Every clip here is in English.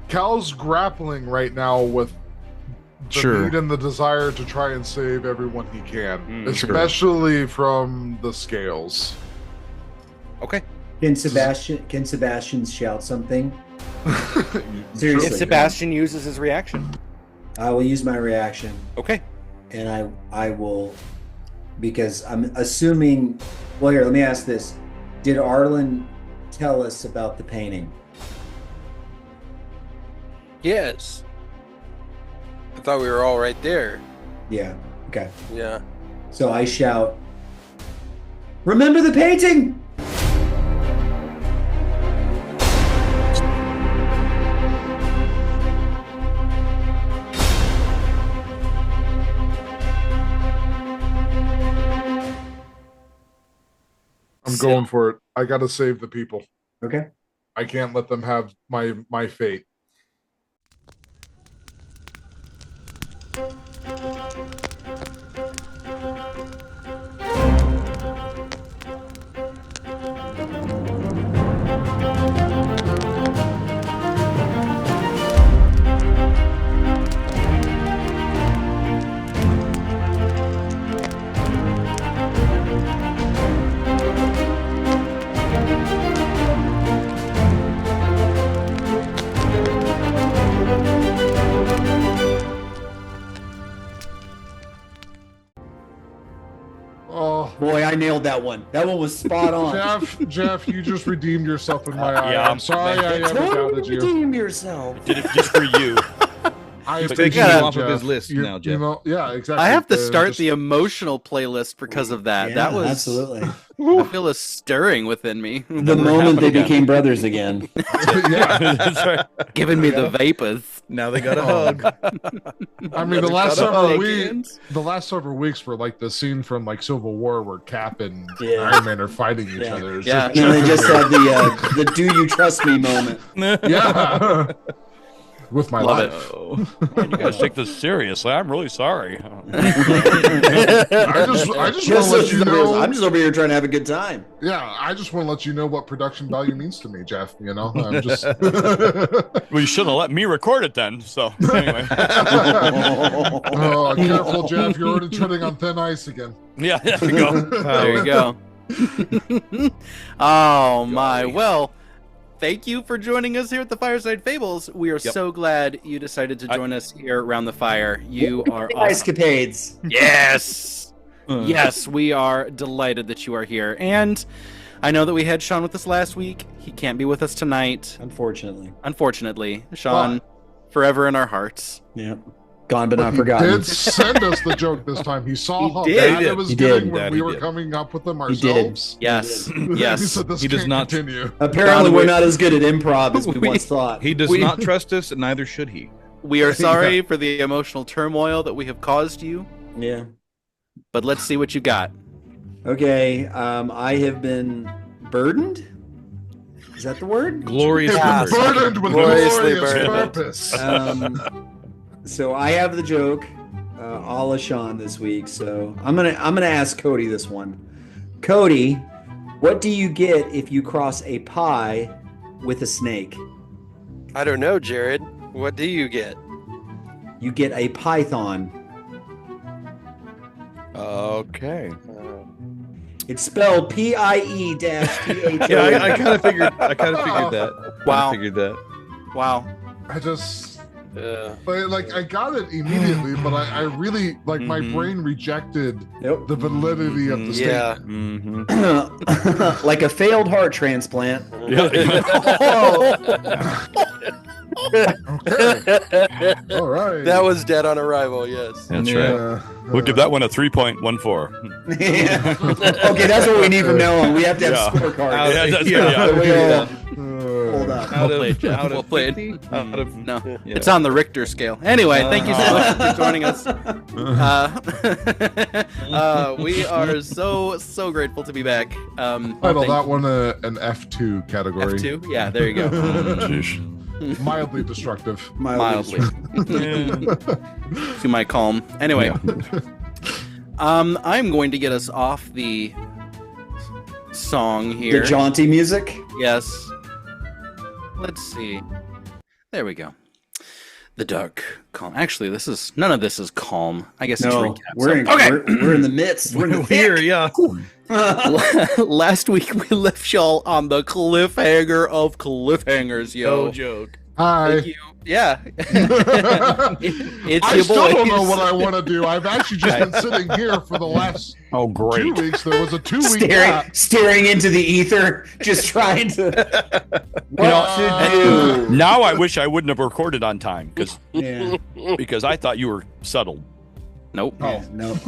Cal's grappling right now with the need and the desire to try and save everyone he can, especially from the scales. Okay. Can Sebastian shout something? Seriously. If Sebastian uses his reaction. I will use my reaction. Okay. And I will, because I'm assuming, well, here, let me ask this. Did Arlen tell us about the painting? Yes. I thought we were all right there. Yeah. Okay. Yeah. So I shout, "Remember the painting!" I'm going for it. I gotta save the people. Okay. I can't let them have my fate. Boy, I nailed that one. That one was spot on. Jeff, you just redeemed yourself in my eye. I'm sorry I ever doubted you. Redeem yourself. Did it just for you. I've taken you off of his list now, Jeff. You know, yeah, exactly. I have to start the emotional playlist because of that. Yeah, that was absolutely. I feel a stirring within me. The moment they became brothers again. Yeah, That's right. Giving me the vapors. Now they got a hug. I mean, the last several weeks were like the scene from like Civil War where Cap and Iron Man are fighting each other. It's Yeah. And they just had the "Do you trust me" moment. yeah. With my Love life. Man, you guys take this seriously. I'm really sorry. I just want to let you know. I'm just over here trying to have a good time. Yeah, I just want to let you know what production value means to me, Jeff. You know, I'm just. Well, you shouldn't have let me record it then. So anyway. Oh, careful, Jeff! You're already treading on thin ice again. Yeah, there we go. There you go. Oh my. Well, thank you for joining us here at the Fireside Fables. We are so glad you decided to join us here around the fire. You are awesome. Escapades. Yes. Yes, we are delighted that you are here. And I know that we had Sean with us last week. He can't be with us tonight. Unfortunately. Sean, forever in our hearts. Yeah. Gone but not He forgotten. did send us the joke this time. He saw how did. bad it was He getting did. when That we he were did. coming up with them He did. ourselves. Yes. He Yes. said this He does can't not- continue. Apparently, we're not as good at improv as we once thought. He does not trust us, and neither should he. We are sorry for the emotional turmoil that we have caused you, Yeah. but let's see what you got. Okay. I have been burdened. Is that the word? Glorious Yeah. numbers. Burdened with Gloriously glorious burdened. purpose. So I have the joke, a la Sean this week. So I'm gonna ask Cody this one. Cody, what do you get if you cross a pie with a snake? I don't know, Jared. What do you get? You get a python. Okay. It's spelled PIE-THON. Yeah, I kind of figured. I kind of figured that. Wow. I figured that. Wow. I just, Yeah. like, I got it immediately, but I really, like, my brain rejected Nope. the validity of the Yeah. statement. Mm-hmm. Like a failed heart transplant. Okay. All right. That was dead on arrival, yes. That's Yeah. right. We'll give that one a 3.14. Yeah. Okay, that's what we need from now on. We have to have Yeah. scorecards. Yeah, that's Yeah. yeah. So we all Uh, hold up. Out We'll play of, it, Jeff. out We'll of play it. 50? Out of, No, yeah. it's on the Richter scale. Anyway, thank you so much for joining us. We are so grateful to be back. Title thank- that one an F2 category. F2? Yeah, there you go. Mildly destructive. Mildly. To my calm. Anyway, I'm going to get us off the song here. The jaunty music. Yes. Let's see. There we go. The dark calm. Actually, none of this is calm. I guess it's recap. We're in the midst. We're in the here, yeah. Last week we left y'all on the cliffhanger of cliffhangers, yo. No joke. Hi. Yeah. I still don't know what I want to do. I've actually just been sitting here for the last 2 weeks. There was a 2-week gap. Staring into the ether, just trying to do. Now I wish I wouldn't have recorded on time because I thought you were settled. Nope. Oh no.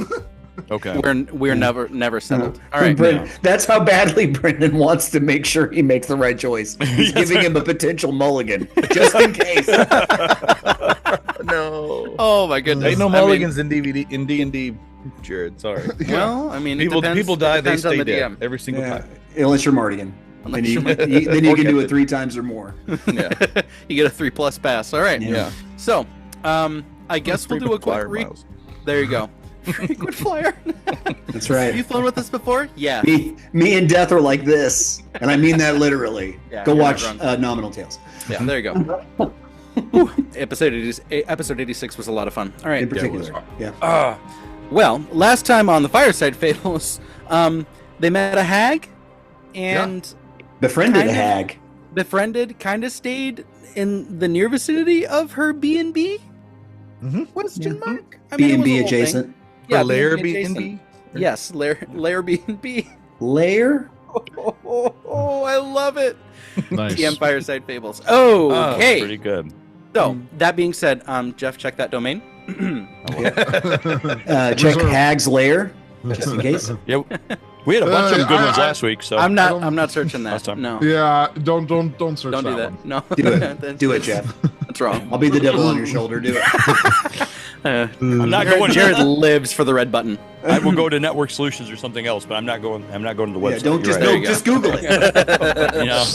Okay. We're never settled. All right. That's how badly Brendan wants to make sure he makes the right choice. He's giving him a potential mulligan just in case. No. Oh my goodness. Ain't no mulligans in D&D, Jared. Sorry. Well, I mean, people die, they stay the dead DM. every single time. Unless you're Mardigan. Then you can do it 3 times or more. Yeah. You get a 3+ pass. All right. Yeah. So, I guess we'll do a quick There you go. Frequent flyer. That's right. Have you flown with us before? Yeah. Me and Death are like this, and I mean that literally. Yeah, Go watch Nominal Tales. Yeah, there you go. Episode 86 was a lot of fun. All right. In particular. Yeah. Well, last time on the Fyresidefables, they met a hag and befriended a hag. Befriended, kind of stayed in the near vicinity of her B&B? Question mark? I mean, B&B adjacent. Yeah, Lair B&B. Yes, Lair B&B. Lair? Oh, I love it. Nice. TM Fyresidefables. Oh, okay. Pretty good. So, that being said, Jeff, check that domain. Check Hag's Lair, just in case. Yeah, we had a bunch of good ones last week. So I'm not searching that. Last time. No. Yeah, don't search Don't do that. one. No. Do it, Jeff. That's wrong. I'll be the devil on your shoulder. Do it. I'm not going. Jared lives for the red button. I will go to Network Solutions or something else, but I'm not going to the website. Just Google it.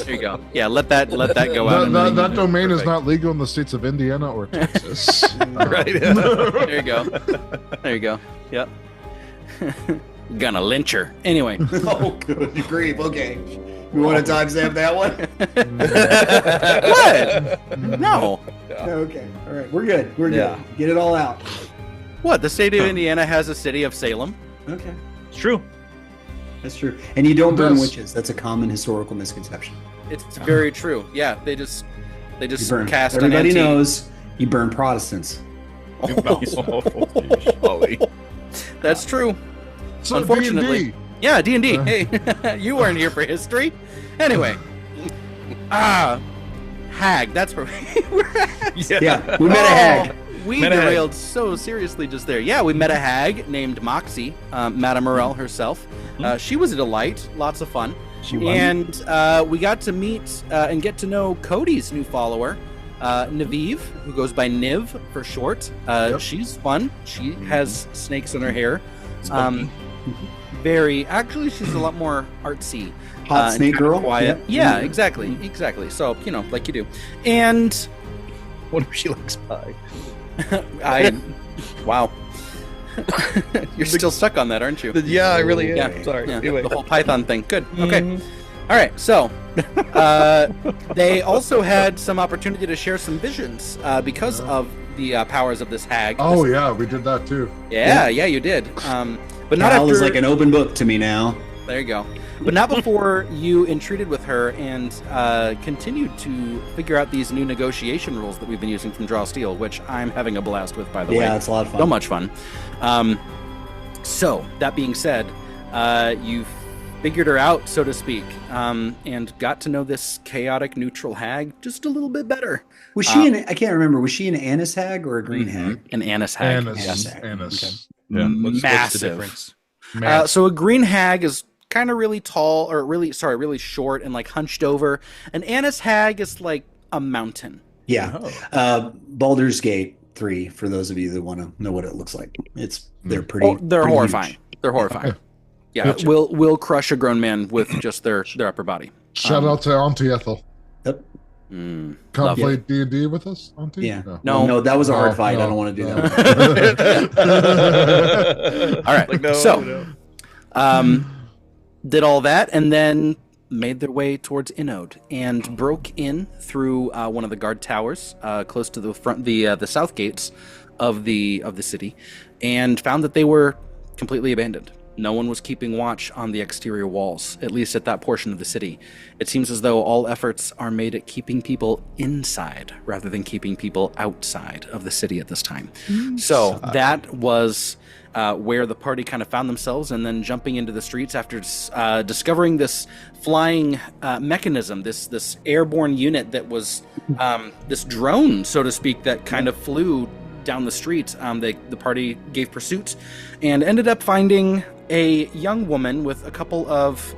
There you go. Yeah, let that go out. That domain is not legal in the states of Indiana or Texas. Right. There you go. There you go. Yep. Gonna lynch her. Anyway. Oh, good grief. Okay. We want to timestamp that one? What? No. Okay. All right. We're good. We're good. Get it all out. What? The state of Indiana has a city of Salem. Okay. It's true. That's true. And you don't burn witches. That's a common historical misconception. It's very true. Yeah, they just burn. cast Everybody an knows you burn Protestants. That's true. So Unfortunately. D&D. Yeah, D&D. Hey, you weren't here for history. Anyway. Hag. That's where we were at. Yeah, we met a hag. We derailed so seriously just there. Yeah, we met a hag named Moxie, Madame Morel herself. She was a delight. Lots of fun. And we got to meet and get to know Cody's new follower, Naviv, who goes by Niv for short. She's fun. She has snakes in her hair. Actually, she's a lot more artsy. Hot snake girl? Quiet. Yeah, exactly. So, like you do. And what if she likes pie? Wow. You're still stuck on that, aren't you? Yeah, I really am. Yeah. Sorry. Yeah, Anyway. the whole Python thing. Good. Okay. All right. So, they also had some opportunity to share some visions because of the powers of this hag. Oh, yeah, we did that too. Yeah, you did. But not Cal after... is like an open book to me now. There you go. But not before you entreated with her and continued to figure out these new negotiation rules that we've been using from Draw Steel, which I'm having a blast with, by the way. Yeah, it's a lot of fun. So much fun. So, that being said, you figured her out, so to speak, and got to know this chaotic neutral hag just a little bit better. Was she I can't remember, was she an anise hag or a green hag? An anise hag. Anise. Okay. Yeah. What's the Massive. difference? So a green hag is kind of really tall, or really short and like hunched over. An anise hag is like a mountain. Yeah. Baldur's Gate 3, for those of you that want to know what it looks like. They're pretty. They're pretty horrifying. huge. They're horrifying. Yeah, will crush a grown man with just their upper body. Shout out to Auntie Ethel. Yep. Come play D&D with us, Auntie? Yeah. No, that was a hard fight. No. I don't want to do that. All right. Did all that, and then made their way towards Inode and broke in through one of the guard towers close to the south gates of the city, and found that they were completely abandoned. No one was keeping watch on the exterior walls, at least at that portion of the city. It seems as though all efforts are made at keeping people inside rather than keeping people outside of the city at this time. So that was where the party kind of found themselves, and then jumping into the streets after discovering this flying mechanism, this airborne unit that was this drone, so to speak, that kind of flew down the street. The party gave pursuit and ended up finding a young woman with a couple of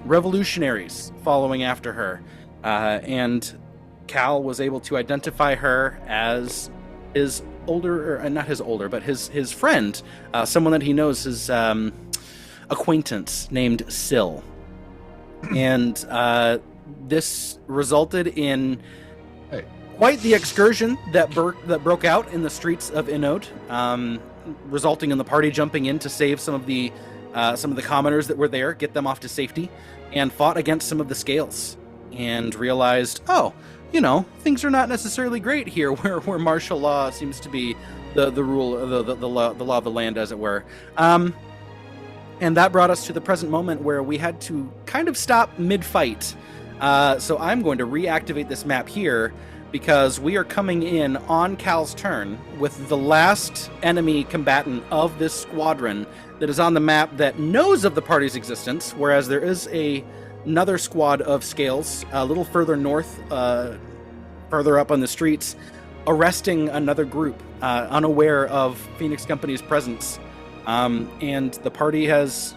revolutionaries following after her. And Cal was able to identify her as his his friend, someone that he knows, his acquaintance named Syl. And this resulted in quite the excursion that broke out in the streets of Inode, resulting in the party jumping in to save some of the commoners that were there, get them off to safety, and fought against some of the scales, and realized, things are not necessarily great here, where martial law seems to be the rule, the law of the land, as it were. And that brought us to the present moment where we had to kind of stop mid-fight. So I'm going to reactivate this map here, because we are coming in on Cal's turn with the last enemy combatant of this squadron that is on the map that knows of the party's existence, whereas there is another squad of scales a little further north, further up on the streets, arresting another group, unaware of Phoenix Company's presence. And the party has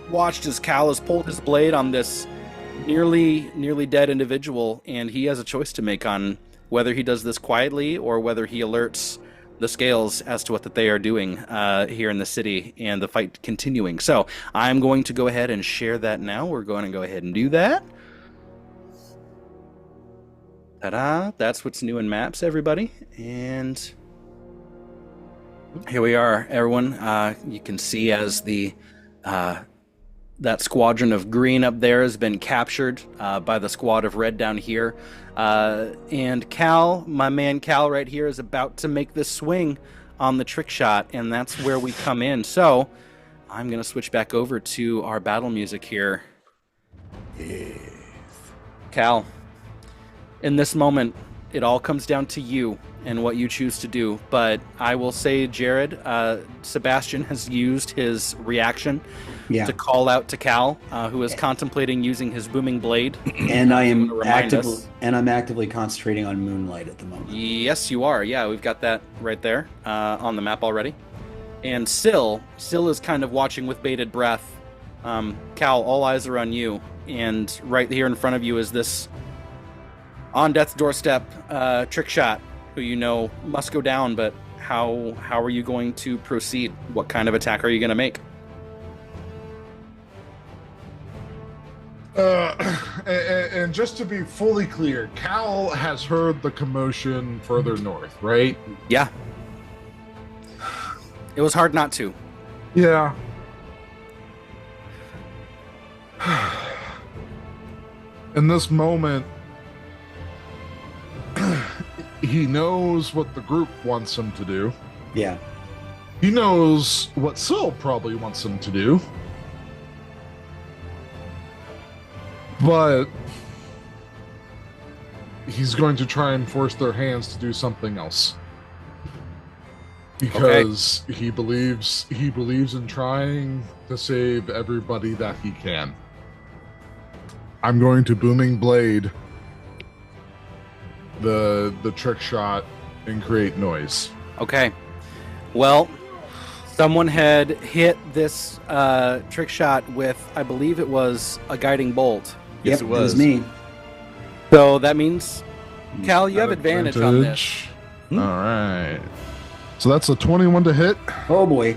watched as Cal has pulled his blade on this nearly dead individual, and he has a choice to make on whether he does this quietly or whether he alerts the scales as to what that they are doing here in the city, and the fight continuing. So I'm going to go ahead and share that now. We're going to go ahead and do that. Ta-da! That's what's new in maps, everybody. And here we are, everyone. You can see as the that squadron of green up there has been captured by the squad of red down here. And Cal, my man Cal right here, is about to make this swing on the trick shot, and that's where we come in. So I'm going to switch back over to our battle music here. Yes. Cal, in this moment, it all comes down to you and what you choose to do. But I will say, Jared, Sebastian has used his reaction to call out to Cal, who is contemplating using his booming blade. And I'm actively concentrating on Moonlight at the moment. Yes, you are. Yeah, we've got that right there on the map already. And Syl is kind of watching with bated breath. Cal, all eyes are on you. And right here in front of you is this on death's doorstep trick shot, who you know must go down, but how are you going to proceed? What kind of attack are you going to make? And just to be fully clear, Cal has heard the commotion further north, right? Yeah. It was hard not to. Yeah. In this moment, he knows what the group wants him to do. Yeah. He knows what Syl probably wants him to do. But he's going to try and force their hands to do something else. Because he believes in trying to save everybody that he can. I'm going to booming blade the trick shot and create noise. Okay. Well, someone had hit this trick shot with, I believe it was a guiding bolt. Yes, it was me. So that means, Cal, you have advantage on this. All right. So that's a 21 to hit. Oh boy.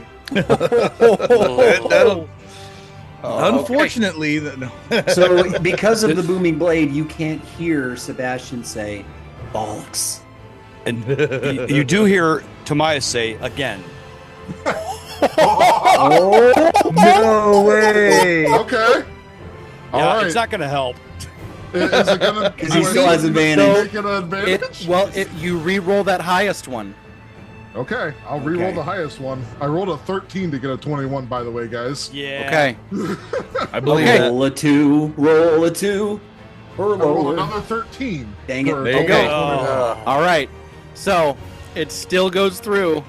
Unfortunately, so because of the booming blade, you can't hear Sebastian say bollocks. And you do hear Tomaias say again. Oh, no way. Okay. Yeah, right. it's not going to help. Is it gonna? Because he still has advantage. Make it an advantage? You re-roll that highest one. Okay, I'll re-roll the highest one. I rolled a 13 to get a 21, by the way, guys. Yeah. Okay. I believe Okay. that. Roll a 2. Roll a 2. I rolled another 13. Dang it. For a There you total go. of 21. All right. So it still goes through.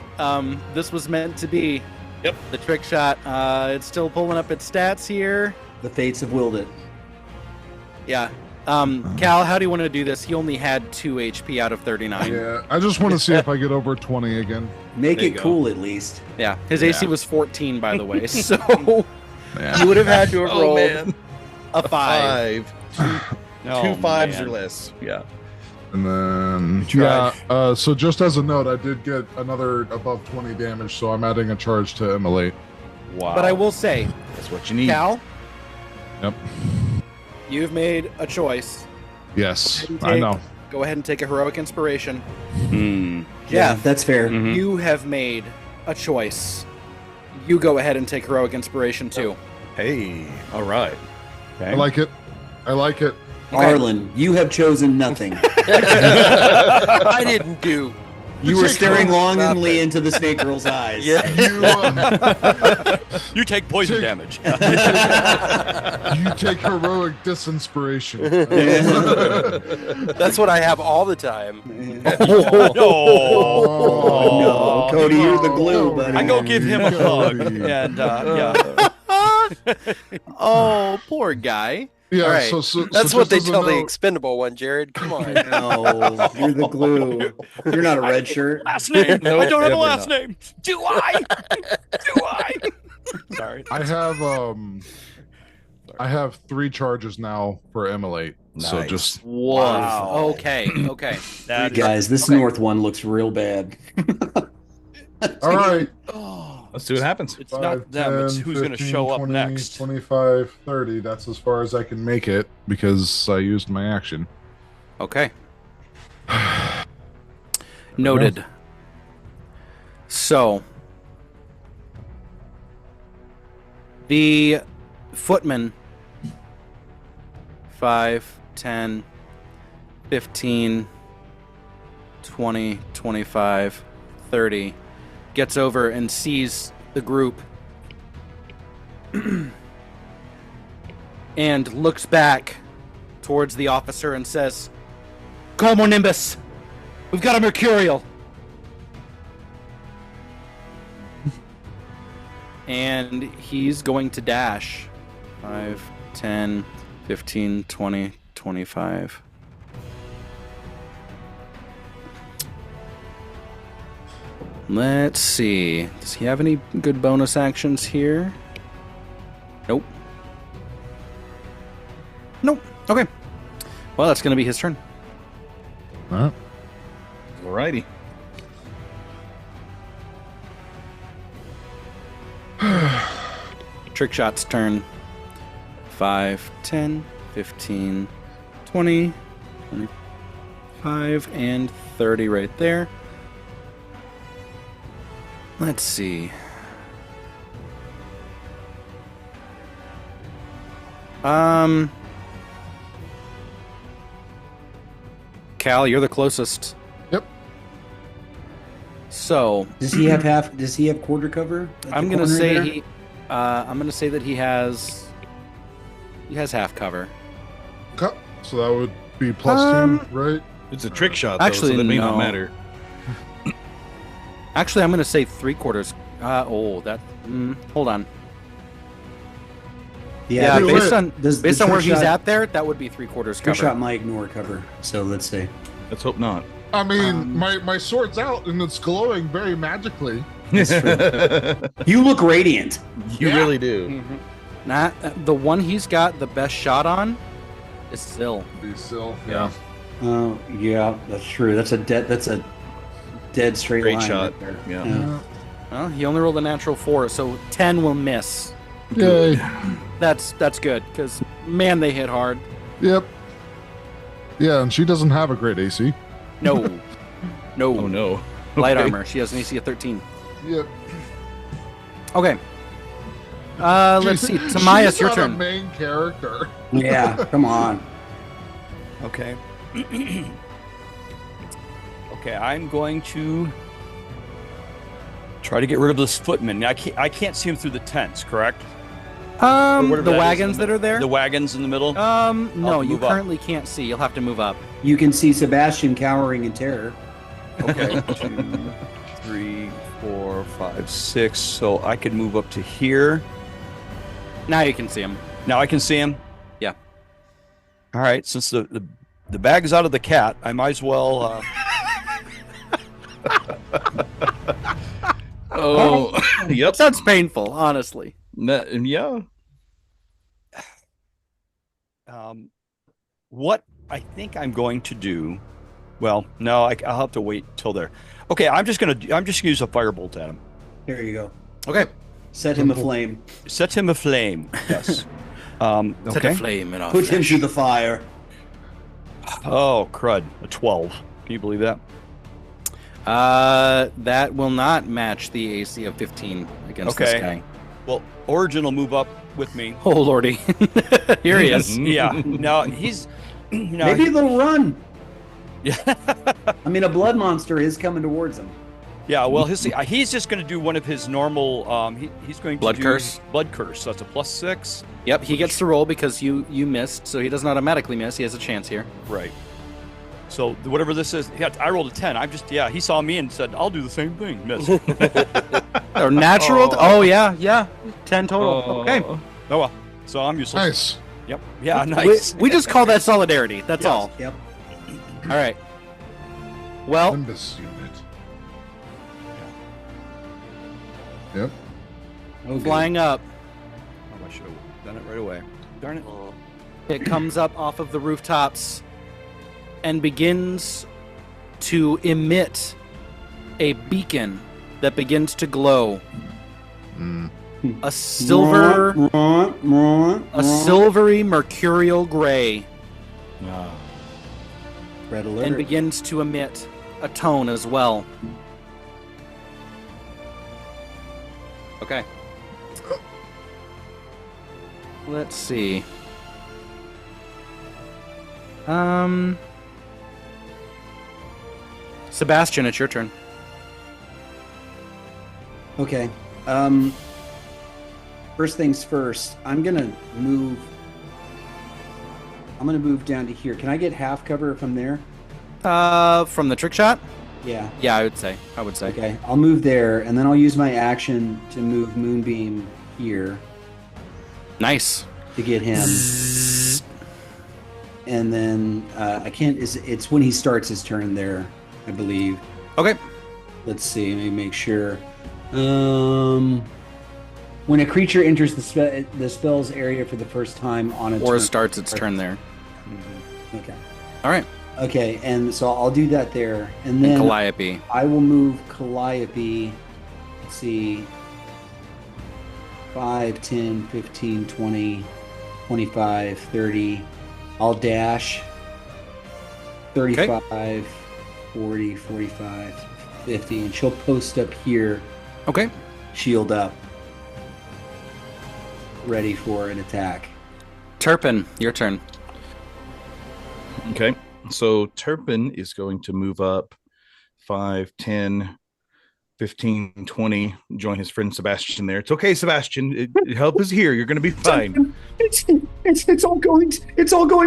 This was meant to be the trick shot. It's still pulling up its stats here. The fates have willed it. Yeah. Cal, how do you want to do this? He only had 2 HP out of 39. Yeah, I just want to see if I get over 20 again. Make There it you go. cool at least. Yeah. His AC was 14, by the way. So Yeah. you would have had to have Oh, rolled man. a 5. 5. Oh, Two 5s man. or less. Yeah. And then, tried. so just as a note, I did get another above 20 damage, so I'm adding a charge to immolate. Wow. But I will say, That's what you need. Cal, Yep. you've made a choice. Yes, And I know. Go ahead and take a heroic inspiration. Yeah, that's fair. You have made a choice. You go ahead and take heroic inspiration too. Hey. All right. I like it. I like it. Arlen, you have chosen nothing. I didn't do. You were Take staring nothing. longingly into the snake girl's eyes. Yeah. You take poison Take- damage. You take heroic disinspiration. That's what I have all the time. No, Cody, you're the glue, no. buddy. I go give him a hug. Cody. And, yeah. Oh, poor guy. Yeah, All right. so That's so what they just as a tell the note- expendable one, Jared. Come on. No, you're the glue. You're not a red shirt. Last name. No, I don't have a definitely last not. name. Do I? Do I? Sorry. I have 3 charges now for immolate. So Nice. just Whoa. Wow. Okay. Okay. That is- Guys, this north one looks real bad. all right. Oh, Let's see what happens. it's not them. It's who's going to 15, show up 20, next. 25, 30. That's as far as I can make it because I used my action. Okay. Noted. So, the footman 5, 10, 15, 20, 25, 30 gets over and sees the group and looks back towards the officer and says, "Como Nimbus, we've got a Mercurial." And he's going to dash 5, 10, 15, 20, 25. Let's see. Does he have any good bonus actions here? Nope. Nope. Okay. Well, that's going to be his turn. All right. Alrighty. Trick shot's turn. 5, 10, 15, 20, 25, and 30 right there. Let's see. Cal, you're the closest. Yep. So Does he have Does he have quarter cover? at the I'm gonna corner say there? he. I'm gonna say that he has. He has half cover. Okay. So that would be plus 2, right? It's a trick shot, though, Actually, so that may no. not matter. Actually, I'm gonna say 3/4. Hold on. Yeah, do based it. on Does the based on where trick he's shot- at there, that would be 3/4 Trick shot cover. might ignore cover. So let's see. Let's hope not. I mean, my sword's out and it's glowing very magically. You look radiant. You Yeah. really do. Not the one he's got the best shot on is still. Be still. Yeah. Oh yeah, that's true. That's a dead straight Great line shot. right there. Yeah. Well, he only rolled a natural 4, so 10 will miss. Yay. That's good because man, they hit hard. Yep. Yeah, and she doesn't have a great AC. No, no, Oh no. light Okay. armor. She has an AC of 13. Yep. Okay. Let's see. Tomaias, your turn. A main character. Yeah, come on. Okay. Okay, I'm going to try to get rid of this footman. I can't see him through the tents, correct? The wagons that are there? The wagons in the middle? No, you currently can't see. You'll have to move up. You can see Sebastian cowering in terror. Okay. 2, 3, 4, 5, 6. So I could move up to here. Now you can see him. Now I can see him? Yeah. All right. Since the bag is out of the cat, I might as well... Oh, yep. Sounds painful, honestly. Yeah. What I think I'm going to do... Well, no, I'll have to wait till there. Okay, I'm just gonna use a firebolt at him. There you go. Okay. Set him aflame. Set him aflame. Yes. Okay. Set a flame in our Put him flesh. through the fire. Oh crud! A 12. Can you believe that? That will not match the AC of 15 against this guy. Well, Origin will move up with me. Oh lordy, here he is. Yeah. Now he's. Maybe they'll run. Yeah. I mean, a blood monster is coming towards him. Yeah. Well, he's just going to do one of his normal. He's going to Blood do curse. Blood curse. So that's a +6. Yep, he gets to roll because you missed, so he doesn't automatically miss. He has a chance here. Right. So whatever this is, I rolled a 10. He saw me and said, "I'll do the same thing." Miss. Or natural. Oh yeah, 10 total. Okay. Oh well. So I'm useless. Nice. Yep. Yeah. Nice. We just call that solidarity. That's Yes. all. Yep. All right. Well, Nimbus unit. Yep. Oh, flying up, I should have done it right away. Darn it. it comes up off of the rooftops and begins to emit a beacon that begins to glow. A silvery mercurial gray, Red alert. and begins to emit a tone as well. Okay. Let's see. Sebastian, it's your turn. Okay. First things first, I'm gonna move down to here. Can I get half cover if I'm there? From the trick shot? Yeah. Yeah, I would say. Okay. I'll move there, and then I'll use my action to move Moonbeam here Nice. to get him. And then I can't. It's when he starts his turn there, I believe. Okay. Let's see. Let me make sure. When a creature enters the spell's area for the first time on a Or turn, starts its turn there. Okay. All right. Okay, and so I'll do that there, and then Calliope. I will move Calliope. Let's see. 5, 10, 15, 20, 25, 30. I'll dash 35, 40, 45, 50, and she'll post up here, Okay. shield up, ready for an attack. Turpin, your turn. Okay. So Turpin is going to move up 5, 10, 15, 20, join his friend Sebastian there. It's okay, Sebastian. Help is here. You're going to be fine. It's all going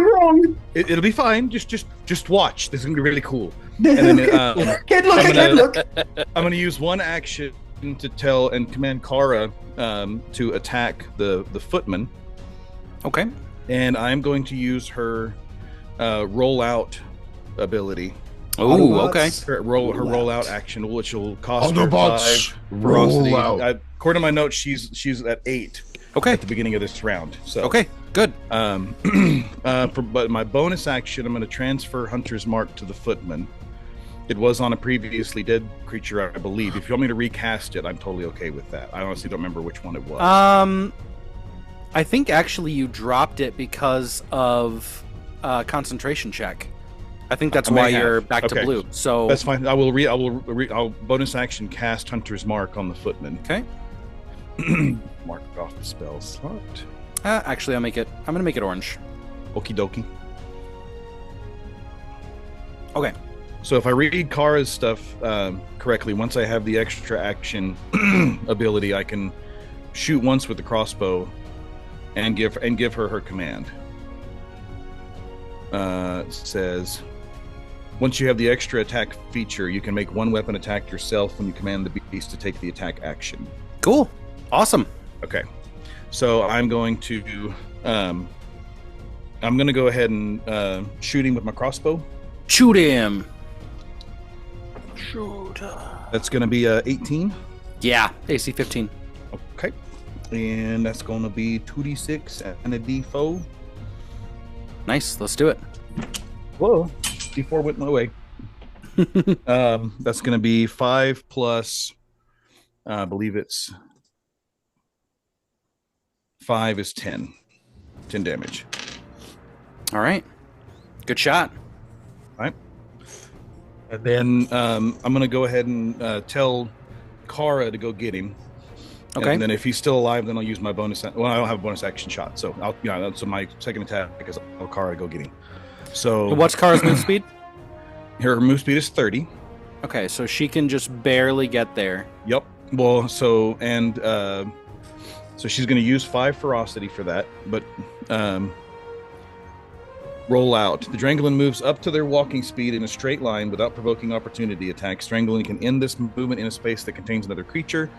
wrong. It'll be fine. Just watch. This is going to be really cool. And then, Can't look. I can't look. I'm going to use one action to tell and command Kara to attack the footman. Okay. And I'm going to use her rollout ability. Oh, okay. Her rollout action, which will cost Autobots, her 5 roll ferocity. out. According to my notes, she's at 8. Okay. At the beginning of this round. So Okay, good. But my bonus action, I'm going to transfer Hunter's Mark to the footman. It was on a previously dead creature, I believe. If you want me to recast it, I'm totally okay with that. I honestly don't remember which one it was. I think actually you dropped it because of concentration check. I think that's I may why have. you're back to Okay. blue. So That's fine. I'll bonus action cast Hunter's Mark on the footman. Okay. Mark off the spell slot. Actually, I'm gonna make it orange. Okie dokie. Okay. So if I read Kara's stuff correctly, once I have the extra action ability, I can shoot once with the crossbow and give her command. It says, once you have the extra attack feature, you can make one weapon attack yourself when you command the beast to take the attack action. Cool. Awesome. Okay. So I'm going to go ahead and shoot him with my crossbow. Shoot him. Shoot. That's going to be 18. Yeah, AC 15. Okay. And that's going to be 2d6 and a d4. Nice. Let's do it. Whoa. D4 went my way. That's going to be 5 plus, I believe it's 5 is 10. 10 damage. All right. Good shot. All right. And then I'm going to go ahead and tell Kara to go get him. Okay. And then if he's still alive, then I'll use my bonus. Well, I don't have a bonus action shot, so so my second attack is I'll Kara to go get him. So what's Kara's move speed? Her move speed is 30. Okay, so she can just barely get there. Yep. Well, so she's going to use 5 ferocity for that, but roll out. The Drangolin moves up to their walking speed in a straight line without provoking opportunity attacks. Drangolin can end this movement in a space that contains another creature.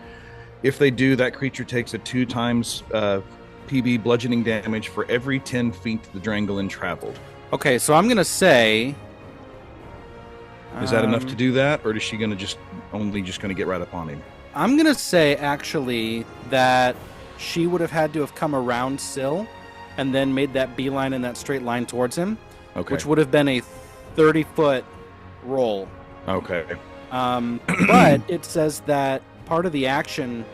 If they do, that creature takes a 2 times PB bludgeoning damage for every 10 feet the Drangolin traveled. Okay, so I'm going to say... Is that enough to do that, or is she going to just get right up on him? I'm going to say, actually, that she would have had to have come around Syl and then made that beeline in that straight line towards him, okay, which would have been a 30-foot roll. Okay. But it says that part of the action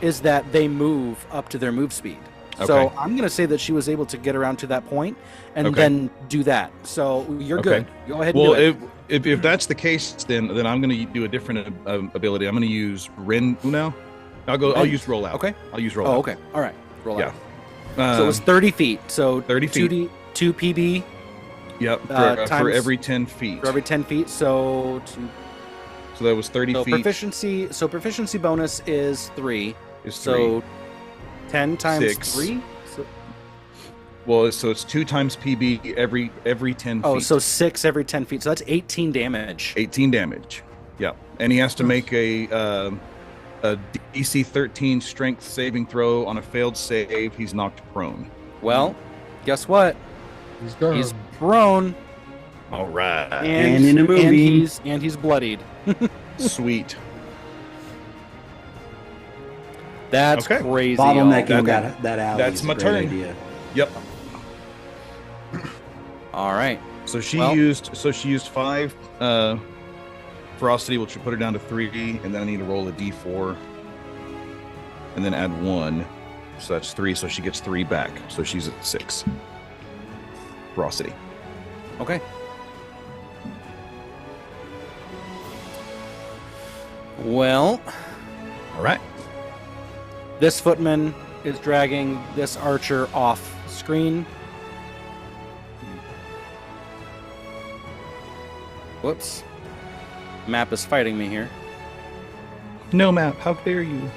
is that they move up to their move speed. Okay. So I'm going to say that she was able to get around to that point and then do that. So you're good. Go ahead and do it. If that's the case, then I'm going to do a different ability. I'm going to use Ren now. I'll use roll out. Okay. I'll use roll out. Oh, okay. All right. Roll out. So it was 30 feet. So 30 feet. 2 PB. Yep. For every 10 feet. For every 10 feet. So that was 30 feet. Proficiency bonus is 3. So 10 times 6. 3? So it's 2 times PB every 10 feet. Oh, so 6 every 10 feet. So that's 18 damage. 18 damage. Yeah. And he has to make a DC 13 strength saving throw. On a failed save, he's knocked prone. Well, guess what? He's prone. All right. And in a movie. And he's bloodied. Sweet. That's crazy. Bottlenecking that alley. That's my turn. Idea. Yep. All right. So she used 5 ferocity, which will put her down to 3, and then I need to roll a d4 and then add 1. So that's 3, so she gets 3 back. So she's at 6 ferocity. Okay. Well, all right. This footman is dragging this archer off screen. Whoops. Map is fighting me here. No map, how dare you?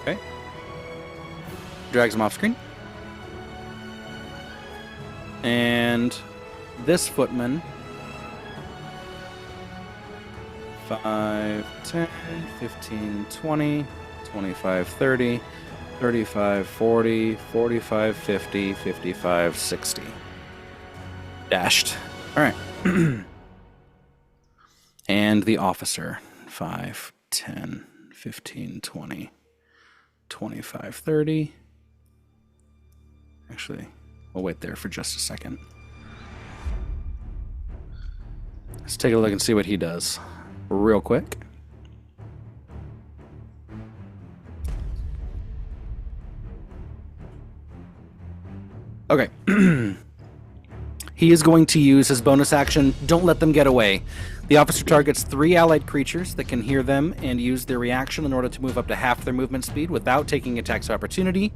Okay. Drags him off screen. And this footman... 5, 10, 15, 20, 25, 30, 35, 40, 45, 50, 55, 60. Dashed. All right. And the officer. 5, 10, 15, 20, 25, 30. Actually, we'll wait there for just a second. Let's take a look and see what he does real quick. Okay. He is going to use his bonus action. Don't let them get away. The officer targets 3 allied creatures that can hear them and use their reaction in order to move up to half their movement speed without taking attacks of opportunity.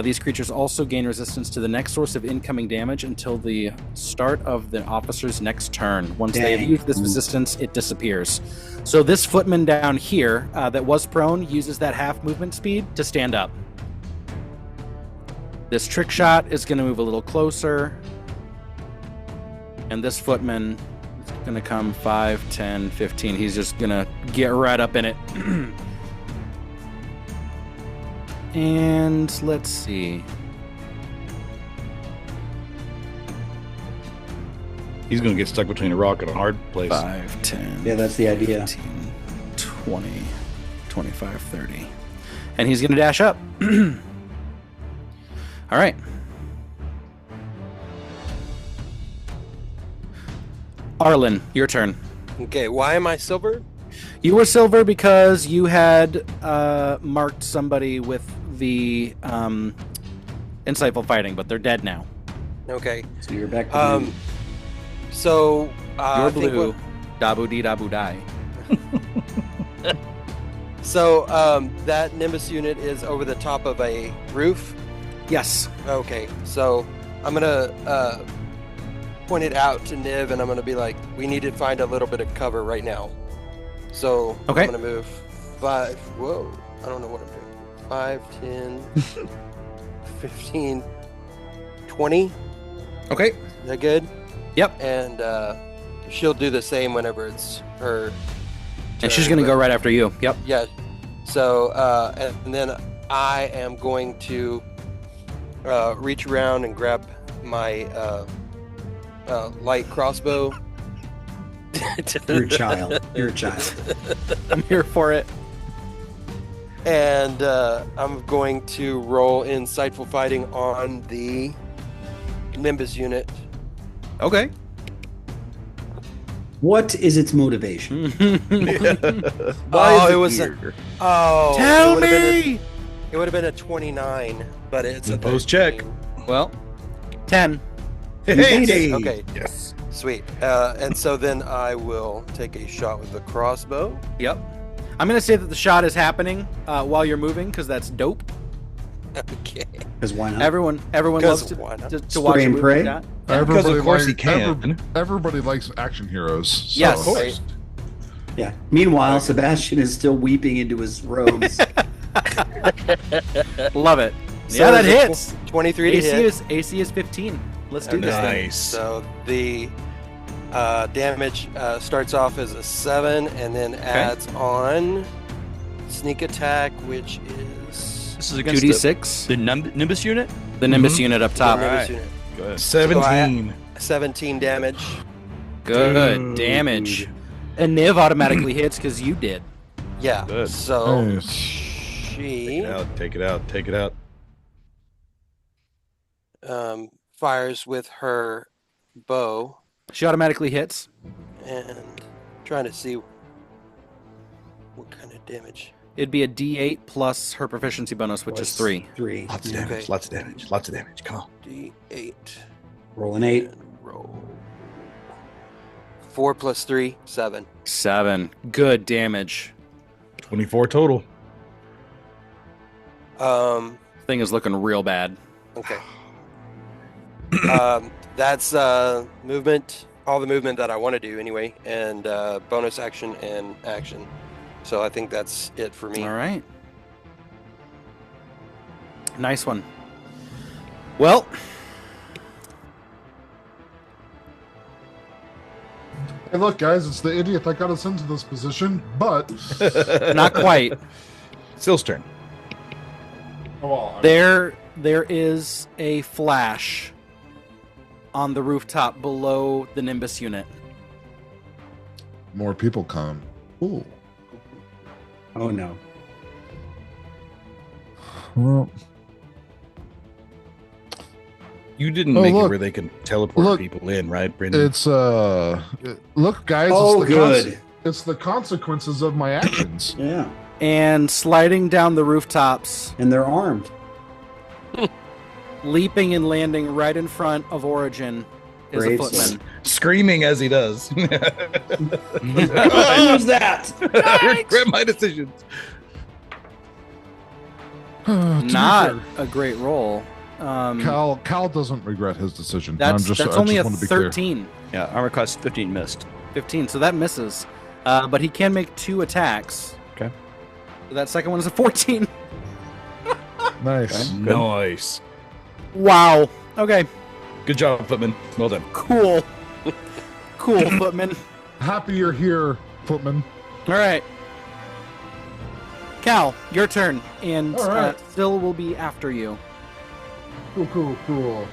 These creatures also gain resistance to the next source of incoming damage until the start of the officer's next turn. Once they have used this resistance, it disappears. So this footman down here that was prone uses that half movement speed to stand up. This trick shot is going to move a little closer. And this footman is going to come 5, 10, 15. He's just going to get right up in it. And let's see. He's going to get stuck between a rock and a hard place. 5, 10. Yeah, that's the idea. 15, 20, 25, 30. And he's going to dash up. All right. Arlen, your turn. Okay, why am I silver? You were silver because you had marked somebody with the insightful fighting, but they're dead now. Okay. So you're back to blue. So you're blue. Dabu dee dabu die. So that Nimbus unit is over the top of a roof. Yes. Okay. So I'm gonna point it out to Niv, and I'm gonna be like, "We need to find a little bit of cover right now." So okay. I'm gonna move 5. Whoa! I don't know what I'm doing. 5, 10, 15, 20. Okay. Is that good? Yep. And she'll do the same whenever it's her turn. And she's going to go right after you. Yep. Yeah. So, and then I am going to reach around and grab my light crossbow. You're a child. You're a child. I'm here for it. And I'm going to roll insightful fighting on the Nimbus unit. Okay. What is its motivation? Oh, it was Tell me! It would have been a 29, but it's a post check. Well, 10. Hey. Okay. Yes. Sweet. And so then I will take a shot with the crossbow. Yep. I'm going to say that the shot is happening while you're moving because that's dope. Okay. Because why not? Everyone loves to watch and pray. Like Because of course he can. Everybody likes action heroes. So. Yes. Of course. Yeah. Meanwhile, Sebastian is still weeping into his robes. Love it. So yeah, that hits. 23 to hit. AC is 15. Let's do this thing. Nice. So the damage starts off as a 7 and then adds on sneak attack, which is... This is against 2d6. The Nimbus unit? The Nimbus unit up top. the Nimbus Right. unit. Go ahead. 17. 17 damage. Good damage. And Niv automatically hits because you did. Yeah. Good. So Nice. she Take it out. fires with her bow, She automatically hits. and trying to see what kind of damage. It'd be a D8 plus her proficiency bonus, which is 3. 3. Lots of Yeah. damage. Okay. Lots of damage. Come on. D8. Roll an 8. And roll. 4 plus 3, 7. 7. Good damage. 24 total. Thing is looking real bad. Okay. That's movement, all the movement that I want to do anyway, and bonus action and action. So I think that's it for me. All right. Nice one. Well, Hey, look, guys, it's the idiot that got us into this position, but not quite. Sill's turn. There is a flash on the rooftop below the Nimbus unit. more people come. Ooh. Oh no. Well, You didn't make look. it where they can teleport Look. people in, right, Brendan? it's look, guys. Oh, it's the good. it's the consequences of my actions. Yeah. And sliding down the rooftops, And they're armed. leaping and landing right in front of Origin, is a footman. Screaming as he does. Who's that? I regret my decisions. Not a great roll. Cal doesn't regret his decision. That's only a 13. Clear. Yeah, armor class 15 missed. 15, so that misses. But he can make 2 attacks. Okay. So that second one is a 14. Nice. Okay, Nice. Wow. Okay. Good job, Footman. Well done. Cool. Cool, Footman. Happy you're here, Footman. All right. Cal, your turn, and All right. Phil will be after you. Cool.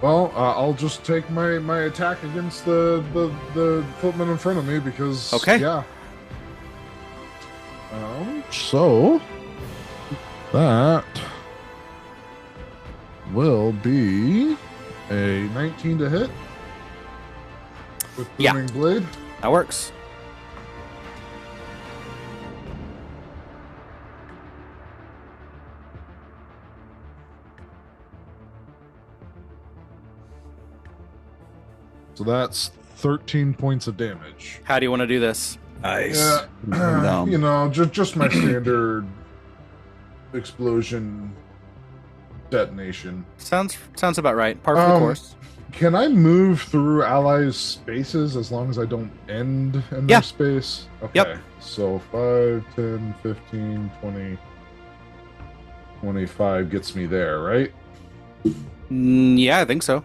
Well, I'll just take my attack against the footman in front of me because yeah. So that will be a 19 to hit with booming blade. That works. So that's 13 points of damage. How do you want to do this? Nice. You know, just my standard explosion detonation. Sounds about right. Par for the course. Can I move through allies' spaces as long as I don't end in their space? Okay. Yep. So 5, 10, 15, 20, 25 gets me there, right? Yeah, I think so.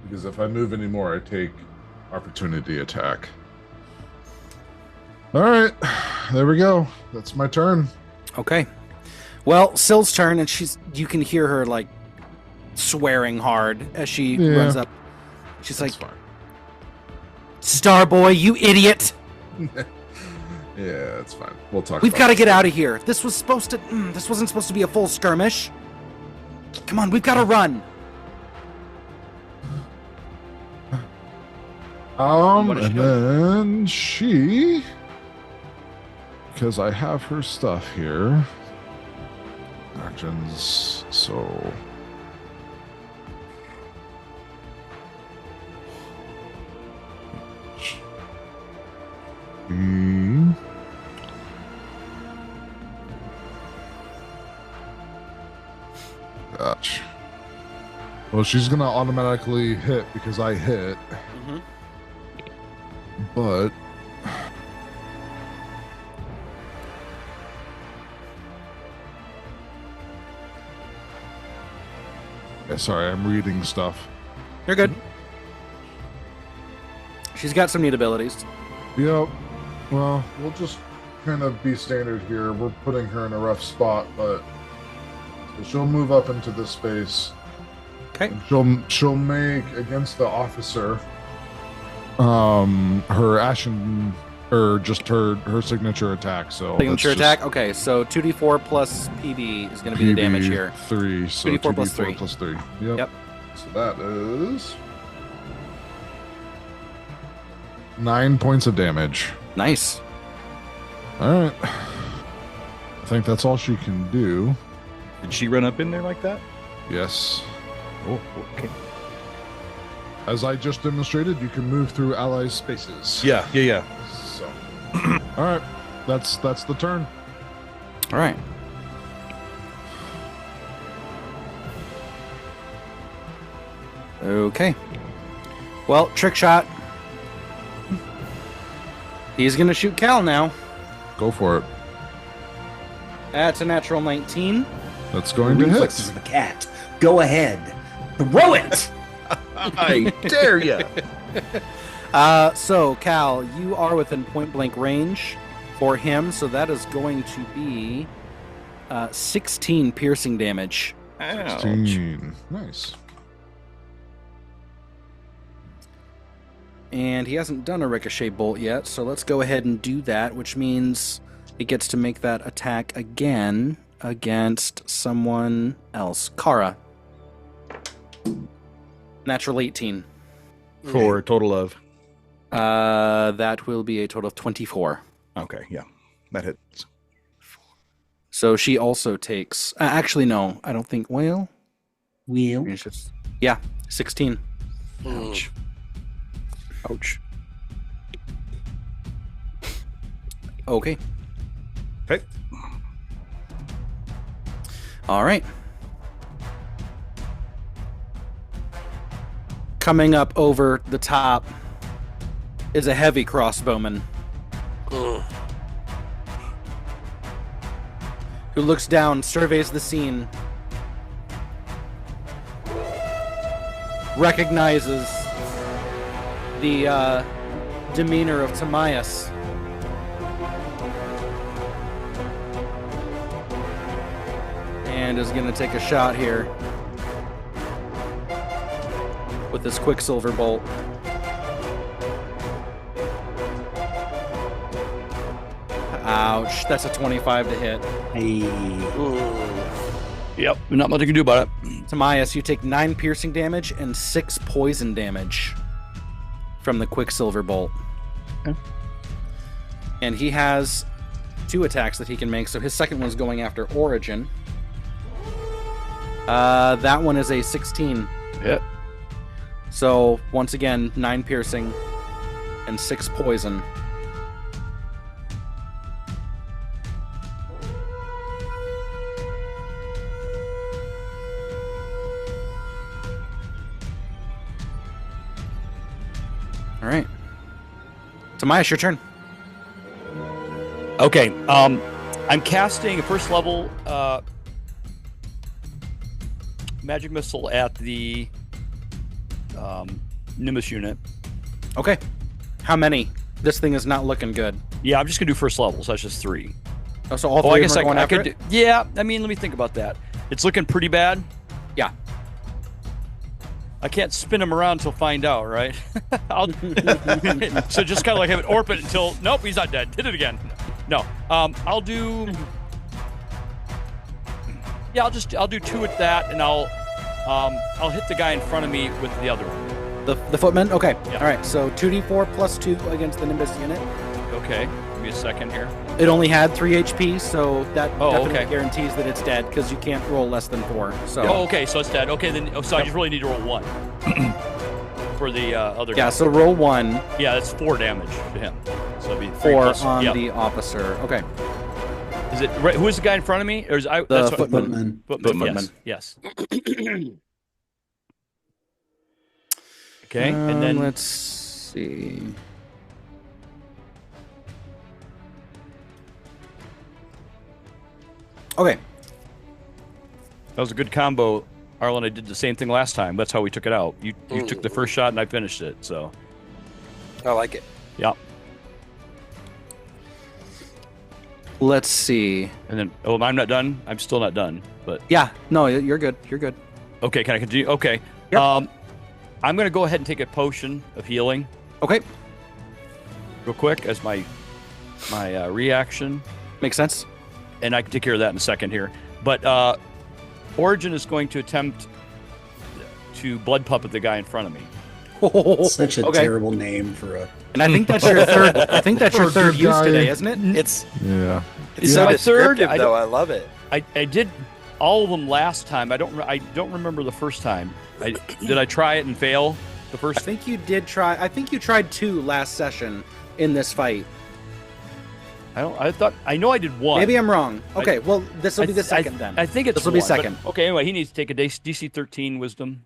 Because if I move anymore, I take opportunity attack. All right, there we go. That's my turn. Okay. Well, Syl's turn, and you can hear her like swearing hard as she runs up. She's That's like, fine. "Starboy, you idiot! Yeah, it's fine. We'll talk. We've got to get out of here. This wasn't supposed to be a full skirmish. Come on, we've got to run." What is she And then she, because I have her stuff here, actions, so. Gosh. Well, she's gonna automatically hit because I hit. Mm-hmm. But sorry, I'm reading stuff. You're good. She's got some neat abilities. Yep. Well, we'll just kind of be standard here. We're putting her in a rough spot, but so she'll move up into this space. Okay. And she'll make against the officer her ashen or just her signature attack. So signature attack. Okay, so 2d4 plus PB is going to be the damage here. 3. So 2d4 plus 3. Plus 3. Yep. So that is 9 points of damage. Nice. All right. I think that's all she can do. Did she run up in there like that? Yes. Oh, okay. As I just demonstrated, you can move through allies' spaces. Yeah. So, all right, that's the turn. All right. Okay. Well, trick shot. He's gonna shoot Cal now. Go for it. That's a natural 19. That's going to hit. Reflexes of a cat. Go ahead. Throw it. I dare you. So, Cal, you are within point blank range for him, so that is going to be 16 piercing damage. 16. Nice. And he hasn't done a ricochet bolt yet, so let's go ahead and do that, which means it gets to make that attack again against someone else. Kara. Natural 18. For a total of? That will be a total of 24. Okay, yeah. That hits. So she also takes... actually, no. I don't think... Well... Wheel. Yeah, 16. Ouch. Ouch. Okay. Okay. All right. Coming up over the top is a heavy crossbowman who looks down, surveys the scene, recognizes the demeanor of Tomaias. And is going to take a shot here with this Quicksilver Bolt. Ouch, that's a 25 to hit. Hey. Yep, not much I can do about it. Tomaias, you take 9 piercing damage and 6 poison damage from the Quicksilver Bolt. Okay. And he has 2 attacks that he can make, so his second one's going after Origin. That one is a 16. Hit. So, once again, 9 piercing and 6 poison. All right. Tomaias, your turn. Okay, I'm casting a first level magic missile at the Nimbus unit. Okay. How many? This thing is not looking good. Yeah, I'm just gonna do first level, so that's just 3. Oh, so all 3 I guess are going I after could it? Yeah, I mean, let me think about that. It's looking pretty bad. Yeah. I can't spin him around until find out, right? So just kind of like have it orbit until nope, he's not dead. Hit it again. No. I'll do. Yeah, I'll do 2 at that, and I'll hit the guy in front of me with the other one. The footman? Okay. Yeah. All right. So 2d4 plus 2 against the Nimbus unit. Okay. Give me a second here. It only had 3 HP, so that definitely okay. guarantees that it's dead because you can't roll less than 4. So. Oh, okay. So it's dead. Okay, then. So I just really need to roll 1 for the other guy. Yeah. So roll 1. Yeah, that's 4 damage to him. So it'd be 4 on the officer. Okay. Is it right? Who is the guy in front of me? Or is the footman? Footman. Yes. Okay, and then let's see. Okay. That was a good combo, Arlen. I did the same thing last time. That's how we took it out. You took the first shot and I finished it. So. I like it. Yeah. Let's see. And then, I'm not done. I'm still not done. But yeah, no, you're good. You're good. Okay, can I continue? Okay. Yep. I'm gonna go ahead and take a potion of healing. Okay. Real quick as my reaction. Makes sense. And I can take care of that in a second here. But Origin is going to attempt to blood puppet the guy in front of me. Such a terrible name for a. And I think that's your third. I think that's your third use today, isn't it? It's so my third. Though I love it. I did all of them last time. I don't remember the first time. Did I try it and fail the first? I think you did try. I think you tried 2 last session in this fight. I know I did 1. Maybe I'm wrong. Okay, well this will be the second then. I think it's this will be second. Okay, anyway, he needs to take a DC 13 Wisdom.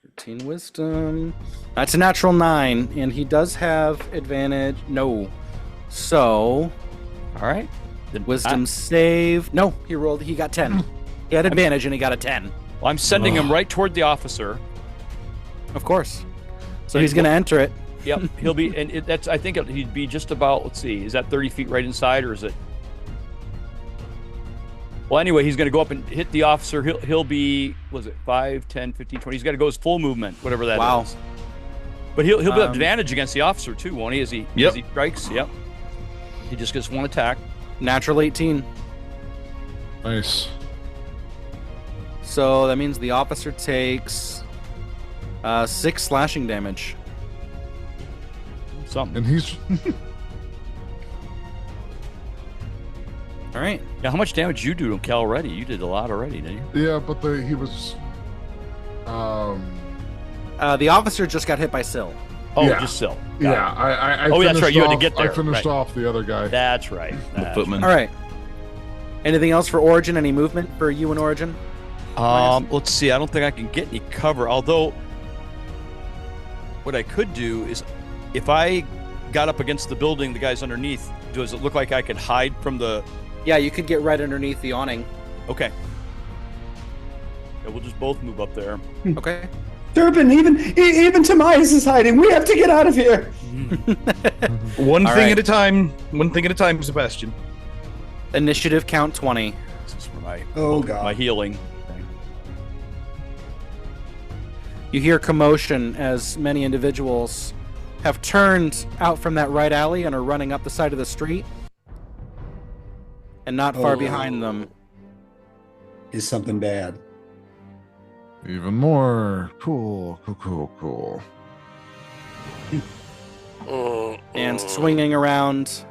13 Wisdom. That's a natural 9, and he does have advantage. No, so all right. Then Wisdom save. No, he got 10. He had advantage and he got a 10. Well, I'm sending him right toward the officer. Of course. So he's going to enter it. Yep, he'll be, and I think he'd be just about. Let's see, is that 30 feet right inside, or is it? Well, anyway, he's going to go up and hit the officer. He'll be, was it 5, 10, 15, 20? He's got to go his full movement, whatever that is. But he'll be advantage against the officer too, won't he? As he strikes. Yep. He just gets 1 attack. Natural 18. Nice. So that means the officer takes 6 slashing damage. Something. And he's all right. Now, how much damage you do to Cal already? You did a lot already, didn't you? yeah, but he was The officer just got hit by Syl. Oh, yeah. just Syl. Yeah, I that's right. You had to get there. I finished off the other guy. That's right. The footman. All right. Anything else for Origin? Any movement for you and Origin? Let's see. I don't think I can get any cover. Although, what I could do is, if I got up against the building, the guys underneath, does it look like I could hide from the... Yeah, you could get right underneath the awning. Okay. Yeah, we'll just both move up there. Okay. Durbin, even Tomaias is hiding. We have to get out of here. One thing at a time. One thing at a time, Sebastian. Initiative count 20. This is for my God. my healing. You hear commotion as many individuals have turned out from that right alley and are running up the side of the street. And not far behind them is something bad. Even more. Cool. And swinging around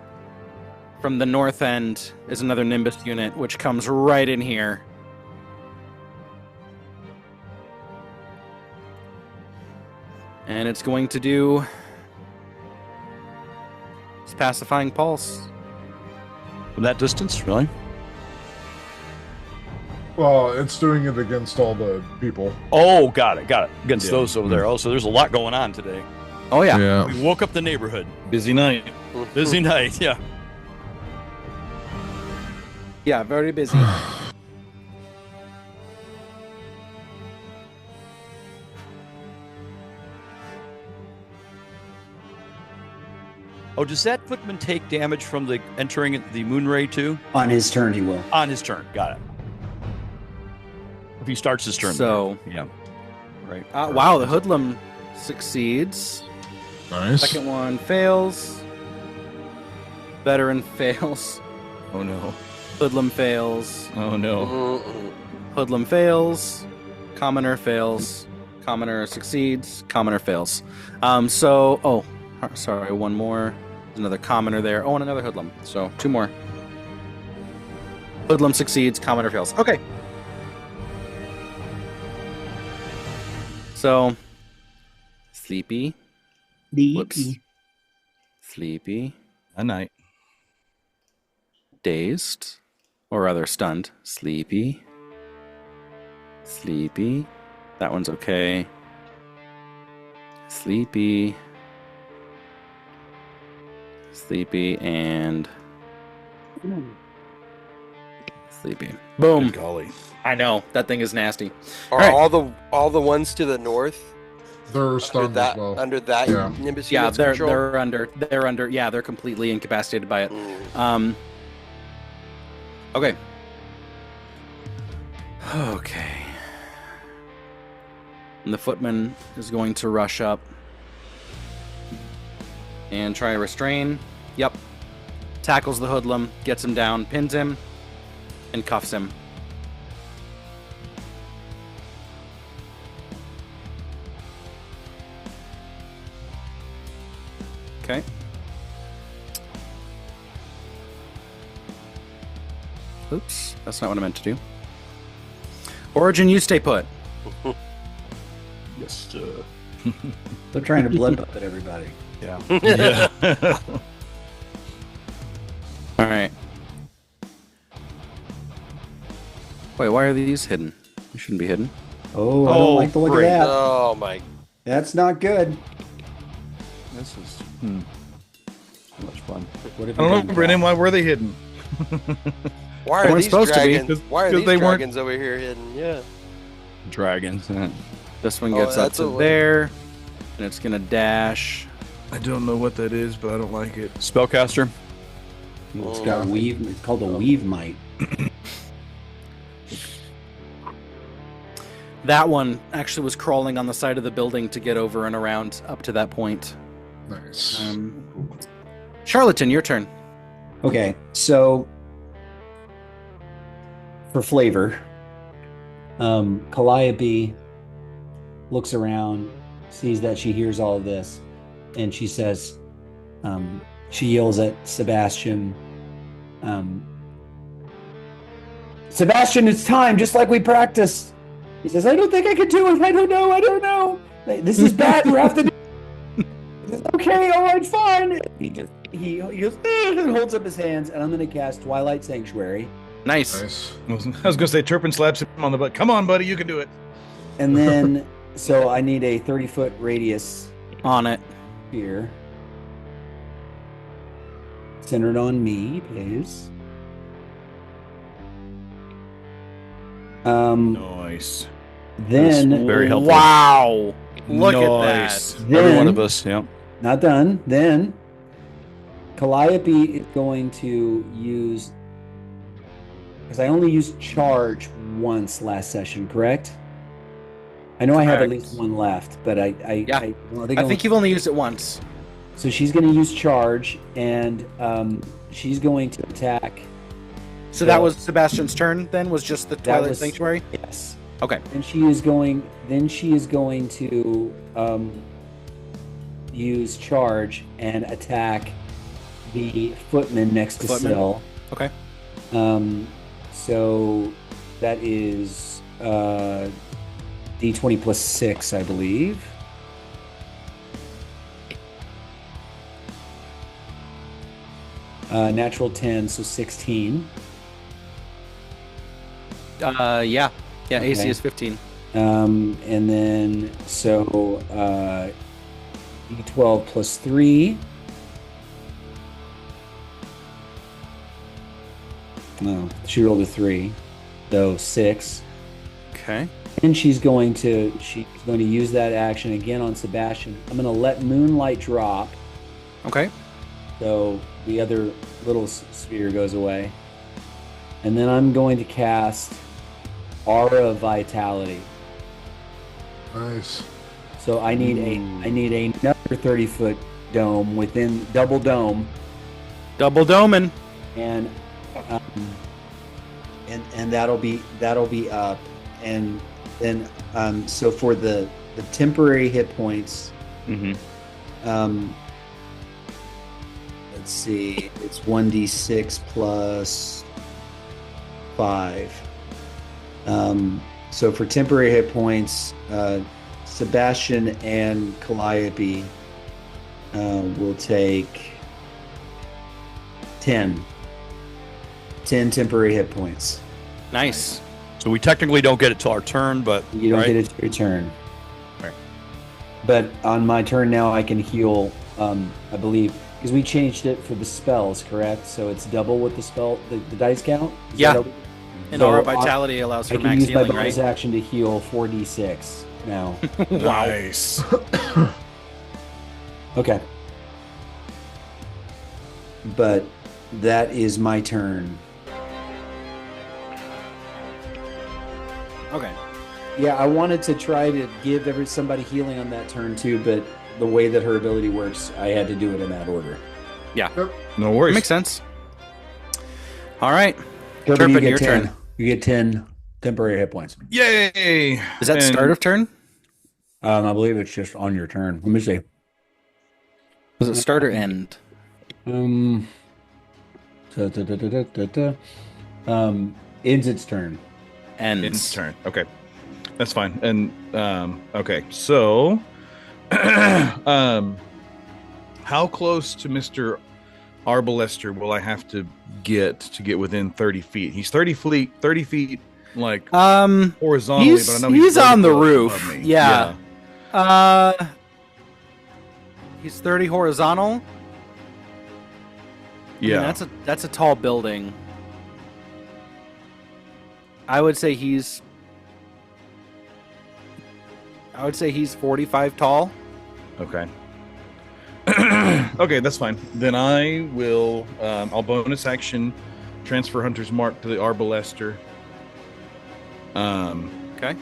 from the north end is another Nimbus unit, which comes right in here. And it's going to do its pacifying pulse. From that distance, really? Well, it's doing it against all the people. Oh, got it. Against those over there. Oh, so there's a lot going on today. Oh, yeah. We woke up the neighborhood. Busy night. Busy night, yeah. Yeah, very busy. Oh, does that footman take damage from the entering the Moonray too? On his turn, he will. On his turn, got it. If he starts his turn. So, yeah. Right. Wow, the hoodlum succeeds. Nice. Second one fails. Veteran fails. Oh no. Hoodlum fails. Oh no. Hoodlum fails. Commoner fails. Commoner succeeds. Commoner fails. Sorry, one more. There's another commoner there. Oh, and another hoodlum. So, two more. Hoodlum succeeds. Commoner fails. Okay. So, sleepy. Whoops. Sleepy. A night. Dazed. Or rather, stunned. Sleepy. Sleepy. That one's okay. Sleepy. Sleepy and sleepy. Boom. Good golly. I know that thing is nasty. Are all the ones to the north? They're stunned as well. Under that Nimbus Yeah, unit's they're control? they're under. Yeah, they're completely incapacitated by it. Okay. Okay. And the footman is going to rush up and try to restrain. Yep. Tackles the hoodlum, gets him down, pins him, and cuffs him. Okay. Oops, that's not what I meant to do. Origin, you stay put. Yes, sir. They're trying to blood puppet everybody. Yeah. Yeah. All right. Wait, why are these hidden? They shouldn't be hidden. Oh, I don't like the look great. of that. Oh my! That's not good. This is so much fun. What have I you don't done, know, Brennan. Cal? Why were they hidden? Why They are weren't these supposed to be, dragons? Why are 'cause these they weren't- dragons over here hidden? Yeah. Dragons. This one Oh, gets up that's to a way. there, and it's gonna dash. I don't know what that is, but I don't like it. Spellcaster. It's got a weave. It's called a weave mite. That one actually was crawling on the side of the building to get over and around up to that point. Nice. Charlatan, your turn. Okay, so for flavor, Calliope looks around, sees that she hears all of this, and she says, she yells at Sebastian, Sebastian, it's time, just like we practiced. He says, I don't think I can do it. I don't know. This is bad. You have to do it. Okay, all right, fine. He goes, and holds up his hands, and I'm going to cast Twilight Sanctuary. Nice. I was going to say, Turpin slaps him on the butt. Come on, buddy, you can do it. And then, so I need a 30-foot radius on it here. Centered on me, please. Nice. Then very helpful. Wow. Look at that. Then, every one of us. Yeah. Not done. Then Calliope is going to use, because I only used charge once last session, correct? I know I have at least one left, but I think you've only used it once. So she's going to use charge, and she's going to attack. So that was Sebastian's turn. Then was just the Twilight Sanctuary. Yes. Okay. And she is going to use charge and attack the footman next to Syl. Okay. So that is D20 plus 6, I believe. Natural 10, so 16. Yeah, okay. AC is 15. And then so D12 plus 3. No, she rolled a 3, so 6. Okay. And she's going to use that action again on Sebastian. I'm going to let Moonlight drop. Okay. So the other little sphere goes away. And then I'm going to cast Aura of Vitality. Nice. So I need another 30-foot dome within double dome. Double doming. And that'll be up. And then so for the temporary hit points. Mm-hmm. Let's see, it's 1d6 plus 5. So for temporary hit points, Sebastian and Calliope will take 10 temporary hit points. Nice. So we technically don't get it till our turn, but you don't get it till your turn. Right. But on my turn now, I can heal. I believe because we changed it for the spells, correct? So it's double with the spell, the dice count. Yeah. And Aura Vitality allows for max healing, right? I can use my bonus action to heal 4d6 now. Nice. Okay. But that is my turn. Okay. Yeah, I wanted to try to give somebody healing on that turn too, but the way that her ability works, I had to do it in that order. Yeah. Yep. No worries. Makes sense. All right. Turpin, Turpin, your 10. turn. You get 10 temporary hit points. Yay! Is that start of turn? I believe it's just on your turn. Let me see. Was it start or end? Ends its turn. Ends turn. Okay. That's fine. And okay. So how close to Mr. Arbalester will I have to get within 30 feet? He's 30 feet like horizontally, but I know he's on the roof. Yeah. He's 30 horizontal. Yeah. I mean, that's a tall building. I would say he's 45 tall. Okay. Okay, that's fine. Then I will I'll bonus action transfer Hunter's Mark to the Arbalester. Okay.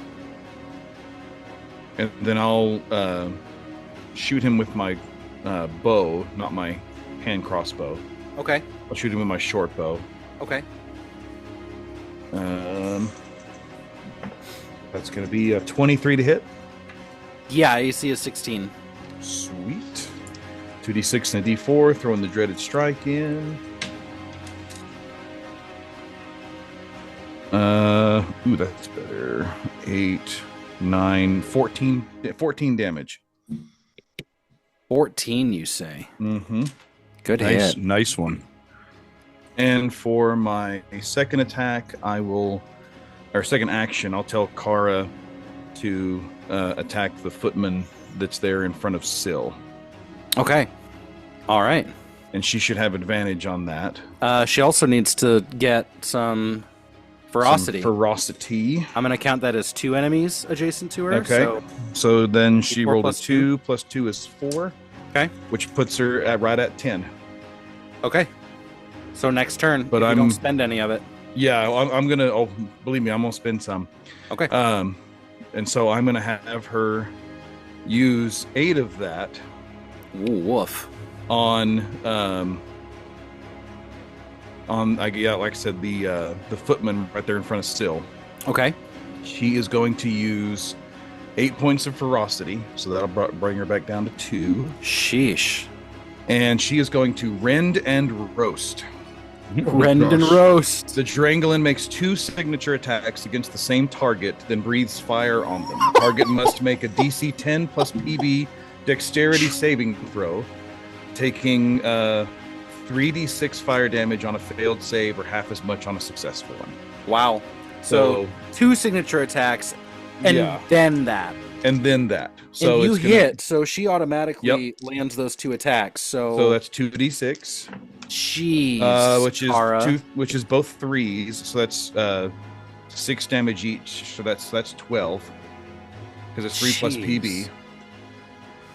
And then I'll shoot him with my bow, not my hand crossbow. Okay. I'll shoot him with my short bow. Okay. That's going to be a 23 to hit. Yeah, AC is 16. Sweet. 2d6 and a d4, throwing the dreaded strike in. Ooh, that's better. 8, 9, 14 damage. 14, you say? Mm-hmm. Good hit. Nice one. And for my second attack, second action, I'll tell Kara to attack the footman that's there in front of Syl. Okay. All right. And she should have advantage on that. She also needs to get some ferocity. I'm going to count that as 2 enemies adjacent to her. Okay. So then she rolled a 2 plus 2 is 4. Okay. Which puts her right at 10. Okay. So next turn, but I don't spend any of it. Yeah, I'm going to, believe me, I'm going to spend some. Okay. And so I'm going to have her use 8 of that. Ooh, woof. On like I said, the footman right there in front of Syl. Okay. She is going to use 8 points of ferocity, so that'll bring her back down to 2. Sheesh. And she is going to rend and roast. Rend and roast. The Drangolin makes 2 signature attacks against the same target, then breathes fire on them. Target must make a DC 10 plus PB dexterity saving throw, taking 3d6 fire damage on a failed save or half as much on a successful one. Wow. So 2 signature attacks and then that. And then that. So and you hit, so she automatically lands those 2 attacks. So that's 2d6. Jeez. Which is both 3s, so that's 6 damage each. So that's 12. Because it's 3 plus PB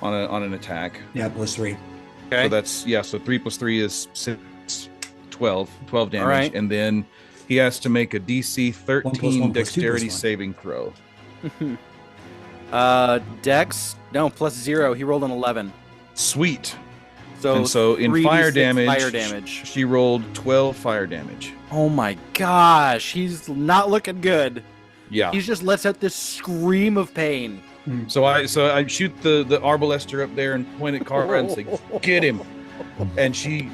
on an attack. Yeah, plus 3. Okay. So that's so 3 plus 3 is 6, 12 damage. Right. And then he has to make a DC 13 dexterity saving throw. Dex? No, plus 0. He rolled an 11. Sweet. So in fire damage, she rolled 12 fire damage. Oh my gosh, he's not looking good. Yeah. He just lets out this scream of pain. So I shoot the Arbalester up there and point at Kara and say, "Get him!" And she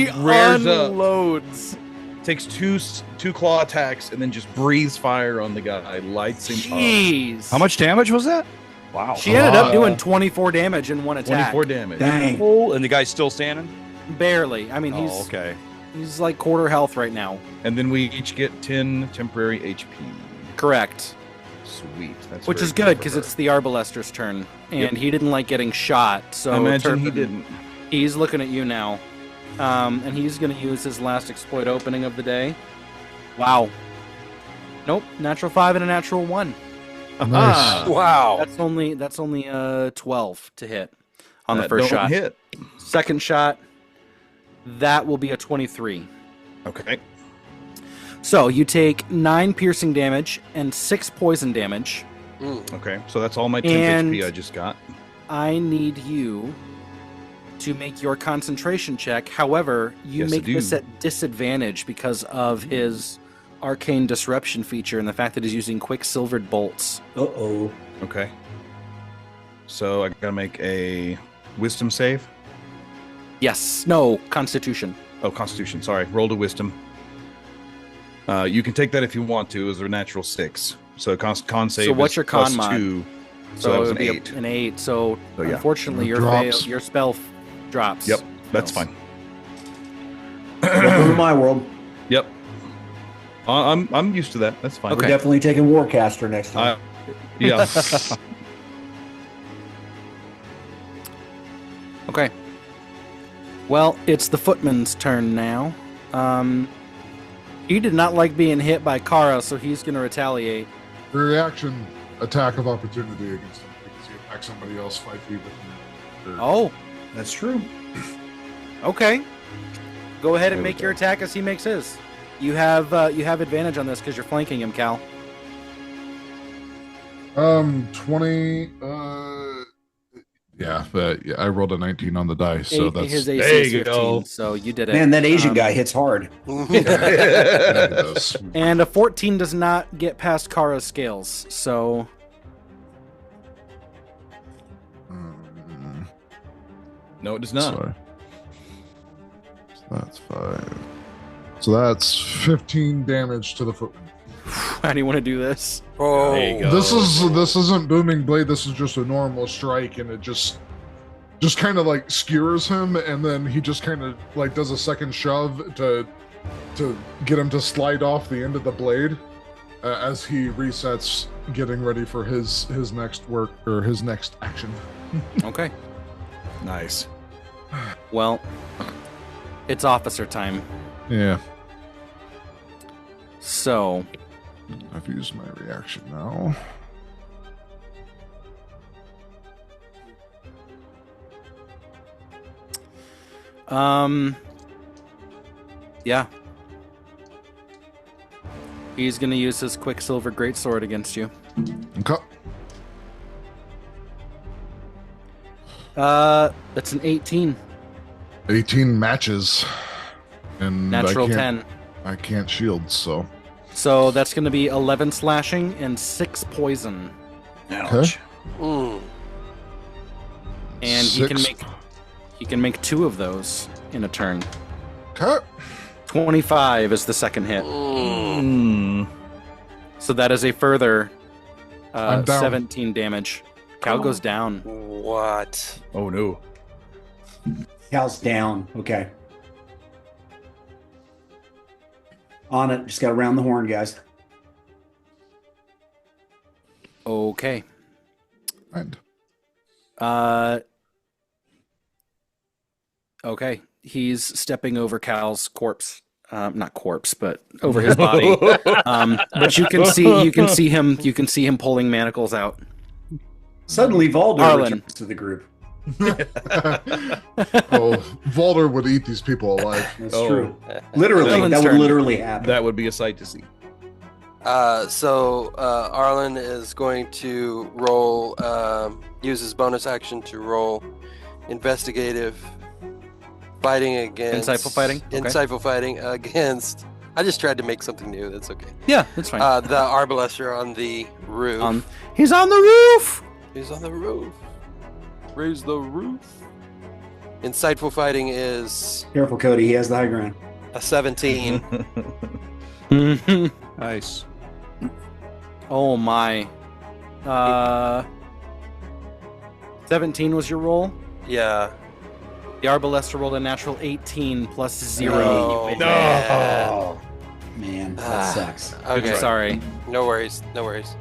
unloads. Takes two claw attacks and then just breathes fire on the guy, lights him up. How much damage was that? Wow. She ended up doing 24 damage in one attack. 24 damage. Dang. Oh, and the guy's still standing? Barely. I mean, he's like quarter health right now. And then we each get 10 temporary HP. Correct. Sweet. Which is good because it's the Arbalester's turn, and he didn't like getting shot. So I imagine he didn't. He's looking at you now, and he's going to use his last exploit opening of the day. Wow. Nope. Natural 5 and a natural 1. Nice. Wow. That's only 12 to hit on the first shot. Hit. Second shot, that will be a 23. Okay. So you take 9 piercing damage and 6 poison damage. Okay, so that's all my 10 HP I just got. I need you to make your concentration check. However, you make this at disadvantage because of his arcane disruption feature and the fact that he's using quicksilvered bolts. Uh-oh. Okay. So I gotta make a wisdom save? Yes. No, constitution. Oh, constitution. Sorry. Rolled a wisdom. You can take that if you want to as a natural 6. So con save. So what's your con mod? 2. So that was an 8. An 8. So yeah. Unfortunately, your spell drops. Yep. That's fine. Welcome to my world. Yep. I'm used to that. That's fine. Okay. We're definitely taking Warcaster next time. Yeah. Okay. Well, it's the footman's turn now. He did not like being hit by Kara, so he's going to retaliate. Reaction attack of opportunity against him because you attack somebody else 5 feet within. Oh, that's true. Okay. Go ahead and make your attack as he makes his. You have advantage on this because you're flanking him, Cal. 20. Yeah, but I rolled a 19 on the dice, so that's his AC is 15. So you did it. Man, that Asian guy hits hard. And a 14 does not get past Kara's scales, so. No, it does not. Sorry. So that's 5. So that's 15 damage to the footman. How do you want to do this? Oh, There you go. This isn't Booming Blade. This is just a normal strike, and it just kind of like skewers him, and then he just kind of like does a second shove to get him to slide off the end of the blade as he resets, getting ready for his next work or his next action. Okay. Nice. Well, it's officer time. Yeah, So, I've used my reaction now. yeah. He's going to use his Quicksilver Greatsword against you. Okay. That's an 18. 18 matches, and Natural 10. I can't shield, so. So that's going to be 11 slashing and 6 poison. Ouch. Mm. And he can make 2 of those in a turn. Okay. 25 is the second hit. Mm. So that is a further I'm down. 17 damage. Cal goes down. What? Oh no. Cal's down. Okay. On it. Just got to round the horn, guys. Okay. And Okay. He's stepping over Cal's corpse. Not corpse, but over his body. But you can see him pulling manacles out. Suddenly, Valder Arlen. returns to the group. oh, Valder would eat these people alive. That's Oh. true. Literally, Arlen's that would turn. literally happen. That would be a sight to see. So Arlen is going to roll, use his bonus action to roll investigative fighting against... Insightful fighting? Okay. Insightful fighting against... I just tried to make something new. That's okay. Yeah, that's fine. The Arbalester on the roof. He's on the roof! He's on the roof. Raise the roof. Insightful fighting is Careful, Cody. He has the high ground. a 17. Nice. Oh my. 17 was your roll? Yeah. The Arbalester rolled a natural 18 plus 0. Oh, man. Oh, man. That sucks. Okay. Sorry. No worries. No worries.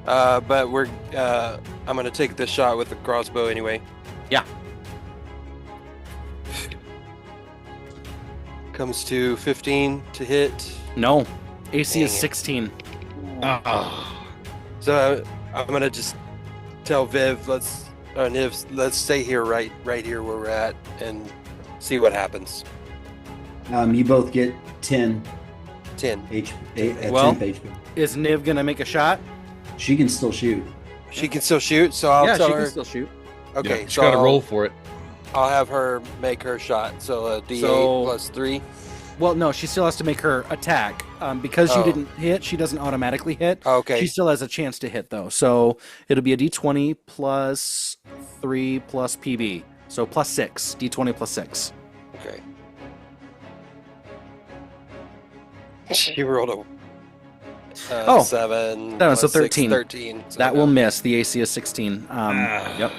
But we're I'm gonna take this shot with the crossbow anyway. Yeah. Comes to 15 to hit. No. AC is Dang it. 16. So I'm gonna just tell Viv, Niv, let's stay here, right here where we're at, and see what happens. You both get 10 10. HP. Well- 10 HP. Is Niv gonna make a shot? She can still shoot. She can still shoot, so I'll yeah, tell she her. can still shoot. Okay, Yeah, so got to roll for it. I'll have her make her shot. So a D8 So- plus 3. Well, no, she still has to make her attack. Because you Oh. didn't hit, she doesn't automatically hit. Okay. She still has a chance to hit, though. So it'll be a D20 plus 3 plus PB. So plus 6. D20 plus 6. Okay. She rolled a Oh. 7. No, so plus 6, 13. 13. So That no. will miss. The AC is 16. Yep.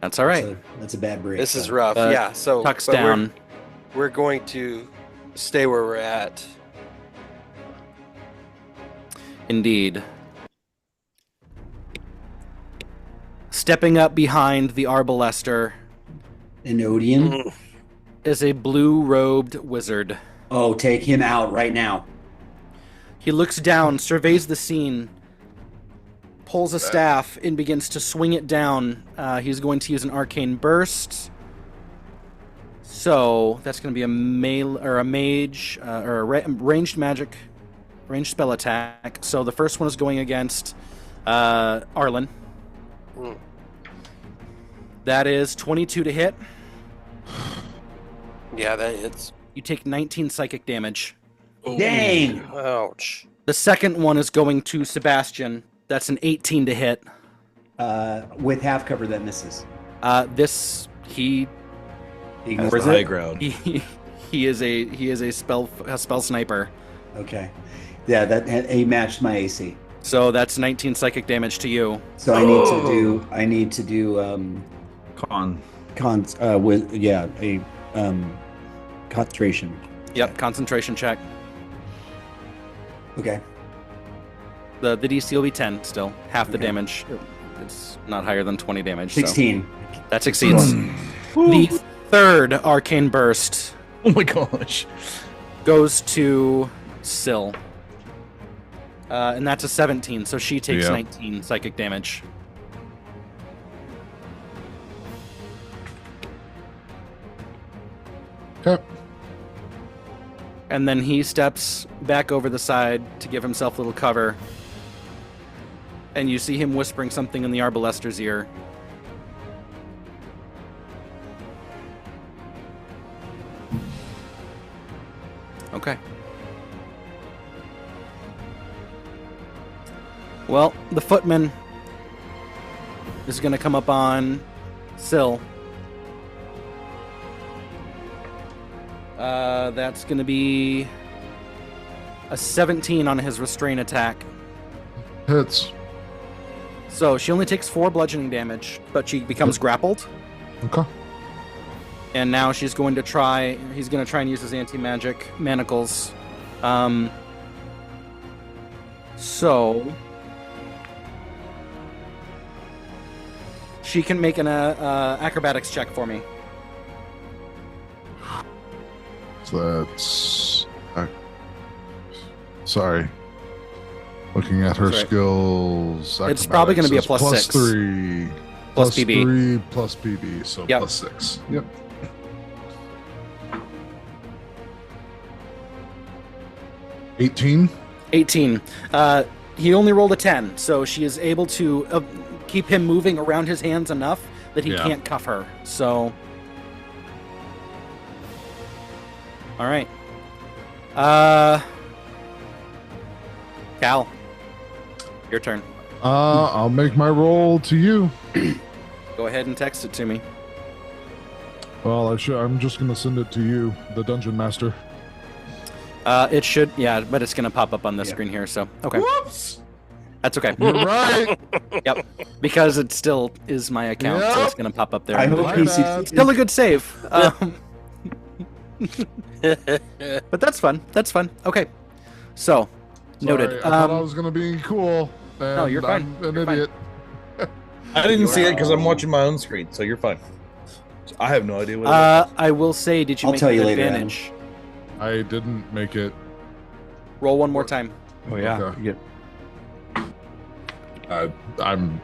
That's all right. That's a bad break. This is so. rough. Yeah. So Tucks but down. We're going to stay where we're at. Indeed. Stepping up behind the Arbalester Inodian. is a blue-robed wizard. Oh, take him out right now. He looks down, surveys the scene, pulls a staff, and begins to swing it down. He's going to use an arcane burst. So that's going to be a mage or a ranged spell attack. So the first one is going against Arlen. Mm. That is 22 to hit. Yeah, that hits. You take 19 psychic damage. Dang! Ouch. The second one is going to Sebastian. That's an 18 to hit. With half cover that misses. He Ignores That's the high it. ground. he is a spell sniper. Okay. Yeah, he matched my AC. So that's 19 psychic damage to you. So I need to do concentration. Yep, concentration check. Okay. The DC will be 10 still. Half the damage. It's not higher than 20 damage. 16. So that succeeds. The third arcane burst. Oh my gosh. Goes to Syl. And that's a 17, so she takes 19 psychic damage. Okay. And then he steps back over the side to give himself a little cover. And you see him whispering something in the Arbalester's ear. Okay. Well, the footman is going to come up on Syl. That's going to be a 17 on his restrain attack. Hits. So she only takes 4 bludgeoning damage, but she becomes grappled. Okay. And now he's going to try and use his anti-magic manacles. So she can make an acrobatics check for me. So that's... sorry. Looking at her skills... It's probably going to be a plus 6. 3. Plus PB. 3 plus PB, so plus 6. Yep. $18. 18. He only rolled a 10, so she is able to keep him moving around his hands enough that he can't cuff her. So... All right. Cal, your turn. I'll make my roll to you. Go ahead and text it to me. Well, I'm just going to send it to you, the Dungeon Master. It should, but it's going to pop up on this screen here, so, okay. Whoops! That's okay. You're right. Yep, because it still is my account, so it's going to pop up there. I hope it's still a good save. But that's fun. That's fun. Okay. So, noted. I thought I was going to be cool. No, you're fine. I'm an idiot. I didn't see it because I'm watching my own screen, so you're fine. I have no idea what it is. I will say, did you I'll make tell an you later, advantage? I didn't make it. Roll one more time. Oh, yeah. Okay. I'm...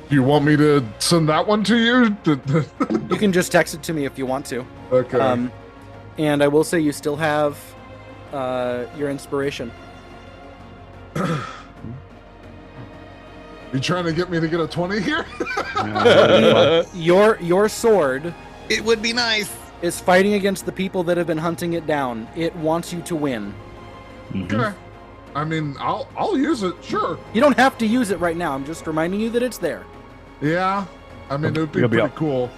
Do you want me to send that one to you? You can just text it to me if you want to. Okay. And I will say you still have your inspiration. You trying to get me to get a 20 here? Your sword... It would be nice. ...is fighting against the people that have been hunting it down. It wants you to win. Okay. I mean, I'll use it, sure. You don't have to use it right now. I'm just reminding you that it's there. Yeah. I mean, it would be pretty cool.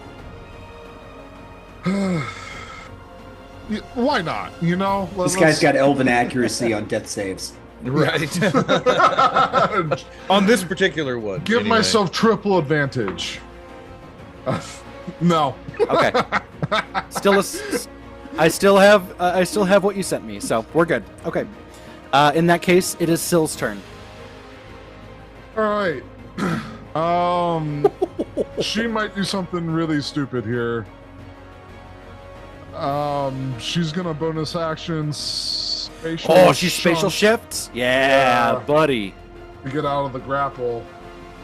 Why not? You know? This guy's got elven accuracy on death saves. Right. On this particular one. Give myself triple advantage. No. Okay. I still have what you sent me, so we're good. Okay. In that case, it is Syl's turn. All right. She might do something really stupid here. She's gonna bonus action spatial. She's spatial shifts? Yeah, buddy. To get out of the grapple.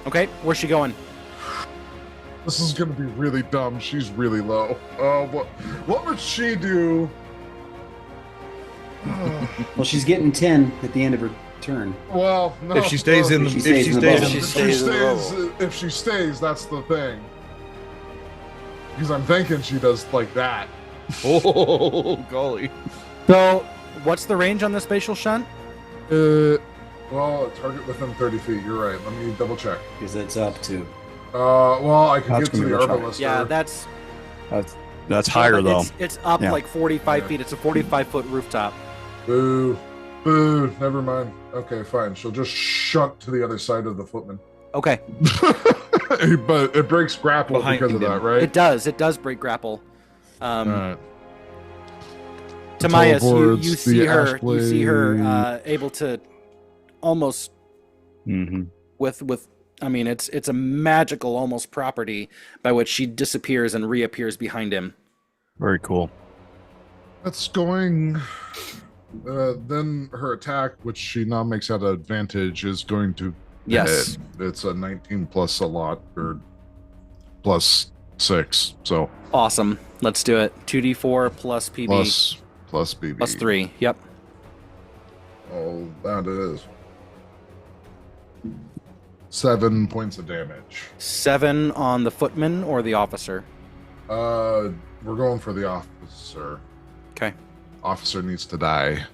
Okay, where's she going? This is gonna be really dumb. She's really low. What would she do? Well, she's getting 10 at the end of her turn. Well, no. If she stays in the if she stays, that's the thing. Because I'm thinking she does like that. Oh, golly. So, what's the range on the spatial shunt? Well, a target within 30 feet. You're right. Let me double check. Because it's up to. Well, I can get to the Arbalister. Yeah, that's higher though. It's up like 45 feet. It's a 45-foot rooftop. Boo. Boo. Never mind. Okay, fine. She'll just shunt to the other side of the footman. Okay. But it breaks grapple because of that, right? It does. It does break grapple. All right. Tomaias, you see her. You see her able to almost with. I mean, it's a magical almost property by which she disappears and reappears behind him. Very cool. That's going. Then her attack, which she now makes at an advantage, is going to yes. hit. It's a 19 plus a lot or plus 6. So awesome. Let's do it. 2d4 plus PB plus BB plus 3. Yep. Oh, that is 7 points of damage. 7 on the footman or the officer? We're going for the officer. Okay. Officer needs to die.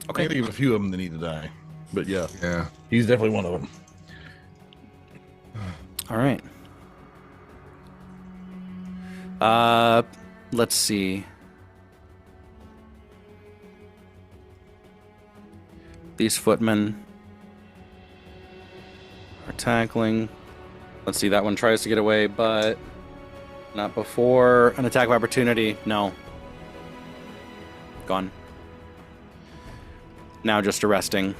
Okay. I think a few of them that need to die. But yeah. Yeah. He's definitely one of them. All right. Let's see. These footmen are tackling. Let's see, that one tries to get away, but not before an attack of opportunity. No. Gone. Now just arresting.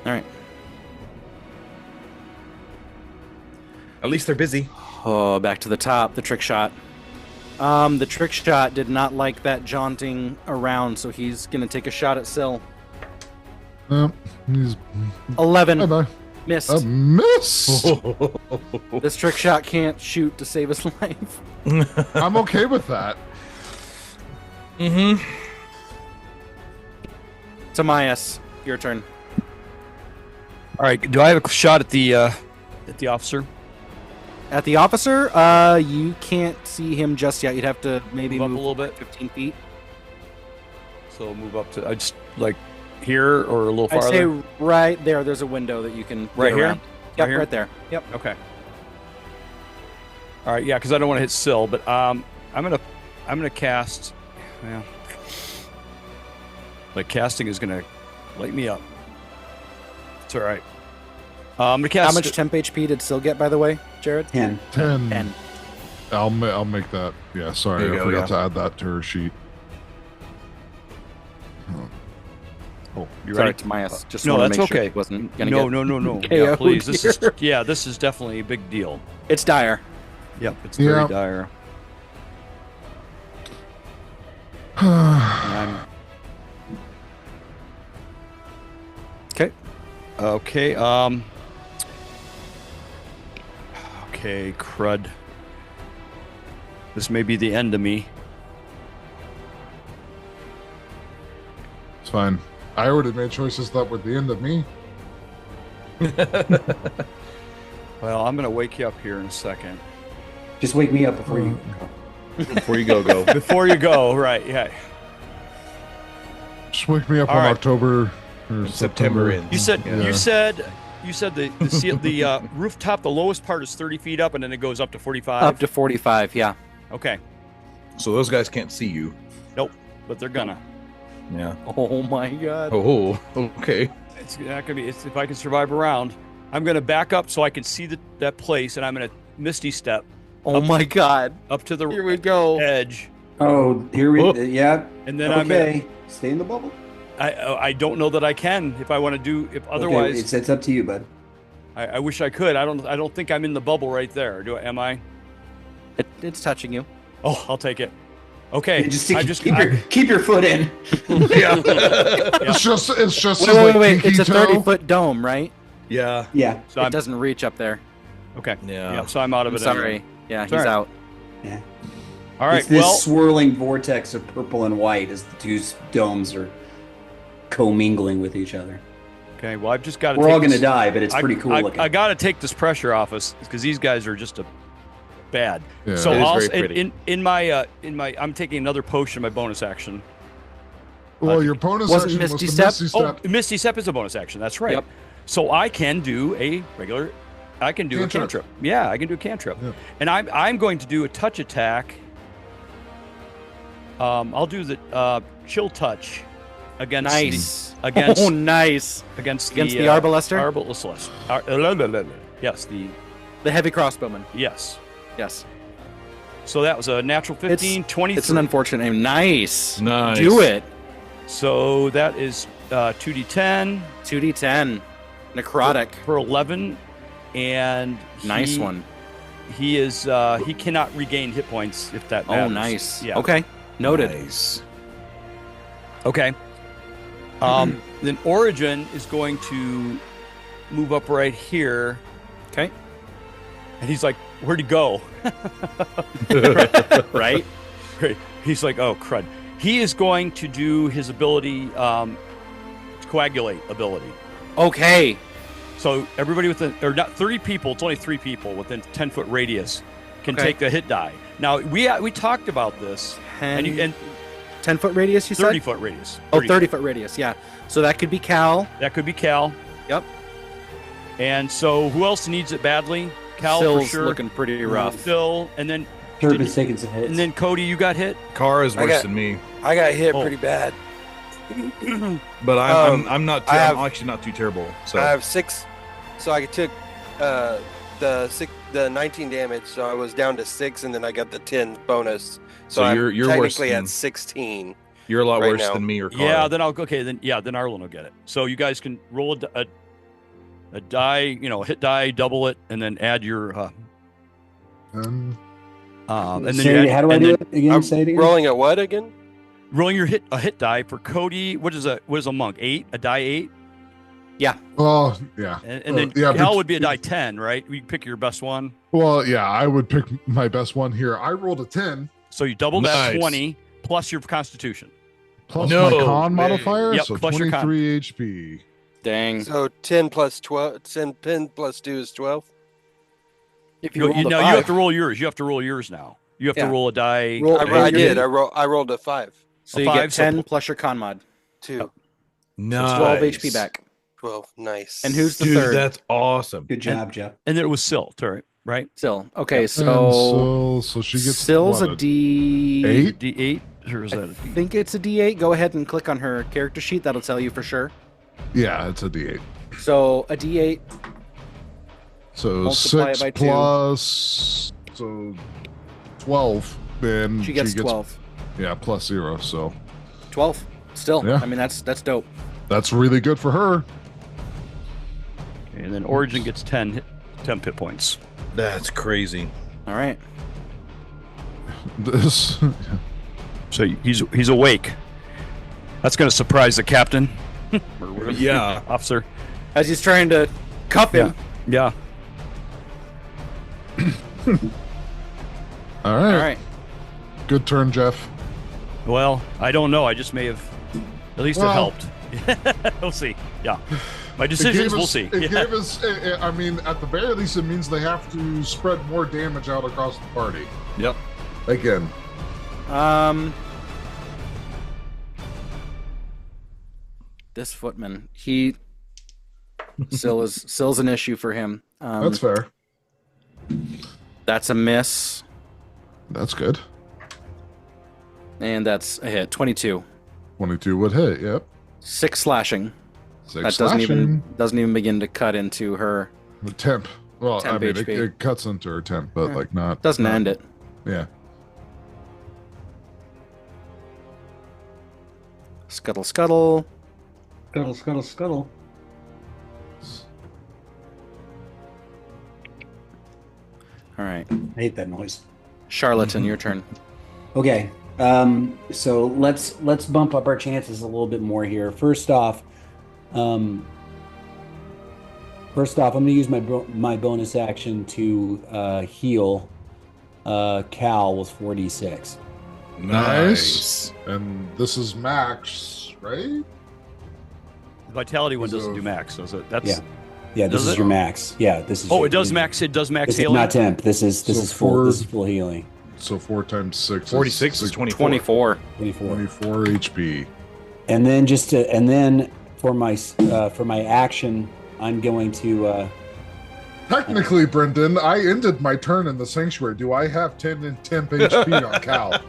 All right. At least they're busy. Oh, back to the top. The trick shot. The trick shot did not like that jaunting around, so he's gonna take a shot at Syl. He's 11. Bye-bye. Missed. A miss. This trick shot can't shoot to save his life. I'm okay with that. Tomaias, your turn. All right. Do I have a shot at the officer? At the officer, you can't see him just yet. You'd have to maybe move up a little bit, 15 feet. So move up to. I just like here or a little farther. I'd say right there. There's a window that you can right get here. Around. Yep, here? right there. Yep. Okay. All right. Yeah, because I don't want to hit Syl, but I'm gonna cast. Well, like casting is gonna light me up. It's all right. I'm gonna cast. How much temp HP did Syl get, by the way, Jared? 10. 10. I'll make that. Yeah, sorry, I forgot to add that to her sheet. Oh, you sorry, ready? Tomaias. Just no, that's make sure okay. He wasn't gonna no. Yeah, please. This is definitely a big deal. It's dire. Yep, it's very dire. Okay. Okay. Okay, crud. This may be the end of me. It's fine. I already made choices that were the end of me. Well, I'm gonna wake you up here in a second. Just wake me up before you go. Before you go. Before you go, right? Yeah. Just wake me up All on right. October or September in. You said the rooftop, the lowest part is 30 feet up, and then it goes up to 45. Up to 45, yeah. Okay. So those guys can't see you. Nope, but they're gonna. Yeah. Oh my god. Oh, okay. It's not gonna be. It's, if I can survive around, I'm gonna back up so I can see that place, and I'm gonna misty step. Oh my god. Up to the Here we go. edge. Oh, here we yeah. And then okay. Stay in the bubble. I don't know that I can if I want to do if otherwise. Okay, it's up to you, bud. I wish I could. I don't think I'm in the bubble right there. Am I? It's touching you. Oh, I'll take it. Okay. Keep your foot in. Yeah. It's just wait. It's a 30-foot dome, right? Yeah. Yeah. So it doesn't reach up there. Okay. Yeah. So I'm out of it. Sorry. Anyway. Yeah, he's out. Yeah. All right. It's this swirling vortex of purple and white as the two domes are commingling with each other. Okay. Well, I've just got to. We're all going to die, but it's pretty cool looking. I got to take this pressure off us because these guys are just bad. Yeah. So It is also very pretty. in my I'm taking another potion, my bonus action. Well, your bonus wasn't action was Misty the Step? Misty Step. Oh, Misty Step is a bonus action. That's right. Yep. So I can do a regular I can do a cantrip. Yeah, I can do a cantrip. Yeah. And I'm going to do a touch attack. I'll do the chill touch against against against the Arbalister? Yes, the heavy crossbowman. Yes. Yes. So that was a natural 15, 23. It's an unfortunate name. Nice. Do it. So that is 2d10. 2d10. Necrotic. For 11. And nice one. He is he cannot regain hit points if that matters. Oh, nice. Yeah. Okay. Noted. Nice. Okay. Then Origin is going to move up right here. Okay. And he's like, where'd he go? Right? He's like, oh, crud. He is going to do his ability, coagulate ability. Okay. So everybody within, or not 30 people, it's only 3 people within 10-foot radius can take the hit die. Now, we talked about this. 10-foot radius, you said? 30-foot radius. 30-foot radius, yeah. So that could be Cal. That could be Cal. Yep. And so who else needs it badly? Cal, Phil's for sure. Looking pretty rough. Phil, and then Turbin's taking some hits. And then Cody, you got hit? Car is worse than me. I got hit pretty bad. But I'm not. I'm actually not too terrible. So I have 6. So I took the 19 damage. So I was down to 6, and then I got the 10 bonus. So you're technically at 16. You're a lot worse than me or Carl. Yeah, then then Arlen will get it. So you guys can roll a die, hit die, double it, and then add your and then how do I do it again? Say it again. Rolling at what again? Rolling your hit die for Cody. What is a monk? 8? A die 8? Yeah. Oh, yeah. And then Cal would be a die 10, right? You pick your best one. Well, yeah, I would pick my best one here. I rolled a 10. So you double that 20 plus your Constitution. Plus my con modifier, yep, so plus 23 HP. Dang. So 10 plus 12. 10 plus 2 is 12. If you you have to roll yours. You have to roll yours now. You have to roll a die. I did. I rolled a 5. So you get 10 plus your con mod. 2. Nice. So 12 HP back. 12. Nice. And who's the third? That's awesome. Good job, Jeff. And then it was Syl, right? Syl. Okay, so she gets Syl's a D8. D8. Or is that I think it's a D8. Go ahead and click on her character sheet. That'll tell you for sure. Yeah, it's a D8. So a D8. So 6 plus 12. Then she gets 12. Yeah, plus 0. So 12. Still, I mean that's dope. That's really good for her. And then Origin gets 10 hit points. That's crazy. All right. This. So he's awake. That's going to surprise the captain. Yeah, officer. As he's trying to cuff him. Yeah. All right. Good turn, Jeff. Well, I don't know. I just may have. At least it helped. We'll see. Yeah. My decisions, we'll see. It gave us. I mean, at the very least, it means they have to spread more damage out across the party. Yep. Again. This footman, Syl's an issue for him. That's fair. That's a miss. That's good. And that's a hit. 22. 22 would hit. Yep. 6 slashing. 6 that slashing. doesn't even begin to cut into her temp. Well, temp I mean, HP. it cuts into her temp, but like not doesn't end it. Yeah. Scuttle, scuttle. Scuttle, scuttle, scuttle. All right. I hate that noise. Charlatan, your turn. Okay. So let's bump up our chances a little bit more here. First off, I'm going to use my bonus action to heal Cal with 4d6. Nice. And this is max, right? The vitality one doesn't do max, does it? That's yeah. This is your max. Yeah, this is. Oh, it does max. It does max healing. This is not temp. This is full. This is full healing. So 4 times 6. 46 is 24. 24 HP. And then for my action, I'm going to Technically, Brendan, I ended my turn in the sanctuary. Do I have 10 and temp HP on Cal?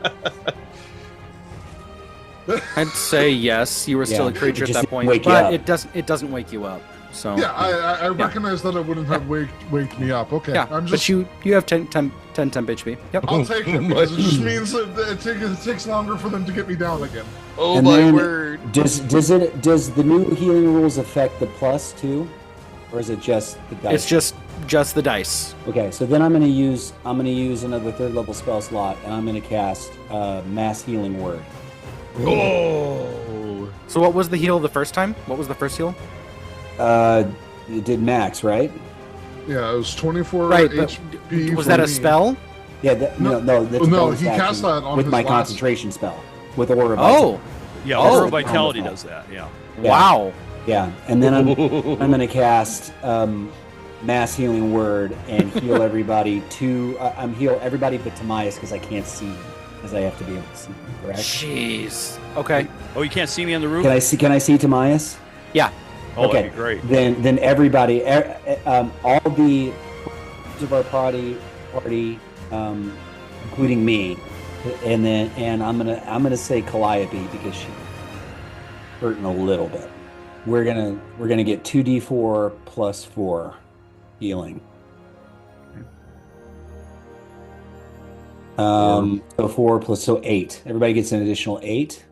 I'd say yes. You were still a creature at that point, but it doesn't wake you up. So yeah, I recognize that it wouldn't have waked me up. Okay, yeah, but you have 10 temp HP. Yep. I'll take it because it just means that it takes longer for them to get me down again. Oh my word! Does the new healing rules affect the plus too, or is it just the dice? It's just the dice. Okay, so then I'm gonna use another 3rd level spell slot, and I'm gonna cast Mass Healing Word. Oh. So what was the heal the first time? What was the first heal? It did max, right? Yeah, it was 24 right, HP. Was that a spell? Yeah, that's he cast that on with his my last... concentration spell with Aura Vitality. Yeah, Aura Vitality does that. Yeah. Wow. Yeah, and then I'm gonna cast Mass Healing Word and heal everybody heal everybody but Tomaias because I can't see, because I have to be able to see. Correct? Jeez. Okay. Oh, you can't see me on the roof? Can I see Tomaias? Yeah. Oh, okay. That'd be great. Then everybody, all the of our party, including me, and I'm gonna say Calliope because she's hurting a little bit. We're gonna get 2d4 plus 4 healing. So 4 plus 8. Everybody gets an additional 8.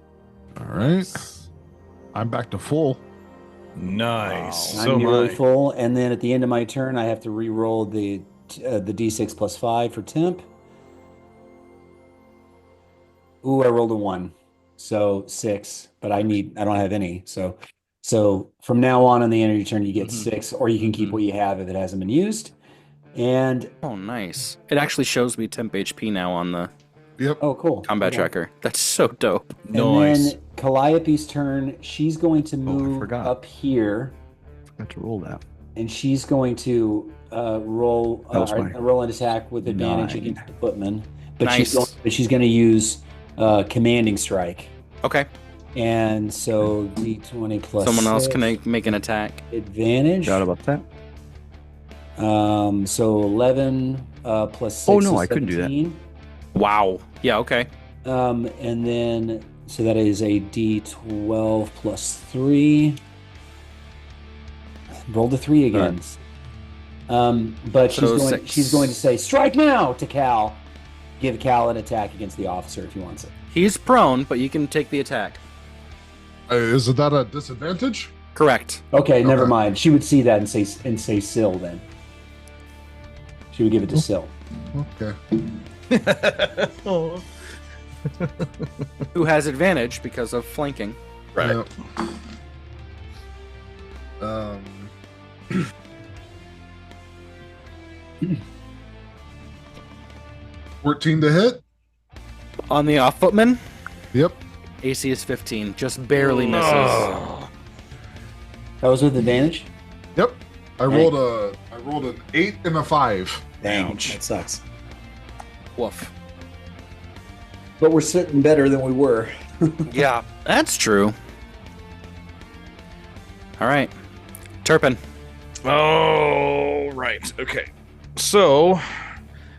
All right. I'm back to full. Nice. I'm nearly full, and then at the end of my turn, I have to re-roll the d6 plus 5 for temp. Ooh, I rolled a 1, so 6. But I don't have any. So from now on the end of your turn, you get 6, or you can keep what you have if it hasn't been used. And oh, nice! It actually shows me temp HP now on the Oh, cool. Combat tracker. That's so dope. And then Calliope's turn, she's going to move up here. Forgot to roll that. And she's going to roll an attack with advantage against the footman. But she's going to use Commanding Strike. Okay. And so D20 plus someone else 6, can make an attack. Advantage. Forgot about that. So 11 plus 6 Oh, no, is I couldn't do that. 17. Wow. Yeah, okay. And then, so that is a D12 plus 3. Roll the 3 again. But she's going to say, strike now to Cal. Give Cal an attack against the officer if he wants it. He's prone, but you can take the attack. Is that a disadvantage? Correct. Okay, never mind. She would see that and say Syl then. She would give it to Syl. Okay. Who has advantage because of flanking. Right. Yep. 14 to hit. On the off footman? Yep. AC is 15. Just barely misses. That was with advantage? Yep. I rolled an 8 and a 5. Dang, that sucks. Woof. But we're sitting better than we were. Yeah. That's true. All right. Turpin. Oh, right. Okay. So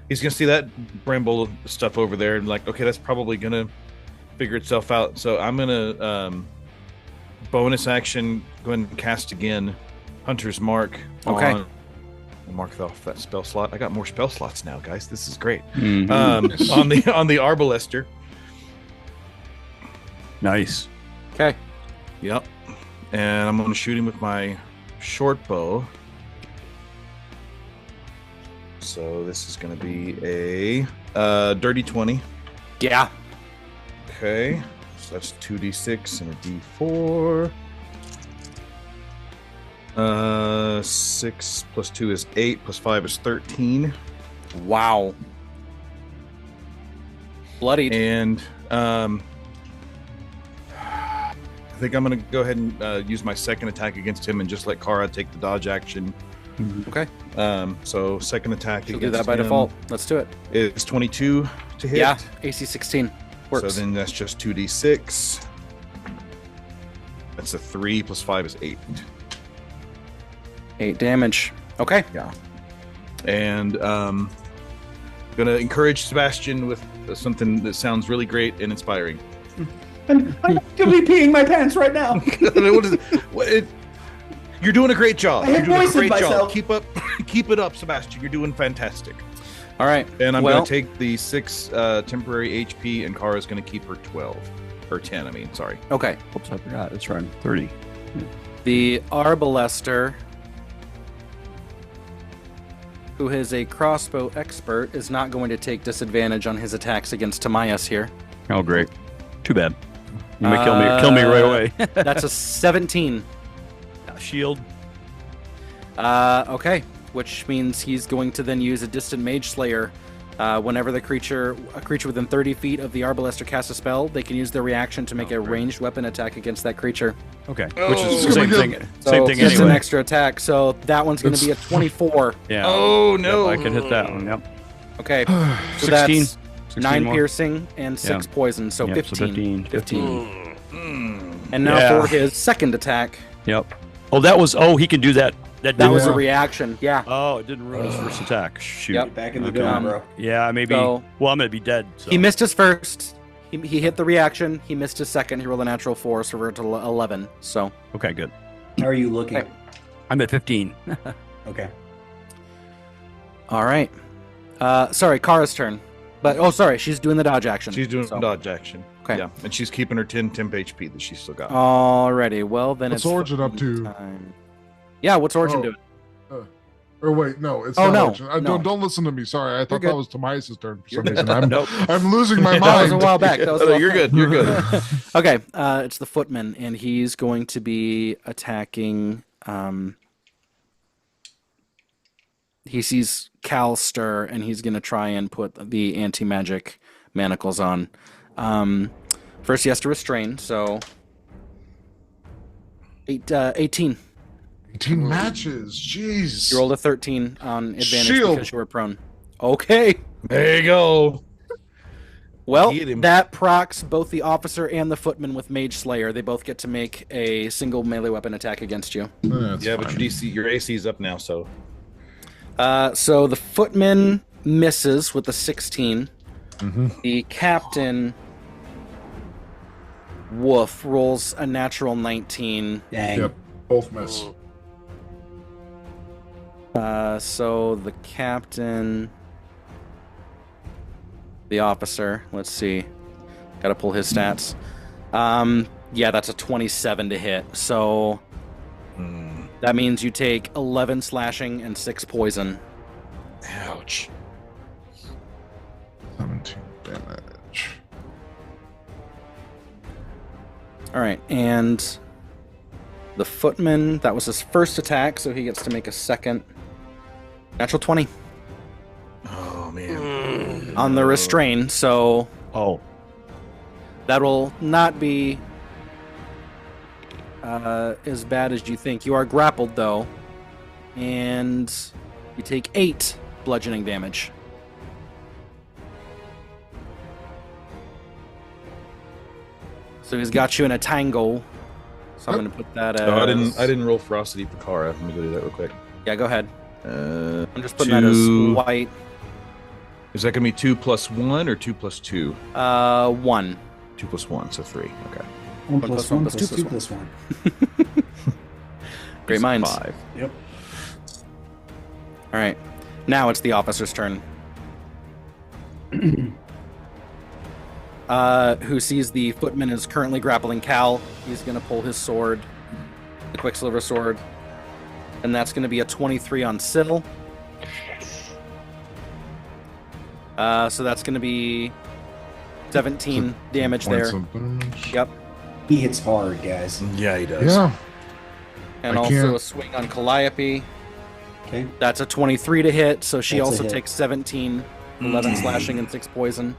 he's going to see that bramble stuff over there and like, okay, that's probably going to figure itself out. So I'm going to bonus action, go ahead and cast again Hunter's Mark. Okay. Mark off that spell slot. I got more spell slots now, guys. This is great. Mm-hmm. On the Arbalester. Nice. Okay. Yep. And I'm going to shoot him with my short bow. So this is going to be a dirty 20. Yeah. Okay. So that's 2d6 and a d4. 6 plus 2 is 8, plus 5 is 13. Wow. Bloodied. And I think I'm going to go ahead and use my second attack against him and just let Kara take the dodge action. Okay. So second attack She'll against do that by him default. Let's do it. is 22 to hit. Yeah. AC 16. Works. So then that's just 2d6. That's a 3 plus 5 is 8. 8 damage. Okay. Yeah. And gonna encourage Sebastian with something that sounds really great and inspiring. I'm gonna be peeing my pants right now. You're doing a great job. You're doing a great myself. job. Keep it up, Sebastian. You're doing fantastic. All right. And I'm going to take the 6 temporary HP, and Kara's going to keep her 12. Or 10, I mean, sorry. Okay. Oops, I forgot. It's right. 30. The Arbalester, who is a crossbow expert, is not going to take disadvantage on his attacks against Tomaias here. Oh, great. Too bad. You may kill me right away. That's a 17. Shield. Okay. Which means he's going to then use a Distant Mage Slayer. Whenever a creature within 30 feet of the Arbalester casts a spell, they can use their reaction to make a ranged weapon attack against that creature. Okay. Which is the same thing. So Same thing it's anyway. an extra attack. So that one's going to be a 24. Yeah. Oh, no. Yep, I can hit that one. Yep. Okay. So 16. that's 16 9 more. piercing and 6 poison. So Yep, 15. so 15. 15. Mm. And now for his second attack. Yep. Oh, that was. Oh, he can do that. That was a reaction. Yeah. Oh, it didn't ruin his first attack. Shoot. Yep. Back in the gun, bro. Yeah, maybe. So- well, I'm gonna be dead. So. He missed his first. He hit the reaction. He missed his second. He rolled a natural 4, so we're to 11. So. Okay, good. How are you looking? Okay. I'm at 15. Okay. All right. Sorry, Kara's turn. But sorry, she's doing the dodge action. She's doing so. dodge action. Okay. Yeah, and she's keeping her 10 temp HP that she's still got. Alrighty. Well, then What's it's Origin up to? time. Yeah, what's Origin doing? Or wait, no, it's Oh, not no, Origin. no. Don't listen to me. Sorry, I thought good. that was Tomaias' turn for You're some good. reason. I'm losing my That was a mind. while back. That was a while You're back. good. You're good. Okay, it's the Footman, and he's going to be attacking. He sees Cal stir, and he's going to try and put the anti-magic manacles on. First, he has to restrain, so 18. 18 matches. Jeez. You rolled a 13 on advantage Shield. because you were prone. Okay. There you go. Well, Hit him. that procs both the officer and the footman with Mage Slayer. They both get to make a single melee weapon attack against you. That's Yeah, but fine. your AC is up now, so. So the footman misses with the 16. Mm-hmm. The captain, woof, rolls a natural 19. Dang. Yep, both miss. So the captain, the officer, let's see. Got to pull his stats. Yeah, that's a 27 to hit. So that means you take 11 slashing and 6 poison. Ouch. 17 damage. All right, and the footman, that was his first attack, so he gets to make a second. Natural 20 Oh, man. on the restrain, so Oh. that'll not be as bad as you think. You are grappled, though, and you take 8 bludgeoning damage. So he's got you in a tangle. So I'm going to put that as... Oh, I didn't roll ferocity for Kara. Let me go do that real quick. Yeah, go ahead. I'm just putting that 2 as white. Is that gonna be 2 + 1 or 2 + 2? 1. 2 + 1, so 3. Okay. 1 plus plus 1 1 plus plus 2 2 plus 1. Great minds. 5. Yep. All right. Now it's the officer's turn. Who sees the footman is currently grappling Cal. He's going to pull his sword, the Quicksilver sword. And that's going to be a 23 on Sybil. So that's going to be 17 damage there. Yep. He hits hard, guys. Yeah, he does. Yeah. And I also can't- a swing on Calliope. Okay. That's a 23 to hit, so she That's a also hit. takes 17, 11 slashing and 6 poison.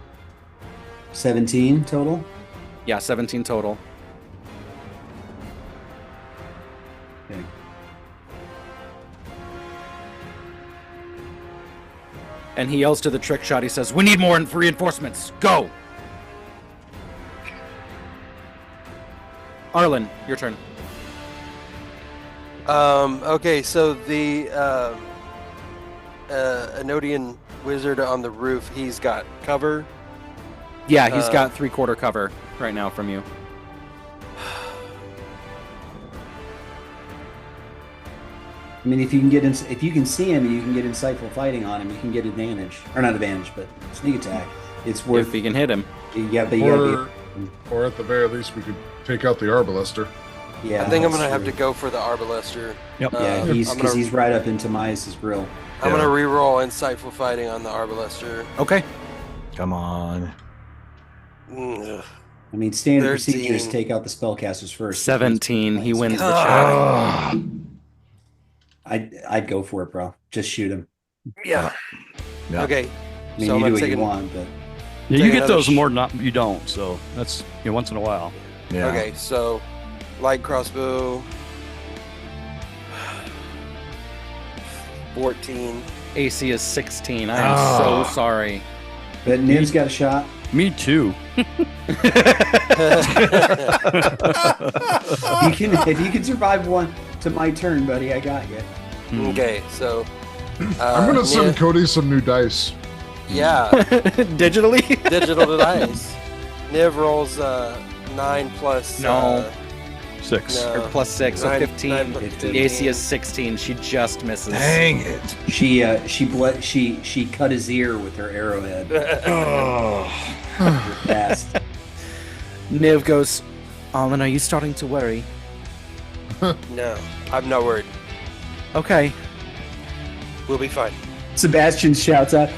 17 total. Yeah, 17 total. Okay. And he yells to the trick shot. He says, "We need more reinforcements. Go!" Arlen, your turn. Okay, so the Inodian wizard on the roof, he's got cover. Yeah, he's got 3/4 cover right now from you. I mean, if you can see him and you can get insightful fighting on him, you can get advantage, or not advantage, but sneak attack. It's worth. If you can hit him. Yeah, but or at the very least, we could take out the Arbalister. Yeah, I think I'm gonna have to go for the Arbalister. Yep. Yeah, he's right up in Tomaias' grill. I'm gonna re-roll insightful fighting on the Arbalister. Okay. Come on. Ugh. I mean, standard 13. procedures take out the spellcasters first. 17. He wins the check. I'd go for it, bro. Just shoot him. Yeah. Okay. I mean, So you I'm do what taking- you want, but Yeah, you Take get another those more than you don't. So that's once in a while. Yeah. Okay, so light crossbow. 14. AC is 16. I am so sorry. but Nib's got a shot. Me too. If you can survive one to my turn, buddy, I got you. Okay, so I'm gonna send Cody some new dice. Yeah, Digitally? digital dice. Niv rolls 9 plus. No. 6. Or No. plus 6, so 9 15. plus The AC is 16. She just misses. Dang it. She cut his ear with her arrowhead. Fast. Niv goes, Alan, are you starting to worry? No, I'm not worried. Okay. We'll be fine. Sebastian shouts out,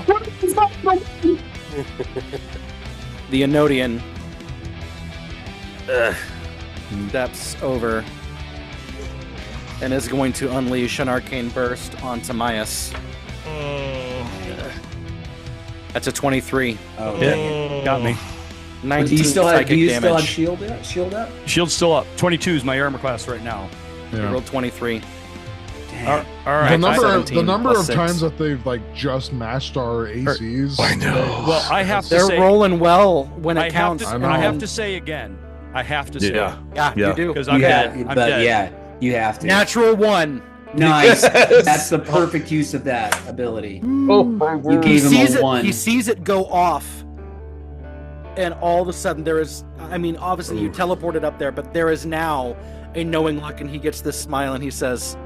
The Inodian steps over and is going to unleash an arcane burst on Tomaias. That's a 23. Oh, Yeah, got me. 19 do you still have psychic damage. shield up? Shield's still up. 22 is my armor class right now. You rolled 23. Dang. All right. The number, 17 the number plus of 6. times that they've just matched our ACs. I know. Well, I have to They're say, rolling well when I it have counts. to, I know. I have to say again. I have to say. Yeah. Yeah, Yeah. you do. Because I'm dead. I'm dead. You have to. Natural 1. Nice. Yes. That's the perfect use of that ability. Oh my You gave him a 1. He sees it go off, and all of a sudden there is. I mean, obviously you teleported up there, but there is now a knowing look, and he gets this smile, and he says,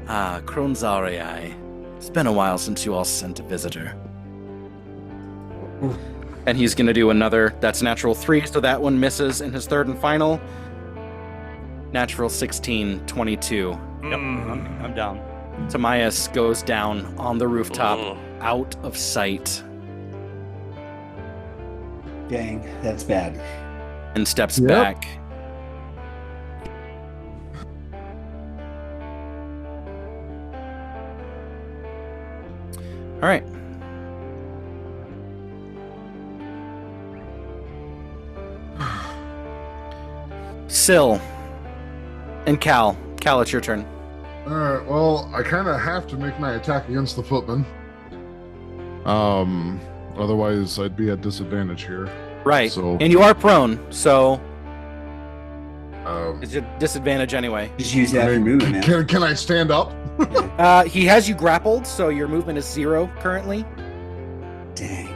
"Ah, Kronzarii, it's been a while since you all sent a visitor." And he's gonna do another. That's natural 3, so that one misses. And his third and final, natural 16, 22. Yep, I'm down. Tomaias goes down on the rooftop, out of sight, Dang, that's bad. and steps Yep. back. All right. Syl and Cal. Cal, it's your turn. Alright, well, I kind of have to make my attack against the footman. Otherwise I'd be at disadvantage here. Right. So- And you are prone, so Um, it's a disadvantage anyway. Just use that for movement, man. can I stand up? He has you grappled, so your movement is 0 currently. Dang.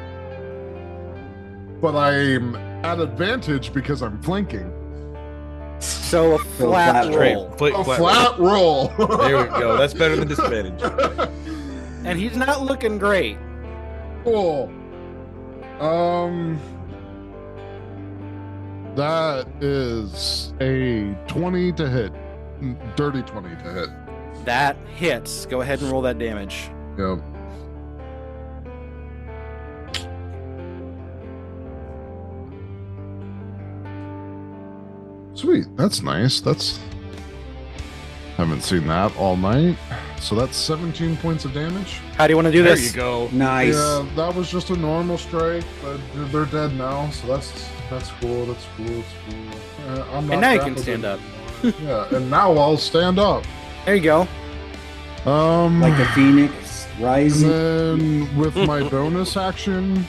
But I'm at advantage because I'm flanking. So a flat flat roll. A flat roll. There we go. That's better than disadvantage. And he's not looking great. Cool. That is a 20 to hit. Dirty 20 to hit. That hits. Go ahead and roll that damage. Yep. Sweet. That's nice. Haven't seen that all night. So that's 17 points of damage. How do you want to do There this? you go. Nice. Yeah, that was just a normal strike, but they're dead now, so that's cool. That's cool. I'm not And now you can grappled stand up. anymore. Yeah, and now I'll stand up. There you go. Like a phoenix And rising. then with my bonus action,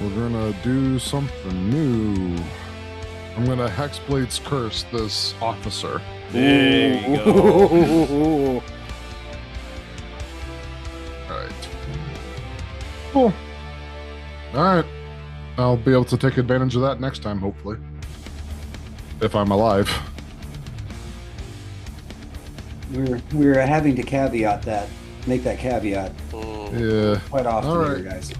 we're gonna do something new. I'm gonna Hexblade's Curse this officer. There you go. Cool. All right. I'll be able to take advantage of that next time, hopefully. If I'm alive. We're having to caveat that. Make that caveat. Yeah. Quite often All right. here, guys.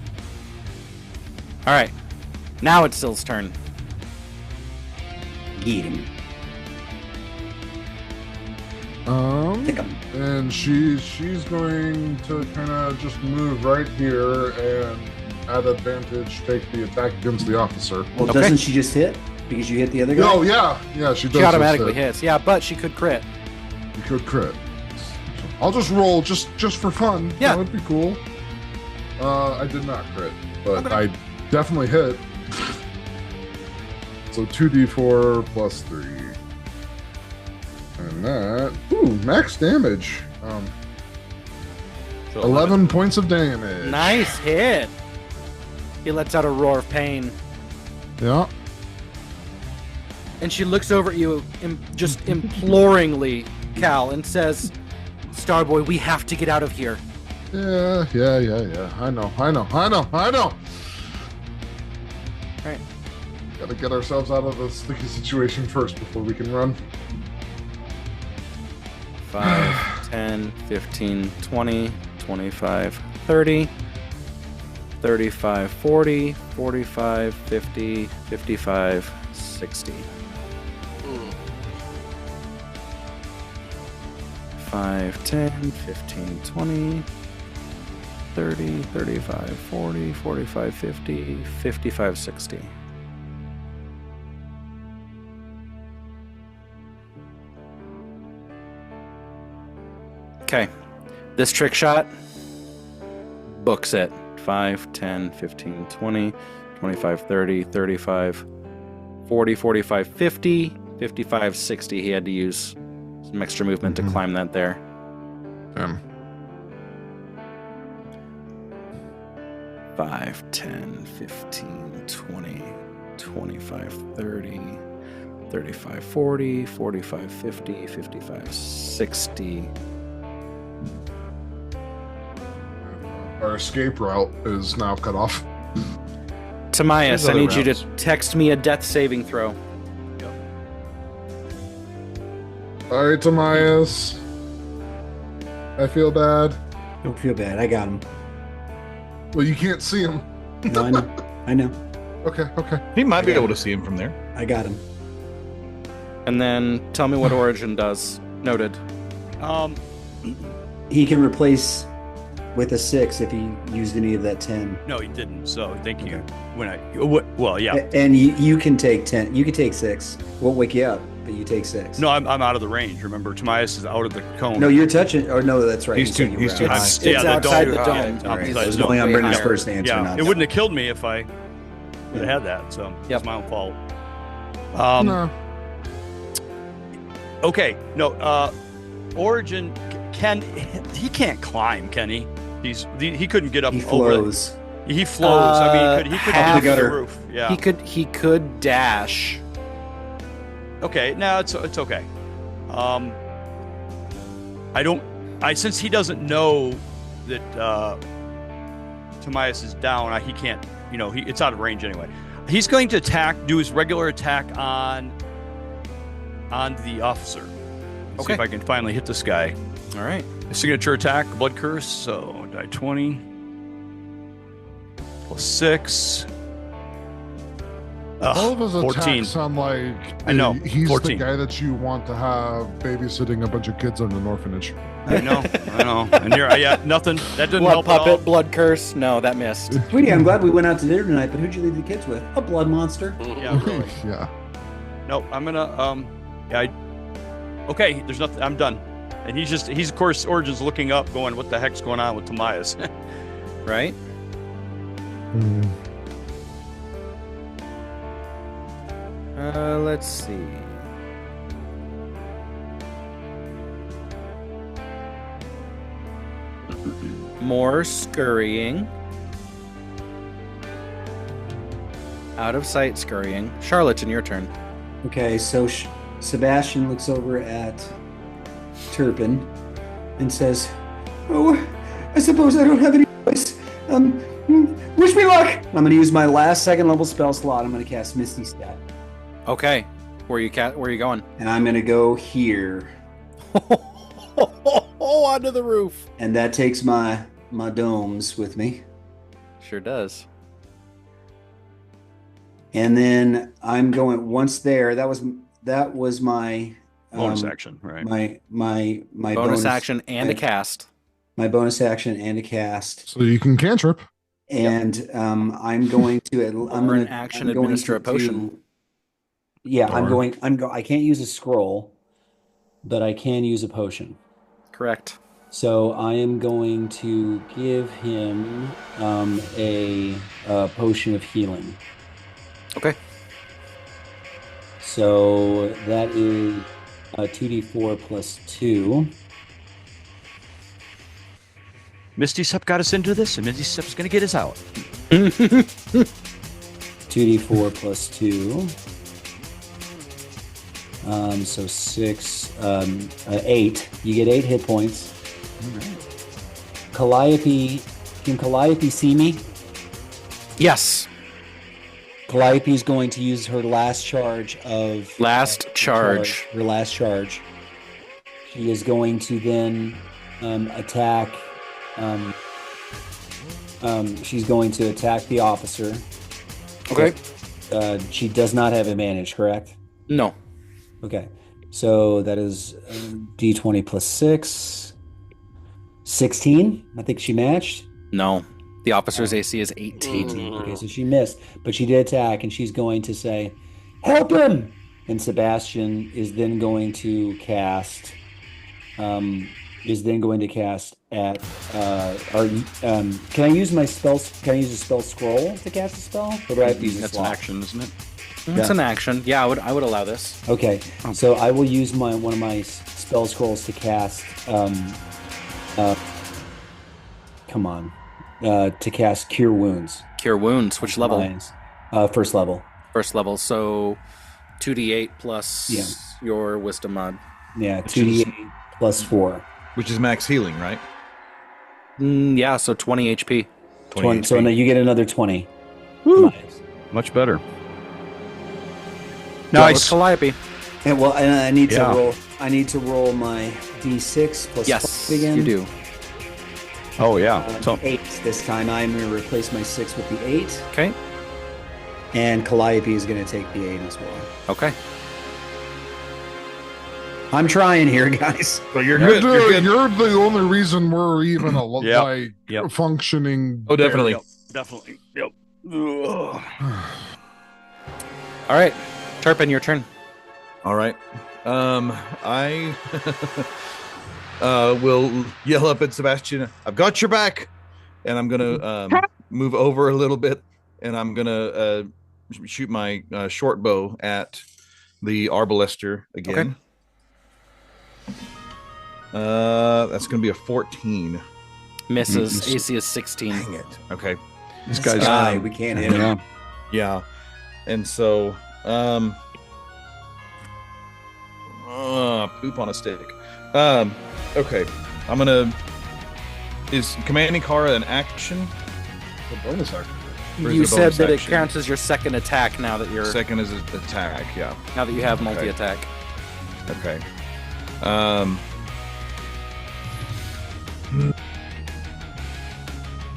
All right. Now it's Syl's turn. Eat him. Pick him. And she's going to kind of just move right here and at advantage take the attack against the officer. Well, doesn't she just hit? Because you hit the other guy? Oh, yeah. Yeah, she does. She automatically hits. Yeah, but she could crit. You could crit. I'll just roll just for fun. Yeah. That would be cool. I did not crit, but I definitely hit. So 2d4 plus 3. And that... Ooh, max damage. 11 points of damage. Nice hit. He lets out a roar of pain. Yeah. And she looks over at you just imploringly, Cal, and says, Starboy, we have to get out of here. Yeah. I know. All right. Gotta get ourselves out of this sticky situation first before we can run. 5, 10, 15, 20, 25, 30, 35, 40, 45, 50, 55, 60. 5, 10, 15, 20, 30, 35, 40, 45, 50, 55, 60. Okay. This trick shot books it. 5, 10, 15, 20, 25, 30, 35, 40, 45, 50, 55, 60. He had to use some extra movement to climb that there. 5, 10, 15, 20, 25, 30, 35, 40, 45, 50, 55, 60. Our escape route is now cut off. Tomaias, I need you to text me a death saving throw. All right, Tomaias. I feel bad. Don't feel bad. I got him. Well, you can't see him. No, I know. Okay. He might be able to see him from there. I got him. And then tell me what Origin does. Noted. He can replace with a 6 if he used any of that 10. No, he didn't. So thank you. Well, yeah. And you can take 10. You can take 6. Won't wake you up, but you take 6. No, I'm out of the range. Remember, Tomaias is out of the cone. No, you're touching. Or no, that's right. He's too high. It's outside the dome. Right. So only on Brendan's first answer. Yeah, it wouldn't have killed me if I would have had that. So it's my own fault. No. Okay. No. Origin he can't climb, can he? He couldn't get up. He flows. He flows. I mean, he could half get up the roof. Yeah. He could dash. Okay. No, it's okay. Since he doesn't know that Tomaias is down, he can't. It's out of range anyway. He's going to do his regular attack on the officer. Let's see if I can finally hit this guy. All right. Signature attack, blood curse. So die 20 plus 6. All of his 14. attacks sound like I know. He's 14. the guy that you want to have babysitting a bunch of kids in an orphanage. I know. And here, nothing. That didn't Blood help at all. puppet, blood curse. No, that missed. Sweetie, I'm glad we went out to dinner tonight, but who'd you leave the kids with? A blood monster. Yeah, really. Yeah. No, I'm gonna. Okay, there's nothing. I'm done. And he's of course, Origin's looking up, going, "What the heck's going on with Tomaias?" Right? Let's see. More scurrying. Out of sight scurrying. Charlotte, your turn. Okay, so Sebastian looks over at Turpin and says, "Oh, I suppose I don't have any choice. Wish me luck. I'm going to use my last second level spell slot. I'm going to cast Misty Step. Okay. Where are you going? And I'm going to go here. Onto the roof. And that takes my domes with me. Sure does. And then I'm going once there. That was my bonus action, right? My bonus action and a cast. My bonus action and a cast. So you can cantrip. And I'm going to administer a potion. I can't use a scroll, but I can use a potion. Correct. So I am going to give him a potion of healing. Okay. So that is 2d4 plus 2. Misty Step got us into this, and Misty Step's going to get us out. 2d4 plus 2. So 6, 8. You get 8 hit points. All right. Can Calliope see me? Yes. Calliope's going to use her last charge of... Her last charge. She is going to then attack... she's going to attack the officer. Okay. She does not have advantage, correct? No. Okay. So that is d20 plus 6. 16. I think she matched. No. The officer's AC is 18. Okay, so she missed, but she did attack, and she's going to say, "Help him!" And Sebastian is then going to cast. At. Can I use my spells? Can I use a spell scroll to cast a spell? Or do I have to use That's an action, isn't it? It's an action. Yeah, I would allow this. Okay, so I will use one of my spell scrolls to cast. To cast Cure Wounds. Cure Wounds. Which level? First level. First level. So 2d8 plus your Wisdom mod. Yeah, 2d8 plus 4. Which is max healing, right? Yeah, so 20 HP. 20 so now you get another 20. Woo. Nice. Much better. Nice. Calliope. And I need to roll. I need to roll my d6 plus 5 again. You do. Oh yeah. 8 this time. I'm going to replace my 6 with the 8. Okay. And Calliope is going to take the 8 as well. Okay. I'm trying here, guys. But you're good. You're the only reason we're even functioning. Oh, definitely. Definitely. Yep. All right. Turpin, your turn. All right. I will yell up at Sebastian, "I've got your back!" And I'm going to move over a little bit, and I'm going to shoot my short bow at the Arbalester again. Okay. That's going to be a 14. Misses. AC is 16. Dang it. Okay. This guy's... we can't hit him. Yeah. And so... poop on a stick. Okay. I'm going to... Is Commanding Kara an action? A bonus action. You said that it counts as your second attack now that you're... Second is an attack, yeah. Now that you have multi-attack. Okay.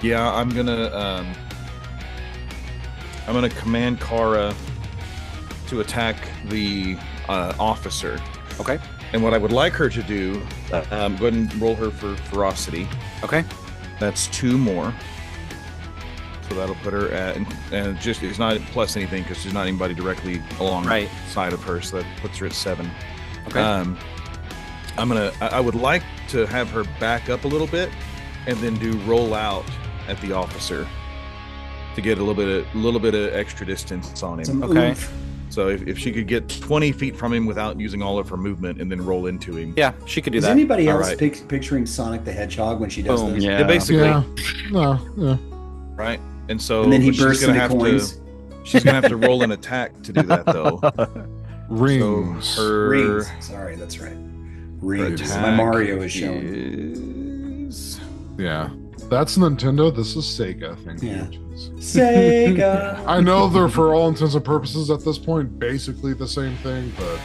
Yeah, I'm gonna command Kara to attack the officer. Okay. And what I would like her to do, go ahead and roll her for ferocity. Okay. That's 2 more. So that'll put her at, and just it's not plus anything because there's not anybody directly alongside of her, so that puts her at 7. Okay. I would like to have her back up a little bit, and then do roll out at the officer to get a little bit of extra distance on him. Okay. So if she could get 20 feet from him without using all of her movement, and then roll into him. Yeah, she could do that. Is anybody else picturing Sonic the Hedgehog when she does this? Yeah, basically. Yeah. No. Yeah. Right. And so and then he bursts into coins. She's gonna have to roll an attack to do that, though. Rings. So Rings. Sorry, that's right. Rings. My Mario is shown. Yeah. That's Nintendo. This is Sega. Thank you. Yeah. Sega. I know they're, for all intents and purposes at this point, basically the same thing, but...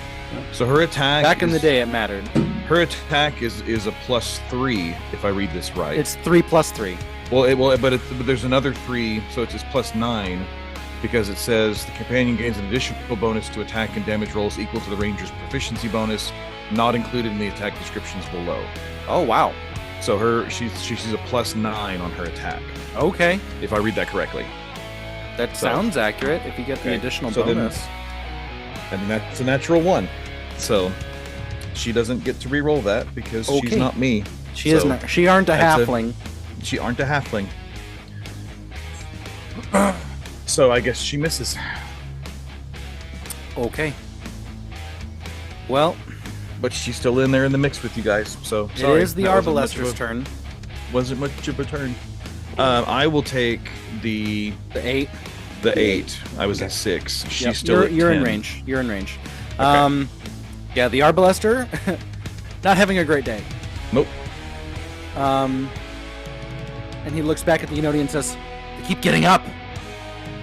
So her attack... Back in the day, it mattered. Her attack is a +3, if I read this right. It's 3 + 3. But there's another 3, so it's +9, because it says the companion gains an additional bonus to attack and damage rolls equal to the ranger's proficiency bonus, not included in the attack descriptions below. Oh, wow. So she's a +9 on her attack. Okay. If I read that correctly. That sounds accurate if you get the additional bonus. And that's a natural 1. So she doesn't get to re-roll that because she's not me. She isn't. She aren't a halfling. She aren't a halfling. So I guess she misses. Okay. Well, but she's still in there in the mix with you guys. So it is the Arbalester's turn. Wasn't much of a turn. I will take the 8. The 8. I was at 6. She's still at 10. You're in range. You're in range. Okay. Yeah, the Arbalester, not having a great day. Nope. And he looks back at the Inodian and says, "They keep getting up."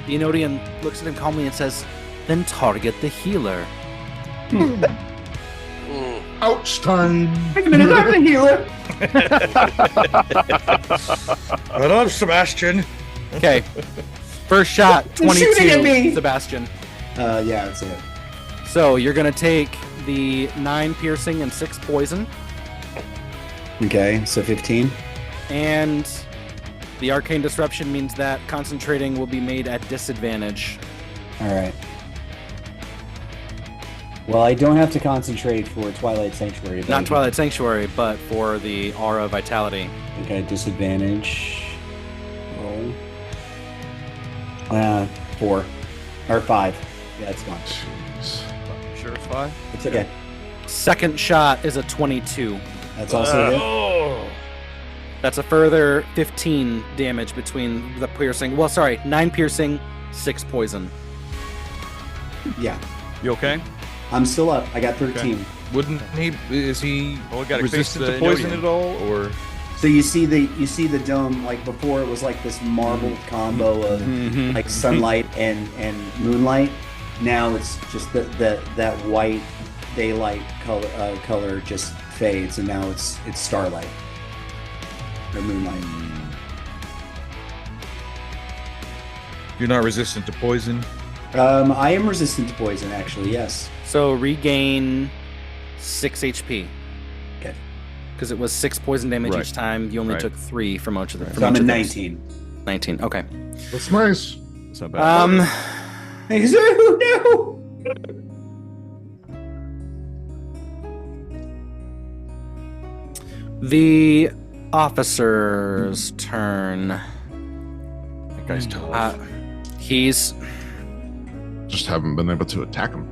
The Inodian looks at him calmly and says, "Then target the healer." Ouch time. Wait a minute, I'm the healer. Right on, Sebastian. Okay. First shot, 22, shooting at me. Sebastian. Yeah, that's it. So you're going to take the 9 piercing and 6 poison. Okay, so 15. And the arcane disruption means that concentrating will be made at disadvantage. All right. Well, I don't have to concentrate for Twilight Sanctuary. Not Twilight Sanctuary, but for the Aura Vitality. Okay, disadvantage. Roll. 4. Or 5. Yeah, it's fine. Jeez. Sure it's 5? It's okay. Second shot is a 22. That's also good. That's a further 15 damage between the piercing. Well, sorry, 9 piercing, 6 poison. Yeah. You okay? I'm still up. I got 13. Okay. Wouldn't he? Is he resistant to the poison Inodian at all, or? So you see the dome, like before it was like this marbled combo of like sunlight and moonlight. Now it's just that white daylight color just fades, and now it's starlight or moonlight. You're not resistant to poison? I am resistant to poison, actually. Yes. So regain 6 HP. Okay. Because it was 6 poison damage each time. You only took 3 from each of them. So I'm at 19. 19. Okay. That's nice. It's not bad. No. The officer's turn. That guy's tough. He's Just haven't been able to attack him.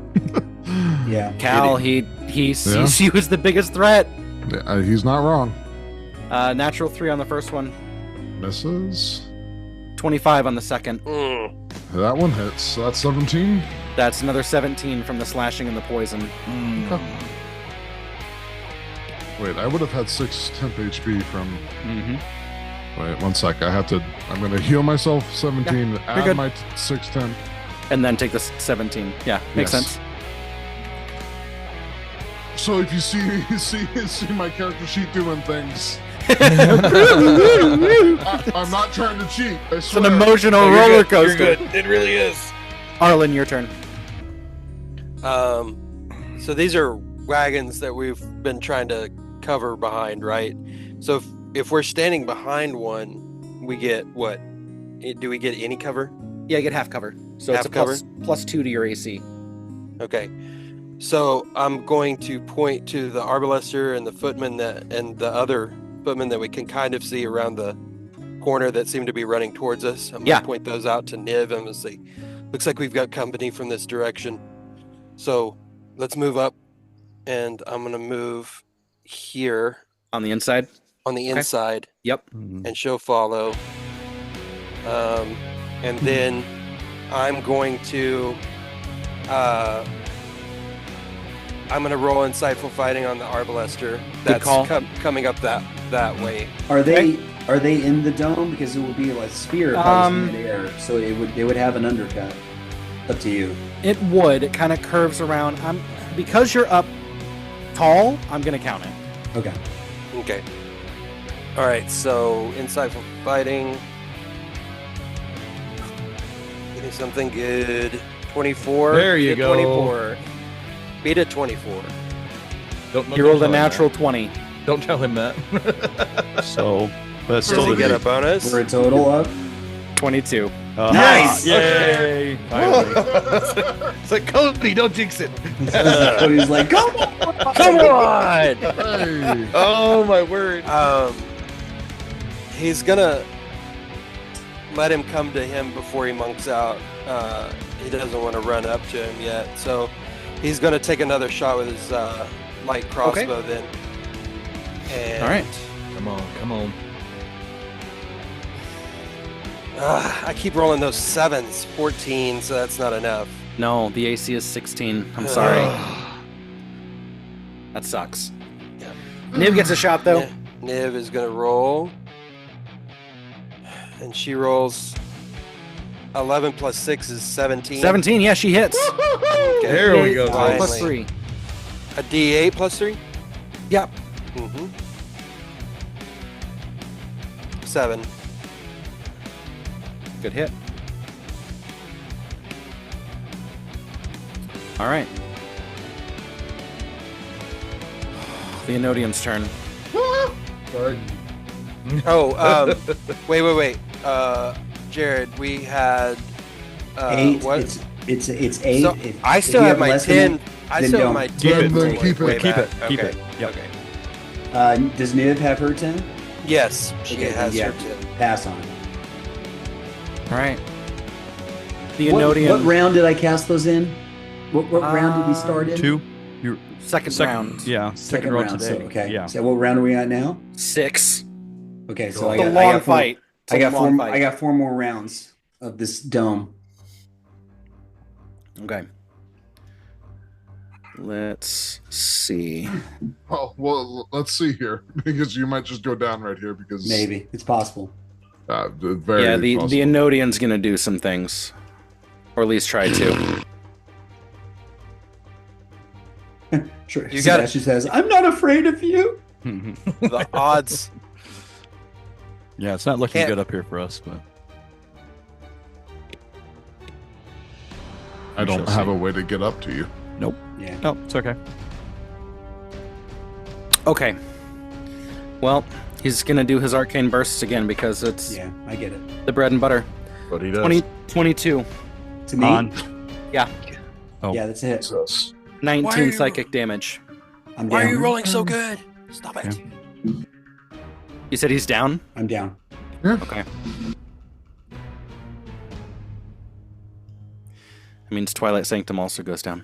Yeah. Cal. He sees you as the biggest threat. Yeah, he's not wrong. Natural 3 on the first one. Misses. 25 on the second. That one hits. So that's 17. That's another 17 from the slashing and the poison. Wait, I would have had 6 temp HP from... Wait, 1 sec. I'm going to heal myself 17, add my 6 temp. And then take the 17. Yeah, makes sense. So if you see my character sheet doing things... I'm not trying to cheat. I swear. It's an emotional roller coaster. You're good. It really is. Arlen, your turn. So these are wagons that we've been trying to cover behind, right? So if we're standing behind one, we get what? Do we get any cover? Yeah, you get half cover. So half it's a +2 to your AC. Okay. So I'm going to point to the Arbalester and the footman and the other footmen that we can kind of see around the corner that seem to be running towards us. I'm going to point those out to Niv. I'm going to say, looks like we've got company from this direction. So let's move up, and I'm going to move here. On the inside? On the inside. Yep. And show follow. And then I'm going to roll insightful fighting on the Arbalester. That's coming up that way. Are they Are they in the dome? Because it would be like a sphere if I was in midair, so they would have an undercut. Up to you. It would. It kind of curves around. Because you're up tall, I'm gonna count it. Okay. Okay. All right. So insightful fighting. Give me something good. 24. There you go. 24. Beat a 24. You rolled a natural 20. Don't tell him that. So, but Does still he get a bonus? For a total of 22. Nice! Yay! Finally. It's like, Cody, don't jinx it. Cody's like, come on! Come on! Hey. Oh, my word. He's gonna let him come to him before he monks out. He doesn't want to run up to him yet, so he's gonna take another shot with his light crossbow then. And all right. Come on. I keep rolling those 7s. 14, so that's not enough. No, the AC is 16. I'm sorry. That sucks. Yeah. Niv gets a shot, though. Niv is going to roll. And she rolls 11 plus 6 is 17. 17, yeah, she hits. Okay. There we go. Finally. Plus 3. A D8 plus 3? Yep. 7. Good hit. All right. The Inodian's turn. Sorry. Oh, wait. Jared, we had 8. what? It's 8. So I still have my 10. I still have my 10. Then keep it. Keep it. Okay. Keep it. Yep. Okay. Does Niv have her 10? Yes, she has yeah, her 10. pass on. All right. The What Inodian. round did I cast those in? What round did we start in? 2. Your Second round. Yeah. Second round today. So, okay. Yeah. So what round are we at now? 6. Okay, so It's a long fight. I got 4 more rounds of this dome. Okay. Let's see. Oh, well, let's see here because you might just go down right here because Maybe it's possible. Very Yeah, the possible. Inodian's gonna do some things, or at least try to. Sure. You got it. She says, "I'm not afraid of you." The odds. Yeah, it's not looking Can't- good up here for us, but I don't shall have see. a way to get up to you. nope. Yeah. No, it's okay. Okay. Well, he's gonna do his arcane bursts again because it's Yeah, I get it. the bread and butter. But he does. 22. To me, On. Yeah. Oh. yeah, that's a hit. 19 Why are you- psychic damage. I'm down. Why are you rolling so good? Stop it. You said he's down? I'm down. Okay. That means Twilight Sanctum also goes down.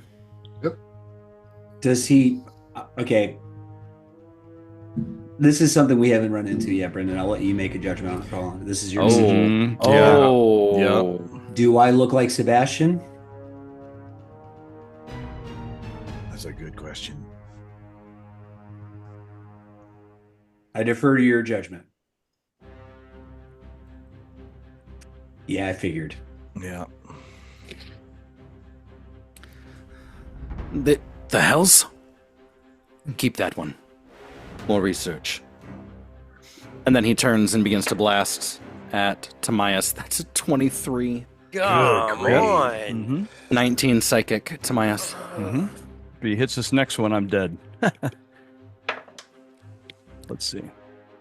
Does he? Okay. This is something we haven't run into yet, Brendan. I'll let you make a judgment call on it. This is your decision. Oh. Do I look like Sebastian? That's a good question. I defer to your judgment. Yeah, I figured. Yeah. The hells? Keep that one. More research. And then he turns and begins to blast at Tomaias. That's a 23. Come on. Mm-hmm. 19 psychic, Tomaias. Mm-hmm. If he hits this next one, I'm dead. Let's see.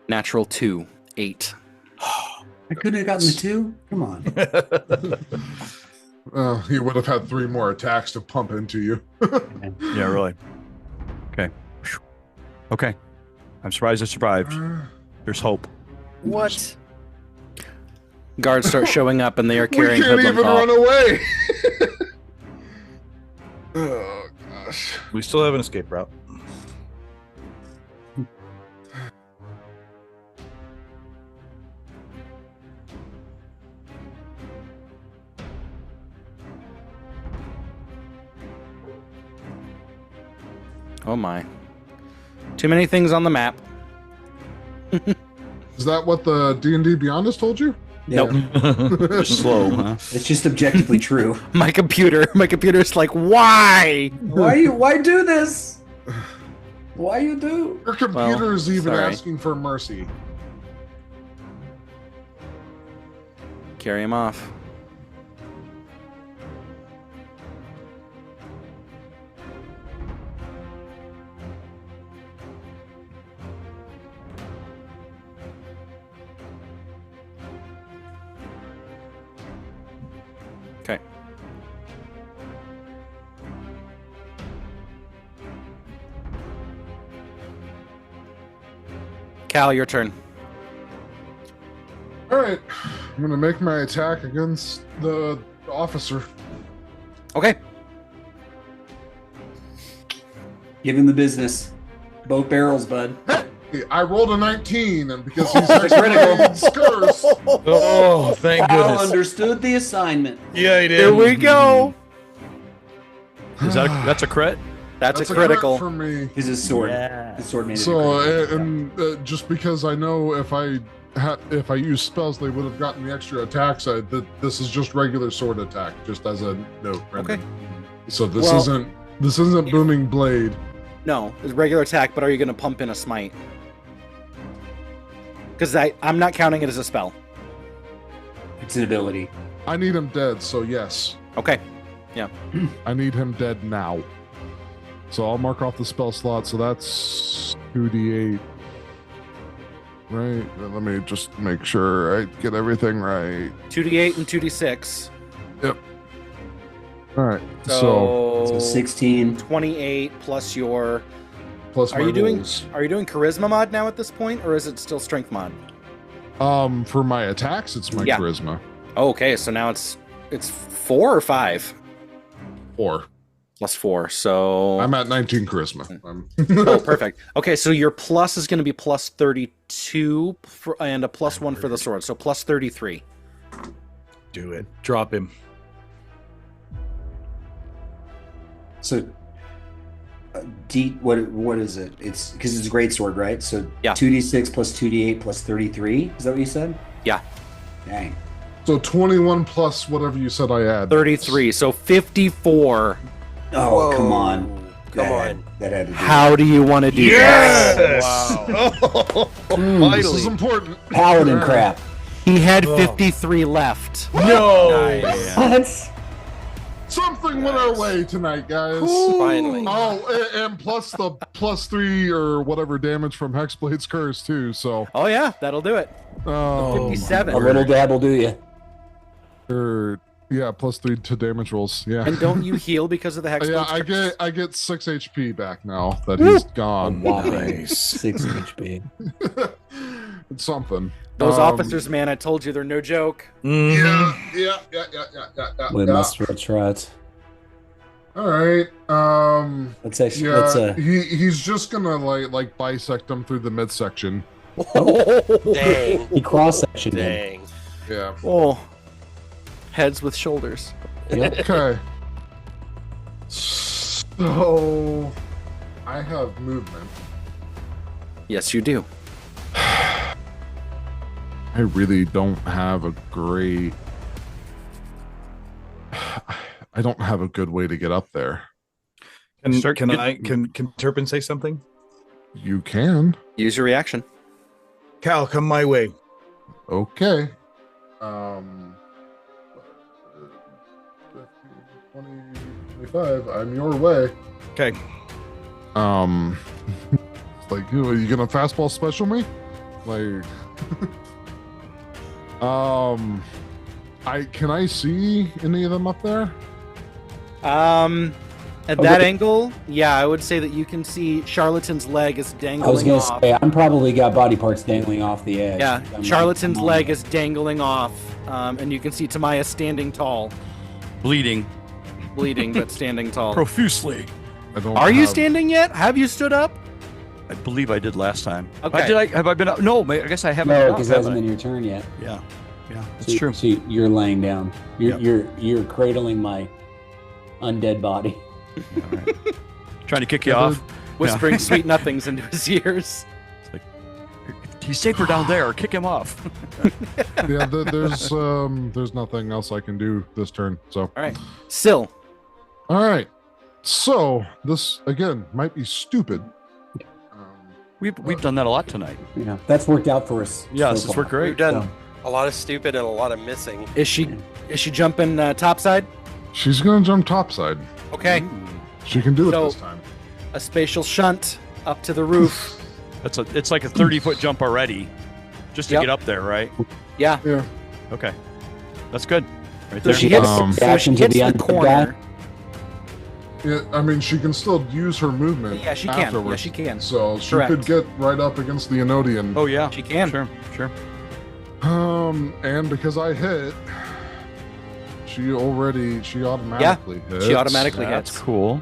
Natural 2, 8. I couldn't have gotten the 2? Come on. He would have had 3 more attacks to pump into you. Yeah, really. Okay. Okay. I'm surprised I survived. There's hope. What? Guards start showing up and they are We carrying can't Hoodlum even off. run away. Oh gosh. We still have an escape route. Oh my. Too many things on the map. Is that what the D&D Beyond has told you? Nope. Just slow, huh? It's just objectively true. My computer's like, why? Why do this? Why you do? Your computer is even sorry. asking for mercy. Carry him off. Okay. Cal, your turn. All right, I'm gonna make my attack against the officer. Okay. Give him the business. Both barrels, bud. Hey, I rolled a 19, and because he's critical. curse. Oh, thank Cal goodness. understood the assignment. Yeah, he did. Here we go. That's a crit? That's a crit critical. for me. Is his sword. Yeah. His sword made it. So, a critical. and just because I know if I use spells, they would have gotten the extra attack side. That this is just regular sword attack, just as a note. Okay. So this isn't booming blade. No, it's regular attack, but are you going to pump in a smite? Because I'm not counting it as a spell. It's an ability. I need him dead, so yes. Okay. I need him dead now. So I'll mark off the spell slot. So that's 2d8. Right. Let me just make sure I get everything right. 2d8 and 2d6. All right. So 16. 28 plus your. Plus Are my you doing rolls. charisma mod now at this point, or is it still strength mod? For my attacks, it's my Yeah. charisma. Oh, okay, so now it's 4 or 5 4. plus 4. So I'm at 19 charisma. oh, perfect. Okay, so your plus is going to be plus 32 and a plus 1 for the sword, so plus 33. Do it. Drop him. So, what is it? It's because it's a great sword, right? So Yeah. 2d6 plus 2d8 plus 33. Is that what you said? Yeah. Dang. So 21 plus whatever you said I add. 33, so 54. Oh, Whoa. come on. Come That on. had to do How do you want to do Yes! Wow. This is important. it. Paladin crap. He had 53 left. No! What? Something went our way tonight, guys. Finally. Oh, and plus the plus 3 or whatever damage from Hexblade's curse too. So, Oh yeah, that'll do it. 57. A little dab will do you. yeah, plus 3 to damage rolls. Yeah. And don't you heal because of the hex? Yeah, blades? I get 6 HP back now that he's gone. Whopping 6 HP. It's something. Those officers, man, I told you they're no joke. Yeah. We must retreat. All right. Let's actually. Yeah. Let's, He's just gonna like bisect him through the midsection. Dang. he cross sectioned him. Dang. Yeah. Oh, heads with shoulders. Yep. Okay. So I have movement. Yes, you do. I really don't have a great. I don't have a good way to get up there. Can Turpin say something? You can. Use your reaction. Cal, come my way. Okay. 20, 25. I'm your way. Okay. Like, are you gonna fastball special me? Like, can I see any of them up there? At that angle, yeah, I would say that you can see Charlatan's leg is dangling I was gonna off. say I'm probably got body parts dangling off the edge. Yeah, I'm Charlatan's like, leg is dangling off, and you can see Tomaias standing tall, Bleeding bleeding but standing tall. profusely. I don't. Are you have- standing yet? Have you stood up? I believe I did last time. Okay. Have I been up? No, I guess I haven't. No, been up, because it have hasn't I? been your turn yet. Yeah, that's So- true. So you're laying down. Yep. You're cradling my undead body. All right. Trying to kick you Yeah, off. Whispering sweet nothings into his ears. He's safer down there. Kick him off. Yeah, there's nothing else I can do this turn. So. All right. Still. All right. So this again might be stupid. We've done that a lot tonight. Yeah, that's worked out for us. Yes, so it's far. worked great. We've done a lot of stupid and a lot of missing. Is she jumping topside? She's gonna jump topside. Okay. She can do it this time. A spatial shunt up to the roof. It's like a 30-foot jump already, just to get up there, right? Yeah. Yeah. Okay, that's good. Right So there. she hits, the corner. Yeah, I mean, she can still use her movement. Yeah, she can. Afterwards. Yeah, she can. So she Correct. could get right up against the Inodian. Oh yeah, She can. Sure. And because I hit, she automatically hits. She automatically That's hits. cool.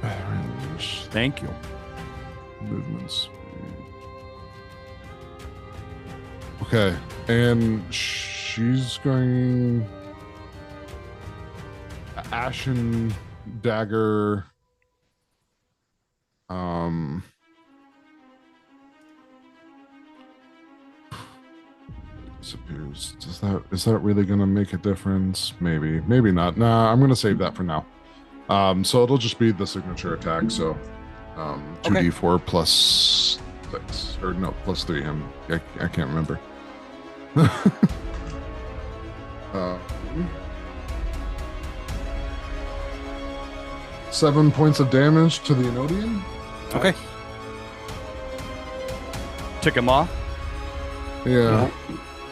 Range, Thank you. movement speed. Okay, and she's going Ashen Dagger. Disappears. Is that really gonna make a difference? Maybe not. Nah, I'm gonna save that for now. So it'll just be the signature attack. So 2d4 plus 6 or no plus 3. I can't remember. 7 points of damage to the Inodian. Okay. Took him off. Yeah.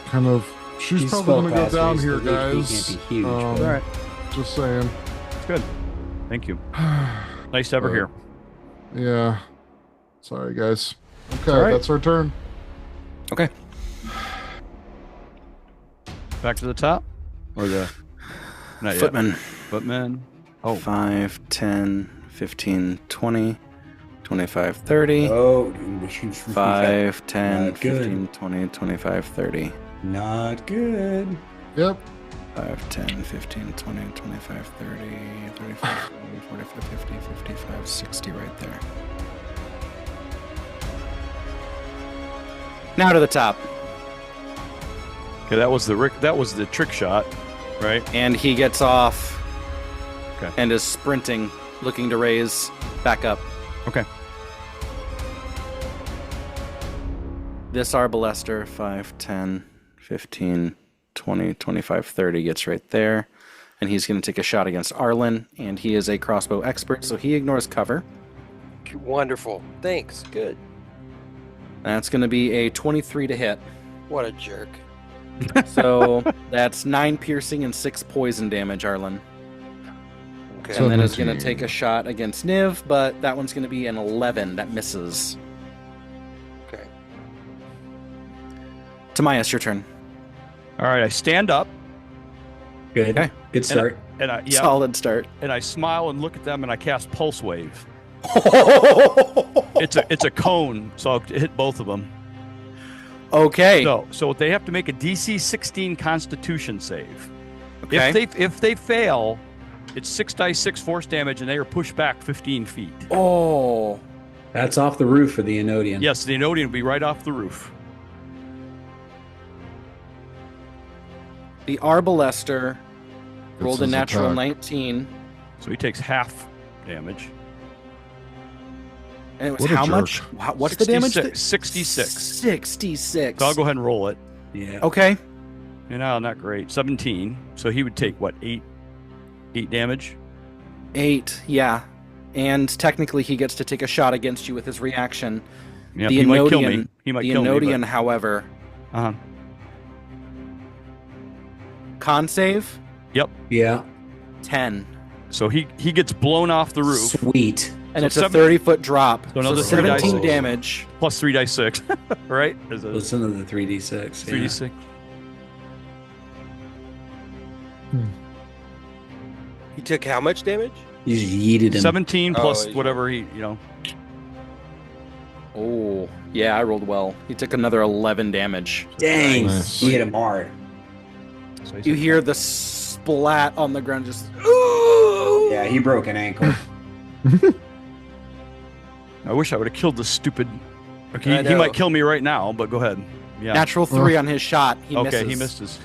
Kind of. She's probably gonna go down here, so the HP guys. can't be huge, All but- right, Just saying. that's good. Thank you. Nice to have her here. Yeah. Sorry, guys. Okay, all right. that's our turn. Okay. Back to the top, or the not Footman. yet. Footman. Oh, 5, 10, 15, 20, 25, 30. Oh, 5, 10, Not good. 15, 20, 25, 30. Not good. Yep. 5, 10, 15, 20, 25, 30, 35, 40, 45, 50, 55, 60 right there. Now to the top. okay. That was the trick shot, right? And he gets off Okay. and is sprinting, looking to raise back up. Okay. This Arbalester, 5, 10, 15, 20, 25, 30 gets right there. And he's going to take a shot against Arlen. And he is a crossbow expert, so he ignores cover. Wonderful. Thanks. Good. That's going to be a 23 to hit. What a jerk. So that's 9 piercing and 6 poison damage, Arlen. Okay. And then is going to 17. take a shot against Niv, but that one's going to be an 11. That misses. Okay. Tomaias, your turn. All right. I stand up Good. Okay. Good start. and I Solid start. and I smile and look at them and I cast Pulse Wave. It's a cone, so I'll hit both of them. Okay. So they have to make a DC 16 Constitution save. Okay. If they fail, it's 6d6 force damage, and they are pushed back 15 feet. Oh. That's off the roof for the Inodian. Yes, the Inodian will be right off the roof. The Arbalester rolled a his natural attack. 19. So he takes half damage. And it was What a how jerk. much? What's the damage? 66. 66. So I'll go ahead and roll it. Yeah. Okay. Not great. 17. So he would take what, 8 damage? 8, yeah. And technically he gets to take a shot against you with his reaction. Yeah, The he might kill me. Inodian- He might The kill me. Inodian, however, But, uh-huh. con save, Yeah. 10. So he gets blown off the roof. Sweet. And So it's a 7 30-foot drop. So another 17 3d6. damage. Plus 3d6, right? Is it Listen to the 3d6. 3d6? He took how much damage? You just yeeted him. 17 plus he's- whatever he, Oh, yeah, I rolled well. He took another 11 damage. Dang. Nice. You hit him hard. So he's You hear the splat on the ground, just, ooh! Yeah, he broke an ankle. I wish I would have killed the stupid Okay, he might kill me right now, but go ahead. Yeah. Natural 3 on his shot. He okay, misses. he misses.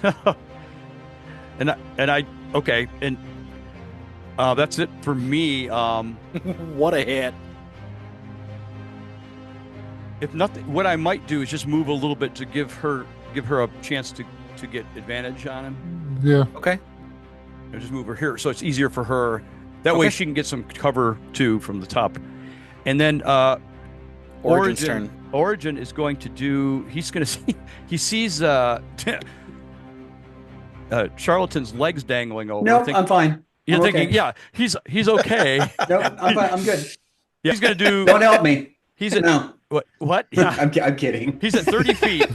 and that's it for me. What a hit! If nothing, what I might do is just move a little bit to give her a chance to get advantage on him. Yeah. Okay. I'll just move her here, so it's easier for her. That way, she can get some cover too from the top. And then Origin's turn. Origin is going to do. He's going to see. He sees Charlatan's legs dangling over. No, I'm fine. You're I'm thinking, okay. yeah, he's okay. No, I'm fine. I'm good. Yeah, he's going to do. Don't help me. He's at No. what? Yeah, I'm kidding. he's at 30 feet.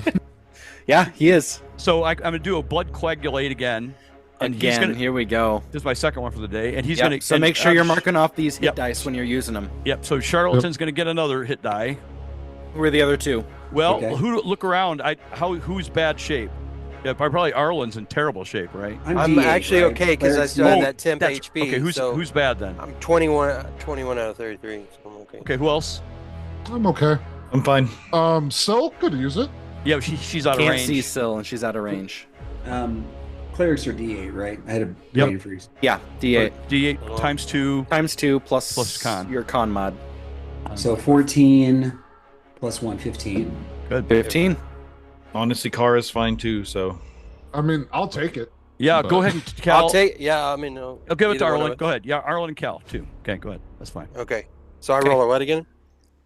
Yeah, he is. So I'm going to do a blood coagulate again. And Here we go. This is my second one for the day, and he's going to. So make sure you're marking off these hit dice when you're using them. Yep. So Charlatan's going to get another hit die. Who are the other two? Well, look around. Who's bad shape? Yeah, probably Arlen's in terrible shape, right? I'm actually okay because I still have that 10 HP. Okay, who's bad then? I'm 21 out of 33, so I'm okay. Okay, who else? I'm okay. I'm fine. Sil could use it. Yeah, she's out of range. Can't see Sil, and she's out of range. Clerics are D8, right? I had a brain freeze. Yeah, D8. D8 times 2. Times 2 plus con. Your con mod. So 14 plus 1, 15. Good. 15. Honestly, Kara's fine too, so. I mean, I'll take it. Yeah, go ahead and Cal. I'll take. Yeah, I mean, I'll give it to Arlen. Go ahead. Yeah, Arlen and Cal too. Okay, go ahead. That's fine. Okay. So I roll a what again?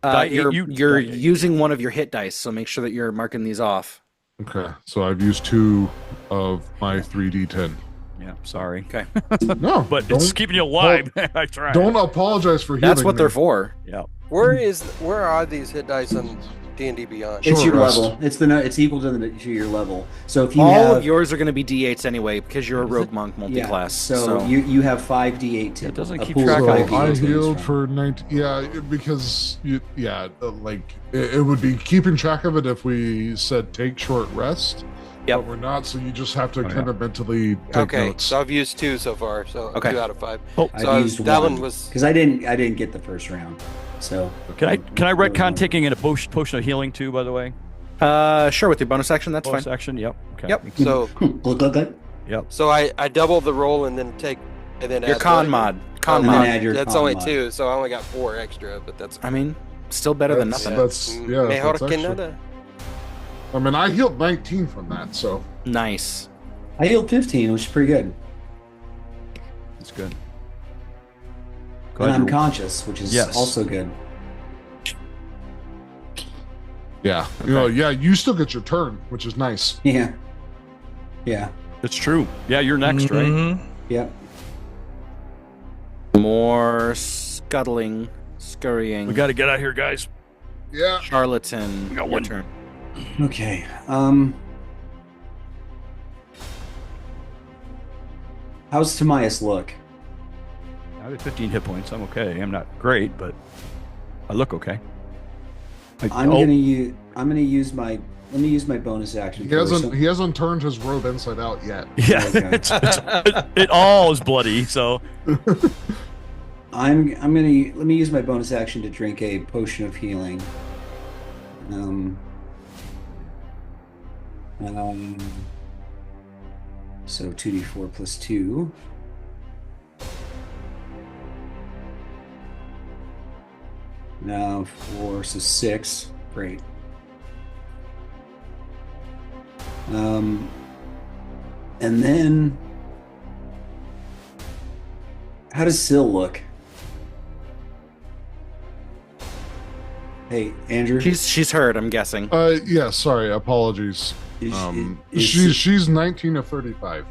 You're using one of your hit dice, so make sure that you're marking these off. Okay, so I've used 2 of my 3d10. Yeah, sorry. Okay. No, but it's keeping you alive. I tried. Don't apologize for healing. That's what they're for. Yeah. Where are these hit dice on D&D Beyond? It's your level. It's equal to your level. So if you all of yours are going to be D8s anyway because you're a rogue monk multi-class. So you have 5 D8. It doesn't keep track of. I healed for 19. Yeah, because it would be keeping track of it if we said take short rest. Yep. But we're not, so you just have to kind of mentally take notes. So I've used 2 so far, so 2 out of 5. Oh, so I've used that one was because I didn't get the first round. So can I retcon taking in a potion of healing too? By the way, sure. With your bonus action, that's bonus fine. Action, yep. Okay. Yep. So yep. So I double the roll and then your con mod. That's only 2, so I only got 4 extra, but that's. I mean, still better than nothing. I mean, I healed 19 from that, so nice. I healed 15, which is pretty good. That's good. And I'm conscious, which is also good. Yeah. Okay. You still get your turn, which is nice. Yeah. Yeah. It's true. Yeah, you're next, right? Yep. More scuttling, scurrying. We got to get out of here, guys. Yeah. Charlatan, got one turn. Okay. How's Tomaias look? I have 15 hit points. I'm okay. I'm not great, but I look okay. I'm gonna use my bonus action. He hasn't turned his robe inside out yet. Yeah, it all is bloody. So let me use my bonus action to drink a potion of healing. So 2d4 plus 2. Now 4, so 6. Great. And then, how does Sil look? Hey, Andrew. She's hurt, I'm guessing. Yeah. Sorry. Apologies. She's 19 of 35.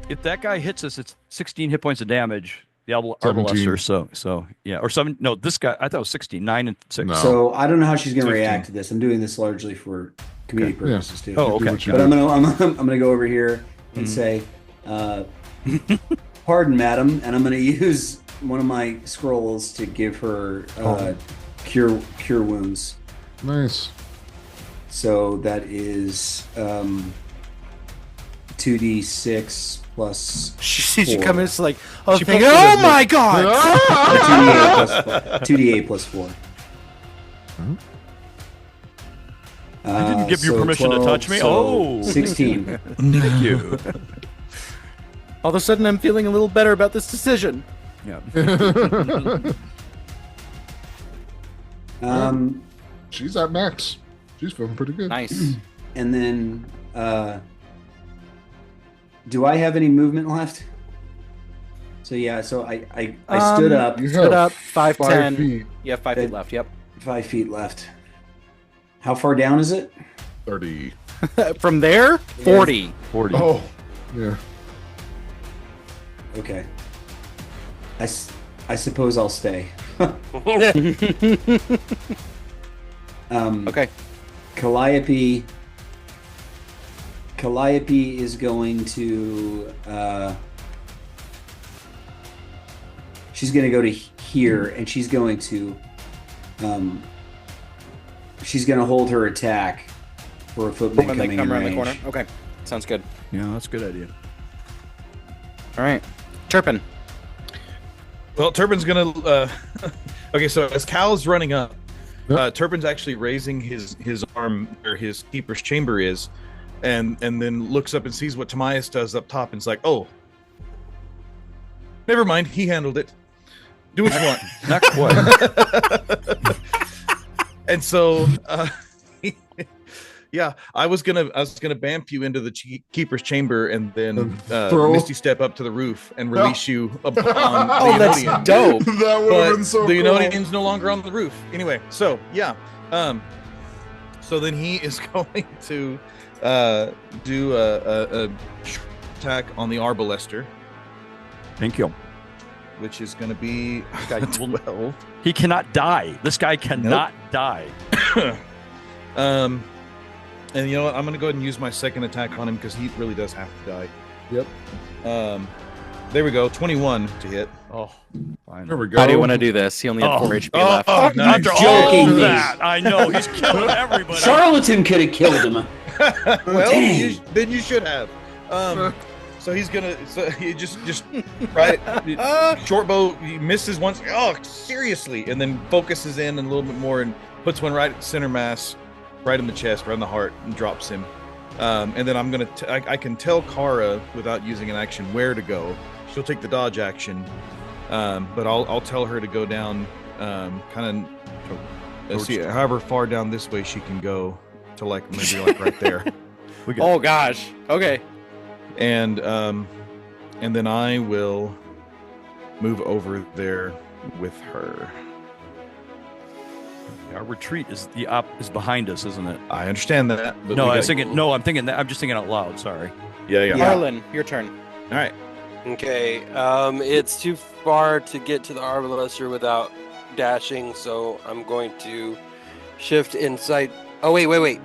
If that guy hits us, it's 16 hit points of damage. The Arbalester, so yeah, or 7. No, this guy. I thought it was 16, 9 and 6. No. So I don't know how she's going to react to this. I'm doing this largely for comedic purposes too. Oh, okay. But I'm gonna go over here and say, "Pardon, madam," and I'm gonna use one of my scrolls to give her cure wounds. Nice. So that is 2d6 plus. She come in, it's like, oh my god! 2d8 plus 4. I didn't give you permission to touch me. 16. Thank you. All of a sudden, I'm feeling a little better about this decision. Yeah. She's at max. She's feeling pretty good. Nice. And then, do I have any movement left? So yeah, so I stood up. You Stood have up, 5, 5 10. feet. You have 5 feet left. Yep. 5 feet left. How far down is it? 30. From there, 40. 40. Oh, yeah. Okay. I suppose I'll stay. Okay. Calliope is going to she's going to go to here, and she's going to hold her attack for a footman When they coming come in around the range. corner. Okay. Sounds good. Yeah, that's a good idea. All right. Turpin. Well, Turpin's gonna. Okay, so as Cal's running up, Turpin's actually raising his arm where his keeper's chamber is, and then looks up and sees what Tomaias does up top, and is like, "Oh, never mind. He handled it. Do what you want." Not quite. And so, yeah, I was gonna bamf you into the keeper's chamber, and then Misty step up to the roof and release you upon the that's Inodian. dope. That would have been so the cool. Inodian's no longer on the roof. Anyway, so yeah, so then he is going to do a attack on the Arbalester, Thank you. which is going to be Guy will- 12. He cannot die. This guy cannot die. And you know what? I'm going to go ahead and use my second attack on him because he really does have to die. Yep. There we go. 21 to hit. Oh, fine. There we go. How do you want to do this? He only had 4 HP left. After all joking me. that, I know he's killing everybody. Charlatan could have killed him. Well, Dang. then you should have. So he's gonna. So he just right. Short bow. He misses once. Oh, seriously, and then focuses in a little bit more and puts one right at center mass, right in the chest, right in the heart, and drops him. And then I'm gonna. I can tell Kara without using an action where to go. She'll take the dodge action, but I'll tell her to go down, kind of. See, however far down this way she can go to maybe right there. Oh gosh. Okay. And then I will move over there with her. Our retreat is behind us, isn't it? I understand that. But No, I'm thinking that. I'm just thinking out loud. Sorry. Yeah. Harlan, your turn. All right. Okay, it's too far to get to the Arbalester without dashing, so I'm going to shift inside. Oh, wait.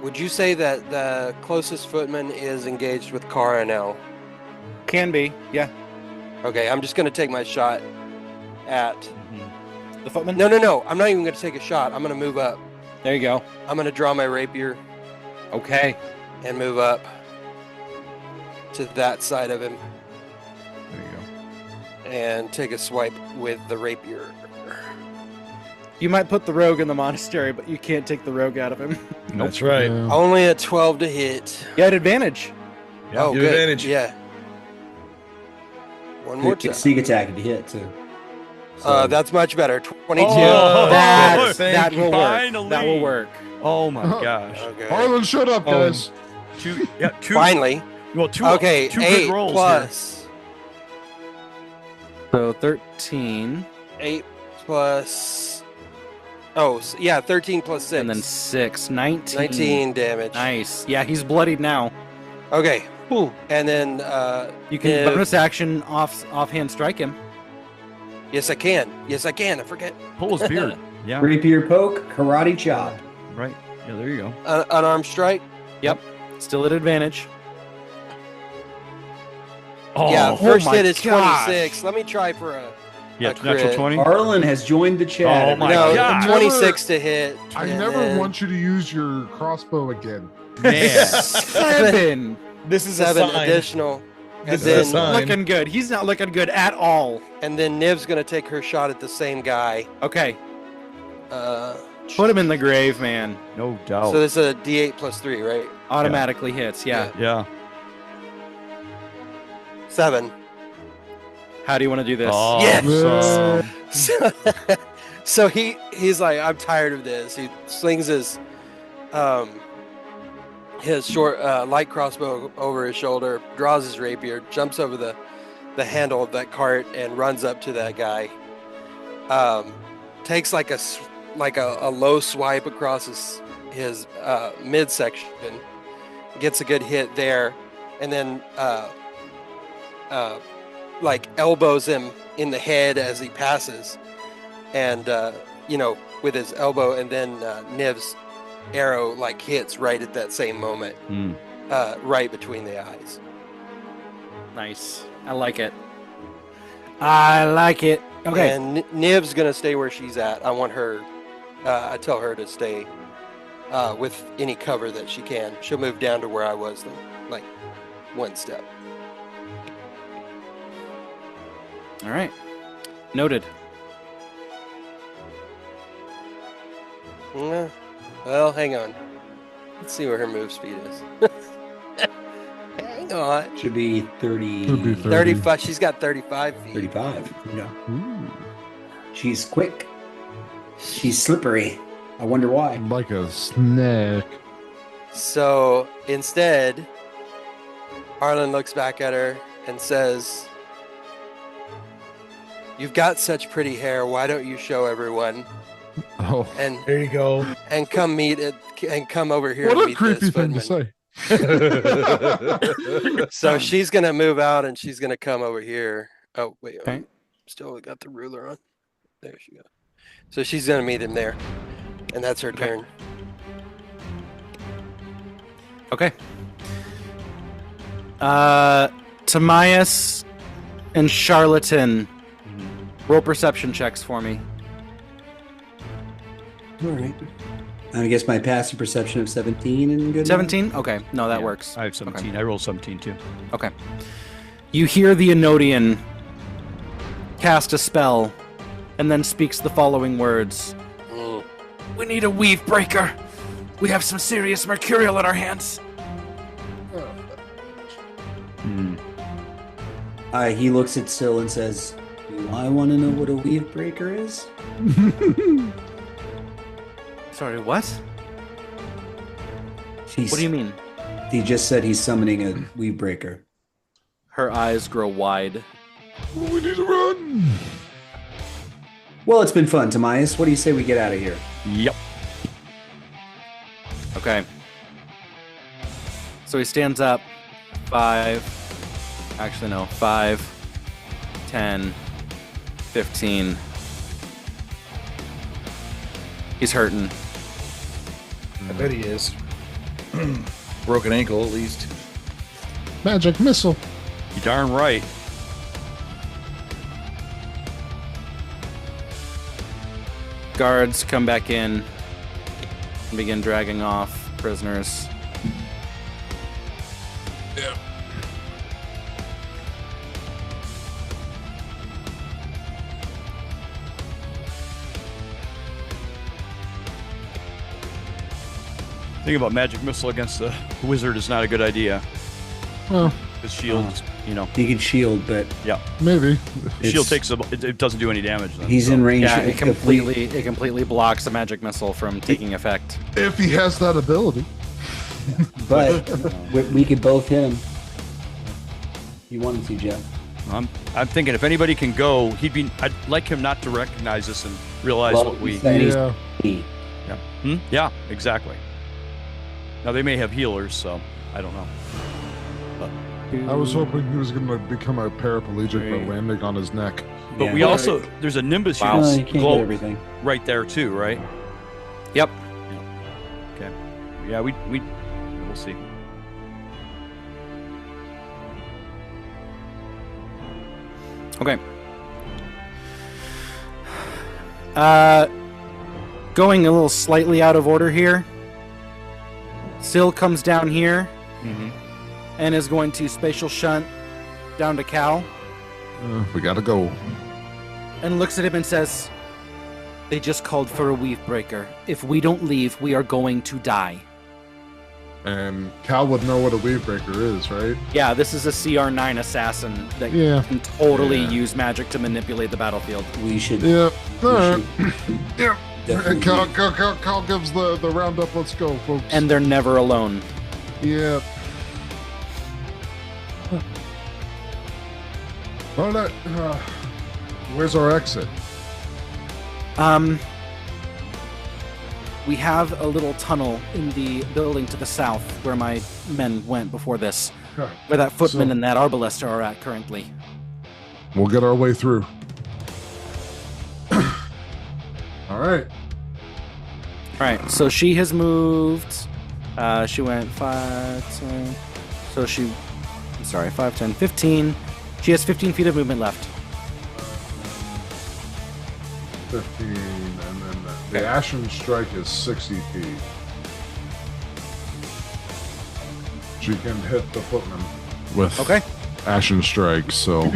Would you say that the closest footman is engaged with Kara now? Can be. Yeah. Okay, I'm just going to take my shot at... The footman? No. I'm not even going to take a shot. I'm going to move up. There you go. I'm going to draw my rapier Okay. and move up to that side of him There you go. and take a swipe with the rapier. You might put the rogue in the monastery, but you can't take the rogue out of him. That's right. Yeah. Only a 12 to hit. You had advantage. Yeah, oh, you good. advantage. Yeah. One more time. Sneak attack if you hit too. So, That's much better. 22. Oh, That will work. Finally. That will work. Oh my gosh. Okay. Harlan, shut up, guys. Two. Finally. Well, two. Okay, two 8 good rolls plus. So 13. 8 plus. Oh, yeah, 13 plus 6. And then 6. 19. 19 damage. Nice. Yeah, he's bloodied now. Okay. Whew. And then. You can if- bonus action offhand strike him. Yes, I can. I forget. Here. Pull his beard. Yeah. rapier poke, karate chop. Right. Yeah. There you go. Unarmed strike. Yep. Still at advantage. Oh, Yeah, first my hit is gosh. 26. Let me try for a. Yeah. a Natural crit. 20. Harlan has joined the chat. Oh my No, God. 26 to hit. I and never then want you to use your crossbow again. Man. 7. This is 7 a sign. additional. And This is a then, sign. Looking good. He's not looking good at all. and then Niv's going to take her shot at the same guy. Okay. Put him in the grave, man. No doubt. So this is a D8 plus 3, right? Automatically hits, yeah. Yeah. 7. How do you want to do this? Awesome. So he's like, I'm tired of this. He slings his short light crossbow over his shoulder, draws his rapier, jumps over the handle of that cart, and runs up to that guy. Takes like a low swipe across his midsection, gets a good hit there, and then like elbows him in the head as he passes, and with his elbow, and then Niv's arrow like hits right at that same moment, right between the eyes. Nice. I like it. Okay. And Niv's gonna stay where she's at. I want her. I tell her to stay with any cover that she can. She'll move down to where I was, like one step. All right. Noted. Well, hang on. Let's see where her move speed is. Hang on. Should be 30. Could be 30. 35. She's got 35 feet. 35. Yeah. She's quick. She's slippery. I wonder why. Like a snake. So instead, Harlan looks back at her and says, "You've got such pretty hair. Why don't you show everyone?" Oh, And There you go. and come meet it and come over here. what and a meet creepy this thing to footman. say. So she's gonna move out and she's gonna come over here. Oh wait, Okay. still got the ruler on. There she goes. So she's gonna meet him there, and that's her turn. Okay. Tomaias and Charlatan, roll perception checks for me. All right. I guess my passive perception of 17 and good. 17? Okay. No, that works. I have 17. I rolled 17 too. Okay. You hear the Inodian cast a spell and then speaks the following words. We need a weave breaker. We have some serious mercurial on our hands. He looks at Syl and says, "Do I want to know what a weave breaker is?" Sorry, what? What do you mean? He just said he's summoning a weave breaker. Her eyes grow wide. We need to run. Well, it's been fun, Tomaias. What do you say we get out of here? Yep. Okay. So he stands up. 5, 10, 15. He's hurting. I bet he is. Broken ankle, at least. Magic missile. You darn right. Guards come back in and begin dragging off prisoners. Yeah. Thinking about magic missile against the wizard is not a good idea. Well, His shield, He can shield, but yeah. maybe. Shield takes it doesn't do any damage. Then, he's so. in range. Yeah, of- it completely blocks the magic missile from taking effect. If he has that ability. But we could both hit him. You wanted to, Jeff. I'm thinking if anybody can go, I'd like him not to recognize us and realize what we. Yeah. Yeah. Yeah, exactly. Now they may have healers, so I don't know. I was hoping he was going to become a paraplegic by landing on his neck. But we also there's a nimbus Wow. unit You can't get glow everything. right there too, right? Yep. Okay. Yeah, we'll see. Okay. Going a little slightly out of order here. Syl comes down here and is going to spatial shunt down to Cal We got to go. and looks at him and says, They just called for a weave breaker. If we don't leave, we are going to die. And Cal would know what a weave breaker is, right? Yeah, this is a CR9 assassin that can totally use magic to manipulate the battlefield. We should. Yeah. All right. Yeah. And Cal gives the roundup. Let's go, folks. And they're never alone. Yeah. All right. Where's our exit? We have a little tunnel in the building to the south where my men went before this. Okay. Where that footman and that arbalester are at currently. We'll get our way through. All right. All right, so she has moved. She went 5, 10. So 5, 10, 15. She has 15 feet of movement left. 15, and then the Ashen Strike is 60 feet. She can hit the footman with Ashen Strike, so...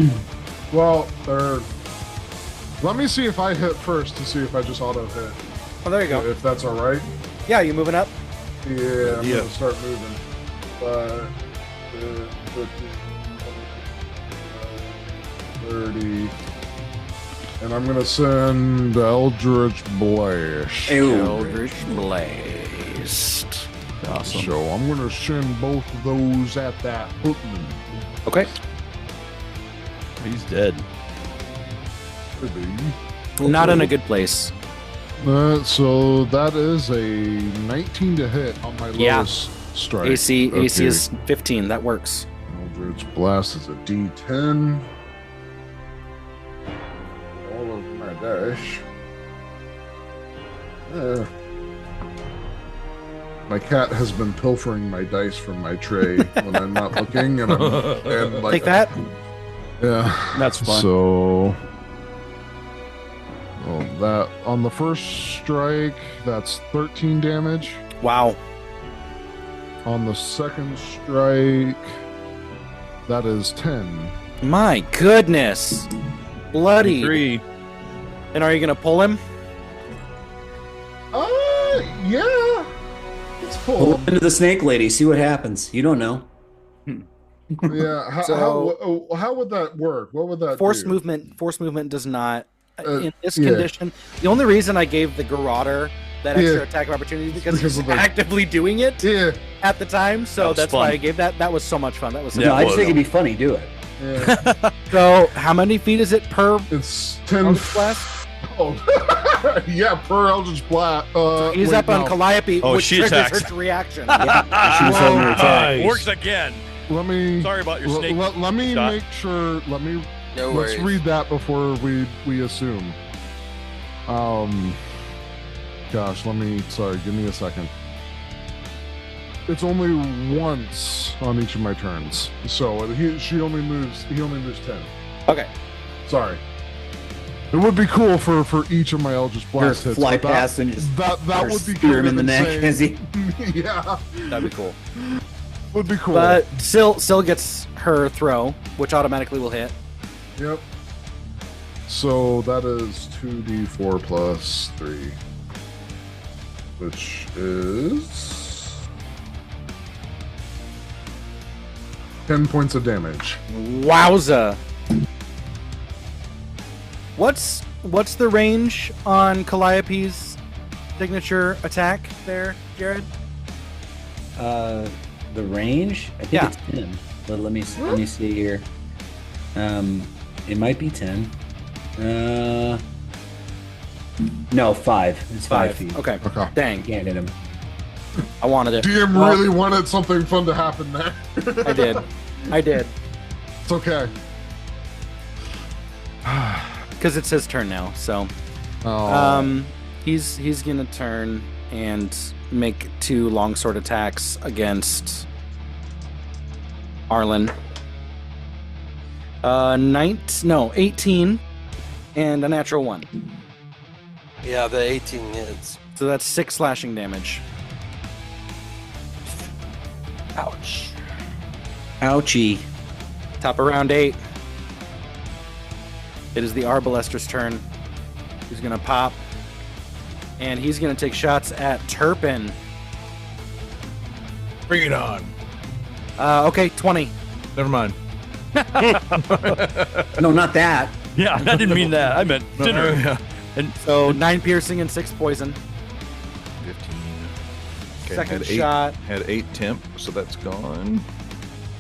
Well, let me see if I hit first to see if I just auto-hit. Oh, there you go. If that's all right. Yeah, you moving up? Yeah, I'm going to start moving. 30... And I'm gonna send Eldritch Blast. Eldritch Blast. Awesome. So I'm gonna send both of those at that footman. Okay. He's dead. Could be. Not in a good place. So that is a 19 to hit on my lowest strike. AC is 15. That works. Eldritch Blast is a D10. Dash. My cat has been pilfering my dice from my tray when I'm not looking, and take that. Yeah, that's fun. So, that on the first strike, that's 13 damage. Wow. On the second strike, that is 10. My goodness, bloody. 3. And are you gonna pull him? Yeah. Let's pull him into the snake lady. See what happens. You don't know. Yeah. How would that work? What would that force do? movement? Force movement does not in this condition. The only reason I gave the Garroter that extra attack of opportunity is because he was actively doing it at the time. So that's why I gave that. That was so much fun. That was. No, I just think it'd be funny. Do it. Yeah. So how many feet is it per? It's 10. Blast? Oh, yeah, per Eldritch Blast. So he's up on Calliope, which she triggers attacks. her reaction. She was on her attack. Works again. Let me. Sorry about your snake. Let me shot. make sure. No let's read that before we assume. Gosh, sorry, give me a second. It's only once on each of my turns, so he only moves 10. Okay. Sorry. It would be cool for each of my Eldritch Blast hits. Fly past and just that would be spear him in the neck as he. Yeah, that'd be cool. Would be cool. But Syl gets her throw, which automatically will hit. Yep. So that is 2d4 plus 3, which is 10 points of damage. Wowza! What's the range on Calliope's signature attack there, Jared? The range? I think it's 10. But let me see here. It might be 10. No, 5. It's 5 feet. Okay. Dang. Can't hit him. I wanted it. DM really wanted something fun to happen there. I did. It's okay. Because it's his turn now, so he's gonna turn and make 2 longsword attacks against Arlen. 18 and a natural 1. Yeah, the 18 hits. So that's 6 slashing damage. Ouch. Ouchie. Top of round 8. It is the Arbalester's turn. He's gonna pop And he's going to take shots at Turpin. Bring it on. Okay, 20. Never mind. No, not that. Yeah, I didn't mean that. I meant dinner. Yeah. And So 9 piercing and 6 poison. 15. Okay, Second had shot. Had 8 temp, so that's gone.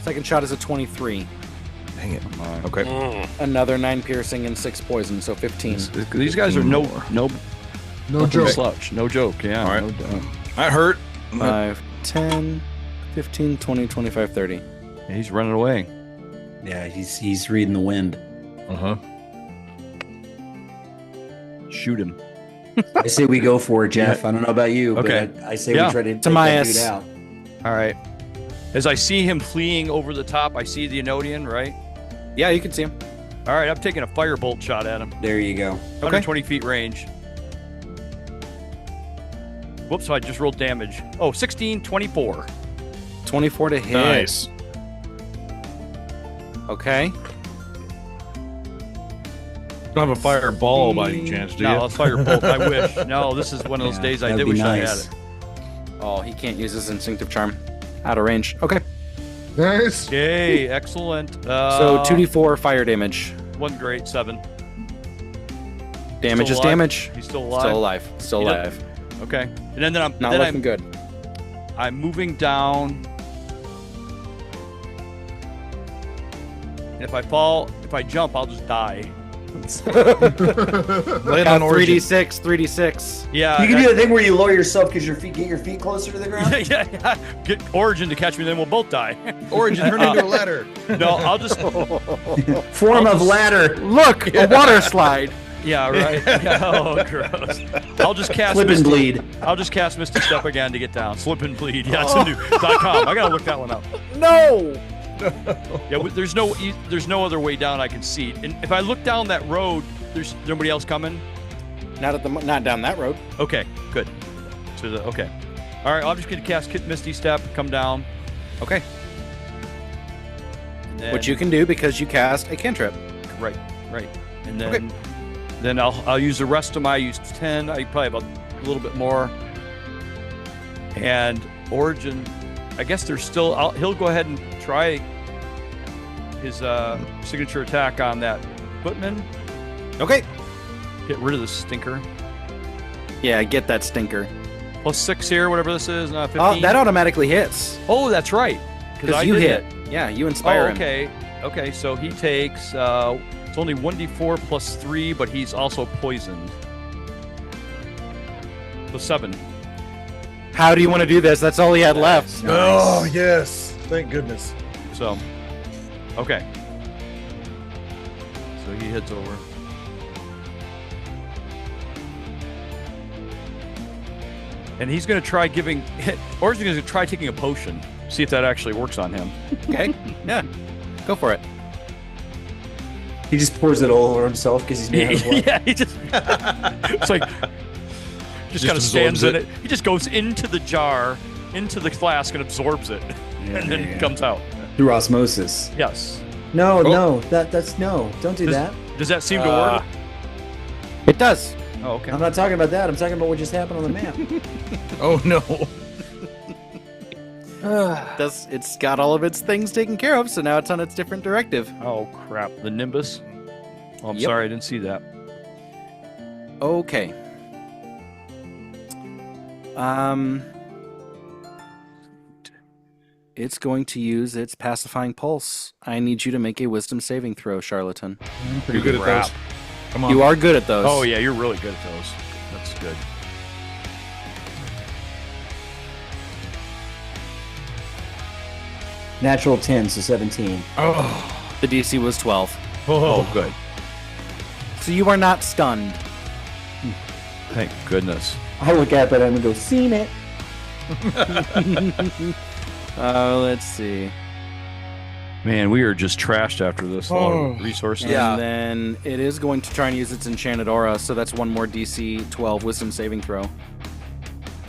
Second shot is a 23. Dang it. Okay. Another 9 piercing and 6 poison, so 15. these guys are no joke. slouch. No joke. Yeah. All right. No doubt. That hurt. 5, 10, 15, 20, 25, 30. Yeah, he's running away. Yeah, he's reading the wind. Uh-huh. Shoot him. I say we go for it, Jeff. I don't know about you, Okay. but I say Yeah. we try to take Tomaias. that dude out. All right. As I see him fleeing over the top, I see the Inodian, right? Yeah, you can see him. All right, I'm taking a firebolt shot at him. There you go. 120 feet range. Whoops, I just rolled damage. Oh, 16, 24. 24 to hit. Nice. Okay. Don't have a fireball by any chance, do you? No, a firebolt. I wish. No, this is one of those days I that'd did be wish I had nice. it. Oh, he can't use his instinctive charm. Out of range. Okay. Nice. Yay, excellent. So 2d4 fire damage. One great, 7. Damage Still is alive? damage. He's still alive. Still alive. Still He alive. Okay. And then I'm Not then looking I'm, good. I'm moving down. And if I jump, I'll just die. Lay it on Origin. 3d6, 3d6. Yeah. You can do the thing where you lower yourself because get your feet closer to the ground. yeah. Get Origin to catch me, then we'll both die. Origin, turn into a ladder. No, I'll just. Form of ladder. Look, a water slide. Yeah, right. Yeah, oh, gross. I'll just cast Slip and Misty. bleed. I'll just cast Misty Step again to get down. Slip and bleed. Yeah, it's a new .com. I gotta look that one up. No. Yeah, there's no other way down I can see. And if I look down that road, there's nobody else coming. Not down that road. Okay, good. Okay. All right, I'm just gonna cast Misty Step, come down. Okay. And Which you can do because you cast a cantrip. Right. And then I'll use the rest of my. I used 10. I probably have a little bit more. And Origin, I guess there's still. He'll go ahead and try his signature attack on that footman. Okay. Get rid of the stinker. Yeah, get that stinker. +6 here, whatever this is. 15. Oh, that automatically hits. Oh, that's right. Because you hit. Yeah, you inspire him. Okay, so he takes. It's only 1d4 +3, but he's also poisoned. So 7. How do you want to do this? That's all he had left. Nice. Oh, yes. Thank goodness. So, okay. So he heads over. And he's going to try or he's going to try taking a potion. See if that actually works on him. Okay. Yeah. Go for it. He just pours it all over himself because he's made of blood. Yeah, he just. It's like. Just kind of stands in it. He just goes into the jar, into the flask, and absorbs it. And then comes out. Through osmosis. Yes. No, that's no. Don't do that. Does that seem to work? It does. Oh, okay. I'm not talking about that. I'm talking about what just happened on the map. Oh, no. It's got all of its things taken care of, so now it's on its different directive. Oh, crap. The Nimbus? Oh, I'm Yep. sorry, I didn't see that. Okay. It's going to use its pacifying pulse. I need you to make a wisdom saving throw, charlatan. You're good at Crap. those. Come on. You are good at those. Oh, yeah, you're really good at those. That's good. Natural 10, so 17. Oh. The DC was 12. Oh, good. So you are not stunned. Thank goodness. I look at that and I'm going to go, seen it. Let's see. Man, we are just trashed after this. A lot of resources. And then it is going to try and use its enchanted aura, so that's one more DC 12 wisdom saving throw.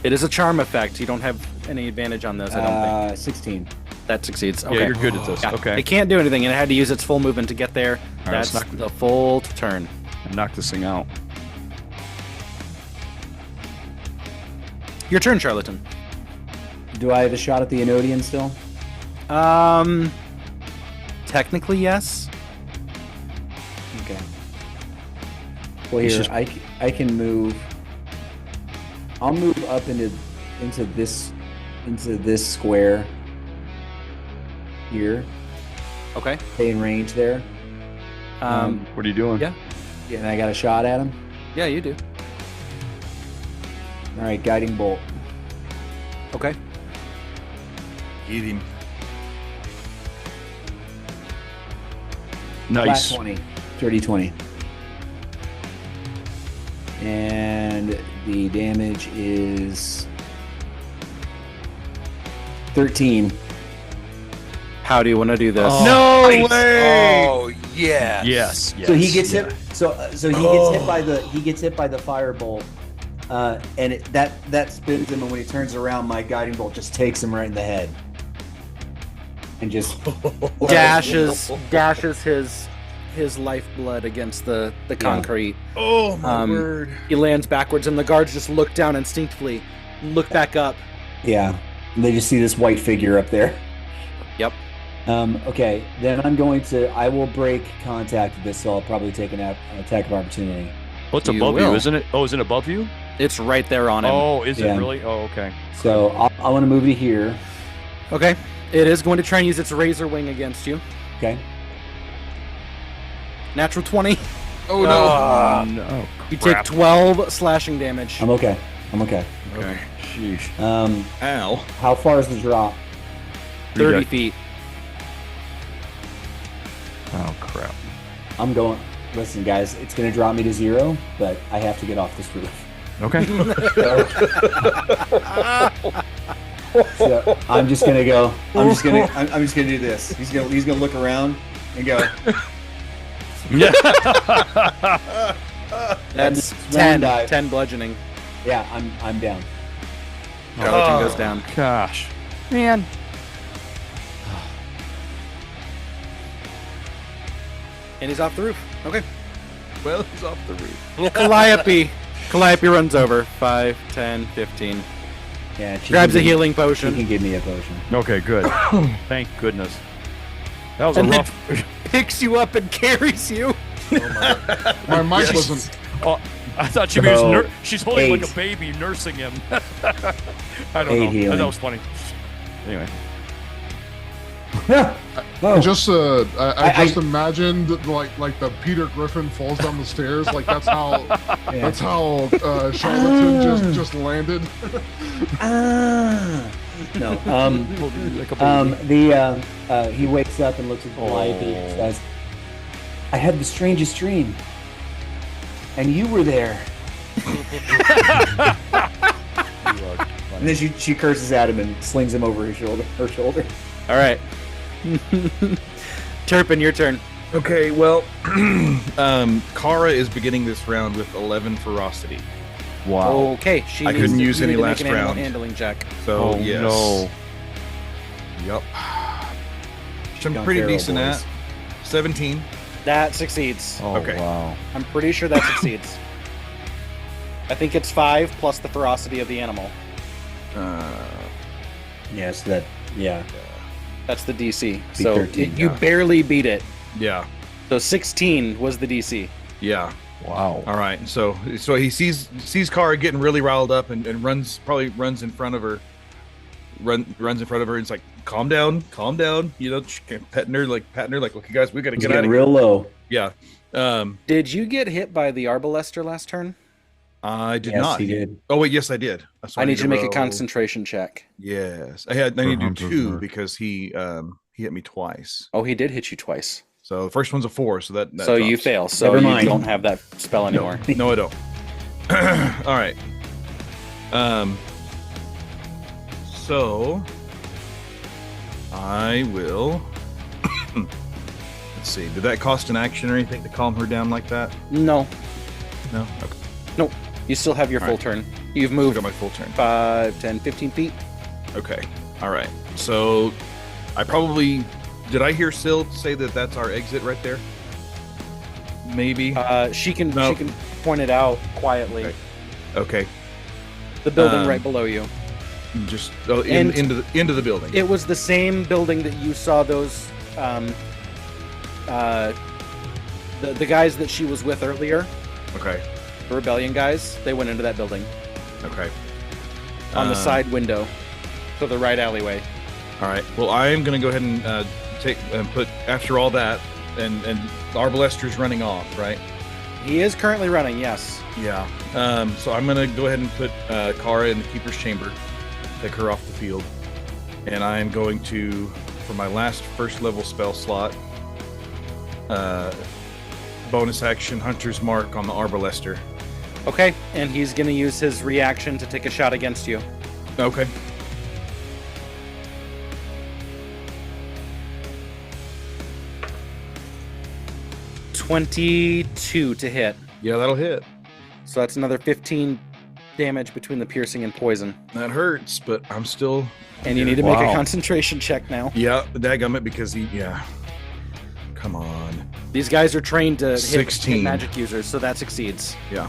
It is a charm effect. You don't have any advantage on this, I don't think. 16. That succeeds. Okay. Yeah, you're good at this. Yeah. Okay. It can't do anything, and it had to use its full movement to get there. All right, That's let's knock- the full turn. Knock this thing out. Your turn, Charlatan. Do I have a shot at the Inodian still? Technically, yes. Okay. Well, here I can move. I'll move up into this square here. Okay. Stay in range there. What are you doing? Yeah. Yeah, and I got a shot at him. Yeah, you do. All right, guiding bolt. Okay. Eat him. Nice. Flat 20. Dirty 20. And the damage is 13. How do you want to do this? Oh, no way! Oh yeah. Yes. So he gets hit. So he gets hit by the firebolt, and that spins him. And when he turns around, my guiding bolt just takes him right in the head, and just dashes his lifeblood against the concrete. Oh my word! He lands backwards, and the guards just look down instinctively, look back up. Yeah, and they just see this white figure up there. Yep. Okay, then I will break contact with this, so I'll probably take an attack of opportunity. What's above you, isn't it? Oh, is it above you? It's right there on him. Oh, is it really? Oh, okay. So I want to move to here. Okay. It is going to try and use its razor wing against you. Okay. Natural 20. Oh no! No. You take 12 slashing damage. I'm okay. Okay. Sheesh. Ow. How far is the drop? 30 feet. Oh crap. I'm going. Listen, guys, it's going to drop me to 0, but I have to get off this roof. Okay. So I'm just going to go. I'm just going to do this. He's going to look around and go. That's 10 bludgeoning. Yeah, I'm down. Charlatan goes down. Gosh. Man. And he's off the roof. Okay. Well, he's off the roof. Calliope runs over. 5, 10, 15. Yeah, Grabs a healing She potion. can give me a potion. Okay, good. Thank goodness. That was And a then rough. picks you up and carries you. My mic wasn't. Oh, I thought she was. So, She's holding like 8. a baby, nursing him. I don't 8 know. healing. That was funny. Anyway. I just imagined like the Peter Griffin falls down the stairs. Like that's how Charlatan just landed. No. He wakes up and looks at Calliope and says, "I had the strangest dream, and you were there." And then she curses at him and slings him over her shoulder. All right. Turpin, your turn. Okay, well, Kara is beginning this round with 11 ferocity. Wow. Okay, I couldn't use you any need to last make an animal round. handling check. So, Oh, yes. no. Yep. Which I'm Don't pretty care, decent boys. at. 17. That succeeds. Oh, Okay. wow. I'm pretty sure that succeeds. I think it's 5 plus the ferocity of the animal. Yes, That's the DC. Be So 13, you yeah. barely beat it. Yeah. So 16 was the DC. Yeah. Wow. All right. So he sees Kara getting really riled up and runs in front of her. Runs in front of her and it's like, calm down. You know, patting her like, okay, guys, we got to get out of here. real low. Yeah. Did you get hit by the Arbalester last turn? I did Yes, not. he did. Oh wait, yes, I did. So I need you to make a roll- concentration check. Yes, I need to do Hunter's 2 mark. because he hit me twice. Oh, he did hit you twice. So the first one's a 4, so that So you drops. fail. So Never you mind. don't have that spell anymore. No, I don't. All right. So I will. Let's see. Did that cost an action or anything to calm her down like that? No. No. Okay. Nope. You still have your All full right. turn. You've I moved got my full turn. 5, 10, 15 feet. Okay. All right. So I probably did. I hear Syl say that that's our exit right there. Maybe. She can No. point it out quietly. Okay. The building right below you. Just into the building. It was the same building that you saw those the guys that she was with earlier. Okay. The rebellion guys. They went into that building. Okay. On the side window, to the right alleyway. All right. Well, I am going to go ahead and take and put after all that, and Arbalester's running off, right? He is currently running. Yes. Yeah. So I'm going to go ahead and put Kara in the keeper's chamber, take her off the field, and I am going to, for my last first level spell slot, bonus action Hunter's Mark on the Arbalester. Okay, and he's going to use his reaction to take a shot against you. Okay. $22 to hit. Yeah, that'll hit. So that's another 15 damage between the piercing and poison. That hurts, but I'm still... And you need to make a concentration check now. Yeah, dadgummit, because yeah. Come on. These guys are trained to 16. hit magic users, so that succeeds. Yeah.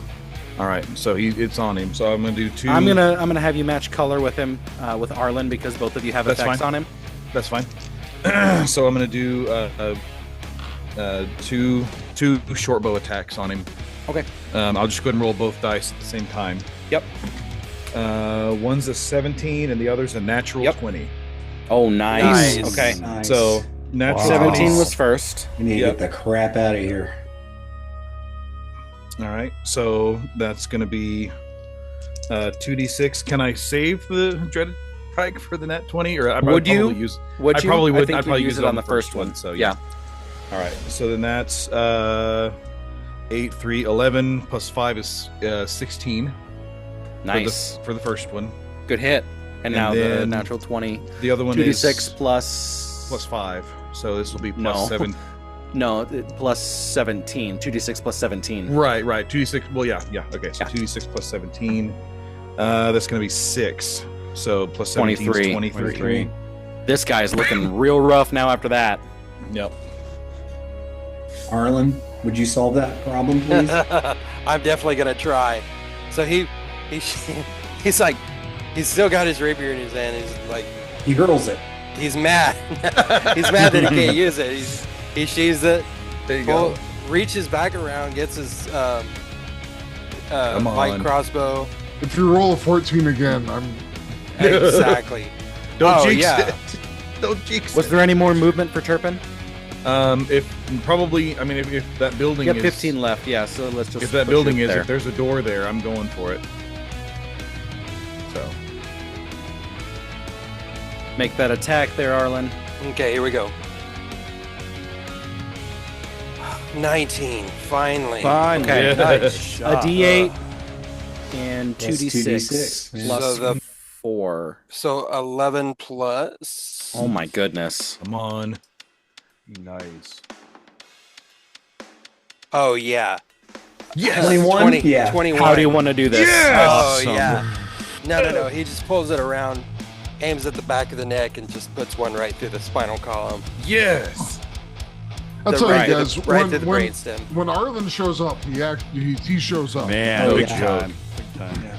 All right, so it's on him. So I'm gonna do 2. I'm gonna have you match color with him, with Arlen, because both of you have effects on him. That's fine. So I'm gonna do 2 short bow attacks on him. Okay. I'll just go ahead and roll both dice at the same time. Yep. One's a 17 and the other's a natural 20. Oh, nice. Okay. Nice. So natural 17 was first. We need to get the crap out of here. All right. So that's going to be 2d6. Can I save the dreaded strike for the nat 20? Or would you? I probably would. I'd probably use it on the first one. So yeah. All right. So then that's 8, 3, 11 plus 5 is 16. Nice. For the first one. Good hit. And now the natural 20. The other one 2d6 is plus 5. So this will be plus 7. No, plus 17. 2d6 plus 17. Right. 2d6. Well, yeah. Okay. So 2d6 plus 17. That's going to be 6. So plus 17 is 23. This guy is looking real rough now after that. Yep. Arlen, would you solve that problem, please? I'm definitely gonna try. So he's like, he's still got his rapier in his hand. He's like, he hurls it. He's mad. He's mad that he can't use it. He sheaves it. There you go. Reaches back around, gets his light crossbow. If you roll a 14 again, I'm exactly. Don't jinx it. Don't jinx it. Was there any more movement for Turpin? If that building you have 15 left, yeah, so let's just... If that building is, if there's a door there, I'm going for it. So. Make that attack there, Arlen. Okay, here we go. 19, finally. Okay, yeah. nice. A D8 and 2d6 plus 4. So 11 plus... Oh my goodness. Come on. Nice. Oh, yeah. Yes! 21? 20, Yeah. 21. How do you want to do this? Yes! Oh, Awesome. yeah. No. He just pulls it around, aims at the back of the neck, and just puts one right through the spinal column. Yes! I'll tell you guys, right through the brainstem. When Arlen shows up, he shows up. Man, big time. Yeah.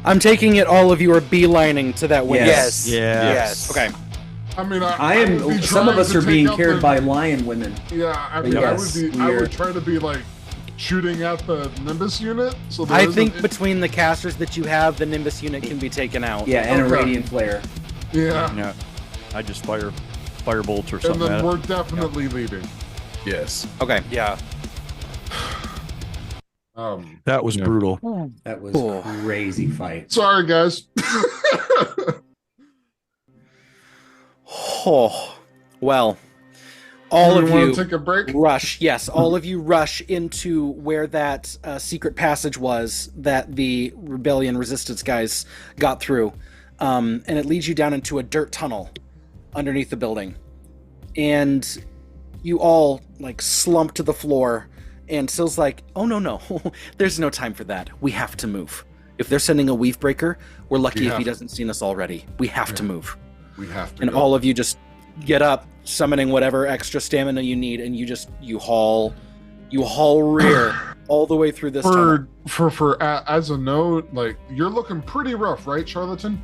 I'm taking it all of you are beelining to that window. Yes. Yes. Okay. I mean, I am. would be Some of trying us to are take being out carried the- by lion women. Yeah, I mean, Yes, I would try to be like shooting at the Nimbus unit. So there I isn't- think between the casters that you have, the Nimbus unit can be taken out. Yeah, and a Okay. radiant flare. Yeah, Yeah. I just fire bolts or and something. then at it. we're definitely leaving. Yes. Okay. Yeah. That was brutal. That was crazy fight. Sorry, guys. Oh, well, all of want you to take a break? rush. Yes, all of you rush into where that secret passage was that the rebellion resistance guys got through, and it leads you down into a dirt tunnel underneath the building, and you all like slump to the floor. And Syl's like, "Oh no, there's no time for that. We have to move. If they're sending a weave breaker, we're lucky if he doesn't seen us already. We have to move." We have to. And go. all of you just get up, summoning whatever extra stamina you need, and you haul rear all the way through this tunnel. As a note, like, you're looking pretty rough, right, Charlatan?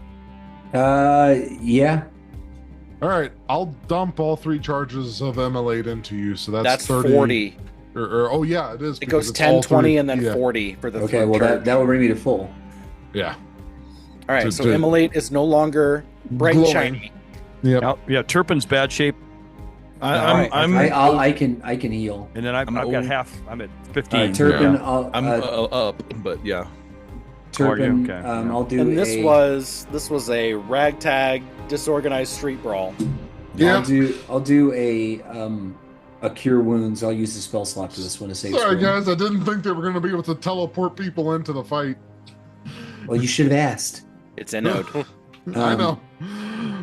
Yeah. All right, I'll dump all 3 charges of ML8 into you, so that's 30. 40. Oh yeah, it is. It goes 10, 20, and then 40 for the Okay, well that will bring me to full. Yeah. All right, so ML8 is no longer bright and shiny. Yeah, Turpin's bad shape. I can heal. And then I've got half. I'm at 15. Turpin, I'm up, but yeah. Turpin, okay. I'll do. And this was a ragtag, disorganized street brawl. Yeah. I'll do a cure wounds. I'll use the spell slot for this one to save. Sorry, guys, I didn't think they were going to be able to teleport people into the fight. Well, you should have asked. It's Inode. I know,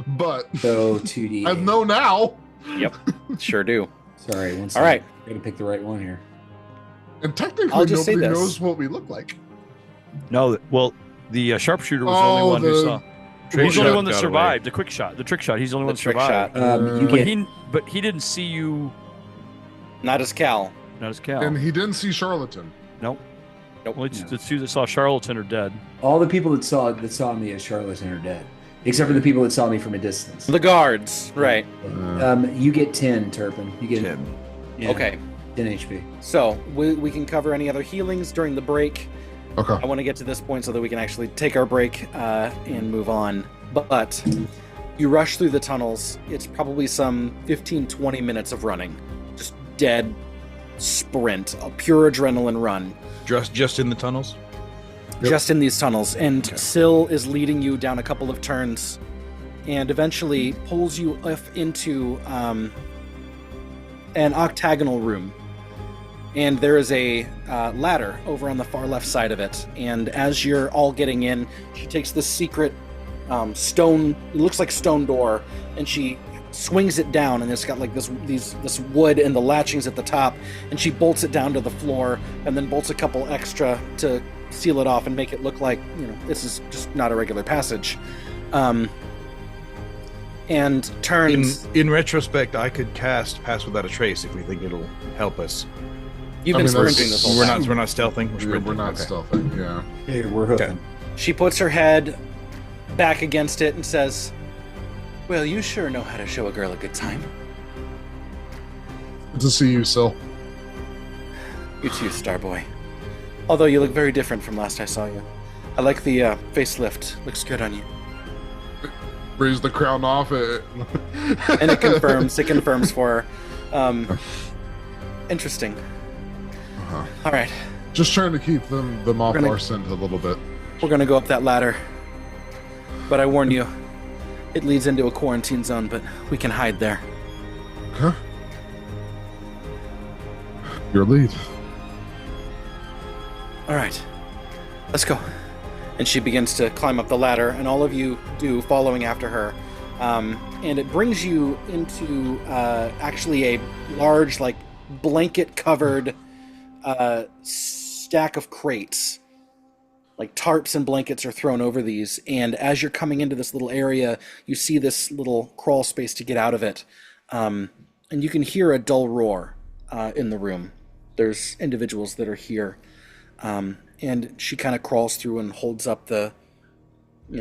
but so 2D. I know now. Yep, sure do. Sorry, one second. All right, I gotta pick the right one here. And technically, nobody knows what we look like. No, well, the sharpshooter was the only one who saw. He's the only one that survived. The trick shot. He's the only one that survived. But he didn't see you. Not as Cal. And he didn't see Charlatan. Nope. Well, the 2 that saw Charlatan are dead. All the people that saw me as Charlatan are dead, except for the people that saw me from a distance. The guards, right? You get 10, Turpin. You get 10. Yeah, okay. 10 HP. So we can cover any other healings during the break. Okay. I want to get to this point so that we can actually take our break and move on. But you rush through the tunnels. It's probably some 15-20 minutes of running, just dead sprint, a pure adrenaline run. Just in the tunnels? Yep. Just in these tunnels. And Syl is leading you down a couple of turns and eventually pulls you off into an octagonal room. And there is a ladder over on the far left side of it. And as you're all getting in, she takes this secret stone, it looks like stone door, and she swings it down, and it's got like this wood and the latchings at the top, and she bolts it down to the floor, and then bolts a couple extra to seal it off and make it look like, this is just not a regular passage. And turns. In retrospect, I could cast Pass Without a Trace if we think it'll help us. You've been sprinting this whole time. We're not stealthing. We're not stealthing. Yeah. Hey, we're hooked. Okay. She puts her head back against it and says, "Well, you sure know how to show a girl a good time." Good to see you, Syl. You too, Starboy. Although you look very different from last I saw you. I like the facelift. Looks good on you. Raise the crown off it. And it confirms for her. Interesting. Uh-huh. All right. Just trying to keep them off our scent a little bit. We're going to go up that ladder. But I warn you, it leads into a quarantine zone, but we can hide there. Okay. Your lead. All right. Let's go. And she begins to climb up the ladder, and all of you do, following after her. And it brings you into actually a large, like, blanket-covered stack of crates. Like tarps and blankets are thrown over these, and as you're coming into this little area, you see this little crawl space to get out of it. And you can hear a dull roar in the room. There's individuals that are here. And she kind of crawls through and holds up the,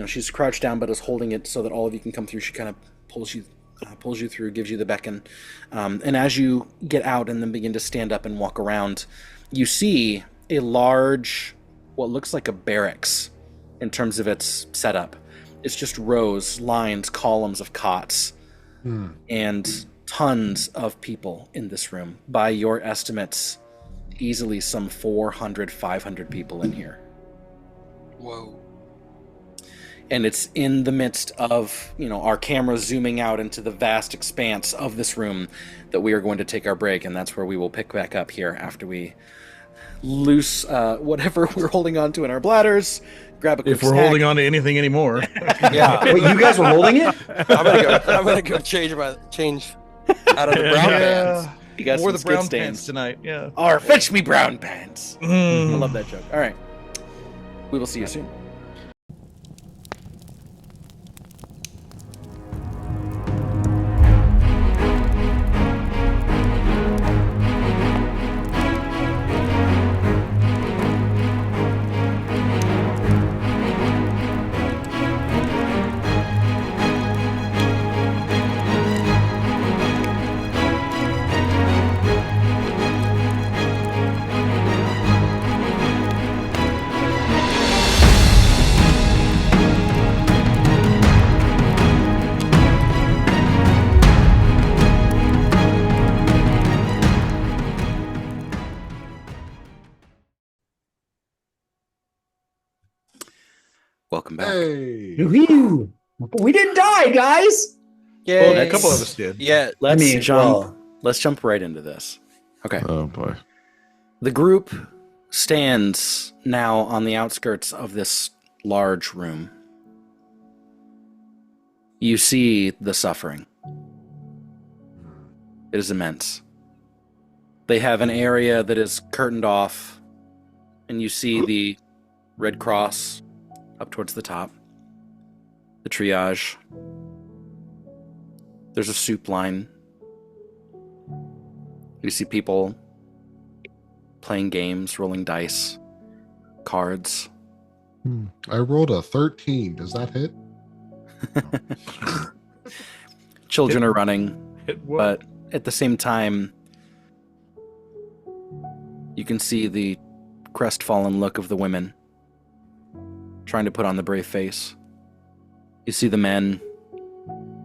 she's crouched down but is holding it so that all of you can come through. She kind of pulls you through, gives you the beckon. And as you get out and then begin to stand up and walk around, you see a large, what looks like a barracks in terms of its setup. It's just rows, lines, columns of cots, and tons of people in this room. By your estimates, easily some 400, 500 people in here. Whoa. And it's in the midst of, our camera zooming out into the vast expanse of this room that we are going to take our break, and that's where we will pick back up here after we loose whatever we're holding on to in our bladders, grab a quick If we're snack. holding on to anything anymore. Yeah. Wait, you guys were holding it? I'm gonna go change out of the brown pants. You got Wore some the skid brown stains pants tonight. Yeah. Or fetch me brown pants. I love that joke. All right. We will see you soon. Welcome back. Hey. We didn't die, guys. Yeah, Well, a couple of us did. Yeah. Let's jump right into this. Okay. Oh boy. The group stands now on the outskirts of this large room. You see the suffering. It is immense. They have an area that is curtained off, and you see the Red Cross up towards the top, the triage. There's a soup line. You see people playing games, rolling dice, cards. I rolled a 13. Does that hit? Children are running, but at the same time, you can see the crestfallen look of the women trying to put on the brave face. You see the men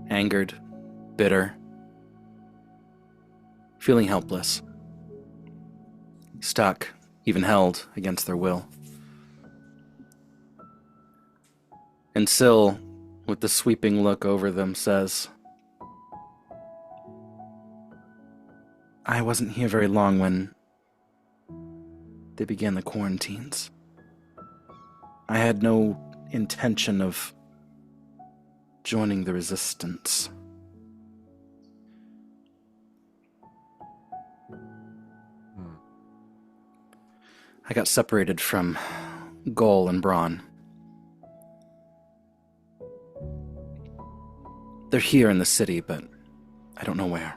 angered, bitter, feeling helpless, stuck, even held against their will. And Syl, with the sweeping look over them, says, I wasn't here very long when they began the quarantines. I had no intention of joining the resistance. I got separated from Gol and Braun. They're here in the city, but I don't know where.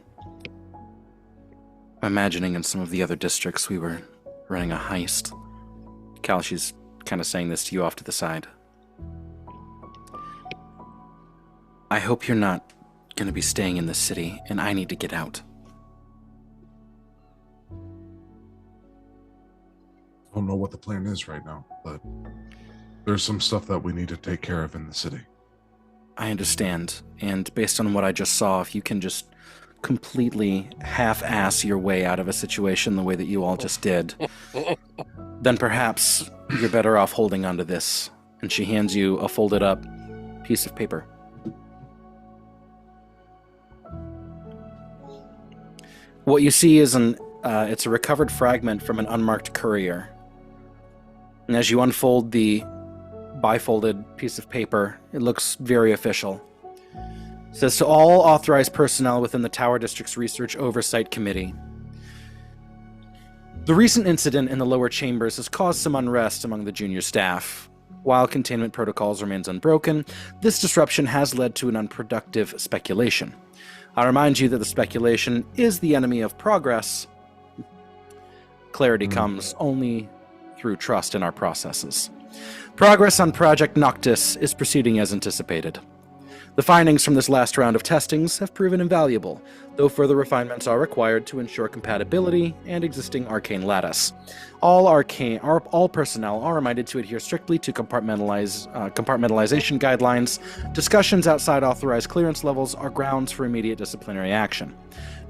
I'm imagining in some of the other districts we were running a heist. Cal, she's kind of saying this to you off to the side. I hope you're not going to be staying in the city, and I need to get out. I don't know what the plan is right now, but there's some stuff that we need to take care of in the city. I understand, and based on what I just saw, if you can just completely half-ass your way out of a situation the way that you all just did, then perhaps you're better off holding onto this. And she hands you a folded-up piece of paper. What you see is it's a recovered fragment from an unmarked courier. And as you unfold the bifolded piece of paper, it looks very official. It says, to all authorized personnel within the Tower District's Research Oversight Committee. The recent incident in the lower chambers has caused some unrest among the junior staff. While containment protocols remains unbroken, this disruption has led to an unproductive speculation. I remind you that the speculation is the enemy of progress. Clarity comes only through trust in our processes. Progress on Project Noctis is proceeding as anticipated. The findings from this last round of testings have proven invaluable, though further refinements are required to ensure compatibility and existing arcane lattice. All personnel are reminded to adhere strictly to compartmentalization guidelines. Discussions outside authorized clearance levels are grounds for immediate disciplinary action.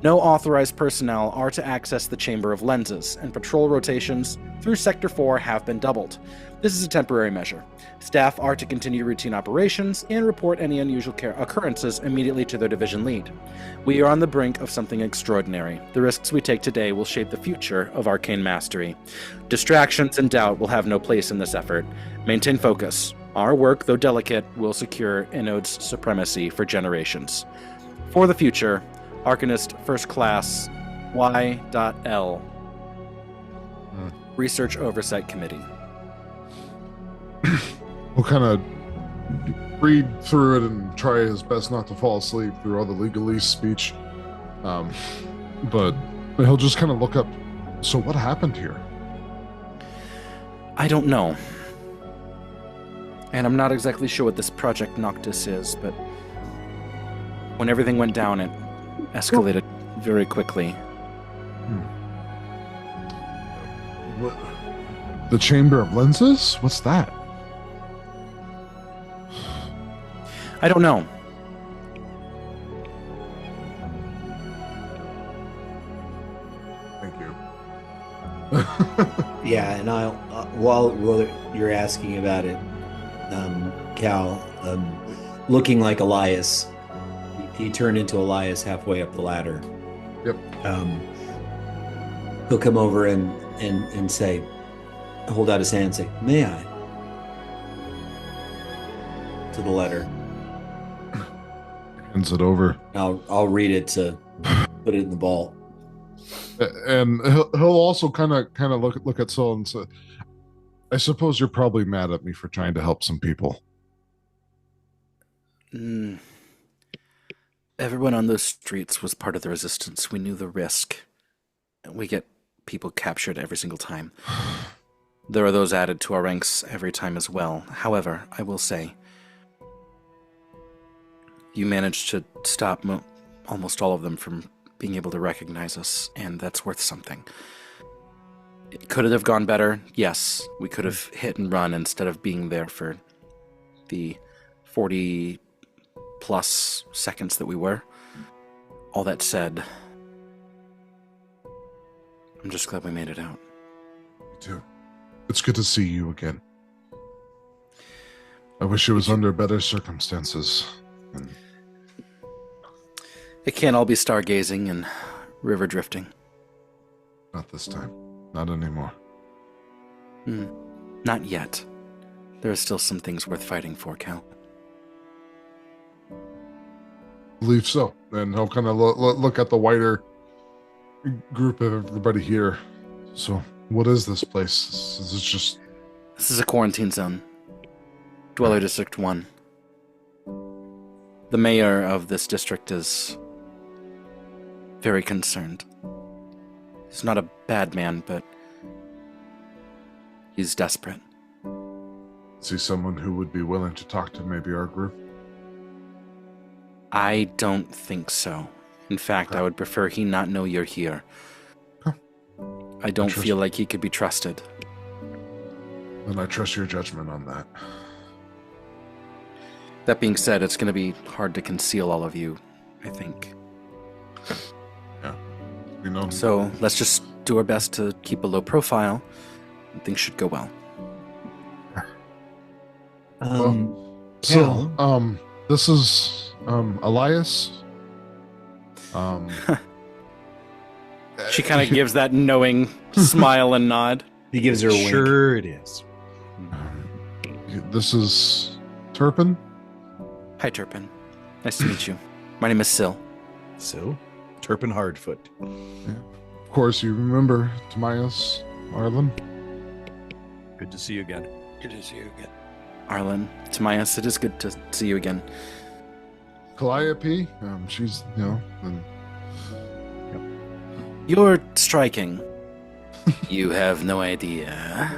No authorized personnel are to access the Chamber of Lenses, and patrol rotations through Sector 4 have been doubled. This is a temporary measure. Staff are to continue routine operations and report any unusual occurrences immediately to their division lead. We are on the brink of something extraordinary. The risks we take today will shape the future of arcane mastery. Distractions and doubt will have no place in this effort. Maintain focus. Our work, though delicate, will secure Inode's supremacy for generations. For the future, Arcanist First Class Y.L. Research Oversight Committee. We'll kind of read through it and try his best not to fall asleep through all the legalese speech. But he'll just kind of look up. So what happened here? I don't know. And I'm not exactly sure what this Project Noctis is, but when everything went down, it escalated very quickly. What? The Chamber of Lenses? What's that? I don't know. Thank you. Yeah, and while you're asking about it, Cal, looking like Elias. He turned into Elias halfway up the ladder. Yep. He'll come over and say, hold out his hand and say, "May I?" to the letter. Hands it over. I'll read it to put it in the vault. And he'll also kind of look at Syl and say, "I suppose you're probably mad at me for trying to help some people." Everyone on those streets was part of the resistance. We knew the risk. We get people captured every single time. There are those added to our ranks every time as well. However, I will say, you managed to stop almost all of them from being able to recognize us, and that's worth something. Could it have gone better? Yes. We could have hit and run instead of being there for the 40-plus seconds that we were. All that said, I'm just glad we made it out. Me too. It's good to see you again. I wish it was under better circumstances. It can't all be stargazing and river drifting. Not this time. Not anymore. Not yet. There are still some things worth fighting for, Cal. Believe so. And he'll kind of look at the wider group of everybody here. So, what is this place? Is this just... This is a quarantine zone. Dweller District 1. The mayor of this district is very concerned. He's not a bad man, but he's desperate. Is he someone who would be willing to talk to maybe our group? I don't think so. In fact, I would prefer he not know you're here. I don't feel like he could be trusted. And I trust your judgment on that. That being said, it's going to be hard to conceal all of you, I think. Yeah. We know. So let's just do our best to keep a low profile. Things should go well. This is Elias. She kind of gives that knowing smile and nod. He gives her a wink. Sure it is. This is Turpin. Hi, Turpin. Nice to meet you. My name is Syl. So, Turpin Hardfoot. Yeah. Of course, you remember Tomaias, Arlen. Good to see you again. Good to see you again. Arlen, Tomaias, it is good to see you again. Calliope, she's, and... You're striking. You have no idea.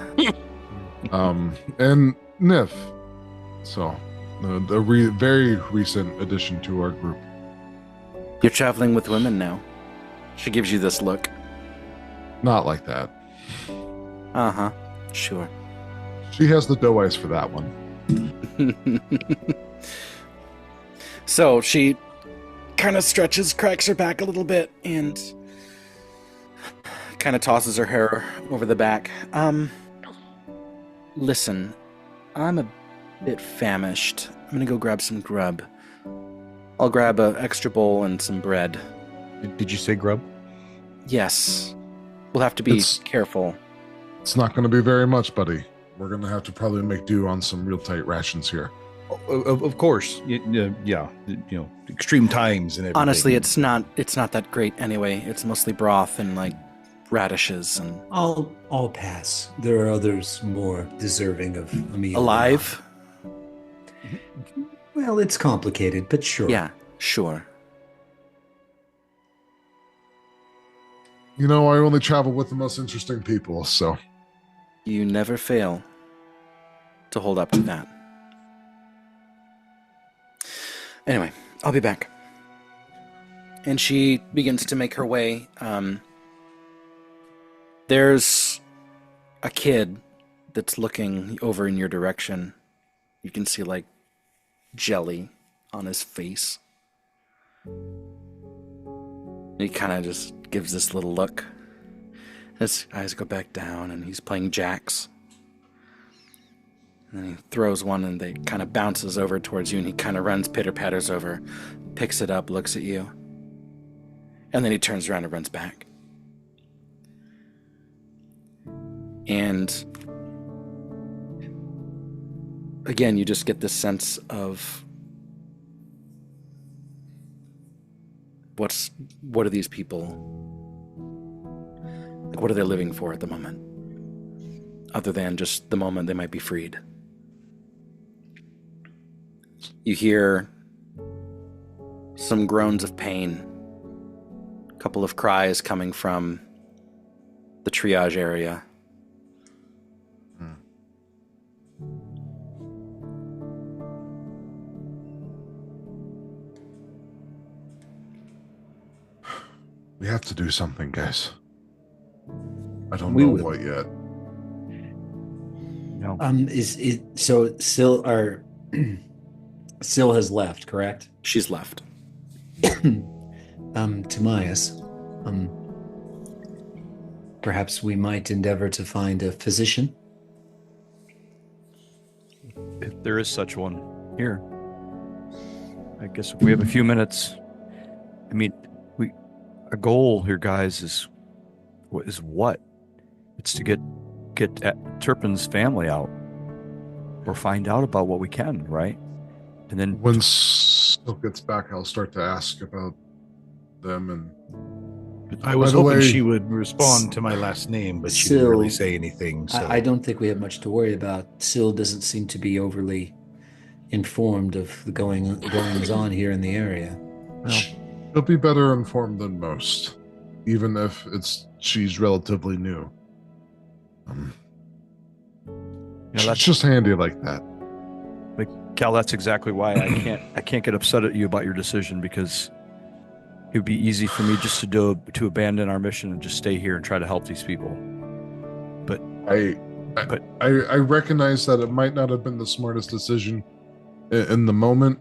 And Nif. So, very recent addition to our group. You're traveling with women now. She gives you this look. Not like that. Uh-huh. Sure. She has the dough eyes for that one. So she kind of cracks her back a little bit, and kind of tosses her hair over the back. Listen, I'm a bit famished. I'm gonna go grab some grub. I'll grab an extra bowl and some bread. Did you say grub? Yes. We'll have to be careful. It's not going to be very much, buddy. We're going to have to probably make do on some real tight rations here. Of course. Yeah. Extreme times and everything. Honestly, it's not that great anyway. It's mostly broth and like radishes and... I'll pass. There are others more deserving of a meal. Alive? Well, it's complicated, but sure. Yeah, sure. I only travel with the most interesting people, so... You never fail to hold up to that. Anyway, I'll be back. And she begins to make her way. There's a kid that's looking over in your direction. You can see, like, jelly on his face. He kind of just gives this little look. His eyes go back down, and he's playing jacks. And then he throws one and they kind of bounces over towards you and he kind of runs, pitter-patters over, picks it up, looks at you. And then he turns around and runs back. And again, you just get this sense of what are these people, like, what are they living for at the moment? Other than just the moment they might be freed. You hear some groans of pain, a couple of cries coming from the triage area. We have to do something, guys. I don't know what yet. No. So Syl has left, correct? She's left. Tomaias, perhaps we might endeavor to find a physician. If there is such one here. I guess if we have a few minutes. I mean, our goal here, guys, is what? It's to get Turpin's family out, or find out about what we can, right? And then when Syl gets back, I'll start to ask about them. And I was hoping she would respond to my last name, but she didn't really say anything. So I don't think we have much to worry about. Syl doesn't seem to be overly informed of the goings on here in the area. Well, she'll be better informed than most, even if she's relatively new. It's just handy like that. Like, Cal, that's exactly why I can't get upset at you about your decision, because it would be easy for me just to abandon our mission and just stay here and try to help these people. But I recognize that it might not have been the smartest decision in the moment,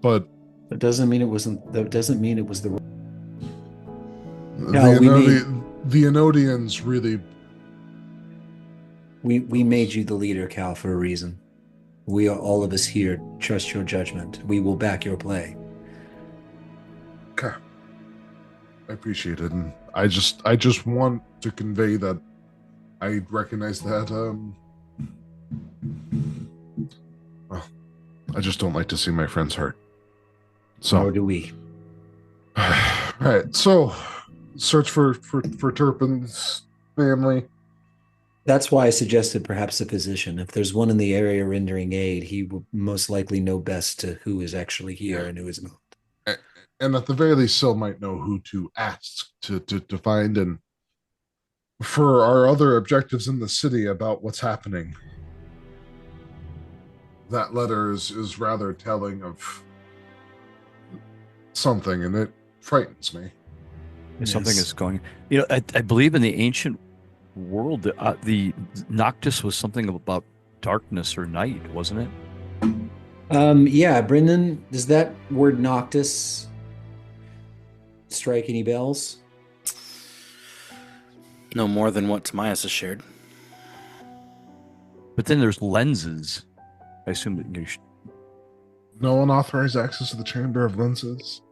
but that doesn't mean it wasn't. That doesn't mean it was the. The Inodians really. We made you the leader, Cal, for a reason. We are, all of us here, trust your judgment. We will back your play. Okay. I appreciate it. And I just want to convey that I recognize that, well, I just don't like to see my friends hurt. So. Nor do we. Right. So, search for Turpin's family. That's why I suggested perhaps a physician. If there's one in the area rendering aid, he will most likely know best to who is actually here and who is not. And at the very least, Syl might know who to ask to find. And for our other objectives in the city about what's happening, that letter is rather telling of something, and it frightens me. Something is going. I believe in the ancient world, the Noctis was something about darkness or night, wasn't it? Yeah, Brendan, does that word Noctis strike any bells? No more than what Tomaias has shared. But then there's lenses. I assume that you should. No unauthorized access to the Chamber of Lenses.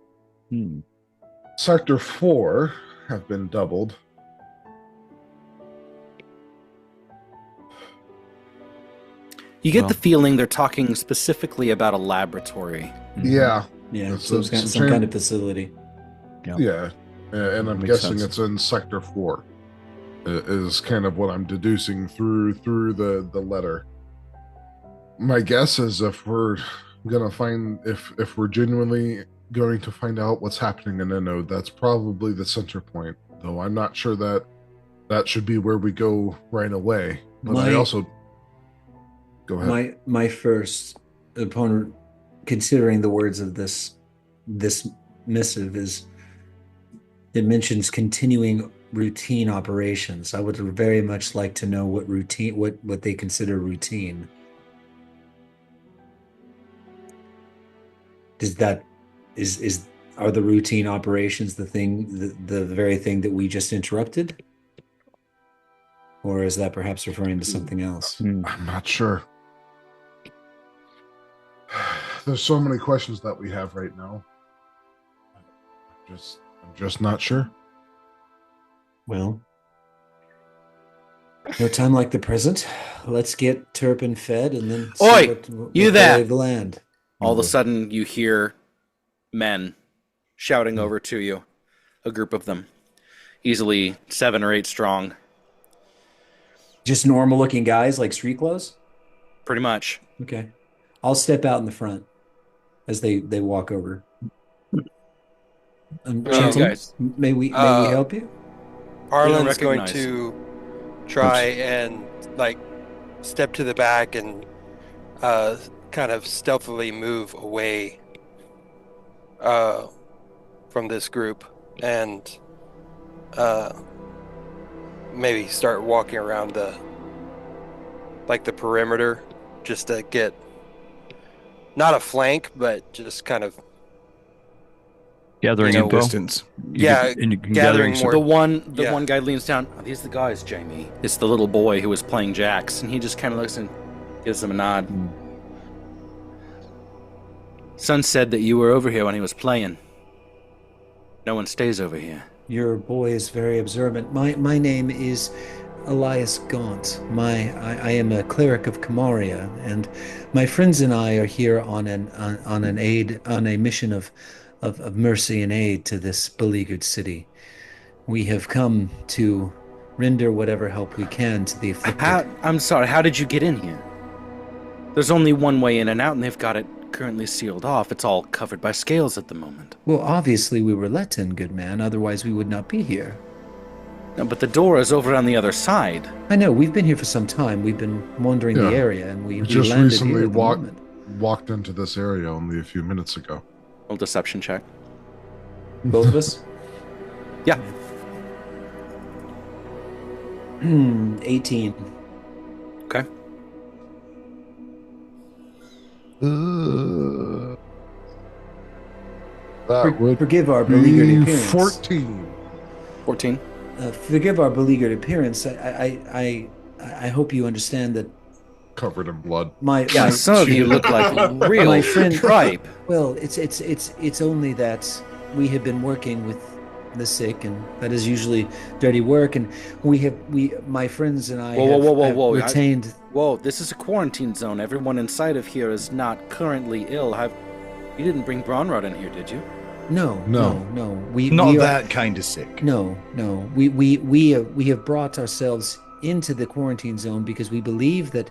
Sector 4 have been doubled. You get the feeling they're talking specifically about a laboratory. Yeah. Yeah, some kind of facility. Yeah. And I'm guessing it's in Sector 4 is kind of what I'm deducing through the letter. My guess is if we're going to find, if we're genuinely going to find out what's happening in Inode, that's probably the center point. Though I'm not sure that should be where we go right away. But I also... Go ahead. My first opponent, considering the words of this missive, is it mentions continuing routine operations. I would very much like to know what they consider routine. Are the routine operations the very thing that we just interrupted? Or is that perhaps referring to something else? I'm not sure. there's so many questions that we have right now. I'm just not sure. Well, no time like the present. Let's get Turpin fed and then see Oi, what you the there? lay of the land. All of a sudden, you hear men shouting over to you. A group of them, easily 7 or 8 strong. Just normal-looking guys, like street clothes? Pretty much. Okay. I'll step out in the front as they walk over. Gentlemen, guys? may we help you? Arlen's going recognize. to try and like step to the back and kind of stealthily move away from this group and maybe start walking around the perimeter just to get not a flank but just kind of gathering info. Distance. Gathering more. The one guy leans down. Are these the guys, Jamie? It's the little boy who was playing jacks, and he just kind of looks and gives him a nod. Son said that you were over here when he was playing. No one stays over here. Your boy is very observant. My name is Elias Gaunt. I am a cleric of Kamaria, and my friends and I are here on a mission of mercy and aid to this beleaguered city. We have come to render whatever help we can to the afflicted. I'm sorry, how did you get in here? There's only one way in and out, and they've got it currently sealed off. It's all covered by scales at the moment. Well, obviously we were let in, good man, otherwise we would not be here. No, but the door is over on the other side. I know, we've been here for some time. We've been wandering the area, and we just landed recently here at the moment. walked into this area only a few minutes ago. Roll deception check. Both of us? Yeah. 18. Okay. That would Forgive our beleaguered be appearance. 14. Forgive our beleaguered appearance. I hope you understand that covered in blood. Some of you look like real my friend tripe. Well, it's only that we have been working with the sick, and that is usually dirty work. And my friends and I whoa, retained. Whoa! This is a quarantine zone. Everyone inside of here is not currently ill. You didn't bring Bronrod in here, did you? No. We Not are that kind of sick. No. We have brought ourselves into the quarantine zone because we believe that,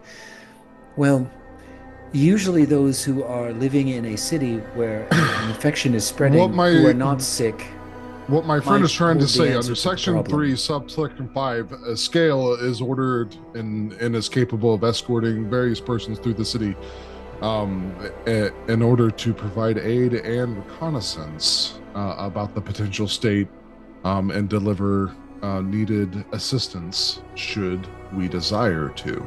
well, usually those who are living in a city where an infection is spreading, who are not sick. What my friend is trying to say, under Section 3, Subsection 5, a scale is ordered and is capable of escorting various persons through the city in order to provide aid and reconnaissance about the potential state and deliver needed assistance should we desire to.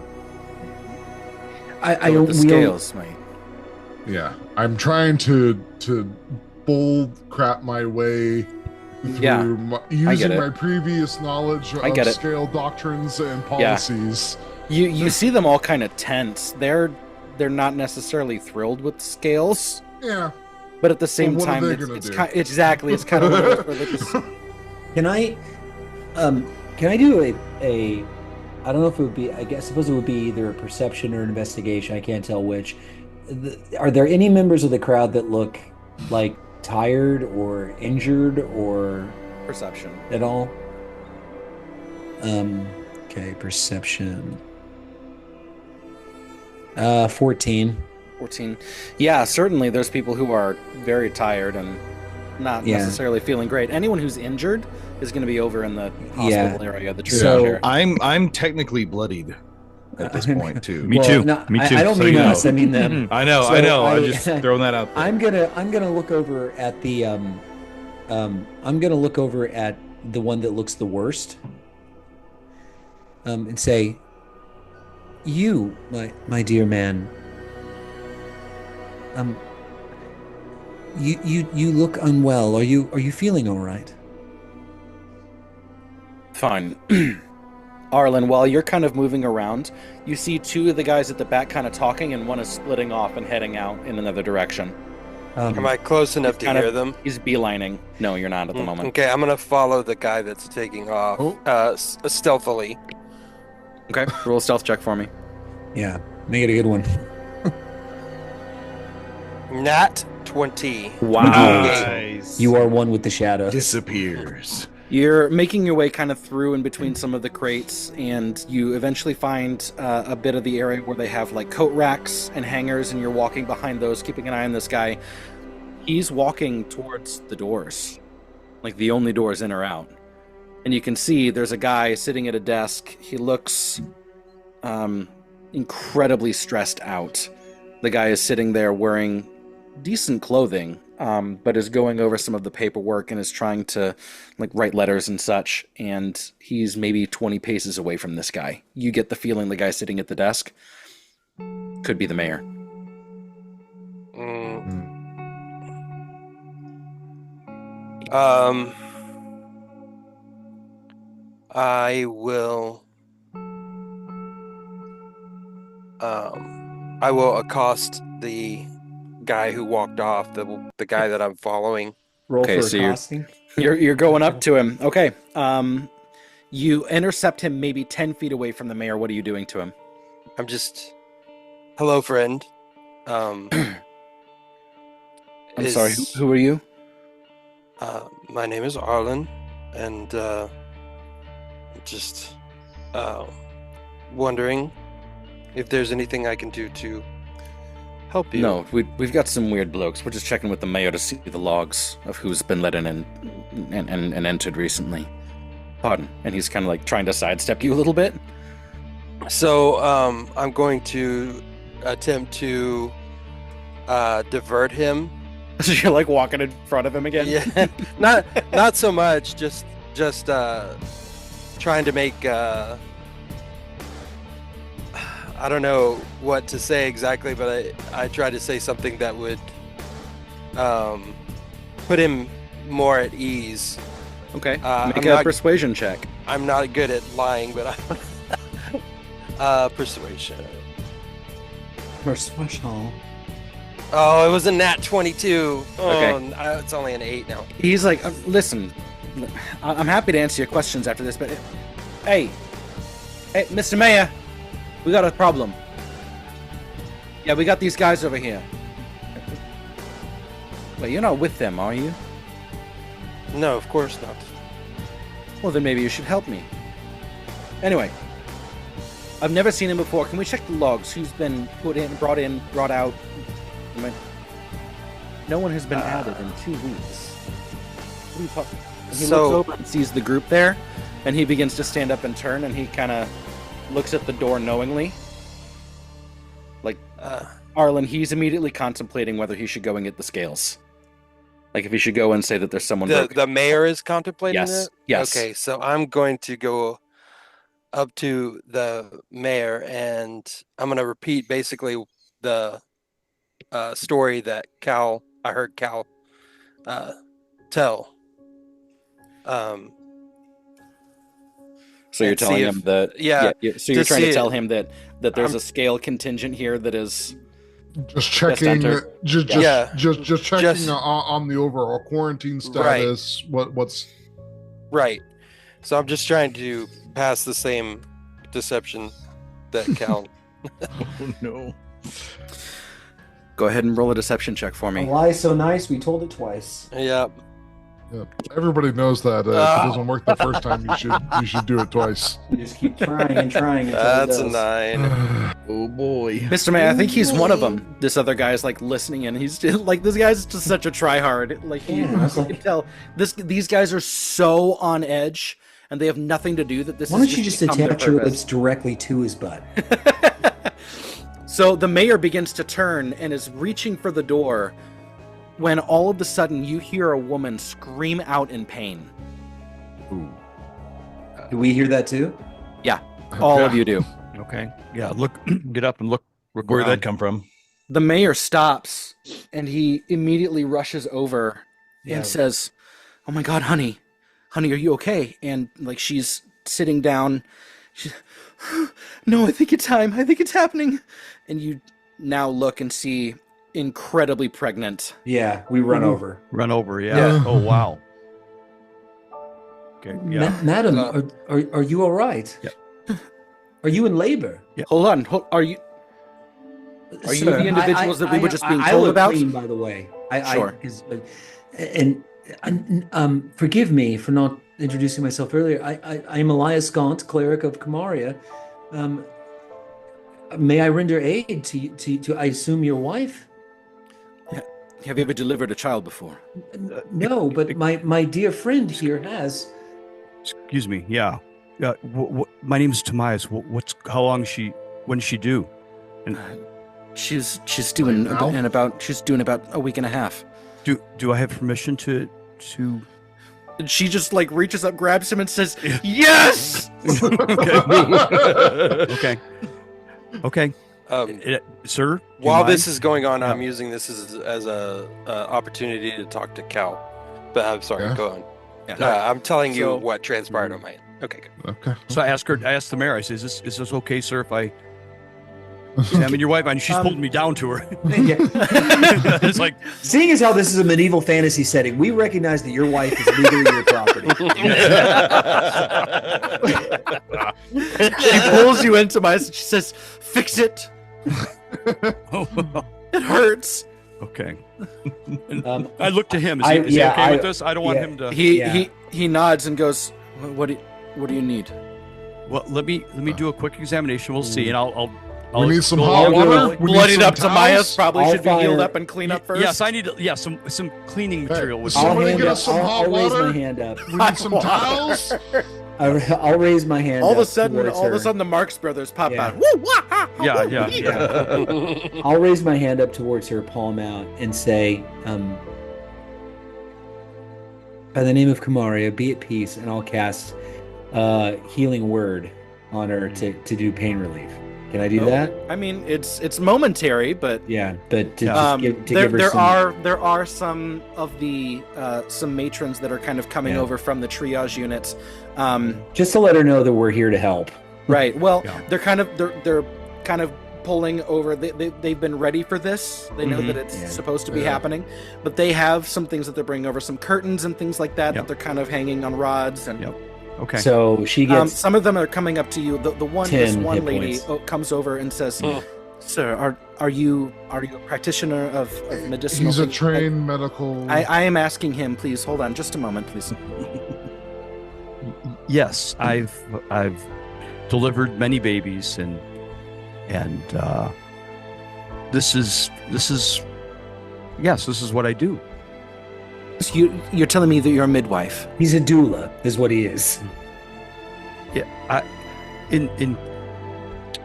I don't. The scales, mate. Yeah, I'm trying to bull crap my way through using my previous knowledge of scale doctrines and policies. Yeah. You see them all kind of tense. They're not necessarily thrilled with scales. Yeah. But at the same time, it's kind of one of those religious. Can I do a I don't know if it would be, I suppose it would be either a perception or an investigation. I can't tell which. Are there any members of the crowd that look like tired or injured or perception at all? Okay, perception. 14. 14. Yeah, certainly there's people who are very tired and not necessarily feeling great. Anyone who's injured is going to be over in the hospital area, the treatment chair. I'm technically bloodied at this point too. Me too. I don't mean us. I mean them. I know. I'm just throwing that out there. I'm gonna look over at the I'm gonna look over at the one that looks the worst. And say, you, my dear man. You look unwell. Are you feeling all right? Fine. Arlen, while you're kind of moving around, you see two of the guys at the back kind of talking, and one is splitting off and heading out in another direction. Am I close enough to hear them? He's beelining. No, you're not at the moment. Okay, I'm going to follow the guy that's taking off stealthily. Okay, roll a stealth check for me. Yeah, make it a good one. Nat 20. Wow. Nice. You are one with the shadow. Disappears. You're making your way kind of through in between some of the crates, and you eventually find a bit of the area where they have like coat racks and hangers, and you're walking behind those, keeping an eye on this guy. He's walking towards the doors, like the only doors in or out. And you can see there's a guy sitting at a desk. He looks incredibly stressed out. The guy is sitting there wearing decent clothing, but is going over some of the paperwork and is trying to like write letters and such, and he's maybe 20 paces away from this guy. You get the feeling the guy sitting at the desk could be the mayor. I will accost the guy who walked off, the guy that I'm following. Roll Okay, for so accosting. You're going up to him. Okay. You intercept him maybe 10 feet away from the mayor. What are you doing to him? I'm just, hello, friend. I'm sorry, who are you? My name is Arlen, and just wondering if there's anything I can do to help you. No, we've got some weird blokes. We're just checking with the mayor to see the logs of who's been let in and entered recently. Pardon. And he's kind of like trying to sidestep you a little bit. So I'm going to attempt to divert him. So you're like walking in front of him again? Yeah, not so much. Just trying to make. I don't know what to say exactly, but I tried to say something that would put him more at ease. Okay. Make a persuasion check. I'm not good at lying, but persuasion. Persuasion. Oh, it was a nat 22. Okay. Oh, it's only an 8 now. He's like, listen, I'm happy to answer your questions after this, but hey, Mr. Mayor, we got a problem. Yeah, we got these guys over here. Wait, you're not with them, are you? No, of course not. Well, then maybe you should help me. Anyway, I've never seen him before. Can we check the logs? Who's been brought out? No one has been added in 2 weeks. What are you talking? He looks over and sees the group there, and he begins to stand up and turn, and he kind of looks at the door knowingly. Like, Arlen, he's immediately contemplating whether he should go and get the scales. Like, if he should go and say that there's someone broken. The mayor is contemplating Yes. it? Yes. Okay, so I'm going to go up to the mayor, and I'm going to repeat basically the story that I heard Cal tell. So you're telling him that... Yeah. So you're trying to tell him that there's a scale contingent here that is... Just checking, just checking on the overall quarantine status. Right. What's right? So I'm just trying to pass the same deception that Cal. Oh no! Go ahead and roll a deception check for me. A lie so nice, we told it twice. Yep. Everybody knows that if it doesn't work the first time, you should do it twice. You just keep trying and trying. That's a 9. Oh boy, Mr. May, I think he's one of them. This other guy is like listening, and he's just, like, this guy's just such a tryhard. Like, you can tell these guys are so on edge, and they have nothing to do. Why don't you just attach your lips directly to his butt? So the mayor begins to turn and is reaching for the door, when all of a sudden you hear a woman scream out in pain. Ooh. Do we hear that too? Yeah, all of you do. Okay. Yeah, get up and look where'd that come from? The mayor stops, and he immediately rushes over and says, "Oh my God, honey, are you okay?" And like, she's sitting down, No, I think it's time. I think it's happening. And you now look and see incredibly pregnant. Yeah, we run over. Run over, yeah. Oh, wow. Okay, yeah. Madam, are you all right? Yeah. Are you in labor? Yeah. Hold on. Are you Sir, the individuals that we were just being I told look about? clean, by the way. Sure. Forgive me for not introducing myself earlier. I am Elias Gaunt, cleric of Kamaria. May I render aid to I assume your wife? Have you ever delivered a child before? No, but my dear friend here has. Excuse me. Yeah. My name is Tomaias. How long when is she due? And she's doing about a week and a half. Do I have permission to? And she just like reaches up, grabs him, and says, "Yes." Okay. Sir. While this is going on, I'm using this as a opportunity to talk to Cal. But I'm sorry. Go on. Yeah. I'm telling you what transpired on my end. Okay, good. Okay. So I asked the mayor. I said, "Is this okay, sir? If I examine your wife?" And she's pulled me down to her. It's like, seeing as how this is a medieval fantasy setting, we recognize that your wife is legally your property. She pulls you into my. She says, "Fix it." It hurts. Okay. I look to him. Is he okay with this? I don't want him to. He nods and goes, "What do you need?" Well, let me do a quick examination. We'll see, and I'll we need some hot water. Bloodied up Tomaias probably should be healed up and clean up first. Yes, I need some cleaning material. Somebody get us some hot water. I'll raise my hand up. We need some towels. I'll raise my hand. All of a sudden, the Marx Brothers pop out. Yeah. I'll raise my hand up towards her, palm out, and say, "By the name of Kamaria, be at peace." And I'll cast healing word on her to do pain relief. Can I do that? I mean, it's momentary, but but to just give her there are some of the some matrons that are kind of coming over from the triage units, just to let her know that we're here to help. Right. Well, they're kind of pulling over. They've been ready for this. They know that it's supposed to be happening, but they have some things that they're bringing over, some curtains and things like that that they're kind of hanging on rods and. Okay. So she gets. Some of them are coming up to you. This one lady comes over and says, "Sir, are you a practitioner of medicinal?" He's a trained medical. I am asking him. Please hold on, just a moment, please. Yes, I've delivered many babies, and this is what I do. You're telling me that you're a midwife? He's a doula, is what he is. Yeah,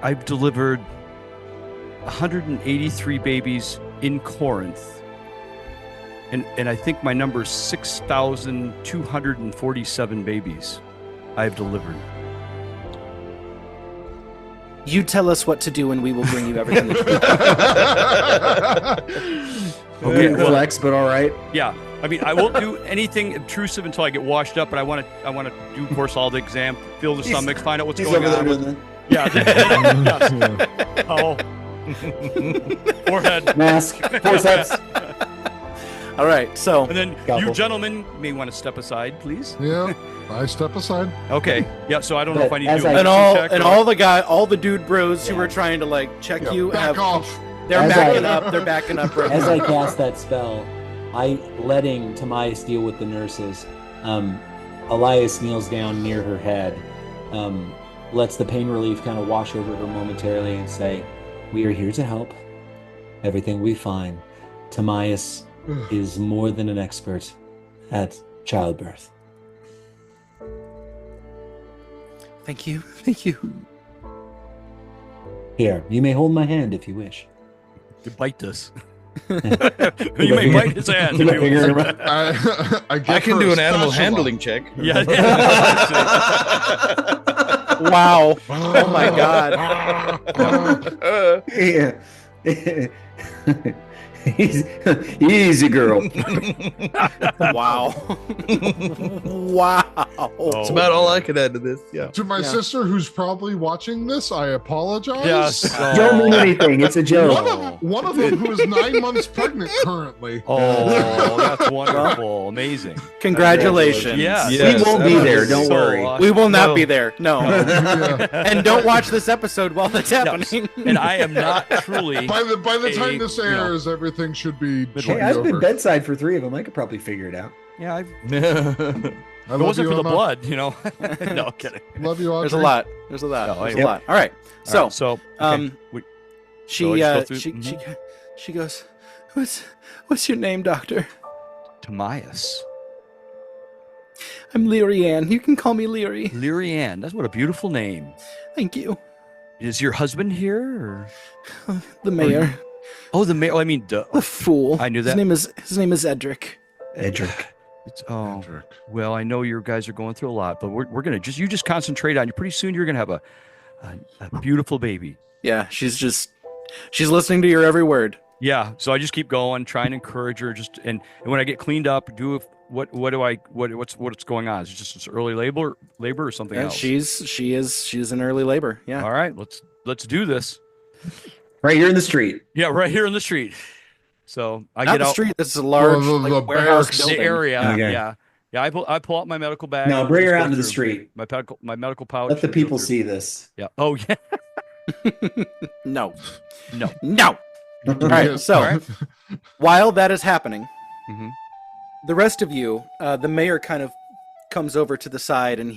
I've delivered 183 babies in Corinth, and I think my number is 6,247 babies I've delivered. You tell us what to do, and we will bring you everything. Okay, flex, but all right. Yeah. I mean, I won't do anything obtrusive until I get washed up, but I want to do, of course, all the exam, feel the stomachs, find out what's going on. Forehead, mask, forceps. All right, so and then you gentlemen may want to step aside, please. Yeah, I step aside. Okay, yeah. So I don't know if I need to do all the dude bros who were trying to like check you back off. They're backing up. Right as now. I cast that spell, letting Tomaias deal with the nurses. Elias kneels down near her head, lets the pain relief kind of wash over her momentarily, and say, "We are here to help. Everything will be fine. Tomaias is more than an expert at childbirth." Thank you. Here, you may hold my hand if you wish. You bite this. You may bite his hand. I can do an animal handling check. Yeah. Wow. Oh my god. Easy, girl. Wow. Wow. That's about all I could add to this. Yeah. To my sister, who's probably watching this, I apologize. Yes. Don't mean anything. It's a joke. One of them who is 9 months pregnant currently. Oh, that's wonderful. Amazing. Congratulations. Yes. We won't be there. Don't worry. awesome. We will not be there. No. Yeah. And don't watch this episode while that's happening. And I am not truly. By the time this you know, airs, everything should be. Hey, I've been bedside for 3 of them. I could probably figure it out. Yeah, I it love wasn't you, for the Emma. blood, you know. No kidding. Love you, Audrey. There's a lot. There's a lot. No, There's yeah. a lot. All right. So, So okay. she goes, what's your name, doctor? Tomaias. I'm Leary Ann. You can call me Leary. Leary Ann. That's what a beautiful name. Thank you. Is your husband here? Or? The mayor. Oh, the mayor. I mean, duh. The fool. I knew that. His name is Edric. Edric. Well, I know you guys are going through a lot, but we're gonna just concentrate on you. Pretty soon you're gonna have a beautiful baby. Yeah, she's listening to your every word. Yeah. So I just keep going, trying to encourage her. And when I get cleaned up, what's going on? Is it just early labor or something else? She's in early labor. Yeah. All right, let's do this. Right here in the street. Yeah, right here in the street. So I Not get the out street. This is a large the warehouse barracks. the building. area. Okay. Yeah. I pull out my medical bag. No, and bring just her go out into the through street. My medical pouch. Let the and go people through. see this. Yeah. Oh yeah. No. No. No. All right. So while that is happening, Mhm. the rest of you, the mayor kind of comes over to the side, and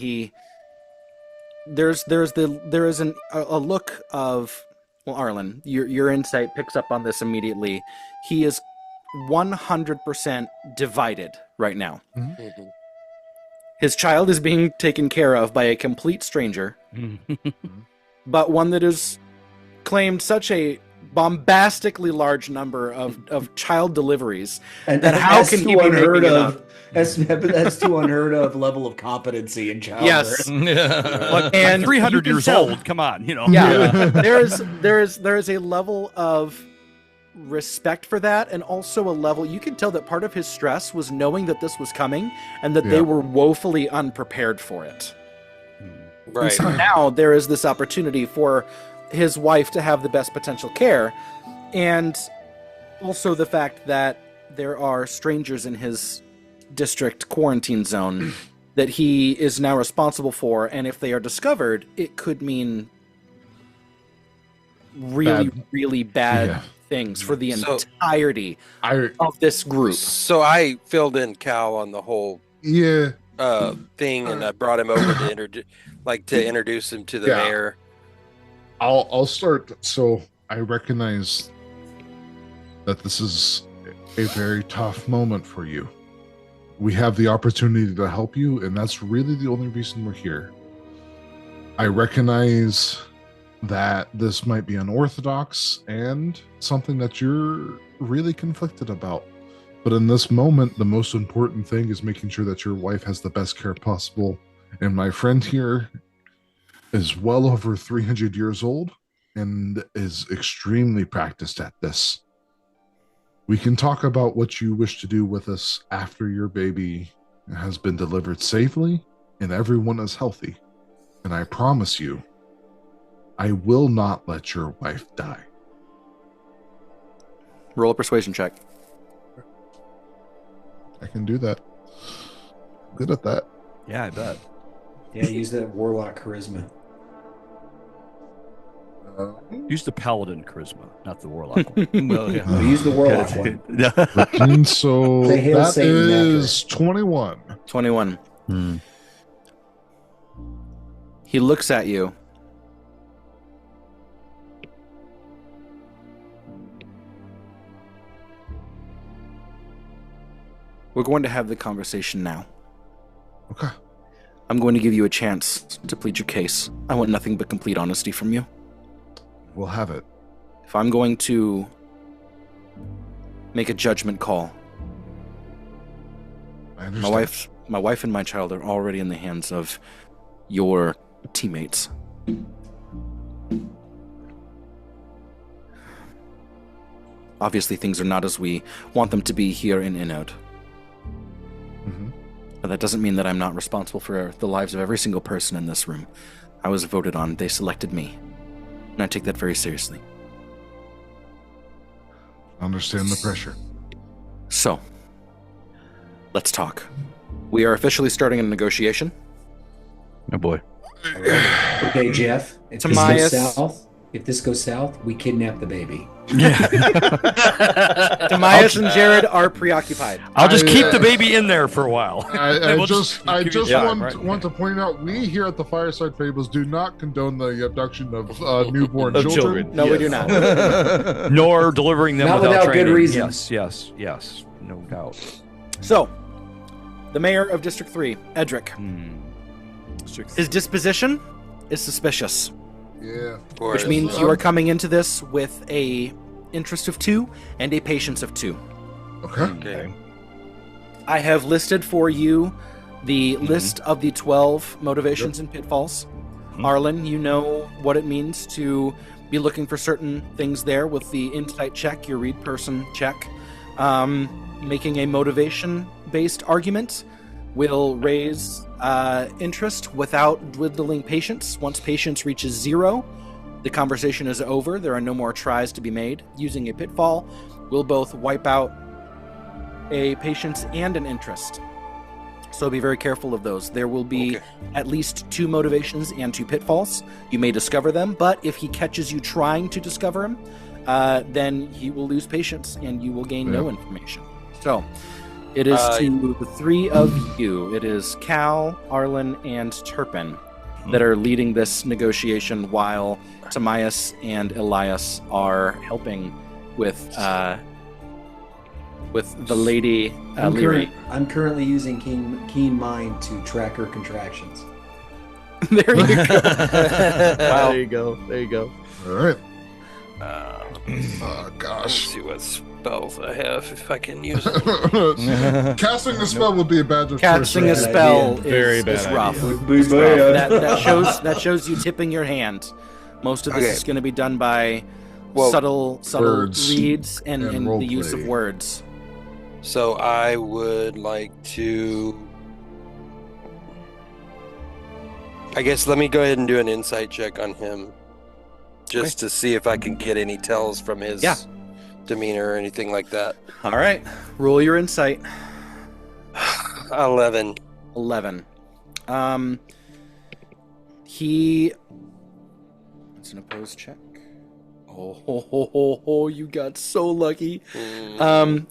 there is a look of, well, Arlen, your insight picks up on this immediately. He is 100% divided right now. Mhm. His child is being taken care of by a complete stranger, but one that has claimed such a bombastically large number of child deliveries. And Then how can he be making it up? That's too unheard of level of competency in childbirth. Yes. And 300 you can years tell- old. Come on, you know. Yeah. there is a level of respect for that, and also a level you can tell that part of his stress was knowing that this was coming and that they were woefully unprepared for it. And Right. so now there is this opportunity for his wife to have the best potential care, and also the fact that there are strangers in his district quarantine zone that he is now responsible for, and if they are discovered, it could mean really bad things for the entirety of this group. So I filled in Cal on the whole thing, and I brought him over to introduce him to the mayor. I'll start. So I recognize that this is a very tough moment for you. We have the opportunity to help you, and that's really the only reason we're here. I recognize that this might be unorthodox and something that you're really conflicted about. But in this moment, the most important thing is making sure that your wife has the best care possible. And my friend here is well over 300 years old and is extremely practiced at this. We can talk about what you wish to do with us after your baby has been delivered safely and everyone is healthy. And I promise you, I will not let your wife die. Roll a persuasion check. I can do that. Good at that. Yeah, I bet. Yeah, use that warlock charisma. Use the paladin charisma, not the warlock one. Well, yeah. Use the warlock one. 13, so Say hail that Satan is 21. 21. He looks at you. We're going to have the conversation now. Okay. I'm going to give you a chance to plead your case. I want nothing but complete honesty from you. We'll have it. If I'm going to make a judgment call, I understand. my wife and my child are already in the hands of your teammates. Obviously, things are not as we want them to be here in Inode. Mm-hmm. But that doesn't mean that I'm not responsible for the lives of every single person in this room. I was voted on. They selected me. And I take that very seriously. Understand the pressure. So, let's talk. We are officially starting a negotiation. Oh boy. Okay, Jeff. If this goes south, we kidnap the baby. Tomaias and Jared are preoccupied. I'll just keep the baby in there for a while. I just want to point out, we here at the Fireside Fables do not condone the abduction of newborn children. No, we do not. Nor delivering them not without good training. reasons. Yes, no doubt. So, the mayor of District 3, Edric. His disposition is suspicious. Yeah. Which means you are coming into this with a interest of 2 and a patience of 2. Okay. I have listed for you the list of the 12 motivations and pitfalls. Arlen, you know what it means to be looking for certain things there with the insight check, your read person check. Making a motivation-based argument will raise interest without dwindling patience. Once patience reaches 0, the conversation is over. There are no more tries to be made. Using a pitfall will both wipe out a patience and an interest. So be very careful of those. There will be at least 2 motivations and 2 pitfalls. You may discover them, but if he catches you trying to discover them, then he will lose patience and you will gain no information. So it is to the 3 of you. It is Cal, Arlen, and Turpin that are leading this negotiation while Tomaias and Elias are helping with the lady Lyri. I'm currently using Keen Mind to track her contractions. There you go. Wow. There you go. All right. Let's Gosh. see what spells I have, if I can use it. Casting a spell would be a bad Casting a spell Very is bad rough. idea. It's rough. That shows you tipping your hand. Most of this is going to be done by subtle words reads and the use of words. So I would like to... I guess let me go ahead and do an insight check on him. Just to see if I can get any tells from his demeanor or anything like that. All right. Roll your insight. 11. 11. It's an opposed check. Oh, you got so lucky.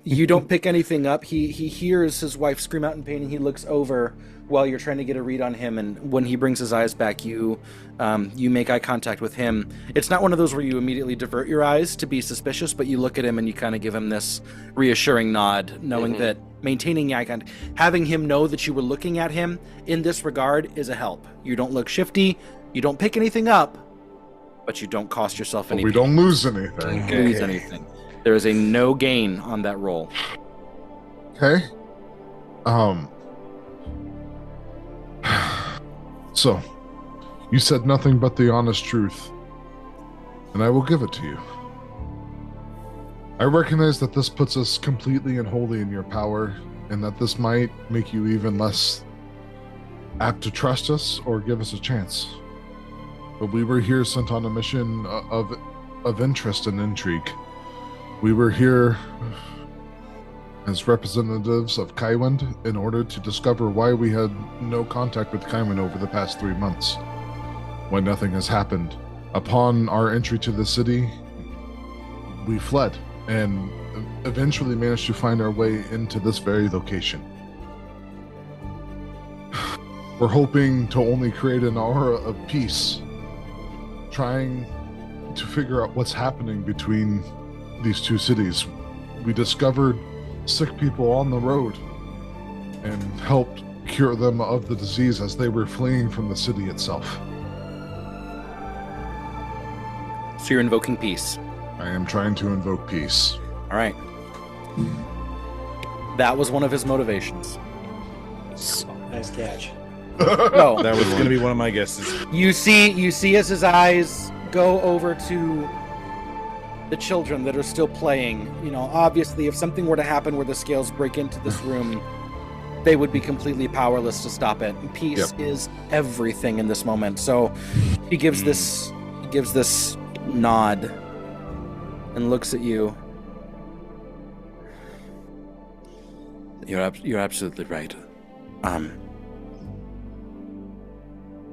You don't pick anything up. He hears his wife scream out in pain, and he looks over while you're trying to get a read on him. And when he brings his eyes back, you make eye contact with him. It's not one of those where you immediately divert your eyes to be suspicious, but you look at him and you kind of give him this reassuring nod, knowing that maintaining eye contact, having him know that you were looking at him in this regard is a help. You don't look shifty. You don't pick anything up. But you don't cost yourself anything. We don't lose anything. Lose anything. There is a no gain on that roll. Okay. So, you said nothing but the honest truth, and I will give it to you. I recognize that this puts us completely and wholly in your power, and that this might make you even less apt to trust us or give us a chance. But we were here sent on a mission of interest and intrigue. We were here as representatives of Kaiwind in order to discover why we had no contact with Kaiwind over the past 3 months, why nothing has happened. Upon our entry to the city, we fled and eventually managed to find our way into this very location. We're hoping to only create an aura of peace, trying to figure out what's happening between these 2 cities. We discovered sick people on the road and helped cure them of the disease as they were fleeing from the city itself. So you're invoking peace. I am trying to invoke peace. All right. That was one of his motivations. Nice catch. No, That was going to be one of my guesses. you see as his eyes go over to the children that are still playing. You know, obviously, if something were to happen where the scales break into this room, they would be completely powerless to stop it. And peace is everything in this moment. So he gives this nod and looks at you. You're absolutely right.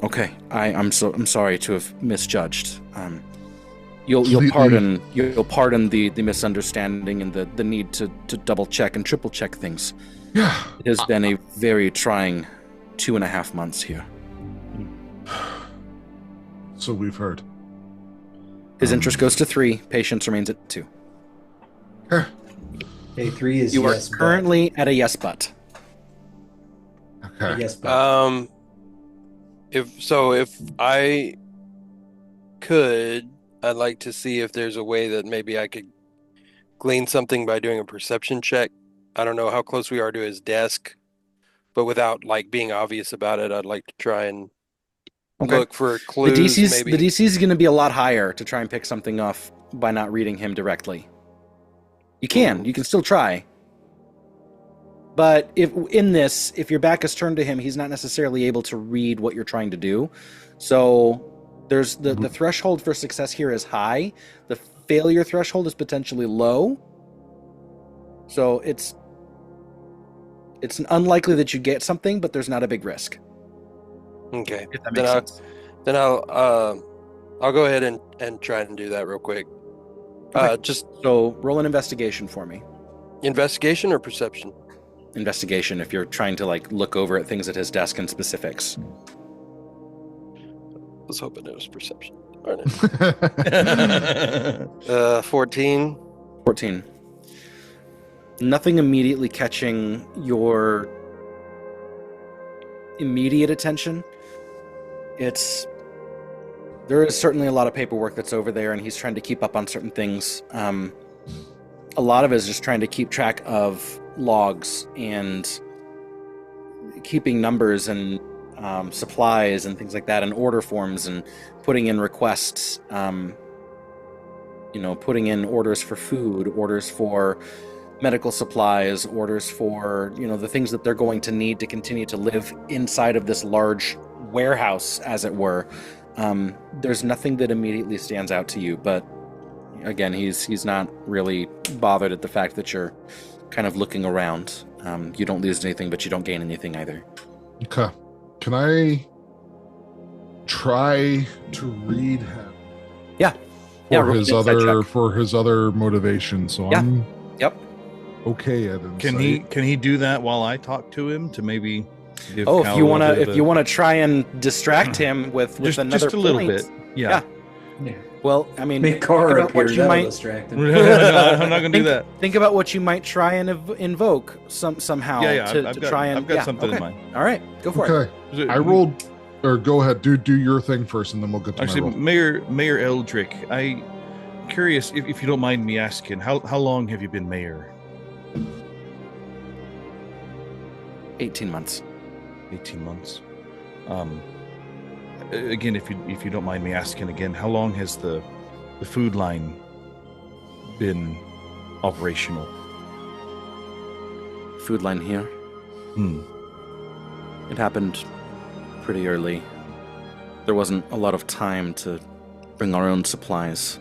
Okay, I'm sorry to have misjudged. You'll pardon the misunderstanding and the need to double check and triple check things. Yeah. It has been a very trying 2.5 months here. So we've heard. His interest goes to 3. Patience remains at 2. Okay, 3 is you yes. You are currently at a yes, but. Okay. Yes, but. If I could, I'd like to see if there's a way that maybe I could glean something by doing a perception check. I don't know how close we are to his desk, but without like being obvious about it, I'd like to try and look for clues. The DC is going to be a lot higher to try and pick something off by not reading him directly. You can still try. But if your back is turned to him, he's not necessarily able to read what you're trying to do. So there's the threshold for success here is high. The failure threshold is potentially low. So it's unlikely that you get something, but there's not a big risk. Okay. If that makes sense. Then I'll go ahead and try and do that real quick. Okay. So roll an investigation for me. Investigation or perception? Investigation, if you're trying to like look over at things at his desk and specifics. I was hoping it was perception. All right. 14. 14. Nothing immediately catching your immediate attention. There is certainly a lot of paperwork that's over there, and he's trying to keep up on certain things. A lot of it is just trying to keep track of logs and keeping numbers and supplies and things like that, and order forms, and putting in requests. Putting in orders for food, orders for medical supplies, orders for the things that they're going to need to continue to live inside of this large warehouse, as it were. There's nothing that immediately stands out to you, but again, he's not really bothered at the fact that you're kind of looking around. You don't lose anything, but you don't gain anything either. Okay. Can I try to read him? Yeah. For his other motivation. So I'm okay at insight. Can he do that while I talk to him to maybe give if you want to try and distract him with another just a little bit. Yeah. Well, I mean, make Cora appear. That'll distract him. I'm not going to do that. Think about what you might try and invoke somehow. I've got something in mind. All right, go for it. I rolled, or go ahead, do your thing first, and then we'll get to actually, my roll. Mayor Eldrick. I'm curious if you don't mind me asking, how long have you been mayor? 18 months. 18 months. Again, if you don't mind me asking again, how long has the food line been operational? Food line here? It happened pretty early. There wasn't a lot of time to bring our own supplies.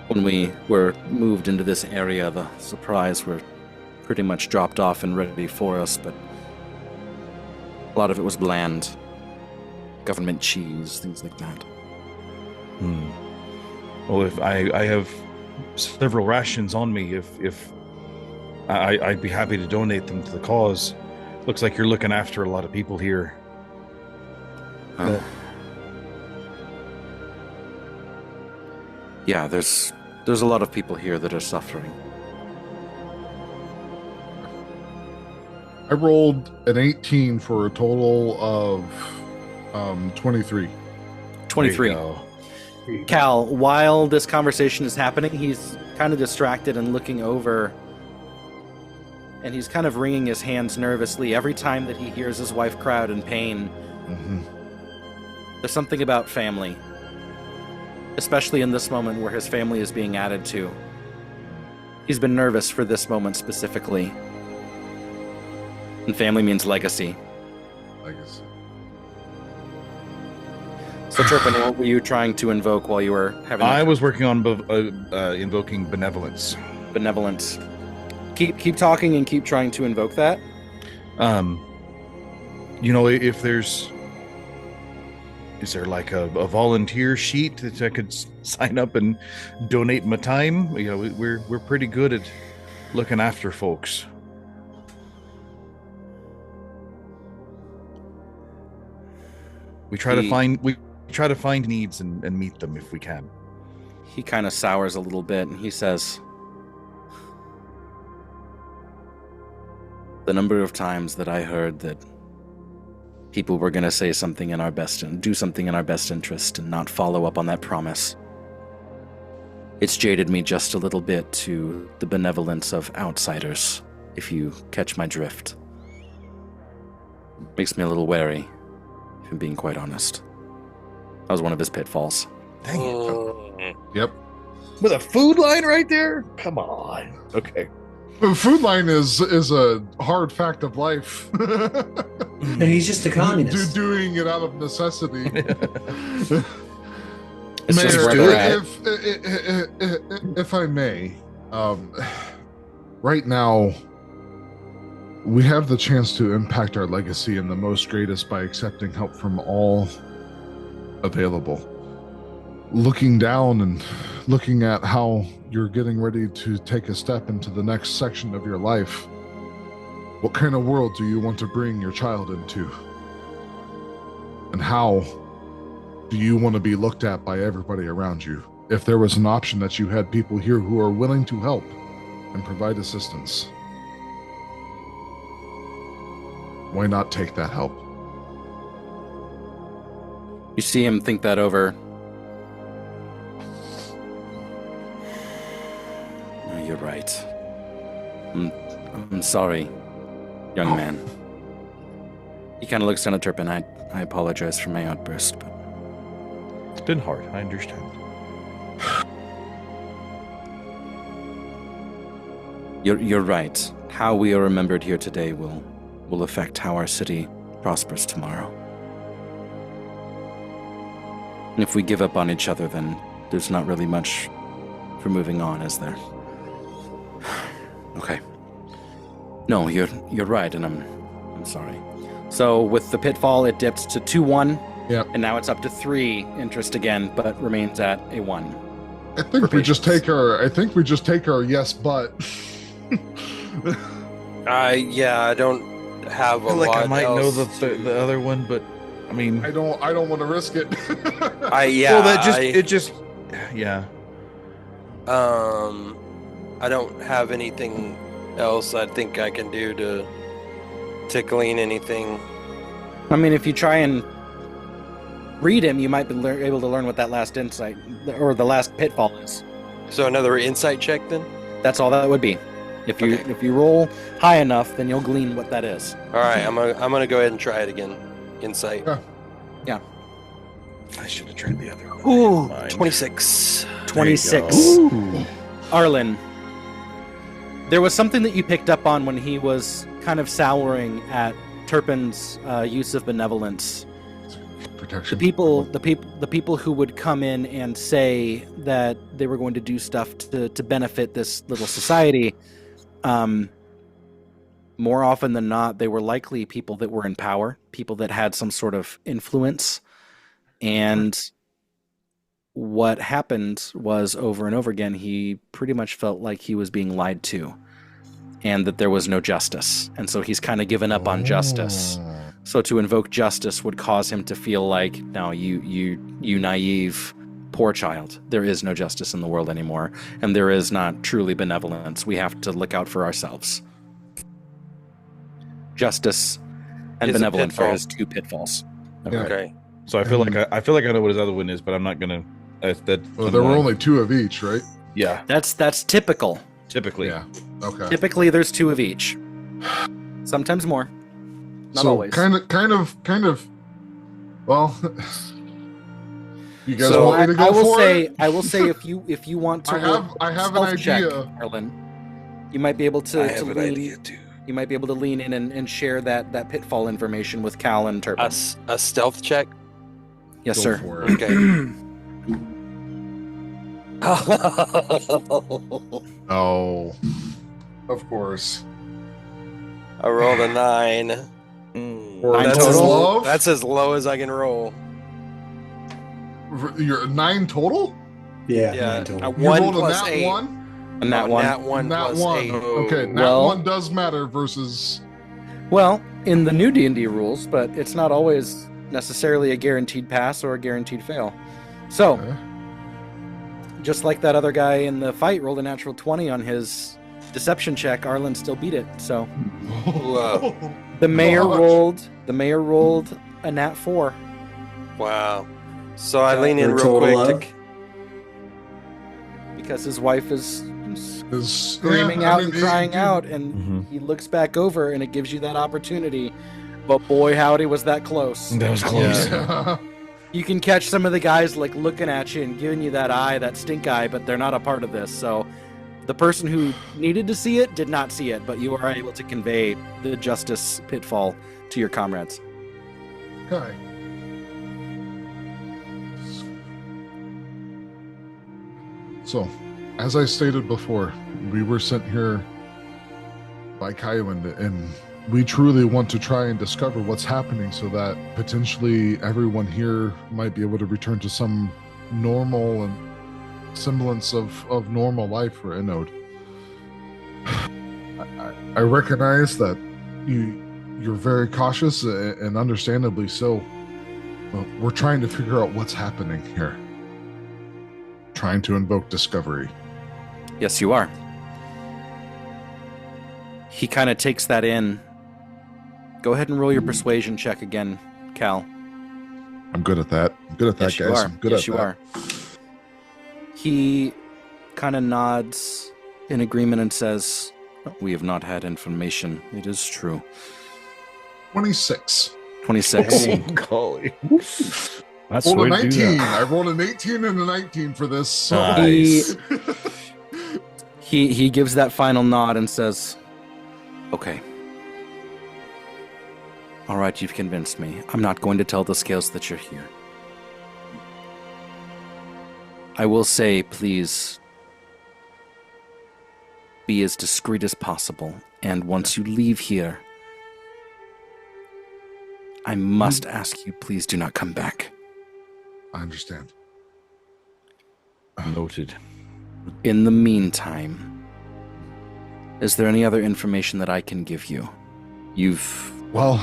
When we were moved into this area, the supplies were pretty much dropped off and ready for us, but a lot of it was bland. Government cheese, things like that. Well, if I have several rations on me, if I'd be happy to donate them to the cause. Looks like you're looking after a lot of people here. Yeah, there's a lot of people here that are suffering. I rolled an 18 for a total of 23. 23. Cal, while this conversation is happening, he's kind of distracted and looking over, and he's kind of wringing his hands nervously every time that he hears his wife cry out in pain. There's something about family. especially in this moment where his family is being added to. He's been nervous for this moment specifically. And family means legacy. Legacy. So, Turpin, what were you trying to invoke while you were having I was working on invoking benevolence. Benevolence. Keep talking and keep trying to invoke that. If is there like a volunteer sheet that I could sign up and donate my time? We're pretty good at looking after folks. We try to find needs and meet them if we can. He kind of sours a little bit and he says, the number of times that I heard that people were going to say something in our best and do something in our best interest and not follow up on that promise. It's jaded me just a little bit to the benevolence of outsiders, if you catch my drift. Makes me a little wary, if I'm being quite honest. That was one of his pitfalls. Dang it. Yep. With a food line right there? Come on. Okay. The food line is a hard fact of life. And he's just a communist. Doing it out of necessity. It's Mayor, just where they're at. if I may, right now, we have the chance to impact our legacy in the most greatest by accepting help from all available. Looking down and looking at how you're getting ready to take a step into the next section of your life, what kind of world do you want to bring your child into? And how do you want to be looked at by everybody around you? If there was an option that you had people here who are willing to help and provide assistance, why not take that help? You see him think that over. No, you're right. I'm sorry, young man. He kind of looks down at Turpin. I apologize for my outburst, but it's been hard. I understand. You're right. How we are remembered here today will affect how our city prospers tomorrow. And if we give up on each other, then there's not really much for moving on, is there? Okay. No, you're right, and I'm sorry. So with the pitfall, it dipped to 2-1. Yep. And now it's up to 3 interest again, but remains at a 1. I think we just take our yes, but. I don't have a lot. I might else know the other one, but I mean, I don't want to risk it. Yeah. I don't have anything else I think I can do to glean anything. I mean, if you try and read him, you might be able to learn what that last insight or the last pitfall is. So another insight check then? That's all that would be. If you roll high enough, then you'll glean what that is. All right, I'm gonna go ahead and try it again. Insight. Yeah. I should have tried the other one. Ooh, 26. 26. Ooh. Arlen, there was something that you picked up on when he was kind of souring at Turpin's use of benevolence. Protection. The people who would come in and say that they were going to do stuff to benefit this little society, more often than not, they were likely people that were in power, people that had some sort of influence. And what happened was, over and over again, he pretty much felt like he was being lied to and that there was no justice. And so he's kind of given up on justice. So to invoke justice would cause him to feel like, no, you naive, poor child. There is no justice in the world anymore, and there is not truly benevolence. We have to look out for ourselves. Justice and benevolence are his 2 pitfalls. Okay. So I feel like I know what his other one is, but I'm not gonna. There were only 2 of each, right? Yeah. That's typical. Typically. Yeah. Okay. Typically, there's 2 of each. Sometimes more. Not so always. Kind of. Well, You guys want me to go I will for say, it? I will say, if you want to, I have an idea. Arlen, you might be able to. I have an idea too. You might be able to lean in and share that pitfall information with Cal and Turpin. A stealth check? Yes, Go sir. for it. Okay. Oh, of course. I rolled a 9. Or Nine That's total? that's as low as I can roll. You're 9 total? Yeah. Yeah, nine total. You 1 rolled a plus nat 8. 1? And that one. Nat 1 Nat plus 1. 8. Okay, nat Well- 1 does matter versus... Well, in the new D&D rules, but it's not always necessarily a guaranteed pass or a guaranteed fail. So, Okay. just like that other guy in the fight rolled a natural 20 on his deception check, Arlen still beat it. So, Whoa. the mayor Gosh. rolled a nat 4 Wow. So I lean in For a real total quick of? to... because his wife is Is screaming out and crying out, and he looks back over, and it gives you that opportunity. But boy, howdy, was that close. That was close. Yeah. You can catch some of the guys like looking at you and giving you that eye, that stink eye, but they're not a part of this. So the person who needed to see it did not see it, but you are able to convey the justice pitfall to your comrades. Okay. So, as I stated before, we were sent here by Kaiwin, and we truly want to try and discover what's happening so that potentially everyone here might be able to return to some normal and semblance of normal life for Inode. I recognize that you're very cautious, and understandably so. But we're trying to figure out what's happening here. Trying to invoke discovery. Yes, you are. He kind of takes that in. Go ahead and roll your persuasion check again, Cal. I'm good at that. I'm good at that, Yes, you guys. are. I'm good Yes, at you that. are. He kind of nods in agreement and says, "We have not had information. It is true." 26. 26. Golly. That's Rolled a the way to do 19. that. I rolled an 18 and a 19 for this. So. Nice. He gives that final nod and says, "Okay. All right, you've convinced me. I'm not going to tell the scales that you're here. I will say, please be as discreet as possible. And once you leave here, I must ask you, please do not come back. I understand. Noted. In the meantime, is there any other information that I can give you? Well,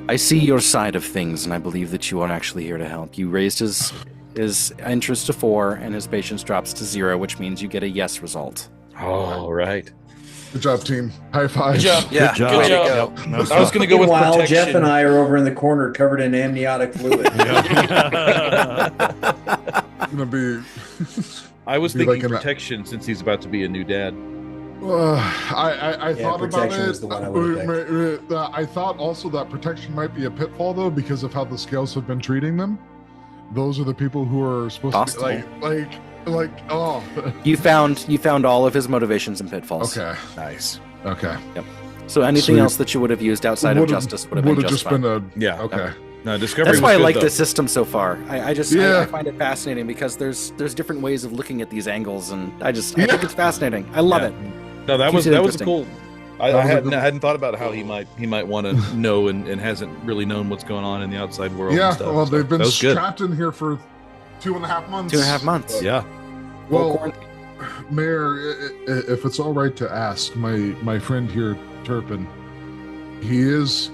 I see your side of things, and I believe that you are actually here to help. You raised his interest to 4, and his patience drops to 0, which means you get a yes result. All right. good job, team. High five. Good job. Yeah, Good job. way to job. go. Yep. That's I was going to go with Meanwhile, protection. Jeff and I are over in the corner covered in amniotic fluid. Gonna be. I was Be thinking like an- protection since he's about to be a new dad. I Yeah, thought about protection it. was the one I would've I thought also that protection might be a pitfall though, because of how the scales have been treating them. Those are the people who are supposed Possible. to be like oh. You found all of his motivations and pitfalls. Okay. Nice. Okay. So anything Sweet. else that you would have used outside of Would've- justice would have been just fine. been a Yeah. okay. No, Discovery That's was why I good, like though. this system so far. I Yeah. find it fascinating because there's different ways of looking at these angles, and I think it's fascinating. I love Yeah. it. No, that Keeps was it that was interesting. cool. I That was a hadn't good- I hadn't thought about how he might want to know and hasn't really known what's going on in the outside world. Yeah, and stuff. well, So they've been that was good. trapped in here for 2.5 months. 2.5 months. Yeah. Well, Quarantine. Mayor, if it's all right to ask, my friend here, Turpin,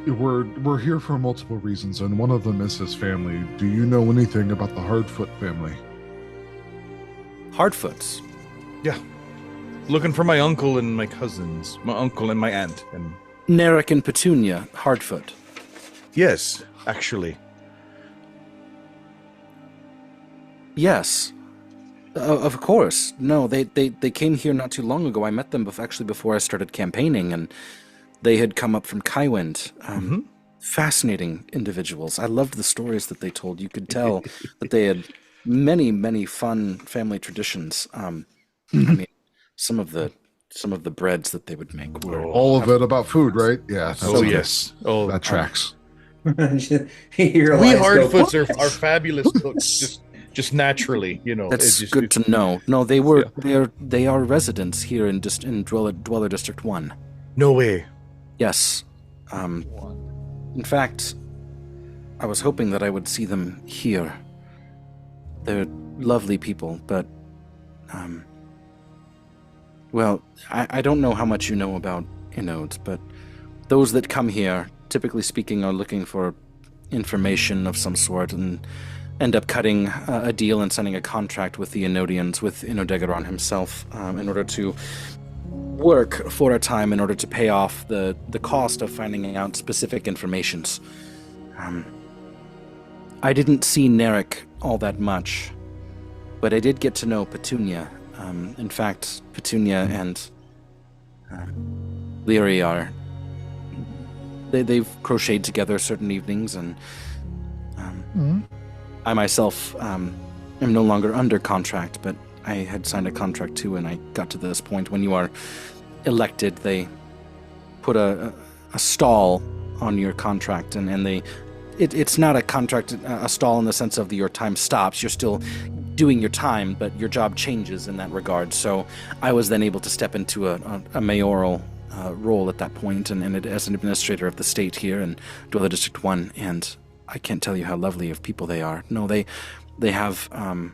we're here for multiple reasons, and one of them is his family. Do you know anything about the Hardfoot family? Hardfoots. Looking for my uncle and my cousins, my uncle and my aunt, and Narek and Petunia, Hardfoot. yes, actually, Yes. Of course. No, they came here not too long ago. I met them before I started campaigning, and they had come up from Kaiwind. Fascinating individuals. I loved the stories that they told. You could tell that they had many fun family traditions. I mean, some of the breads that they would make were all of it about food, right? Yeah. Yes. Oh, that tracks. We Hardfoots are fabulous cooks, just naturally, That's good to know. No, they are residents here in Dweller District 1. No way. Yes. In fact, I was hoping that I would see them here. They're lovely people, but well, I don't know how much you know about Inode, but those that come here, typically speaking, are looking for information of some sort and end up cutting a deal and signing a contract with the Inodians, with Inodegaron himself, in order to work for a time in order to pay off the cost of finding out specific informations. I didn't see Narek all that much, but I did get to know Petunia. In fact, Petunia and Leary they've crocheted together certain evenings, and I myself am no longer under contract, but I had signed a contract too, and I got to this point. When you are elected, they put a stall on your contract, and it's not a contract, a stall in the sense of your time stops. You're still doing your time, but your job changes in that regard. So I was then able to step into a mayoral role at that point, and as an administrator of the state here in Dweller District 1, and I can't tell you how lovely of people they are. No, they have a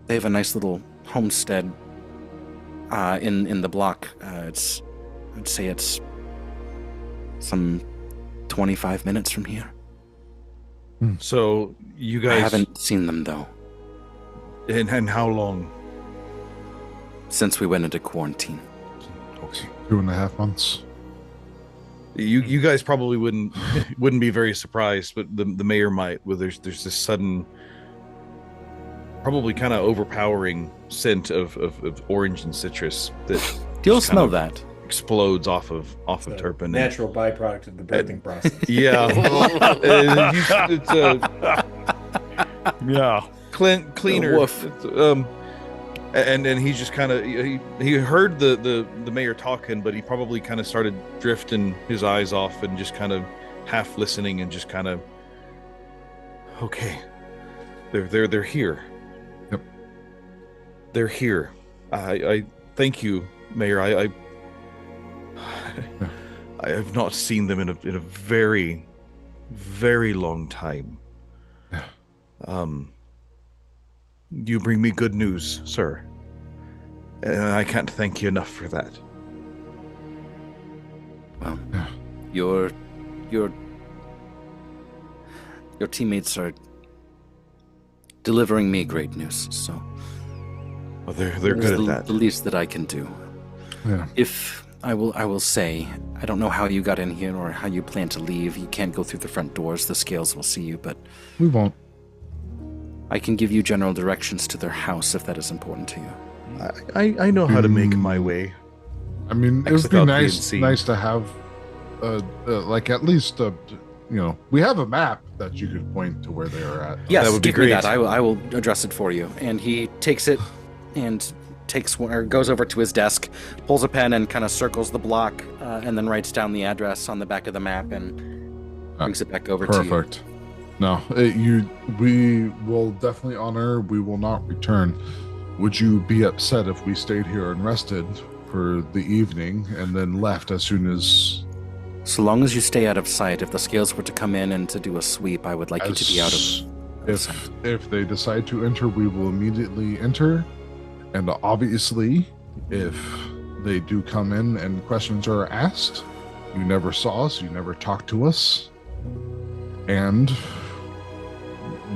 nice little homestead in the block. I'd say it's some 25 minutes from here. So you guys... I haven't seen them, though. And how long? Since we went into quarantine. 2.5 months. You guys probably wouldn't be very surprised, but the mayor might. Well, there's this sudden, probably kind of overpowering scent of orange and citrus that you'll smell that explodes off of Turpin. Natural byproduct of the birthing process. Yeah, yeah, cleaner. And he's just kind of he heard the mayor talking, but he probably kind of started drifting his eyes off and just kind of half listening and just kind of, okay, they're here. Yep, they're here. I thank you, Mayor. I have not seen them in a very, very long time. You bring me good news, sir. And I can't thank you enough for that. Well, your teammates are delivering me great news, so well, they're good at that. The least that I can do. Yeah. If I will say, I don't know how you got in here or how you plan to leave. You can't go through the front doors. The scales will see you, but we won't. I can give you general directions to their house if that is important to you. I know how to make my way. I mean, it would be nice to have, like at least we have a map that you could point to where they are at. Yes, that would be give great. Me that. I will address it for you. And he takes it and goes over to his desk, pulls a pen and kind of circles the block, and then writes down the address on the back of the map and brings it back over to you. Perfect. No, we will definitely honor. We will not return. Would you be upset if we stayed here and rested for the evening and then left as soon as? So long as you stay out of sight. If the scales were to come in and to do a sweep, I would like you to be out of sight. If they decide to enter, we will immediately enter. And obviously, if they do come in and questions are asked, you never saw us, you never talked to us, and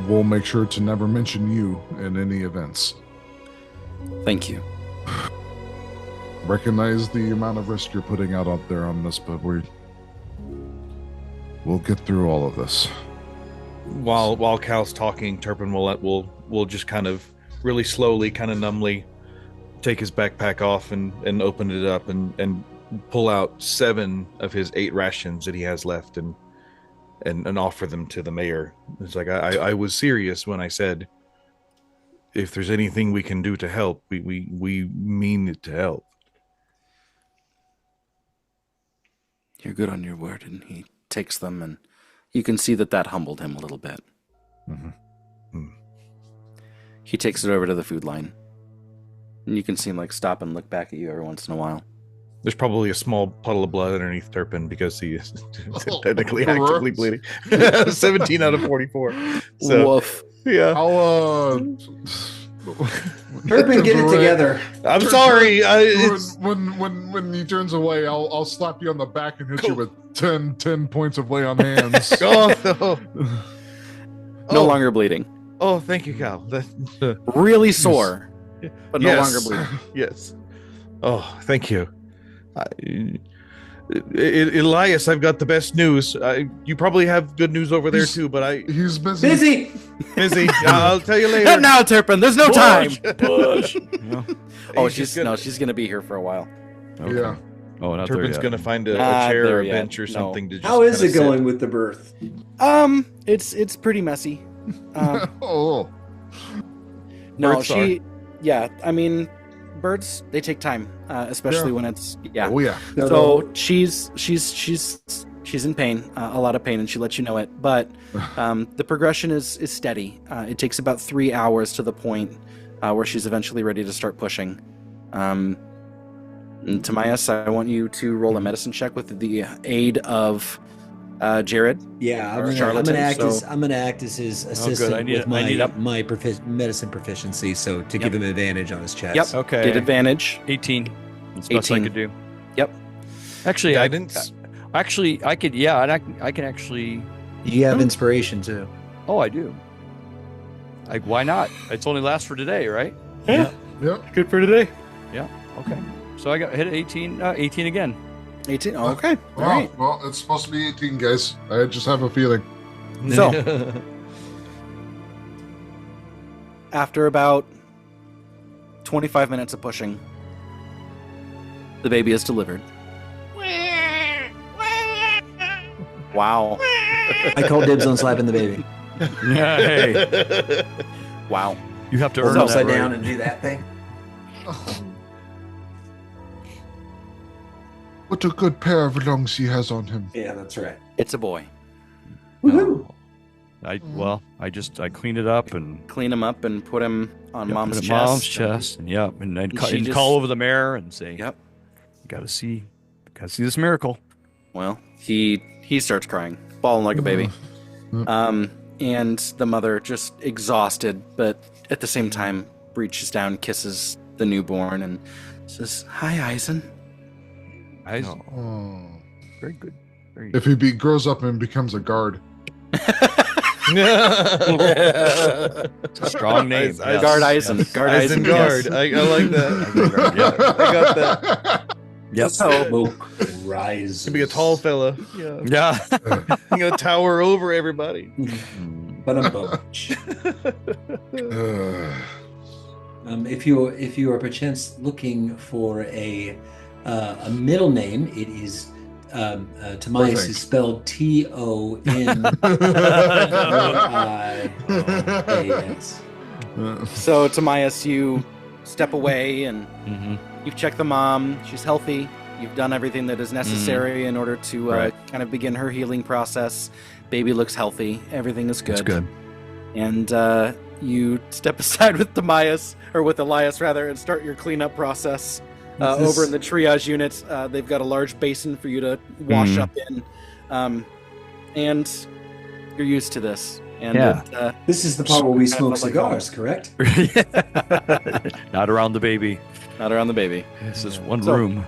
we'll make sure to never mention you in any events. Thank you. Recognize the amount of risk you're putting out there on this, but we'll get through all of this. While Cal's talking, Turpin will just kind of really slowly, kind of numbly take his backpack off and open it up and pull out 7 of his 8 rations that he has left and offer them to the mayor. It's like, I was serious when I said if there's anything we can do to help, we mean it to help. You're good on your word, and he takes them, and you can see that humbled him a little bit. Mm-hmm. He takes it over to the food line, and you can see him like stop and look back at you every once in a while. There's probably a small puddle of blood underneath Turpin because he is technically actively bleeding. 17 out of 44. So, woof. Yeah. Turpin, get it together. I'm sorry. When he turns away, I'll slap you on the back and hit you with 10 points of lay on hands. Oh, no longer bleeding. Oh, thank you, Cal. Really sore, but no longer bleeding. Yes. Oh, thank you. Elias, I've got the best news. You probably have good news over there too, but he's busy. Busy. I'll tell you later. Not now, Turpin. There's no time. Push. No. Oh, she's gonna be here for a while. Okay. Yeah. Oh, not Turpin's gonna find a chair or a bench or something to just. How is it going with the birth? It's pretty messy. Oh. No, yeah. I mean, birds, they take time, especially when it's Oh yeah. So she's in pain, a lot of pain, and she lets you know it. But the progression is steady. It takes about 3 hours to the point where she's eventually ready to start pushing. And Tomaias, I want you to roll a medicine check with the aid of Jared. Yeah, I'm gonna act as his assistant with my medicine proficiency, so to give him advantage on his checks. Yep. Okay. Get advantage. 18. That's the best I could do. Yep. Actually, guidance. I could. Yeah, and I can actually. You have inspiration too. Oh, I do. Why not? It's only lasts for today, right? Yeah. Yep. Good for today. Yeah. Okay. So I got hit 18. 18 again. 18. Oh, okay. All Well, right. well, it's supposed to be 18, guys. I just have a feeling. So, after about 25 minutes of pushing, the baby is delivered. Wow. I call dibs on slapping the baby. Hey. Wow. You have to Hold earn upside that down right. and do that thing. What a good pair of lungs he has on him. Yeah, that's right. It's a boy. Woohoo! I cleaned it up and Clean him up and put him on mom's put it chest. in mom's chest, and and then She just- call over the mayor and say, Yep. You gotta see this miracle. Well, he starts crying, bawling like a baby. And the mother, just exhausted, but at the same time, reaches down, kisses the newborn, and says, "Hi, Eisen." Oh. Very good. Very If he grows up and becomes a guard. It's a strong name. Yes. Guard Eisen. Guard Eisen. Guard. Yes. I like that. Yeah. I got that. Yep. Smoke rises. Gonna be a tall fella. Yeah. Yeah. I'm gonna tower over everybody. But a bunch. If you are perchance looking for a middle name, it is Tomaias is spelled Tonaias. So, Tomaias, you step away and you've checked the mom. She's healthy. You've done everything that is necessary in order to kind of begin her healing process. Baby looks healthy. Everything is good. It's good. And you step aside with Tomaias, or with Elias rather, and start your cleanup process. Over in the triage unit, they've got a large basin for you to wash up in. And you're used to this. And this is the part where we smoke cigars, correct? Not around the baby. Not around the baby. This is one room.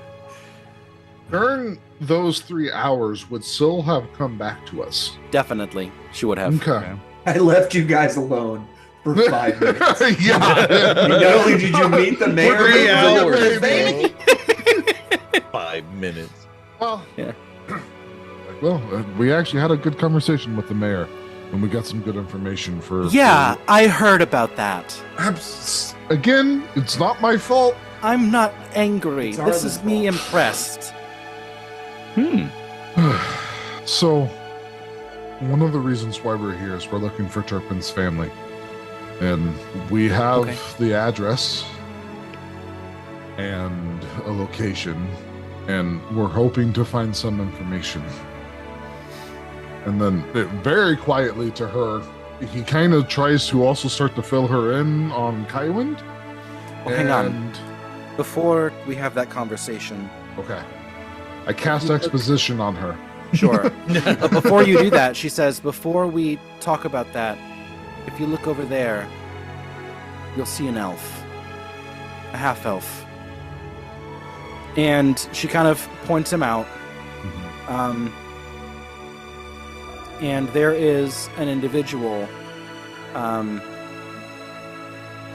During those 3 hours, would Syl have come back to us? Definitely. She would have. Okay. I left you guys alone for 5 minutes. Yeah. Not only did you meet the mayor, 3 hours. baby. 5 minutes. Well, Yeah. Well, we actually had a good conversation with the mayor, and we got some good information for. Yeah, I heard about that. Again, it's not my fault. I'm not angry. It's This our is me impressed. So, one of the reasons why we're here is we're looking for Turpin's family. And we have the address and a location, and we're hoping to find some information. And then very quietly to her, he kind of tries to also start to fill her in on Kaiwind. Well, hang on. Before we have that conversation. Okay. I cast exposition on her. Sure. But before you do that, she says, before we talk about that, if you look over there, you'll see an elf. A half-elf. And she kind of points him out. And there is an individual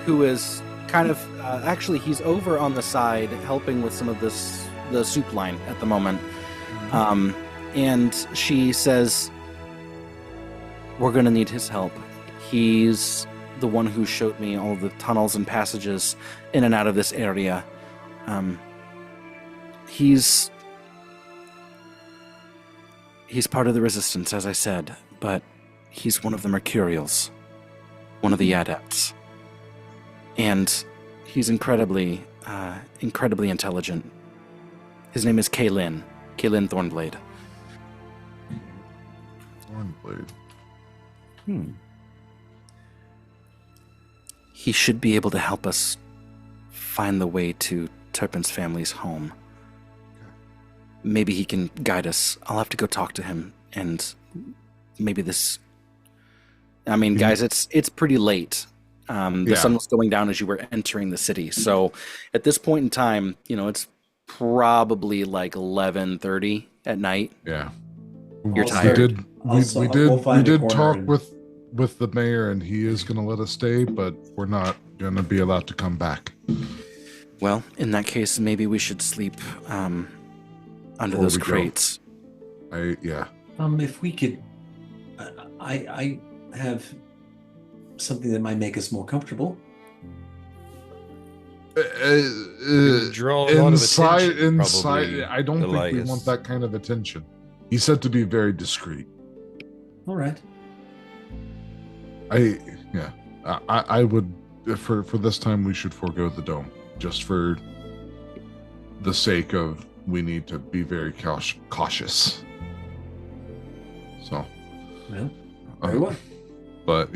who is kind of... actually, he's over on the side helping with some of the soup line at the moment. And she says, we're going to need his help. He's the one who showed me all the tunnels and passages in and out of this area. He's part of the resistance, as I said, but he's one of the Mercurials, one of the adepts. And he's incredibly intelligent. His name is Kaylin Thornblade. Thornblade. He should be able to help us find the way to Turpin's family's home. Maybe he can guide us. I'll have to go talk to him, and maybe this... I mean, guys, it's pretty late. The sun was going down as you were entering the city, so at this point in time, it's probably like 11:30 at night. Yeah. You're tired. We did talk with the mayor, and he is going to let us stay, but we're not going to be allowed to come back. Well, in that case, maybe we should sleep under those crates. If we could, I have something that might make us more comfortable. Draw a lot of attention, inside, I don't think we want that kind of attention. He said to be very discreet. All right. I would, for this time, we should forego the dome, just for the sake of we need to be very cautious. So, very well. But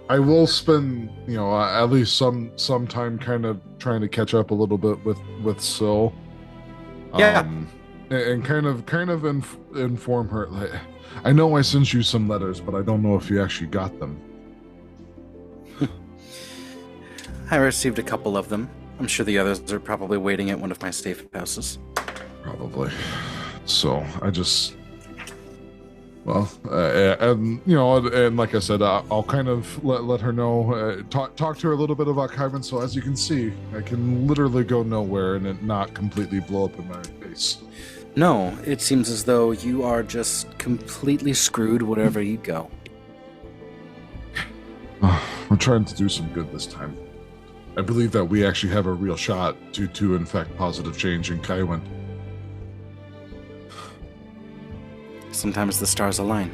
I will spend at least some time kind of trying to catch up a little bit with Syl. And kind of inform her. Like, I know I sent you some letters, but I don't know if you actually got them. I received a couple of them. I'm sure the others are probably waiting at one of my safe houses. Probably. So I just, and like I said, I'll kind of let her know, talk to her a little bit about Kyvan. So as you can see, I can literally go nowhere and it not completely blow up in my face. No, it seems as though you are just completely screwed wherever you go. We're trying to do some good this time. I believe that we actually have a real shot to infect positive change in Kaiwind. Sometimes the stars align.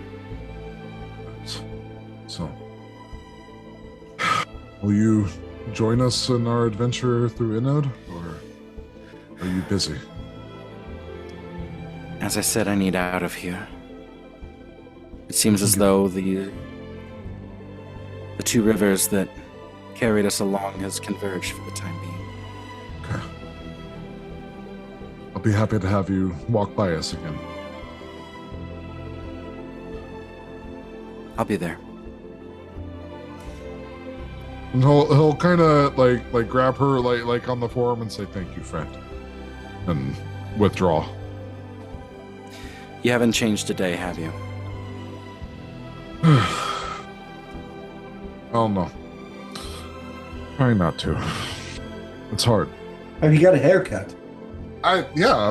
So, will you join us in our adventure through Inode, or are you busy? As I said, I need out of here. It seems as though the two rivers that carried us along has converged for the time being. Okay. I'll be happy to have you walk by us again. I'll be there. And he'll kind of like grab her like on the forearm and say, "Thank you, friend," and withdraw. You haven't changed a day, have you? Oh no. Trying not to. It's hard. Have you got a haircut? I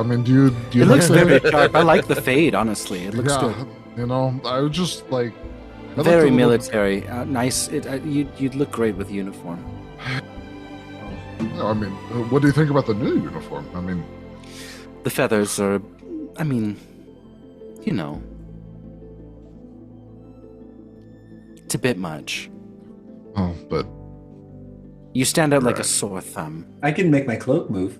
mean, do you it looks very sharp. I like the fade, honestly. It looks good. I was just like very military. Nice. You'd look great with uniform. I mean, what do you think about the new uniform? I mean, the feathers are. I mean, it's a bit much. Oh, but you stand out like a sore thumb. I can make my cloak move.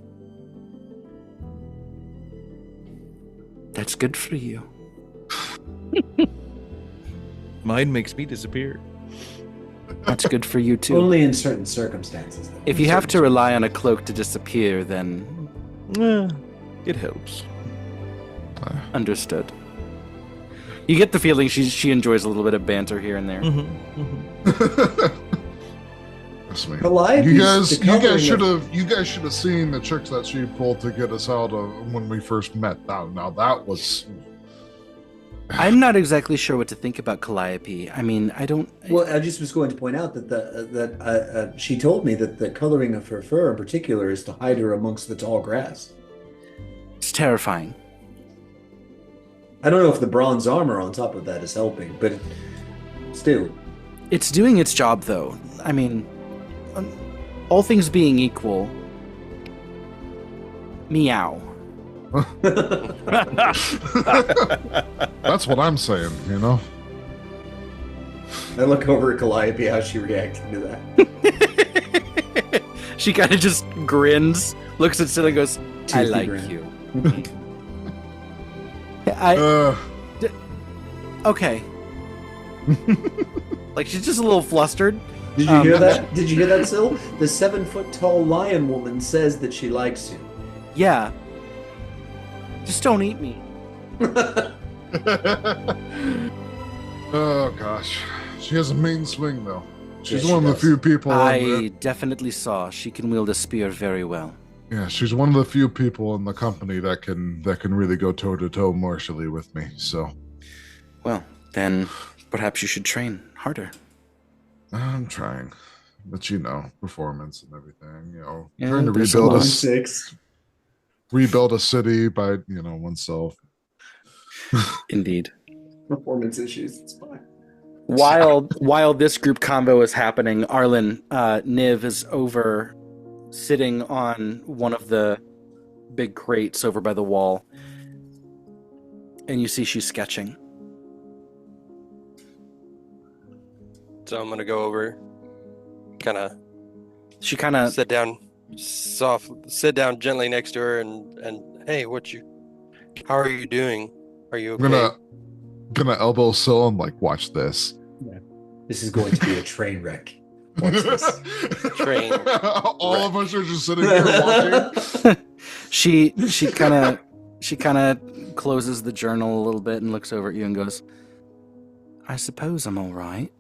That's good for you. Mine makes me disappear. That's good for you too. Only in certain circumstances. Though. If you have to rely on a cloak to disappear, then it helps. Understood. You get the feeling she enjoys a little bit of banter here and there. That's me. Calliope's You guys should have seen the tricks that she pulled to get us out of when we first met. Now that was. I'm not exactly sure what to think about Calliope. I mean, I don't. Well, I just was going to point out that she told me that the coloring of her fur, in particular, is to hide her amongst the tall grass. It's terrifying. I don't know if the bronze armor on top of that is helping, but still, it's doing its job, though. I mean, all things being equal, meow. That's what I'm saying, you know. I look over at Calliope, how she reacting to that. She kind of just grins, looks at Sid and goes, "I like grin. you." Okay. Like she's just a little flustered. Did you hear that? Did you hear that, Sil? The 7-foot-tall lion woman says that she likes you. Yeah. Just don't eat me. Oh gosh, she has a mean swing though. She's one of the few people. I definitely saw she can wield a spear very well. Yeah, she's one of the few people in the company that can really go toe to toe martially with me. So, well, then perhaps you should train harder. I'm trying, but you know, performance and everything. You know, Yeah, trying to rebuild a city by oneself. Indeed. Performance issues. It's fine. While this group combo is happening, Arlen, Niv is over, sitting on one of the big crates over by the wall, and you see she's sketching. So I'm gonna go over, She kind of sit down gently next to her and hey, how are you doing? Are you okay? I'm gonna elbow Sil and watch this. Yeah. This is going to be a train wreck. Watch this. All of us are just sitting here watching. She kind of closes the journal a little bit and looks over at you and goes, "I suppose I'm all right.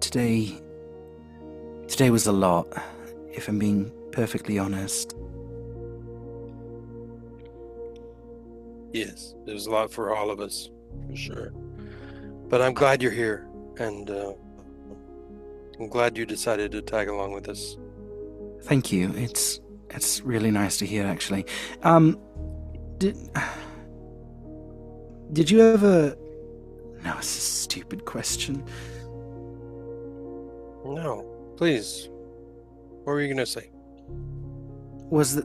Today was a lot, if I'm being perfectly honest." Yes, it was a lot for all of us, for sure. But I'm glad you're here, and I'm glad you decided to tag along with us. Thank you. It's really nice to hear, actually. Did you ever... No, it's a stupid question. No, please. What were you going to say? Was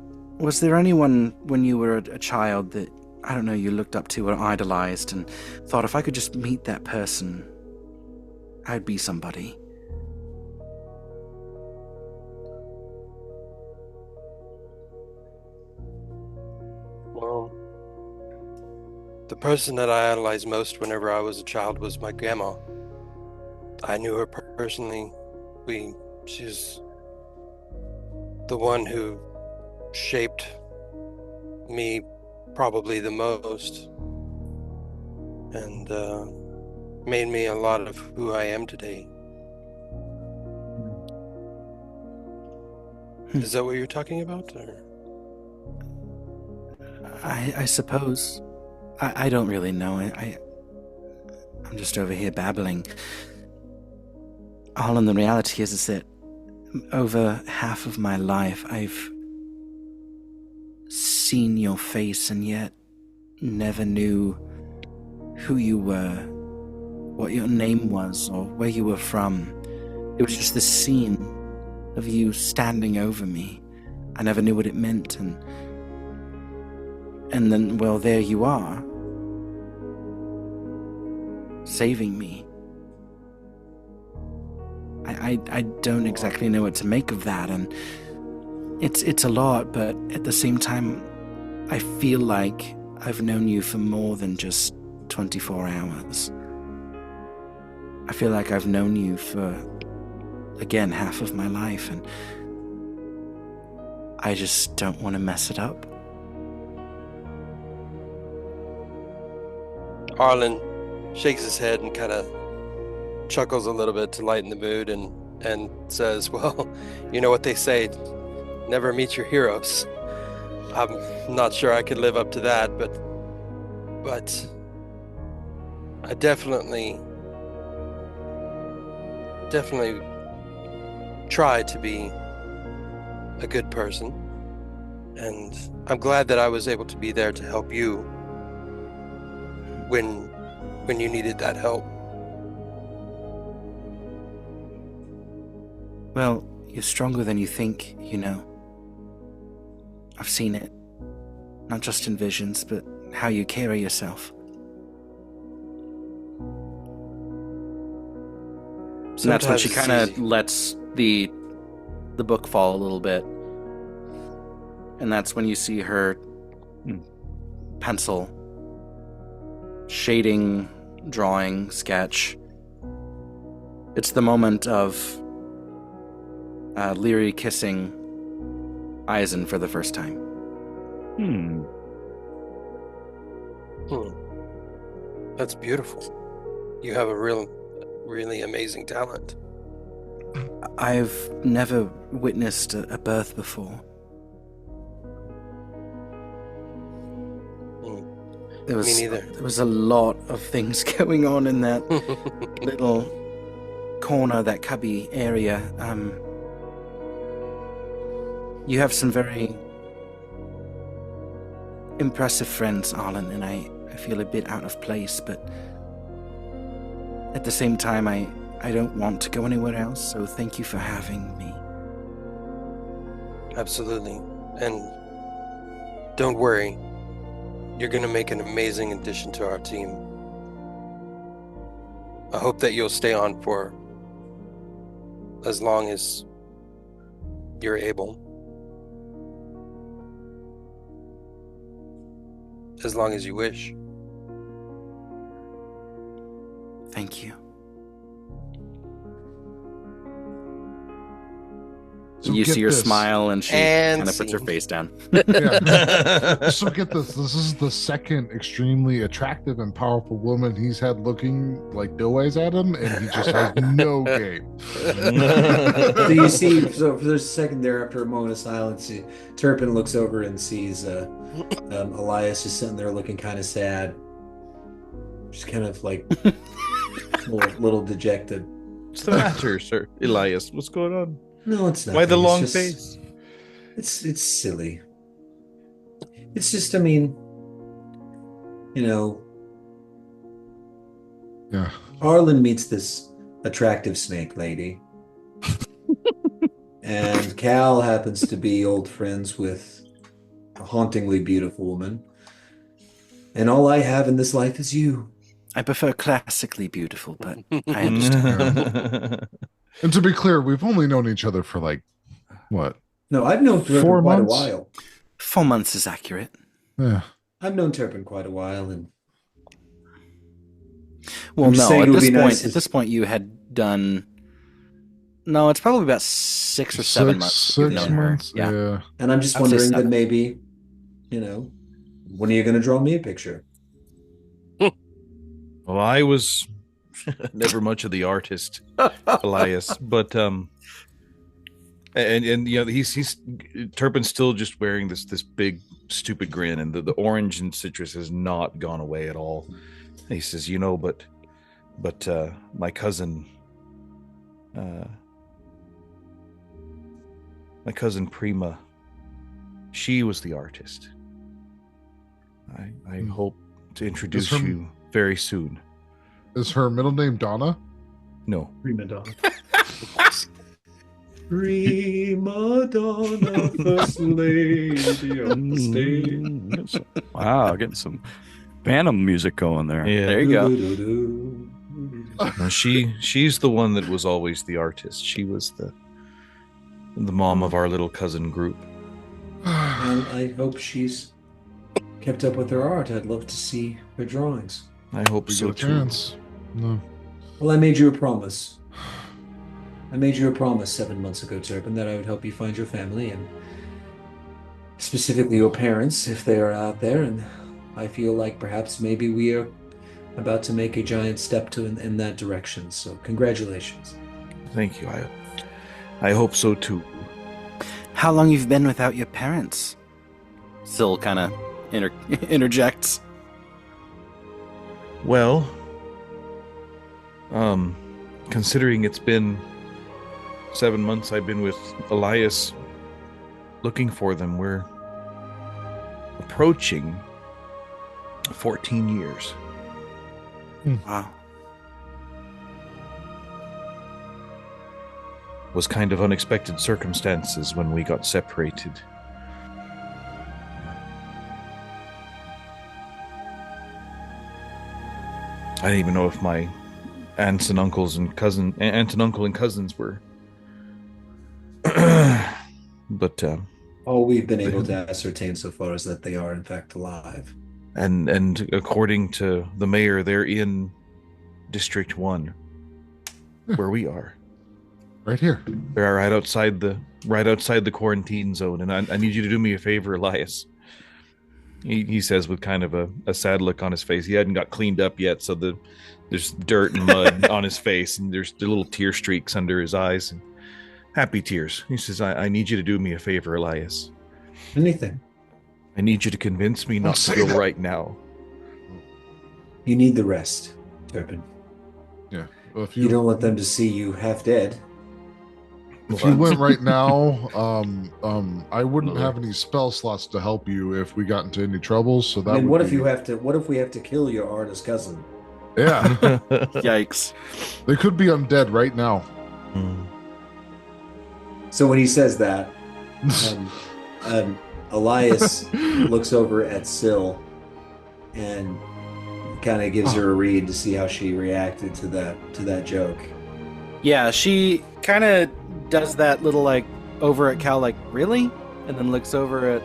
there anyone when you were a child that, I don't know, you looked up to or idolized and thought, if I could just meet that person, I'd be somebody? Well, the person that I idolized most whenever I was a child was my grandma. I knew her personally. She's the one who shaped me probably the most, and made me a lot of who I am today. Is that what you're talking about? Or? I suppose. I don't really know. I'm just over here babbling. All in the reality is that over half of my life I've seen your face and yet never knew who you were, what your name was, or where you were from. It was just this scene of you standing over me. I never knew what it meant, and then, well, there you are, saving me. I don't exactly know what to make of that, and it's a lot, but at the same time, I feel like I've known you for more than just 24 hours. I feel like I've known you for, again, half of my life, and I just don't want to mess it up. Arlen shakes his head and kind of chuckles a little bit to lighten the mood and says, well, you know what they say, never meet your heroes. I'm not sure I could live up to that, but I definitely try to be a good person, and I'm glad that I was able to be there to help you when you needed that help. Well, you're stronger than you think, you know. I've seen it. Not just in visions, but how you carry yourself. And that's when she kind of lets the book fall a little bit. And that's when you see her pencil, shading, drawing, sketch. It's the moment of Leary kissing Eisen for the first time. That's beautiful. You have a really amazing talent. I've never witnessed a birth before. Me neither. There was a lot of things going on in that little corner, that cubby area. You have some very impressive friends, Arlen, and I feel a bit out of place, but at the same time, I don't want to go anywhere else, so thank you for having me. Absolutely. And don't worry, you're going to make an amazing addition to our team. I hope that you'll stay on for as long as you're able. As long as you wish. Thank you. So you see her smile, and she kind of puts her face down. So get this. This is the second extremely attractive and powerful woman he's had looking like doorways at him, and he just has no game. So you see, so for a second there, after a moment of silence, Turpin looks over and sees Elias just sitting there looking kind of sad. Just kind of like little dejected. What's the matter, Sir Elias? What's going on? No, it's not. Why the long face? It's silly. It's just, I mean, you know. Yeah. Arlen meets this attractive snake lady. And Cal happens to be old friends with a hauntingly beautiful woman. And all I have in this life is you. I prefer classically beautiful, but I understand. And to be clear, we've only known each other for like, what? No, I've known Turpin 4 quite months? a while. 4 months is accurate. Yeah. I've known Turpin quite a while, and well, no. At this point, you had done. No, it's probably about 6 or 7 months. 6 months. Yeah. And I'm just wondering that maybe, you know, when are you going to draw me a picture? Well, I was never much of the artist, Elias, but and you know he's Turpin's still just wearing this big stupid grin, and the orange and citrus has not gone away at all. And he says, you know, but my cousin Prima, she was the artist. I hope to introduce you very soon. Is her middle name Donna? No. Prima Donna. Prima Donna, first lady on the stage. Wow, getting some Phantom music going there. Yeah. There you go. No, she's the one that was always the artist. She was the mom of our little cousin group. Well, I hope she's kept up with her art. I'd love to see her drawings. I hope so too. No. Well, I made you a promise. I made you a promise 7 months ago, Turpin, that I would help you find your family and specifically your parents if they are out there. And I feel like perhaps maybe we are about to make a giant step in that direction. So congratulations. Thank you. I hope so too. How long you've been without your parents? Syl kind of interjects. Well, considering it's been 7 months I've been with Elias looking for them, we're approaching 14 years. Wow. Was kind of unexpected circumstances when we got separated. I didn't even know if my aunt and uncle and cousins were. But all we've been able to ascertain so far is that they are in fact alive. And according to the mayor, they're in District 1, where we are. Right here. They're right outside the quarantine zone. And I need you to do me a favor, Elias. He says with kind of a sad look on his face. He hadn't got cleaned up yet, so there's dirt and mud on his face, and there's the little tear streaks under his eyes, and happy tears. He says, I need you to do me a favor, Elias. Anything. I need you to convince me not to go right now. You need the rest, Turpin. Yeah. Well, if you don't want them to see you half dead. If you went right now, I wouldn't have any spell slots to help you if we got into any trouble. So that. What if we have to kill your artist cousin? Yeah. Yikes. They could be undead right now. So when he says that, Elias looks over at Syl and kind of gives her a read to see how she reacted to that joke. Yeah, she kind of does that little over at Cal really, and then looks over at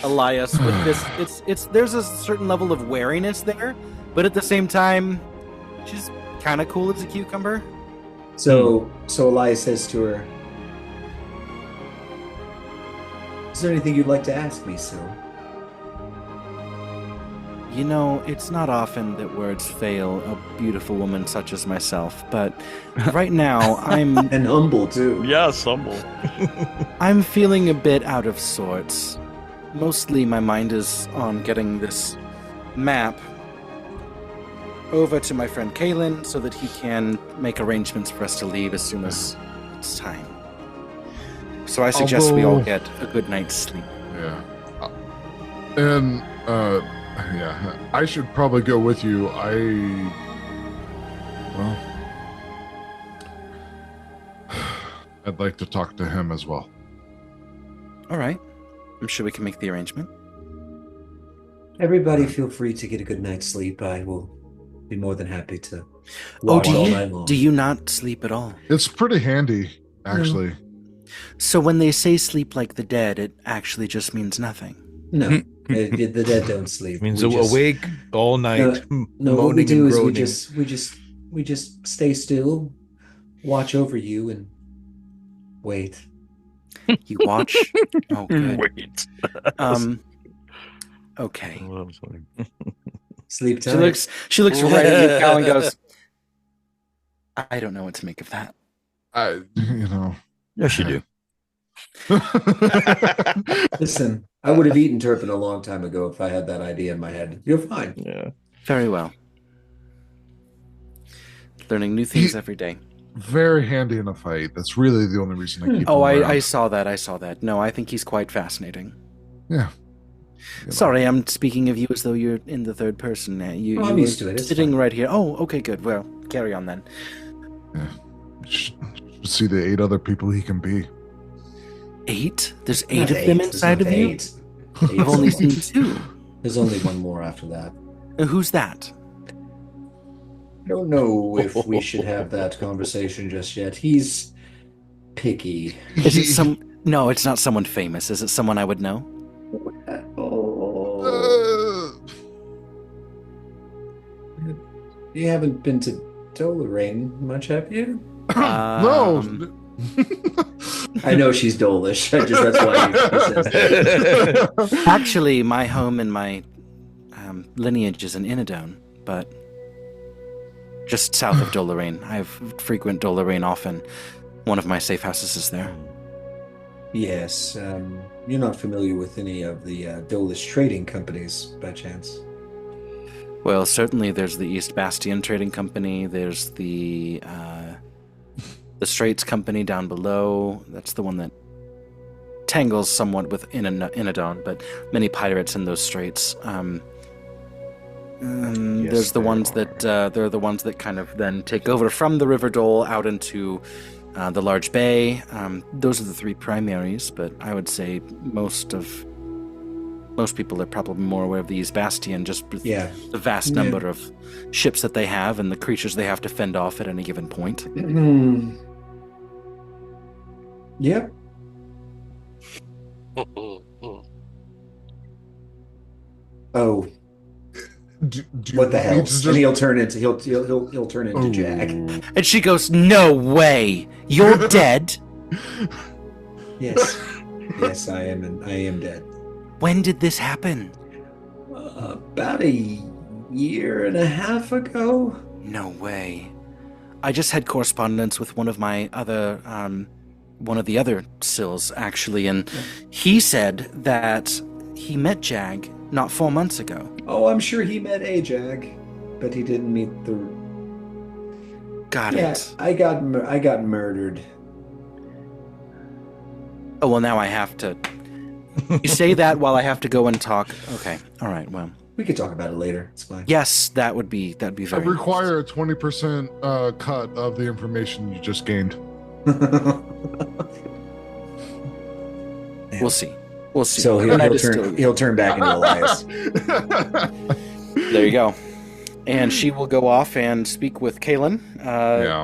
Elias with this. It's there's a certain level of wariness there, but at the same time, she's kind of cool as a cucumber. So Elias says to her, "Is there anything you'd like to ask me, Syl?" You know, it's not often that words fail a beautiful woman such as myself, but right now I'm... And humble, too. Yes, humble. I'm feeling a bit out of sorts. Mostly my mind is on getting this map over to my friend Kalen so that he can make arrangements for us to leave as soon as it's time. So I suggest we all get a good night's sleep. Yeah. And, yeah, I should probably go with you. I'd like to talk to him as well. All right. I'm sure we can make the arrangement. Everybody feel free to get a good night's sleep. I will be more than happy to watch all night long. Do you not sleep at all? It's pretty handy, actually. So when they say sleep like the dead, it actually just means nothing. No. The dead don't sleep. It means awake all night. No, what we do is we just stay still, watch over you, and wait. You watch? Oh, good. Wait. Okay. Sleep time. She looks right at you, Cal, and goes, I don't know what to make of that. Yes, you do. Listen, I would have eaten Turpin a long time ago if I had that idea in my head. You're fine. Yeah. Very well. Learning new things every day. Very handy in a fight. That's really the only reason I keep him around. I saw that. No, I think he's quite fascinating. Yeah. Sorry, I'm speaking of you as though you're in the third person. I'm used to it. It's sitting fine. right here. Oh, okay, good. Well, carry on then. Yeah. Should see the 8 other people he can be. 8? There's 8 of them inside of you? I've only seen 2. There's only one more after that. Who's that? I don't know if we should have that conversation just yet. He's picky. Is it some? No, it's not someone famous. Is it someone I would know? You haven't been to Dolarain much, have you? No. I know she's Dolish. That's why he says. Actually, my home and my lineage is in Inode, but just south of Dolarain. I frequent Dolarain often. One of my safe houses is there. Yes. You're not familiar with any of the Dolish trading companies, by chance? Well, certainly there's the East Bastion Trading Company. There's the Straits Company down below. That's the one that tangles somewhat with Inodon, but many pirates in those straits. There's the ones that they're the ones that kind of then take over from the River Dole out into the large bay. Those are the three primaries, but I would say most people are probably more aware of the East Bastion, just with the vast number of ships that they have and the creatures they have to fend off at any given point. Yep. Oh. What the hell? And he'll turn into Jag. And she goes, "No way! You're dead." Yes. Yes, I am dead. When did this happen? About a year and a half ago. No way. I just had correspondence with one of the other Sills, actually, and he said that he met Jag not 4 months ago. Oh, I'm sure he met a Jag, but he didn't meet the... Got it. I got murdered. Oh, well, now I have to... You say that while I have to go and talk. Okay, all right, well... We could talk about it later. It's fine. Yes, that'd be very I require a 20% cut of the information you just gained. We'll see. We'll see. So he'll turn back into Elias. There you go. And she will go off and speak with Kaylin.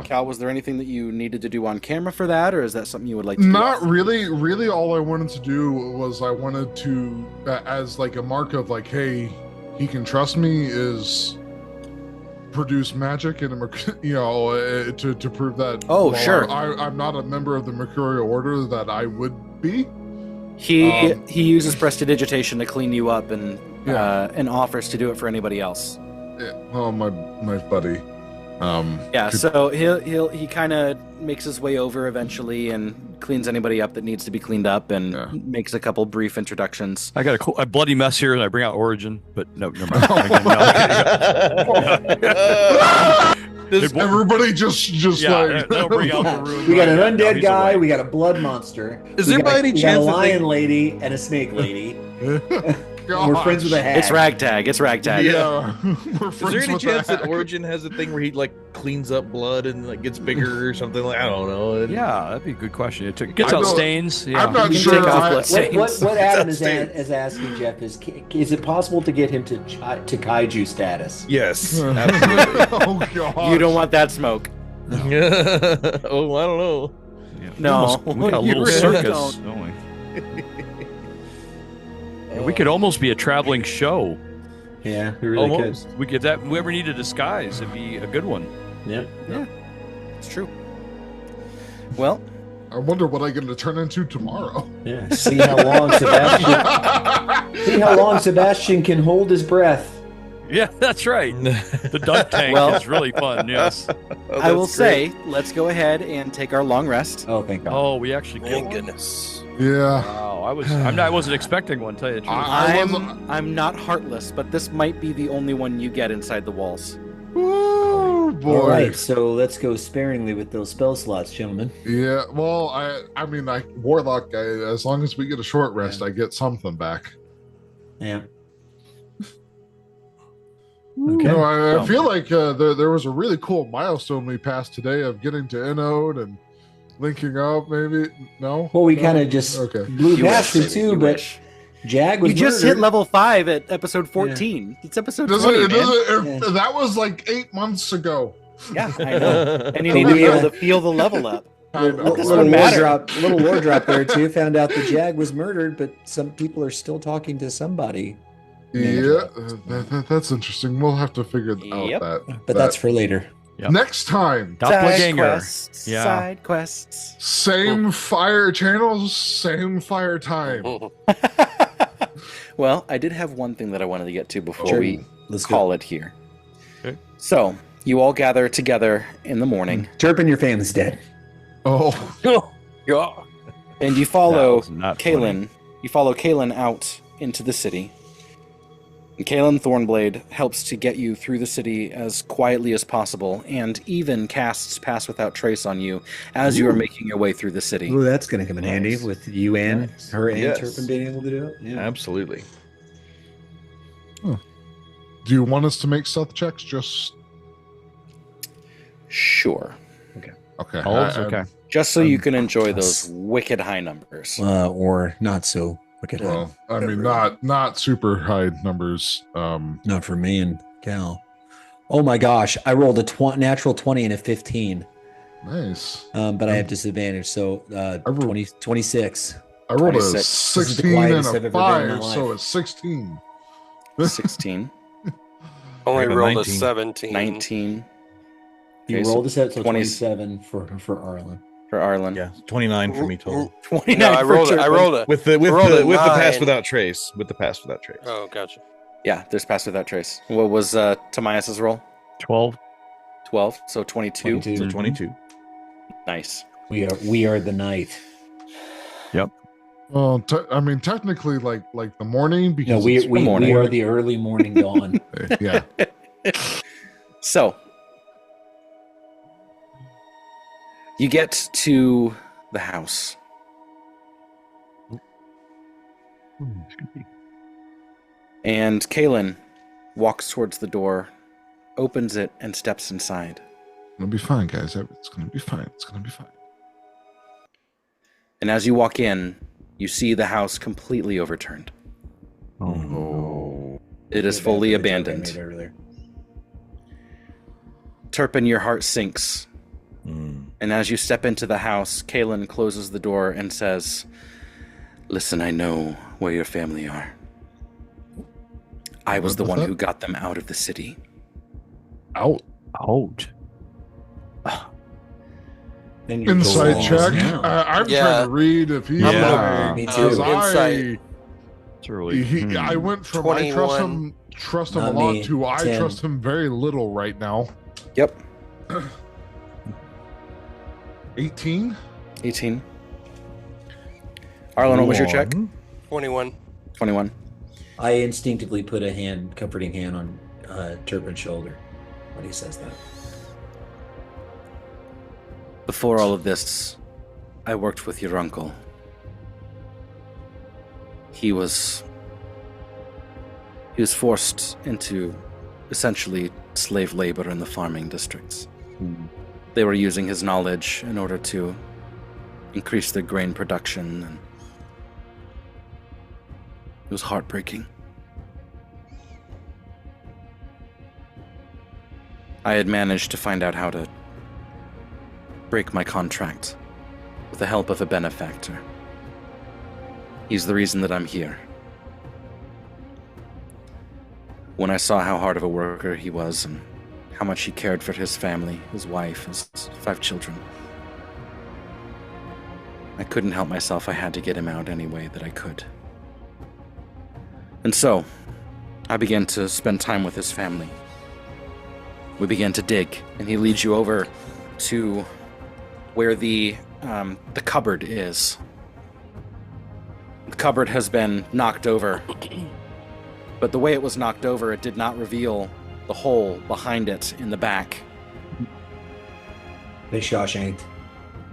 Cal, was there anything that you needed to do on camera for that, or is that something you would like to do? Not really. Really, all I wanted to do was I wanted to, as like a mark of like, hey, he can trust me, is produce magic and to prove that. Oh, sure. I'm not a member of the Mercurial Order that I would be. He uses prestidigitation to clean you up and offers to do it for anybody else. Yeah. Oh, my buddy. So he kind of makes his way over eventually and cleans anybody up that needs to be cleaned up and makes a couple brief introductions. I got a bloody mess here and I bring out Origin, but no, never mind. Everybody just like they'll bring out the room. We got an undead guy. We got a blood monster. Is there by any chance a lion lady and a snake lady? We're friends with a hag. It's ragtag. Yeah. Is there any chance that Origin has a thing where he like cleans up blood and like gets bigger or something? Like I don't know. Yeah, that'd be a good question. It gets out stains. Yeah. I'm not sure. What Adam is asking, Jeff, is it possible to get him to kaiju status? Yes, absolutely. Oh god. You don't want that smoke. Oh, I don't know. Yeah. No, we got a little circus, don't we? We could almost be a traveling show. Yeah, we really could. We could that. Whoever needed a disguise, it'd be a good one. Yeah, it's true. Well, I wonder what I'm going to turn into tomorrow. Yeah, see how long Sebastian can hold his breath. Yeah, that's right. The dunk tank is really fun. Yes. I will say, let's go ahead and take our long rest. Oh, thank God. Oh, we actually get one? Goodness. Yeah. Wow, I wasn't expecting one. Tell you the truth. I'm not heartless, but this might be the only one you get inside the walls. Oh boy! All right, so let's go sparingly with those spell slots, gentlemen. Yeah. Well, I mean, warlock guy. As long as we get a short rest, I get something back. Yeah. Okay. You know, I feel like there was a really cool milestone we passed today of getting to Inode and linking up. Maybe no. Well, we kind of just blew past it too, but Jag was You just murdered. hit level 5 at episode 14. It's episode 20, man. That was like 8 months ago. Yeah, I know. And you need to be able to feel the level up. Little lore drop there too. Found out the Jag was murdered, but some people are still talking to somebody. Yeah, that's interesting. We'll have to figure out that. But that's for later. Yep. Next time. Doppelganger. Side quests. Same fire channels, same fire time. Well, I did have one thing that I wanted to get to before we call it here. Okay. So, you all gather together in the morning. Turpin, your family's dead. Oh. Yeah. And you follow Kalen. You follow Kalen out into the city. And Kalen Thornblade helps to get you through the city as quietly as possible, and even casts Pass Without Trace on you as you are making your way through the city. Ooh, that's going to come in handy with you and her and Turpin being able to do it. Yeah. Absolutely. Do you want us to make stealth checks? Just sure. Okay. Okay. Just so you can enjoy those wicked high numbers. Or not so wicked high. Well, I mean, not super high numbers. Not for me and Cal. Oh my gosh, I rolled a natural 20 and a 15. Nice. But I have disadvantage, so 26. I rolled 26. a 16 and a 5, so it's 16. 16. Only rolled 19. a 17. 19. You Okay, rolled this out, so 20 27 for Arlen. for Arlen. Yeah, 29 for me total. 29 No, I for rolled it. I Turpin. rolled it. With the pass 9. without trace. With the pass without trace. Oh, gotcha. Yeah, there's Pass Without Trace. What was Tomaias' roll? 12. 12, so 22. So 22. Nice. We are the night. Well, I mean, technically, like the morning, because No, we morning. are the early morning dawn. yeah. So, you get to the house. And Kalen walks towards the door, opens it, and steps inside. It'll be fine, guys. It's gonna be fine. It's gonna be fine. And as you walk in, you see the house completely overturned. Oh no. It is fully abandoned. Turpin, your heart sinks. And as you step into the house, Kalen closes the door and says, "Listen, I know where your family are. I was the one who got them out of the city." Out. Insight check. I'm trying to read if he's lying. Me too. Insight. It's early. I went from 21. I trust him Not a lot me. to I 10. trust him very little right now. Yep. 18. 18. Arlen, what was your check? 21. 21. I instinctively put a comforting hand on Turpin's shoulder when he says that. Before all of this, I worked with your uncle. He was forced into essentially slave labor in the farming districts. They were using his knowledge in order to increase their grain production, and it was heartbreaking. I had managed to find out how to break my contract with the help of a benefactor. He's the reason that I'm here. When I saw how hard of a worker he was and how much he cared for his family, his wife, his 5 children, I couldn't help myself. I had to get him out any way that I could. And so, I began to spend time with his family. We began to dig, and he leads you over to where the cupboard is. The cupboard has been knocked over, but the way it was knocked over, it did not reveal the hole behind it in the back. They Shawshanked.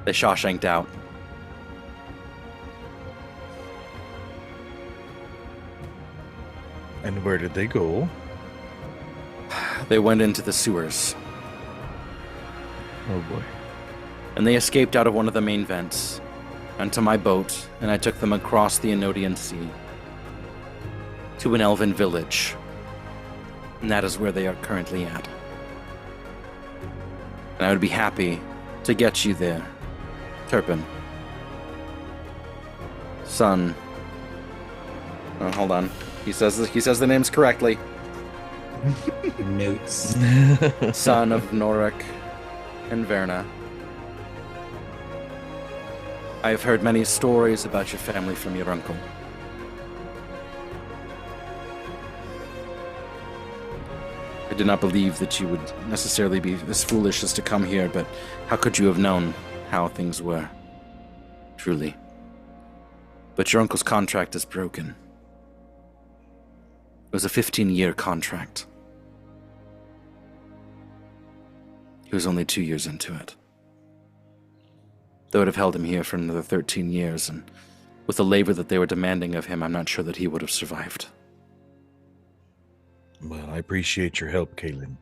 They Shawshanked out. And where did they go? They went into the sewers. Oh boy. And they escaped out of one of the main vents onto my boat, and I took them across the Inodian Sea to an elven village. And that is where they are currently at. And I would be happy to get you there, Turpin. Son. Oh, hold on. He says the names correctly. Notes. Son of Norik and Verna. I have heard many stories about your family from your uncle. I did not believe that you would necessarily be as foolish as to come here, but how could you have known how things were? Truly. But your uncle's contract is broken. It was a 15-year contract. He was only 2 years into it. They would have held him here for another 13 years, and with the labor that they were demanding of him, I'm not sure that he would have survived. Well, I appreciate your help, Kaylin.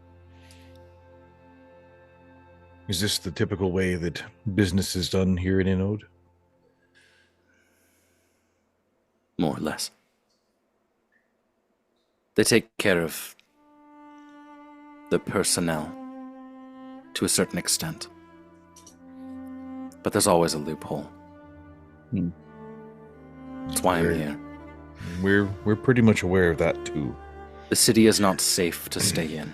Is this the typical way that business is done here in Inode? More or less. They take care of the personnel to a certain extent. But there's always a loophole. That's why I'm here. We're pretty much aware of that too. The city is not safe to stay in.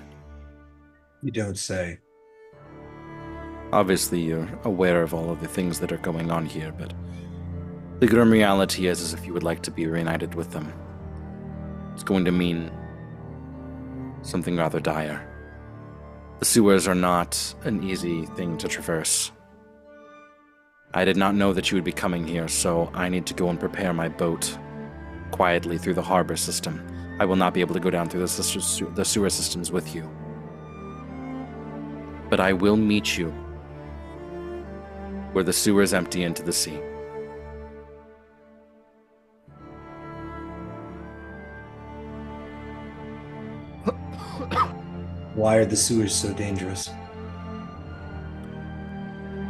You don't say. Obviously, you're aware of all of the things that are going on here, but the grim reality is if you would like to be reunited with them, it's going to mean something rather dire. The sewers are not an easy thing to traverse. I did not know that you would be coming here, so I need to go and prepare my boat quietly through the harbor system. I will not be able to go down through the sewer systems with you. But I will meet you where the sewers empty into the sea. Why are the sewers so dangerous?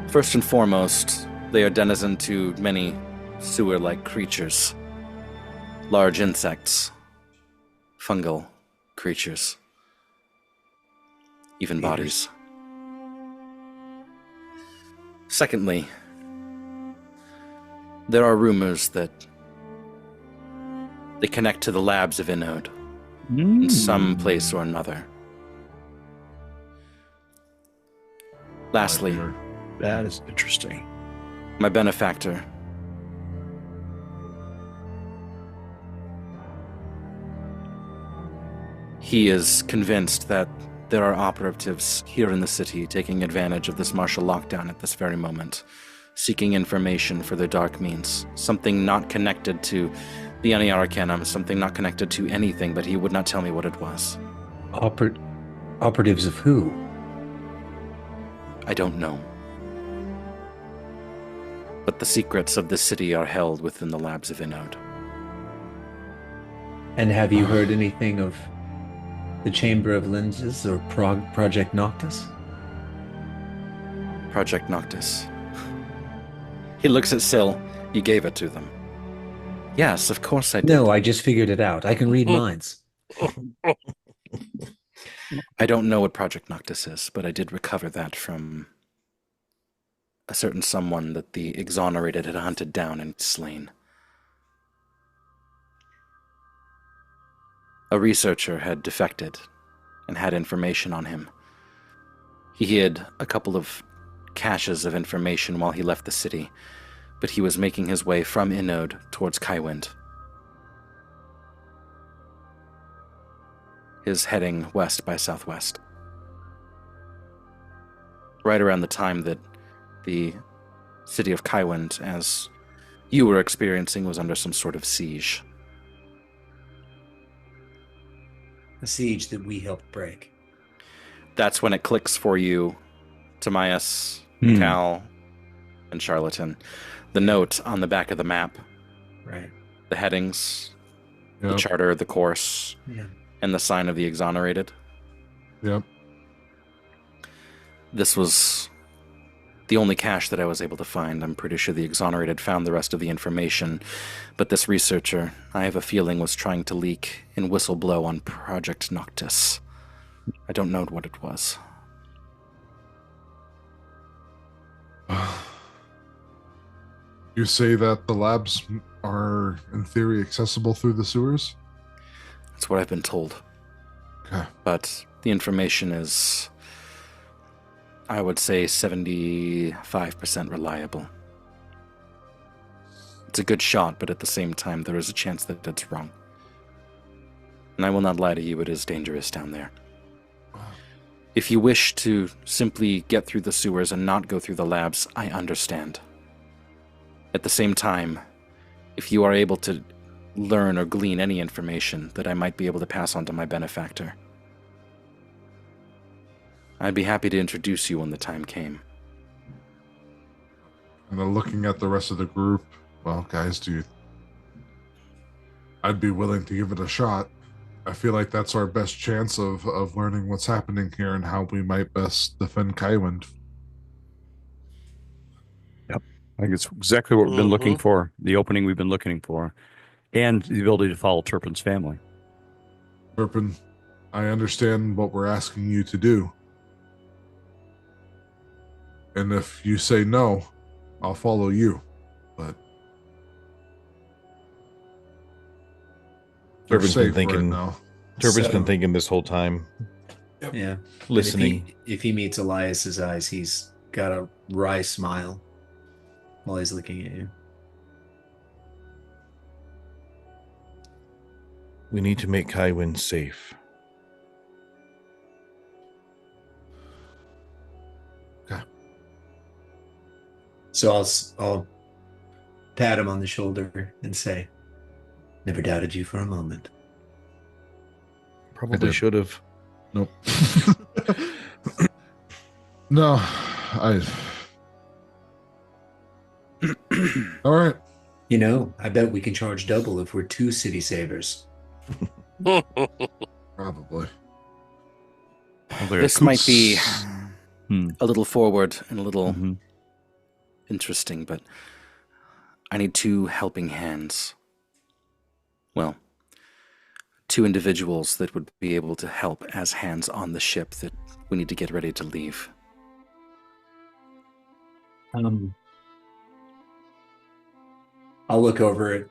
First and foremost, they are denizen to many sewer-like creatures. Large insects, fungal creatures, even bodies. Secondly, there are rumors that they connect to the labs of Inode in some place or another. Lastly, that is interesting. My benefactor. He is convinced that there are operatives here in the city taking advantage of this martial lockdown at this very moment, seeking information for their dark means, something not connected to the Arcanum, something not connected to anything, but he would not tell me what it was. Operatives of who? I don't know. But the secrets of this city are held within the labs of Inode. And have you heard anything of the Chamber of Lenses or Project Noctis? Project Noctis. He looks at Syl. You gave it to them. Yes, of course I did. No, I just figured it out. I can read minds. I don't know what Project Noctis is, but I did recover that from a certain someone that the Exonerated had hunted down and slain. A researcher had defected and had information on him. He hid a couple of caches of information while he left the city, but he was making his way from Inode towards Kaiwind. Is heading west by southwest. Right around the time that the city of Kaiwind, as you were experiencing, was under some sort of siege. A siege that we helped break. That's when it clicks for you, Tomaias, Cal, and Charlatan. The note on the back of the map. Right. The headings, the charter, the course, and the sign of the Exonerated. Yep. This was the only cache that I was able to find. I'm pretty sure the Exonerated found the rest of the information, but this researcher, I have a feeling, was trying to leak and whistleblow on Project Noctis. I don't know what it was. You say that the labs are, in theory, accessible through the sewers? That's what I've been told. Okay. But the information is, I would say, 75% reliable. It's a good shot, but at the same time, there is a chance that it's wrong. And I will not lie to you, it is dangerous down there. If you wish to simply get through the sewers and not go through the labs, I understand. At the same time, if you are able to learn or glean any information that I might be able to pass on to my benefactor, I'd be happy to introduce you when the time came. And then looking at the rest of the group, well, guys, I'd be willing to give it a shot. I feel like that's our best chance of learning what's happening here and how we might best defend Kaiwind. Yep. I think it's exactly what we've been looking for, the opening we've been looking for, and the ability to follow Turpin's family. Turpin, I understand what we're asking you to do. And if you say no, I'll follow you. But Turpin's been thinking. Right now. Turpin's been thinking this whole time. Yep. Yeah, listening. If he meets Elias's eyes, he's got a wry smile while he's looking at you. We need to make Kaiwind safe. Okay. So I'll pat him on the shoulder and say, "Never doubted you for a moment." Probably should have. Nope. No, All right. You know, I bet we can charge double if we're 2 city savers. Probably. This might be a little forward and a little interesting, but I need 2 helping hands. Well, 2 individuals that would be able to help as hands on the ship that we need to get ready to leave. I'll look over at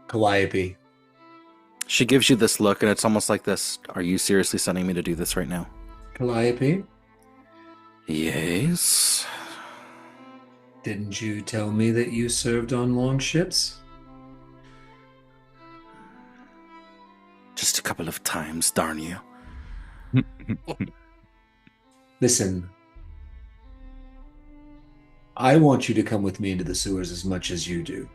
Calliope. She gives you this look, and it's almost like this. Are you seriously sending me to do this right now? Calliope? Yes? Didn't you tell me that you served on long ships? Just a couple of times, darn you. Listen, I want you to come with me into the sewers as much as you do.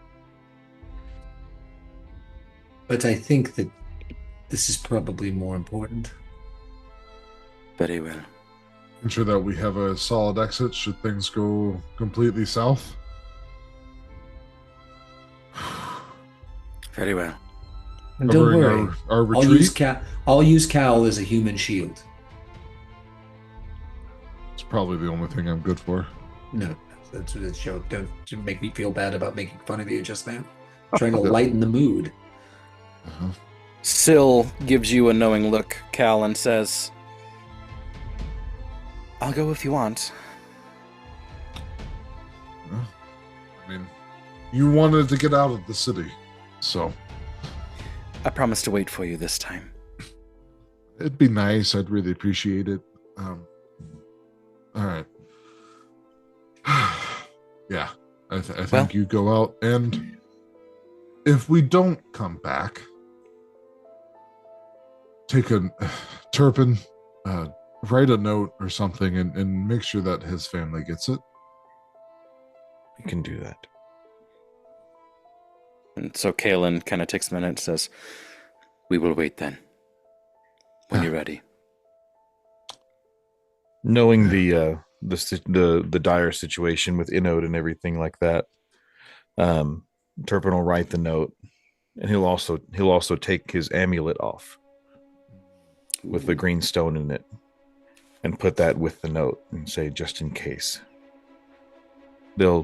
But I think that this is probably more important. Very well. Ensure that we have a solid exit should things go completely south. Very well. And don't worry, our retreat. I'll use Cal as a human shield. It's probably the only thing I'm good for. No, that's a joke. Don't make me feel bad about making fun of you just now. I'm trying to lighten the mood. Syl gives you a knowing look, Cal, and says, I'll go if you want. I mean, you wanted to get out of the city, so... I promise to wait for you this time. It'd be nice. I'd really appreciate it. All right. Yeah, I think you go out, and if we don't come back, take a Turpin, write a note or something, and make sure that his family gets it. We can do that. And so Kalen kind of takes a minute and says, we will wait then, when you're ready. Knowing the dire situation with Inode and everything like that, Turpin will write the note, and he'll also take his amulet off with the green stone in it, and put that with the note and say, just in case. A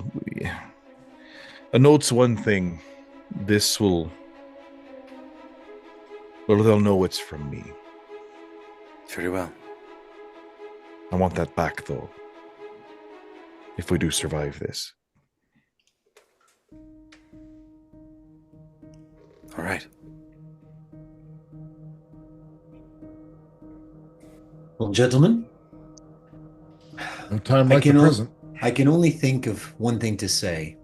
note's one thing. This will... Well, they'll know it's from me. Very well. I want that back, though. If we do survive this. All right. Well, gentlemen, no time like the present. I can only think of one thing to say.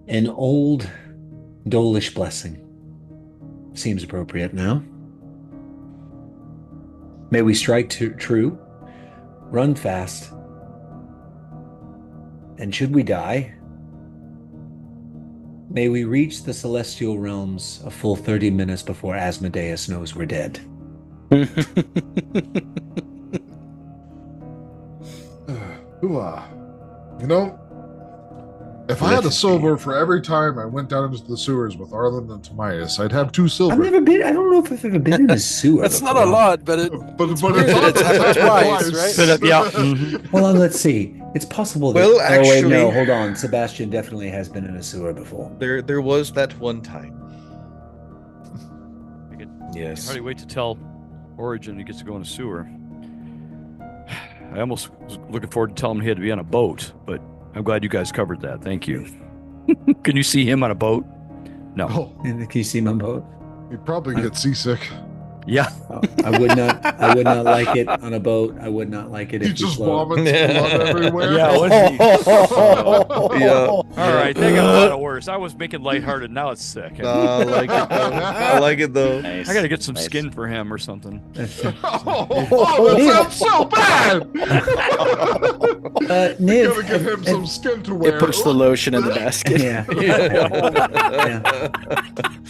An old Dolish blessing seems appropriate now. May we strike true, run fast, and should we die, may we reach the celestial realms a full 30 minutes before Asmodeus knows we're dead. You know, if I had a silver for every time I went down into the sewers with Arlen and Tomaias, I'd have 2 silver. I've never been. I don't know if I've ever been in a sewer. That's before. not a lot, but it's happened twice, right? Yeah. Hold on, let's see. It's possible that... Well, oh, wait, no, actually- hold on. Sebastian definitely has been in a sewer before. There was that one time. Yes. Hardly wait to tell Origin he gets to go in a sewer. I almost was looking forward to telling him he had to be on a boat, but I'm glad you guys covered that. Thank you. Can you see him on a boat? No. Oh, Can you see my boat? you'd probably get seasick. Yeah. I would not. I would not like it on a boat. I would not like it He if you just float. vomits blood everywhere. Yeah, wasn't he? Yeah. All right, that got a lot worse. I was making lighthearted. Now it's sick. I like it though. I like it though. Nice. I got to get some skin for him or something. Oh, that sounds so bad. Niv, Gotta get him some skin to wear. It puts the lotion in the basket. yeah.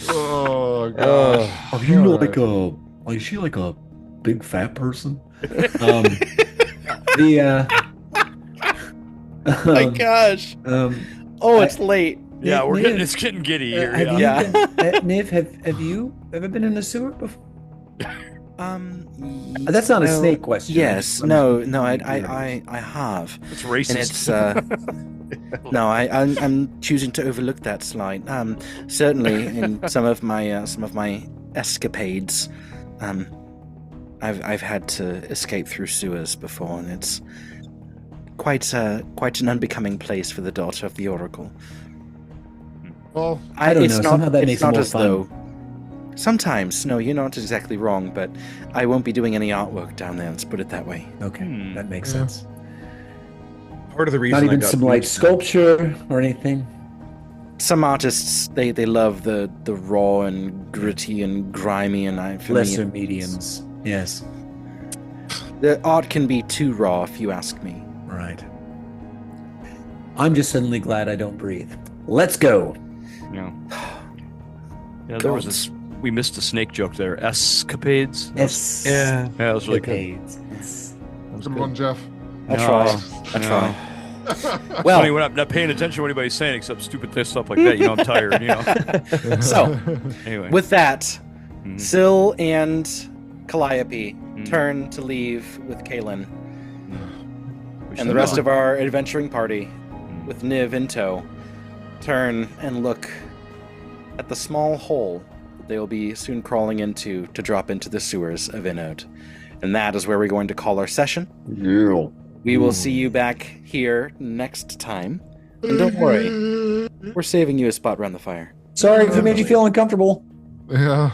Oh god. Are you like a? Is she like a big fat person? Oh my gosh. It's late. Yeah, Niv, it's getting giddy here. Have Yeah. you been, Niv, have you ever been in a sewer before? That's not a snake question. Yes. No. I have. It's racist. And it's no. I'm choosing to overlook that slight. Certainly in some of my escapades, I've had to escape through sewers before, and it's quite an unbecoming place for the daughter of the Oracle. Well, I don't know. Somehow that it's makes it not more as fun. though. Sometimes, no, you're not exactly wrong, but I won't be doing any artwork down there. Let's put it that way. Okay, that makes sense. Part of the reason Not even I got some light moved- sculpture or anything. Some artists they love the raw and gritty and grimy, and for Lesser me, mediums. Yes. the art can be too raw, if you ask me. Right. I'm just suddenly glad I don't breathe. Let's go. Yeah, there was this. We missed a snake joke there. Escapades. Yes. Yeah. Yeah, it was really good. good one, Jeff. I try. Well, funny when I'm not paying attention to what anybody's saying except stupid stuff like that. You know, I'm tired. You know. So, Anyway, with that, Syl and Calliope turn to leave with Kaelin. And the rest of our adventuring party, with Niv in tow, turn and look at the small hole that they will be soon crawling into to drop into the sewers of Inode. And that is where we're going to call our session. Yeah. We will see you back here next time. And don't worry, we're saving you a spot around the fire. Sorry if it made you feel uncomfortable. Yeah.